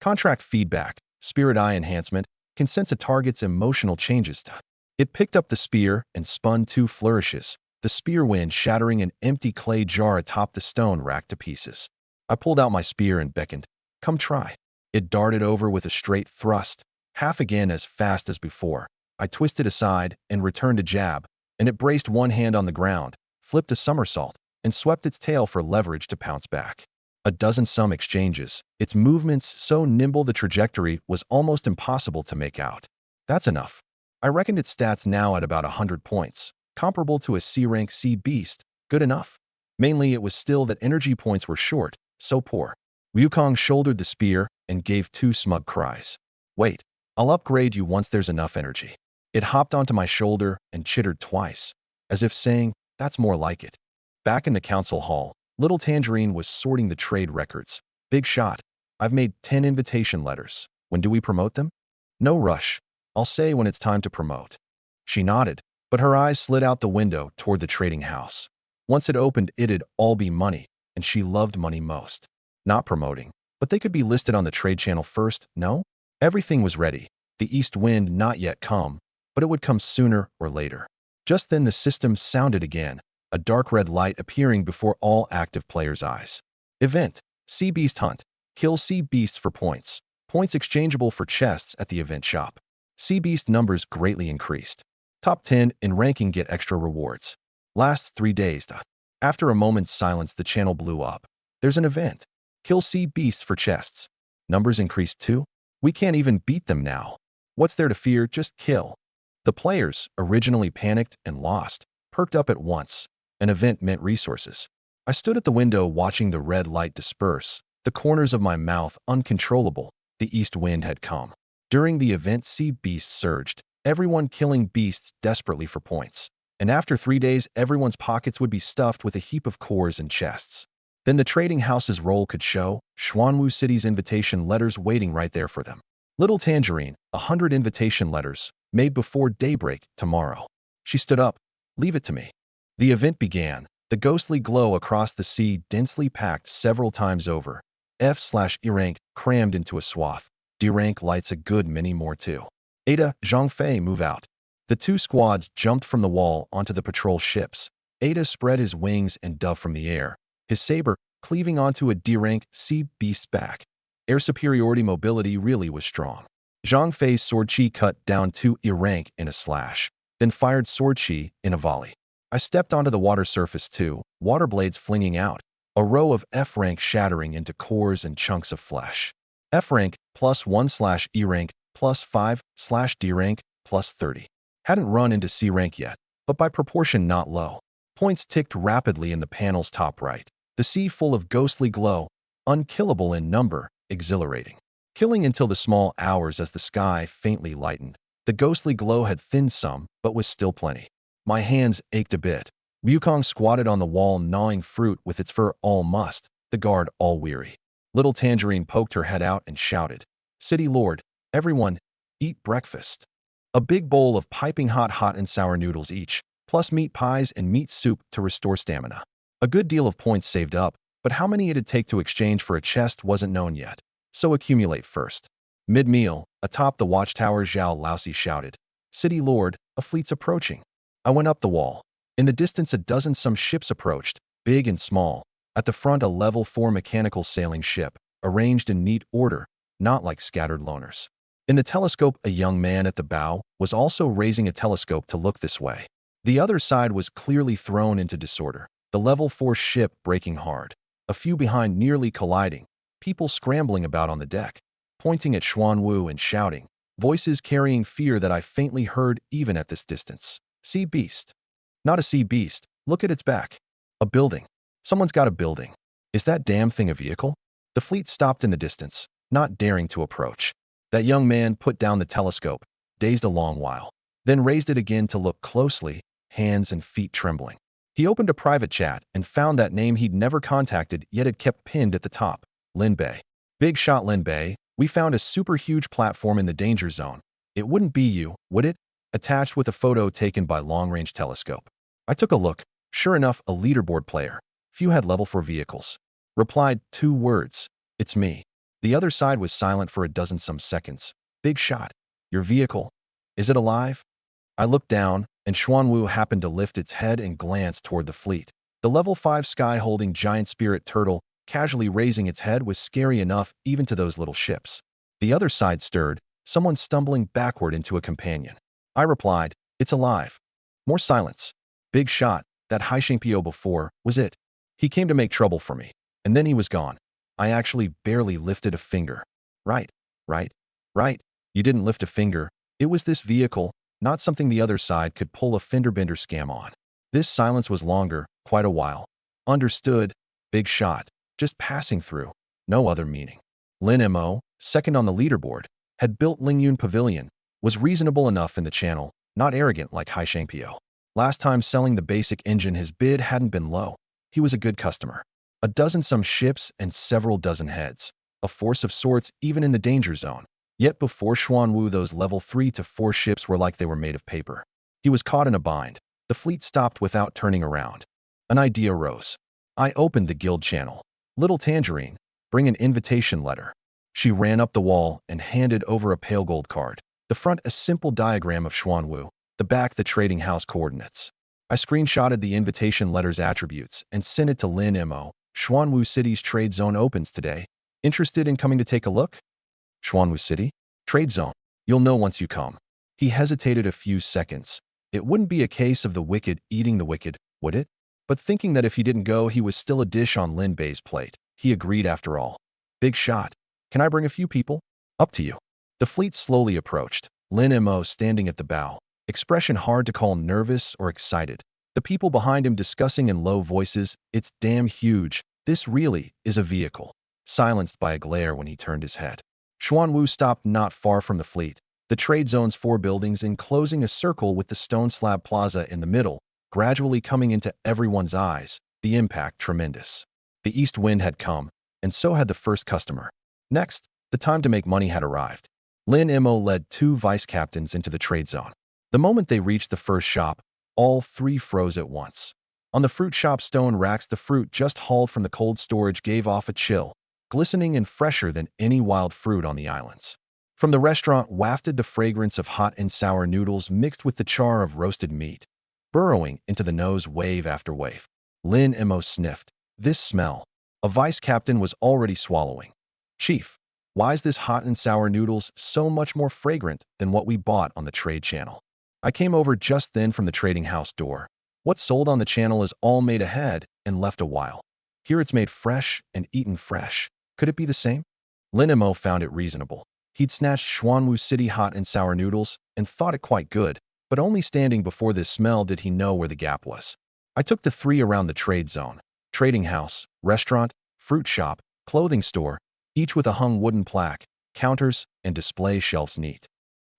Contract feedback, Spirit Eye enhancement, can sense a target's emotional changes. It picked up the spear and spun 2 flourishes, the spear wind shattering an empty clay jar atop the stone rack to pieces. I pulled out my spear and beckoned, "Come try." It darted over with a straight thrust, half again as fast as before. I twisted aside and returned a jab, and it braced one hand on the ground, flipped a somersault, and swept its tail for leverage to pounce back. A dozen some exchanges, its movements so nimble the trajectory was almost impossible to make out. That's enough. I reckoned its stats now at about 100 points, comparable to a C-rank sea beast. Good enough. Mainly it was still that energy points were short, so poor. Wukong shouldered the spear and gave 2 smug cries. "Wait, I'll upgrade you once there's enough energy." It hopped onto my shoulder and chittered twice, as if saying, "That's more like it." Back in the council hall, Little Tangerine was sorting the trade records. "Big shot. I've made 10 invitation letters. When do we promote them?" "No rush. I'll say when it's time to promote." She nodded, but her eyes slid out the window toward the trading house. Once it opened, it'd all be money, and she loved money most. Not promoting, but they could be listed on the trade channel first, no? Everything was ready. The east wind not yet come, but it would come sooner or later. Just then the system sounded again, a dark red light appearing before all active players' eyes. Event: Sea Beast Hunt. Kill sea beasts for points. Points exchangeable for chests at the event shop. Sea beast numbers greatly increased. Top 10 in ranking get extra rewards. Lasts 3 days. After a moment's silence, the channel blew up. There's an event. Kill sea beasts for chests. Numbers increased too? We can't even beat them now. What's there to fear? Just kill. The players, originally panicked and lost, perked up at once. An event meant resources. I stood at the window watching the red light disperse, the corners of my mouth uncontrollable. The east wind had come. During the event, sea beasts surged, everyone killing beasts desperately for points. And after 3 days, everyone's pockets would be stuffed with a heap of cores and chests. Then the trading house's roll could show, Xuanwu City's invitation letters waiting right there for them. Little Tangerine, 100 invitation letters, made before daybreak tomorrow. She stood up. Leave it to me. The event began, the ghostly glow across the sea densely packed several times over. F/E rank crammed into a swath. D rank lights a good many more too. Ada, Zhangfei move out. The 2 squads jumped from the wall onto the patrol ships. Ada spread his wings and dove from the air, his saber cleaving onto a D-rank sea beast's back. Air superiority mobility really was strong. Zhang Fei's sword chi cut down 2 E-rank in a slash, then fired sword chi in a volley. I stepped onto the water surface too, water blades flinging out, a row of F-rank shattering into cores and chunks of flesh. F-rank +1 / E-rank +5 / D-rank +30. Hadn't run into C-rank yet, but by proportion not low. Points ticked rapidly in the panel's top right. The sea full of ghostly glow, unkillable in number, exhilarating. Killing until the small hours as the sky faintly lightened. The ghostly glow had thinned some, but was still plenty. My hands ached a bit. Wukong squatted on the wall gnawing fruit with its fur all mussed, the guard all weary. Little Tangerine poked her head out and shouted, City Lord, everyone, eat breakfast. A big bowl of piping hot and sour noodles each, plus meat pies and meat soup to restore stamina. A good deal of points saved up, but how many it'd take to exchange for a chest wasn't known yet. So accumulate first. Mid-meal, atop the watchtower, Zhao Laosi shouted, City Lord, a fleet's approaching. I went up the wall. In the distance, a dozen some ships approached, big and small. At the front, a level 4 mechanical sailing ship, arranged in neat order, not like scattered loners. In the telescope, a young man at the bow was also raising a telescope to look this way. The other side was clearly thrown into disorder, the level 4 ship braking hard. A few behind nearly colliding, people scrambling about on the deck, pointing at Xuanwu and shouting, voices carrying fear that I faintly heard even at this distance. Sea beast. Not a sea beast, look at its back. A building. Someone's got a building. Is that damn thing a vehicle? The fleet stopped in the distance, not daring to approach. That young man put down the telescope, dazed a long while, then raised it again to look closely, hands and feet trembling. He opened a private chat and found that name he'd never contacted yet had kept pinned at the top. Lin Bei. Big shot Lin Bei, we found a super huge platform in the danger zone. It wouldn't be you, would it? Attached with a photo taken by long-range telescope. I took a look. Sure enough, a leaderboard player. Few had level 4 vehicles. Replied 2 words. It's me. The other side was silent for a dozen some seconds. Big shot. Your vehicle. Is it alive? I looked down, and Xuanwu happened to lift its head and glance toward the fleet. The level 5 sky-holding giant spirit turtle, casually raising its head, was scary enough even to those little ships. The other side stirred, someone stumbling backward into a companion. I replied, it's alive. More silence. Big shot, that Haishengpio before, was it. He came to make trouble for me, and then he was gone. I actually barely lifted a finger. Right. You didn't lift a finger. It was this vehicle, not something the other side could pull a fender-bender scam on. This silence was longer, quite a while. Understood. Big shot. Just passing through. No other meaning. Lin Mo, second on the leaderboard, had built Lingyun Pavilion, was reasonable enough in the channel, not arrogant like Haishengpio. Last time selling the basic engine, his bid hadn't been low. He was a good customer. A dozen some ships and several dozen heads. A force of sorts even in the danger zone. Yet before Xuanwu, those level 3 to 4 ships were like they were made of paper. He was caught in a bind. The fleet stopped without turning around. An idea rose. I opened the guild channel. Little Tangerine, bring an invitation letter. She ran up the wall and handed over a pale gold card. The front a simple diagram of Xuanwu, the back the trading house coordinates. I screenshotted the invitation letter's attributes and sent it to Lin Mo. Xuanwu City's trade zone opens today. Interested in coming to take a look? Xuanwu City? Trade zone. You'll know once you come. He hesitated a few seconds. It wouldn't be a case of the wicked eating the wicked, would it? But thinking that if he didn't go, he was still a dish on Lin Bei's plate, he agreed after all. Big shot. Can I bring a few people? Up to you. The fleet slowly approached. Lin Mo standing at the bow, expression hard to call nervous or excited. The people behind him discussing in low voices, "It's damn huge. This really is a vehicle." Silenced by a glare when he turned his head. Xuanwu stopped not far from the fleet, the trade zone's 4 buildings enclosing a circle with the stone slab plaza in the middle, gradually coming into everyone's eyes, the impact tremendous. The east wind had come, and so had the first customer. Next, the time to make money had arrived. Lin Mo led 2 vice captains into the trade zone. The moment they reached the first shop, all 3 froze at once. On the fruit shop stone racks, the fruit just hauled from the cold storage gave off a chill, glistening and fresher than any wild fruit on the islands. From the restaurant wafted the fragrance of hot and sour noodles mixed with the char of roasted meat, burrowing into the nose wave after wave. Lin Mo sniffed. This smell. A vice captain was already swallowing. "Chief, why is this hot and sour noodles so much more fragrant than what we bought on the trade channel?" I came over just then from the trading house door. "What's sold on the channel is all made ahead and left a while. Here it's made fresh and eaten fresh. Could it be the same?" Lin Mo found it reasonable. He'd snatched Xuanwu City hot and sour noodles and thought it quite good, but only standing before this smell did he know where the gap was. I took the 3 around the trade zone: trading house, restaurant, fruit shop, clothing store, each with a hung wooden plaque, counters, and display shelves neat.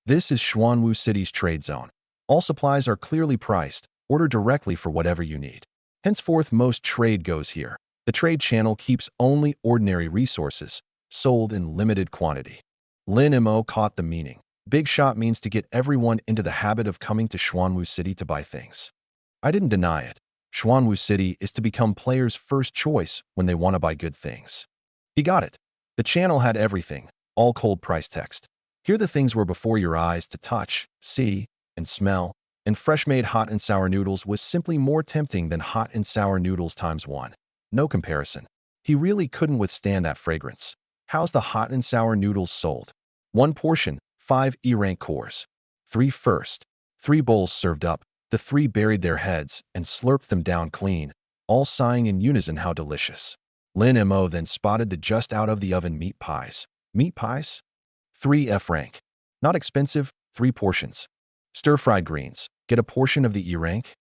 "This is Xuanwu City's trade zone. All supplies are clearly priced. Order directly for whatever you need. Henceforth, most trade goes here. The trade channel keeps only ordinary resources, sold in limited quantity." Lin Mo caught the meaning. Big shop means to get everyone into the habit of coming to Xuanwu City to buy things. I didn't deny it. Xuanwu City is to become players' first choice when they want to buy good things. He got it. The channel had everything, all cold price text. Here the things were before your eyes to touch, see, and smell, and fresh-made hot and sour noodles was simply more tempting than hot and sour noodles times 1. No comparison. He really couldn't withstand that fragrance. "How's the hot and sour noodles sold?" "1 portion, 5 E-rank cores. 3 first." 3 bowls served up. The 3 buried their heads and slurped them down clean, all sighing in unison how delicious. Lin Mo then spotted the just-out-of-the-oven meat pies. "Meat pies? 3 F-rank. Not expensive, 3 portions. Stir-fried greens. Get a portion of the E-rank?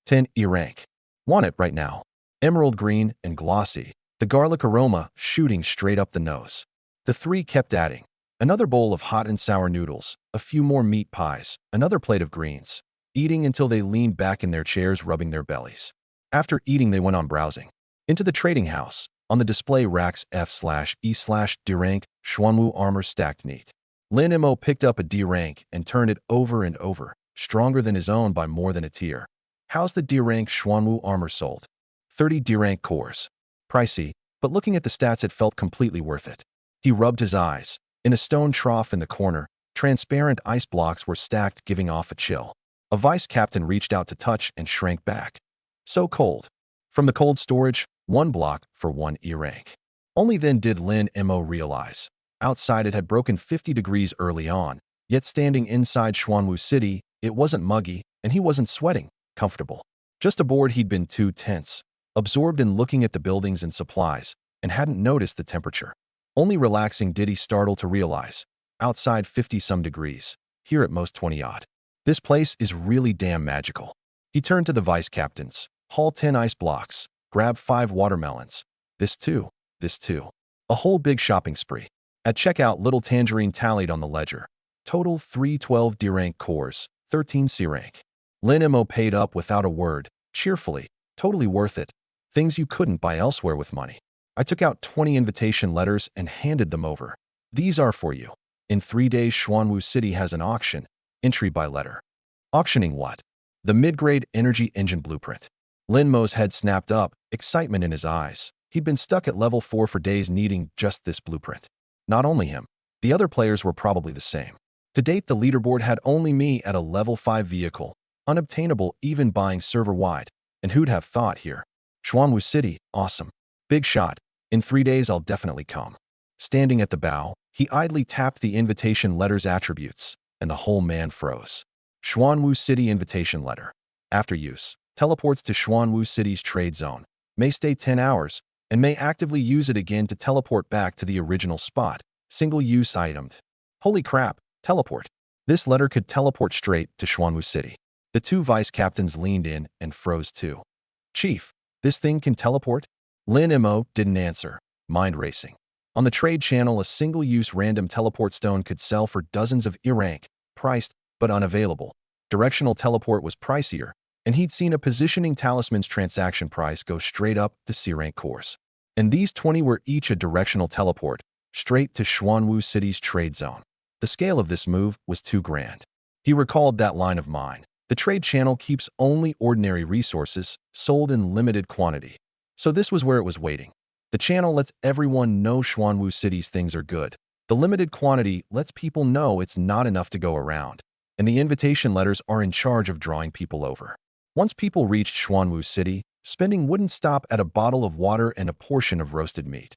10 E-rank. Want it right now." Emerald green and glossy, the garlic aroma shooting straight up the nose. The 3 kept adding. Another bowl of hot and sour noodles, a few more meat pies, another plate of greens, eating until they leaned back in their chairs rubbing their bellies. After eating they went on browsing. Into the trading house. On the display racks F/E/D rank, Xuanwu armor stacked neat. Lin Mo picked up a D rank and turned it over and over, stronger than his own by more than a tier. "How's the D rank Xuanwu armor sold?" 30 D rank cores. Pricey, but looking at the stats it felt completely worth it. He rubbed his eyes. In a stone trough in the corner, transparent ice blocks were stacked, giving off a chill. A vice captain reached out to touch and shrank back. So cold. From the cold storage, 1 block for 1 E-rank. Only then did Lin Mo realize. Outside it had broken 50 degrees early on, yet standing inside Xuanwu City, it wasn't muggy, and he wasn't sweating, comfortable. Just aboard he'd been too tense, absorbed in looking at the buildings and supplies, and hadn't noticed the temperature. Only relaxing did he startle to realize. Outside 50-some degrees, here at most 20-odd. This place is really damn magical. He turned to the vice captains. "Haul 10 ice blocks. Grab 5 watermelons. This too, this too." A whole big shopping spree. At checkout, little Tangerine tallied on the ledger. Total 312 D-rank cores, 13 C-rank. Lin Mo paid up without a word, cheerfully. Totally worth it. Things you couldn't buy elsewhere with money. I took out 20 invitation letters and handed them over. "These are for you. In 3 days Xuanwu City has an auction. Entry by letter." "Auctioning what?" "The mid-grade energy engine blueprint." Lin Mo's head snapped up, excitement in his eyes. He'd been stuck at level 4 for days needing just this blueprint. Not only him. The other players were probably the same. To date, the leaderboard had only me at a level 5 vehicle, unobtainable even buying server-wide. And who'd have thought here? Xuanwu City, awesome. Big shot. In 3 days I'll definitely come. Standing at the bow, he idly tapped the invitation letter's attributes, and the whole man froze. Xuanwu City invitation letter. After use, teleports to Xuanwu City's trade zone. May stay 10 hours, and may actively use it again to teleport back to the original spot. Single-use item. Holy crap, teleport. This letter could teleport straight to Xuanwu City. The two vice captains leaned in and froze too. Chief, this thing can teleport? Lin Mo didn't answer, mind racing. On the trade channel, a single-use random teleport stone could sell for dozens of I-rank, priced but unavailable. Directional teleport was pricier, and he'd seen a positioning talisman's transaction price go straight up to C-rank cores. And these 20 were each a directional teleport, straight to Xuanwu City's trade zone. The scale of this move was too grand. He recalled that line of mine. The trade channel keeps only ordinary resources, sold in limited quantity. So this was where it was waiting. The channel lets everyone know Xuanwu City's things are good. The limited quantity lets people know it's not enough to go around. And the invitation letters are in charge of drawing people over. Once people reached Xuanwu City, spending wouldn't stop at a bottle of water and a portion of roasted meat.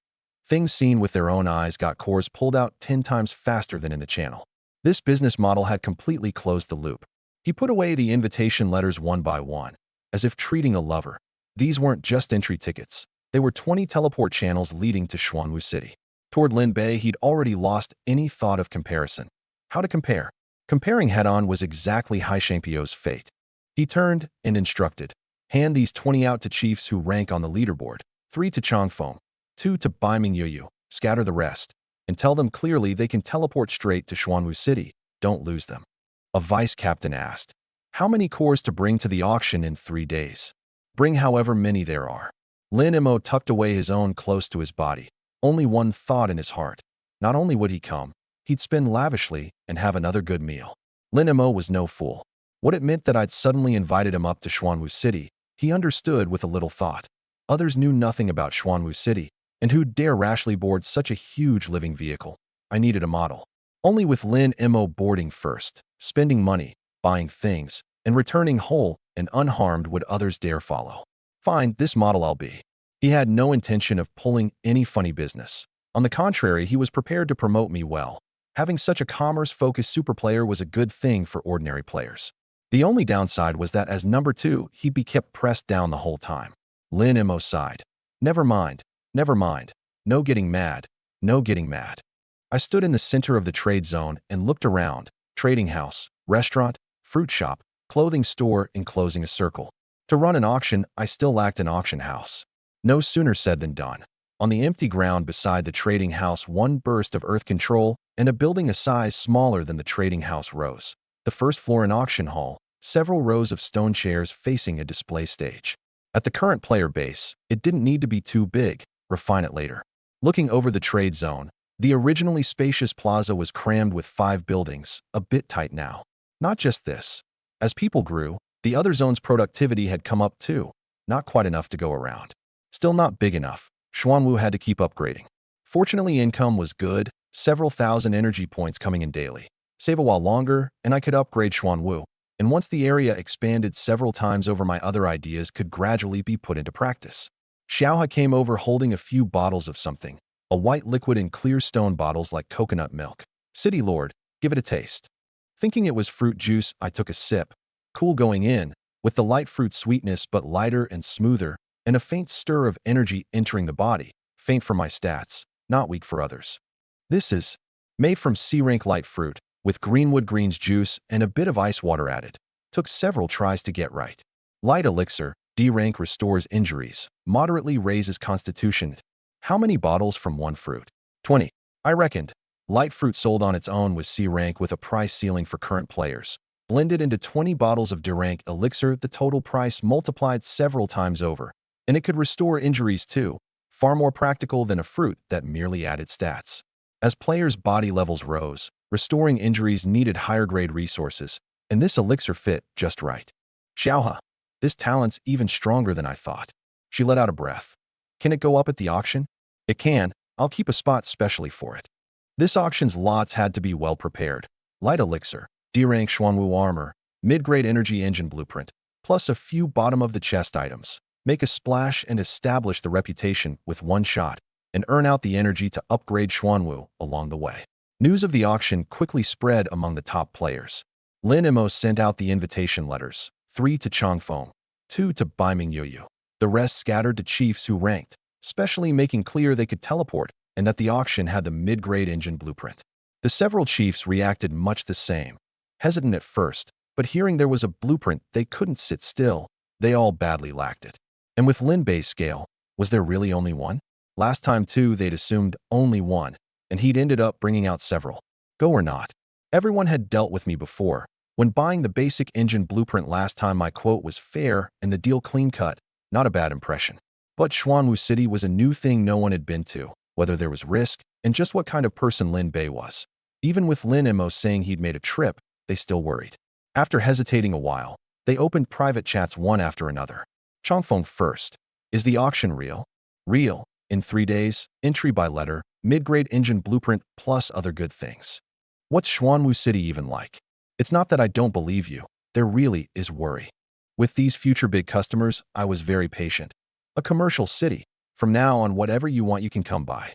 Things seen with their own eyes got cores pulled out 10 times faster than in the channel. This business model had completely closed the loop. He put away the invitation letters one by one, as if treating a lover. These weren't just entry tickets. They were 20 teleport channels leading to Xuanwu City. Toward Lin Bei, he'd already lost any thought of comparison. How to compare? Comparing head-on was exactly Hai Shangpio's fate. He turned and instructed, hand these 20 out to chiefs who rank on the leaderboard, 3 to Changfeng, 2 to Baiming Yuyu, scatter the rest, and tell them clearly they can teleport straight to Xuanwu City, don't lose them. A vice captain asked, how many cores to bring to the auction in 3 days? Bring however many there are. Lin Mo tucked away his own close to his body, only one thought in his heart. Not only would he come, he'd spend lavishly and have another good meal. Lin Mo was no fool. What it meant that I'd suddenly invited him up to Xuanwu City, he understood with a little thought. Others knew nothing about Xuanwu City, and who'd dare rashly board such a huge living vehicle? I needed a model. Only with Lin Mo boarding first, spending money, buying things, and returning whole and unharmed would others dare follow. Fine, this model I'll be. He had no intention of pulling any funny business. On the contrary, he was prepared to promote me well. Having such a commerce-focused super player was a good thing for ordinary players. The only downside was that as number 2, he'd be kept pressed down the whole time. Lin Mo sighed. Never mind, no getting mad, no getting mad. I stood in the center of the trade zone and looked around, trading house, restaurant, fruit shop, clothing store, enclosing a circle. To run an auction, I still lacked an auction house. No sooner said than done. On the empty ground beside the trading house, one burst of earth control and a building a size smaller than the trading house rose. The first floor an auction hall, several rows of stone chairs facing a display stage. At the current player base, it didn't need to be too big, refine it later. Looking over the trade zone, the originally spacious plaza was crammed with 5 buildings, a bit tight now. Not just this. As people grew, the other zone's productivity had come up too, not quite enough to go around. Still not big enough. Xuanwu had to keep upgrading. Fortunately, income was good, several thousand energy points coming in daily. Save a while longer, and I could upgrade Xuanwu, and once the area expanded several times over, my other ideas could gradually be put into practice. Xiaohe came over holding a few bottles of something, a white liquid in clear stone bottles like coconut milk. City Lord, give it a taste. Thinking it was fruit juice, I took a sip. Cool going in, with the light fruit sweetness but lighter and smoother, and a faint stir of energy entering the body, faint for my stats, not weak for others. This is made from C-rank light fruit, with greenwood greens juice and a bit of ice water added. Took several tries to get right. Light elixir, D-rank restores injuries, moderately raises constitution. How many bottles from one fruit? 20. I reckoned. Light fruit sold on its own was C-rank with a price ceiling for current players. Blended into 20 bottles of D-rank elixir, the total price multiplied several times over. And it could restore injuries too, far more practical than a fruit that merely added stats. As players' body levels rose, restoring injuries needed higher-grade resources, and this elixir fit just right. Xiaohe, this talent's even stronger than I thought. She let out a breath. Can it go up at the auction? It can. I'll keep a spot specially for it. This auction's lots had to be well prepared. Light elixir, D-rank Xuanwu armor, mid-grade energy engine blueprint, plus a few bottom-of-the-chest items. Make a splash and establish the reputation with one shot, and earn out the energy to upgrade Xuanwu along the way. News of the auction quickly spread among the top players. Lin Mo sent out the invitation letters, 3 to Changfeng, 2 to Baiming Yuyu. The rest scattered to chiefs who ranked, specially making clear they could teleport and that the auction had the mid-grade engine blueprint. The several chiefs reacted much the same. hesitant at first, but hearing there was a blueprint they couldn't sit still, they all badly lacked it. And with Lin Bei's scale, was there really only one? Last time too, they'd assumed only one, and he'd ended up bringing out several. Go or not. Everyone had dealt with me before. When buying the basic engine blueprint last time, my quote was fair and the deal clean-cut, not a bad impression. But Xuanwu City was a new thing no one had been to, whether there was risk, and just what kind of person Lin Bei was. Even with Lin Mo saying he'd made a trip, they still worried. After hesitating a while, they opened private chats one after another. Chongfeng first. Is the auction real? Real. In 3 days, entry by letter, mid-grade engine blueprint plus other good things. What's Xuanwu City even like? It's not that I don't believe you. There really is worry. With these future big customers, I was very patient. A commercial city. From now on, whatever you want you can come by.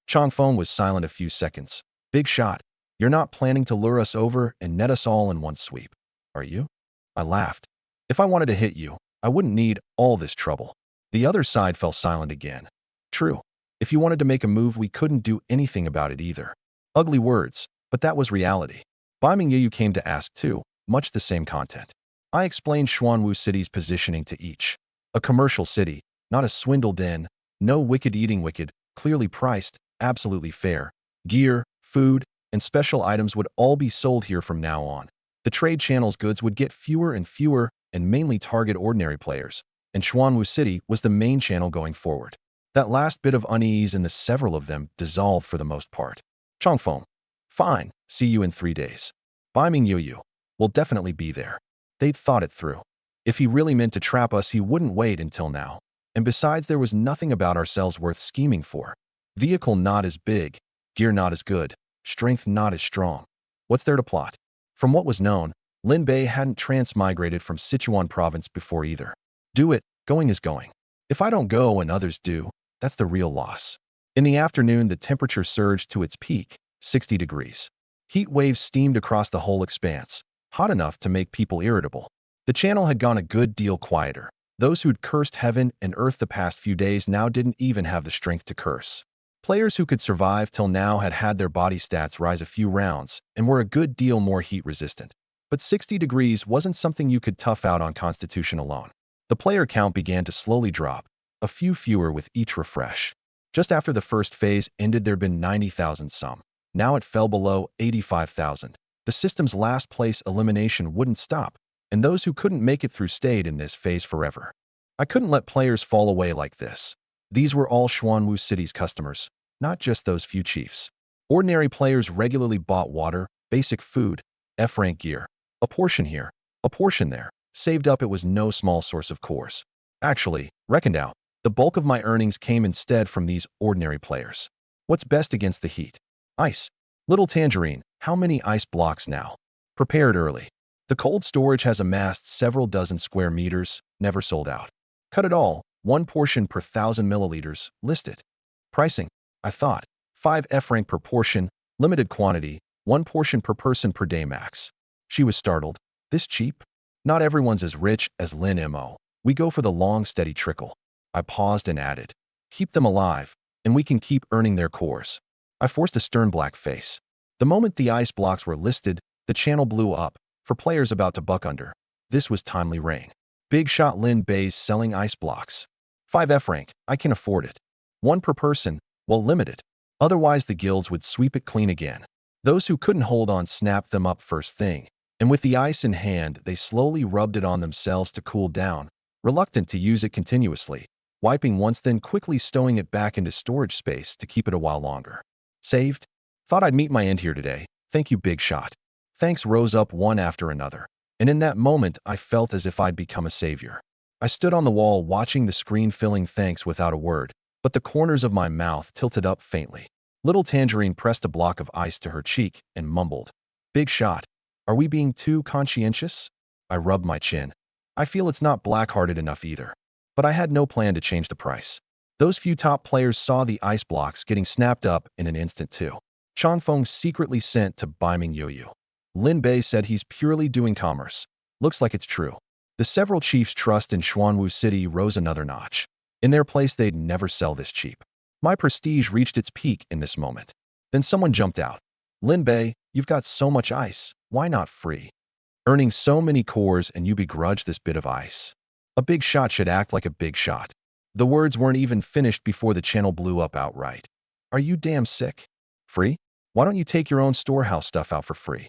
Chongfeng was silent a few seconds. Big shot. You're not planning to lure us over and net us all in one sweep, are you? I laughed. If I wanted to hit you, I wouldn't need all this trouble. The other side fell silent again. True. If you wanted to make a move, we couldn't do anything about it either. Ugly words, but that was reality. Biming Yu came to ask too, much the same content. I explained Xuanwu City's positioning to each. A commercial city, not a swindle den, no wicked eating wicked, clearly priced, absolutely fair. Gear, food, and special items would all be sold here from now on. The trade channel's goods would get fewer and mainly target ordinary players, and Xuanwu City was the main channel going forward. That last bit of unease in the several of them dissolved for the most part. Chongfeng. Fine, see you in 3 days. Biming Yu will definitely be there. They'd thought it through. If he really meant to trap us, he wouldn't wait until now. And besides, there was nothing about ourselves worth scheming for. Vehicle not as big, gear not as good, strength not as strong. What's there to plot? From what was known, Lin Bei hadn't transmigrated from Sichuan province before either. Do it, going is going. If I don't go and others do, that's the real loss. In the afternoon, the temperature surged to its peak, 60 degrees. Heat waves steamed across the whole expanse, hot enough to make people irritable. The channel had gone a good deal quieter. Those who'd cursed heaven and earth the past few days now didn't even have the strength to curse. Players who could survive till now had had their body stats rise a few rounds and were a good deal more heat resistant. But 60 degrees wasn't something you could tough out on constitution alone. The player count began to slowly drop, a few fewer with each refresh. Just after the first phase ended, there'd been 90,000 some. Now it fell below 85,000. The system's last place elimination wouldn't stop, and those who couldn't make it through stayed in this phase forever. I couldn't let players fall away like this. These were all Xuanwu City's customers, not just those few chiefs. Ordinary players regularly bought water, basic food, F-rank gear. A portion here, a portion there. Saved up, it was no small source of course. Actually, reckoned out, the bulk of my earnings came instead from these ordinary players. What's best against the heat? Ice. Little Tangerine, how many ice blocks now? Prepared early. The cold storage has amassed several dozen square meters, never sold out. Cut it all, 1 portion per 1,000 milliliters, list it. Pricing, I thought, 5 F-rank per portion, limited quantity, 1 portion per person per day max. She was startled. This cheap? Not everyone's as rich as Lin Mo. We go for the long, steady trickle. I paused and added, keep them alive, and we can keep earning their cores. I forced a stern black face. The moment the ice blocks were listed, the channel blew up, for players about to buck under. This was timely rain. Big shot Lin Bei's selling ice blocks. 5 F-rank, I can afford it. 1 per person, well limited. Otherwise the guilds would sweep it clean again. Those who couldn't hold on snapped them up first thing, and with the ice in hand, they slowly rubbed it on themselves to cool down, reluctant to use it continuously, wiping once then quickly stowing it back into storage space to keep it a while longer. Saved? Thought I'd meet my end here today. Thank you, big shot. Thanks rose up one after another, and in that moment I felt as if I'd become a savior. I stood on the wall watching the screen filling thanks without a word, but the corners of my mouth tilted up faintly. Little Tangerine pressed a block of ice to her cheek and mumbled, big shot. Are we being too conscientious? I rubbed my chin. I feel it's not black-hearted enough either. But I had no plan to change the price. Those few top players saw the ice blocks getting snapped up in an instant too. Chongfeng secretly sent to Biming Yu. Lin Bei said he's purely doing commerce. Looks like it's true. The several chiefs' trust in Xuanwu City rose another notch. In their place, they'd never sell this cheap. My prestige reached its peak in this moment. Then someone jumped out. Lin Bei, you've got so much ice. Why not free? Earning so many cores and you begrudge this bit of ice. A big shot should act like a big shot. The words weren't even finished before the channel blew up outright. Are you damn sick? Free? Why don't you take your own storehouse stuff out for free?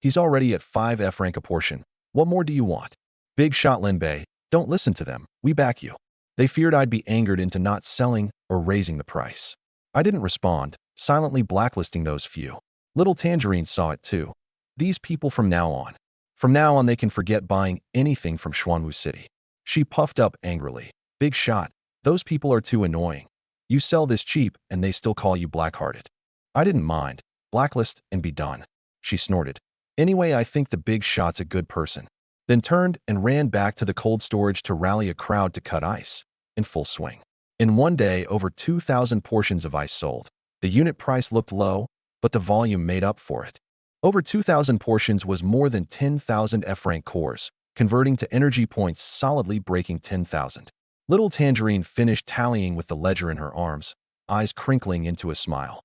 He's already at 5F rank a portion. What more do you want? Big shot Linbei, don't listen to them. We back you. They feared I'd be angered into not selling or raising the price. I didn't respond, silently blacklisting those few. Little Tangerine saw it too. These people from now on they can forget buying anything from Xuanwu City. She puffed up angrily. Big shot, those people are too annoying. You sell this cheap and they still call you black-hearted. I didn't mind. Blacklist and be done. She snorted. Anyway, I think the big shot's a good person. Then turned and ran back to the cold storage to rally a crowd to cut ice. In full swing. In one day, over 2,000 portions of ice sold. The unit price looked low, but the volume made up for it. Over 2,000 portions was more than 10,000 F-rank cores, converting to energy points solidly breaking 10,000. Little Tangerine finished tallying with the ledger in her arms, eyes crinkling into a smile.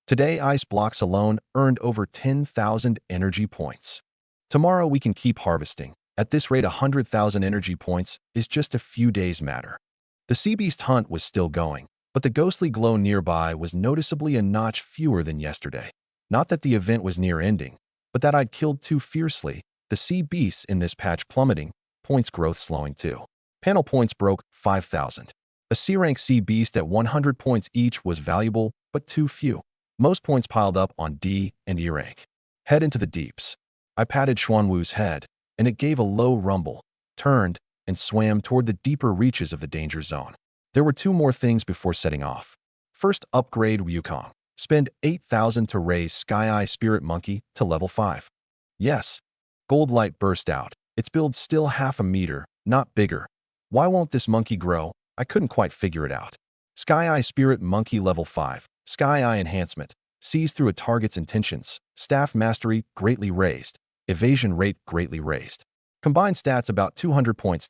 Today, ice blocks alone earned over 10,000 energy points. Tomorrow we can keep harvesting. At this rate, 100,000 energy points is just a few days' matter. The sea beast hunt was still going, but the ghostly glow nearby was noticeably a notch fewer than yesterday. Not that the event was near ending, but that I'd killed too fiercely, the sea beasts in this patch plummeting, points growth slowing too. Panel points broke 5,000. A C-rank sea beast at 100 points each was valuable, but too few. Most points piled up on D and E rank. Head into the deeps. I patted Xuanwu's head, and it gave a low rumble, turned, and swam toward the deeper reaches of the danger zone. There were two more things before setting off. First, upgrade Wukong. Spend 8,000 to raise Sky Eye Spirit Monkey to level 5. Yes. Gold light burst out. Its build still half a meter, not bigger. Why won't this monkey grow? I couldn't quite figure it out. Sky Eye Spirit Monkey level 5. Sky Eye Enhancement. Sees through a target's intentions. Staff Mastery greatly raised. Evasion rate greatly raised. Combined stats about 200 points.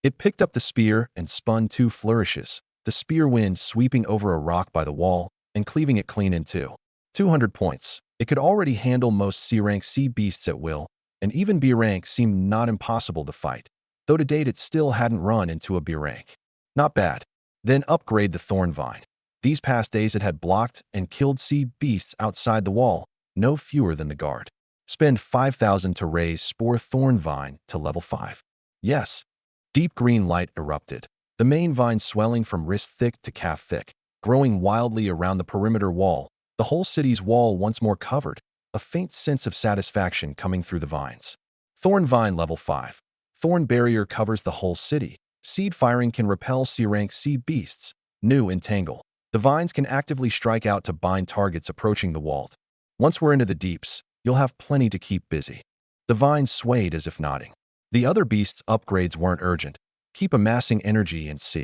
It picked up the spear and spun 2 flourishes. The spear wind sweeping over a rock by the wall and cleaving it clean in two. 200 points. It could already handle most C-rank sea beasts at will, and even B-rank seemed not impossible to fight, though to date it still hadn't run into a B-rank. Not bad. Then upgrade the Thorn Vine. These past days it had blocked and killed sea beasts outside the wall, no fewer than the guard. Spend 5,000 to raise Spore Thorn Vine to level 5. Yes. Deep green light erupted, the main vine swelling from wrist thick to calf thick, growing wildly around the perimeter wall, the whole city's wall once more covered, a faint sense of satisfaction coming through the vines. Thorn Vine level 5. Thorn Barrier covers the whole city. Seed firing can repel C-rank sea beasts. New Entangle. The vines can actively strike out to bind targets approaching the wall. Once we're into the deeps, you'll have plenty to keep busy. The vines swayed as if nodding. The other beasts' upgrades weren't urgent. Keep amassing energy and see.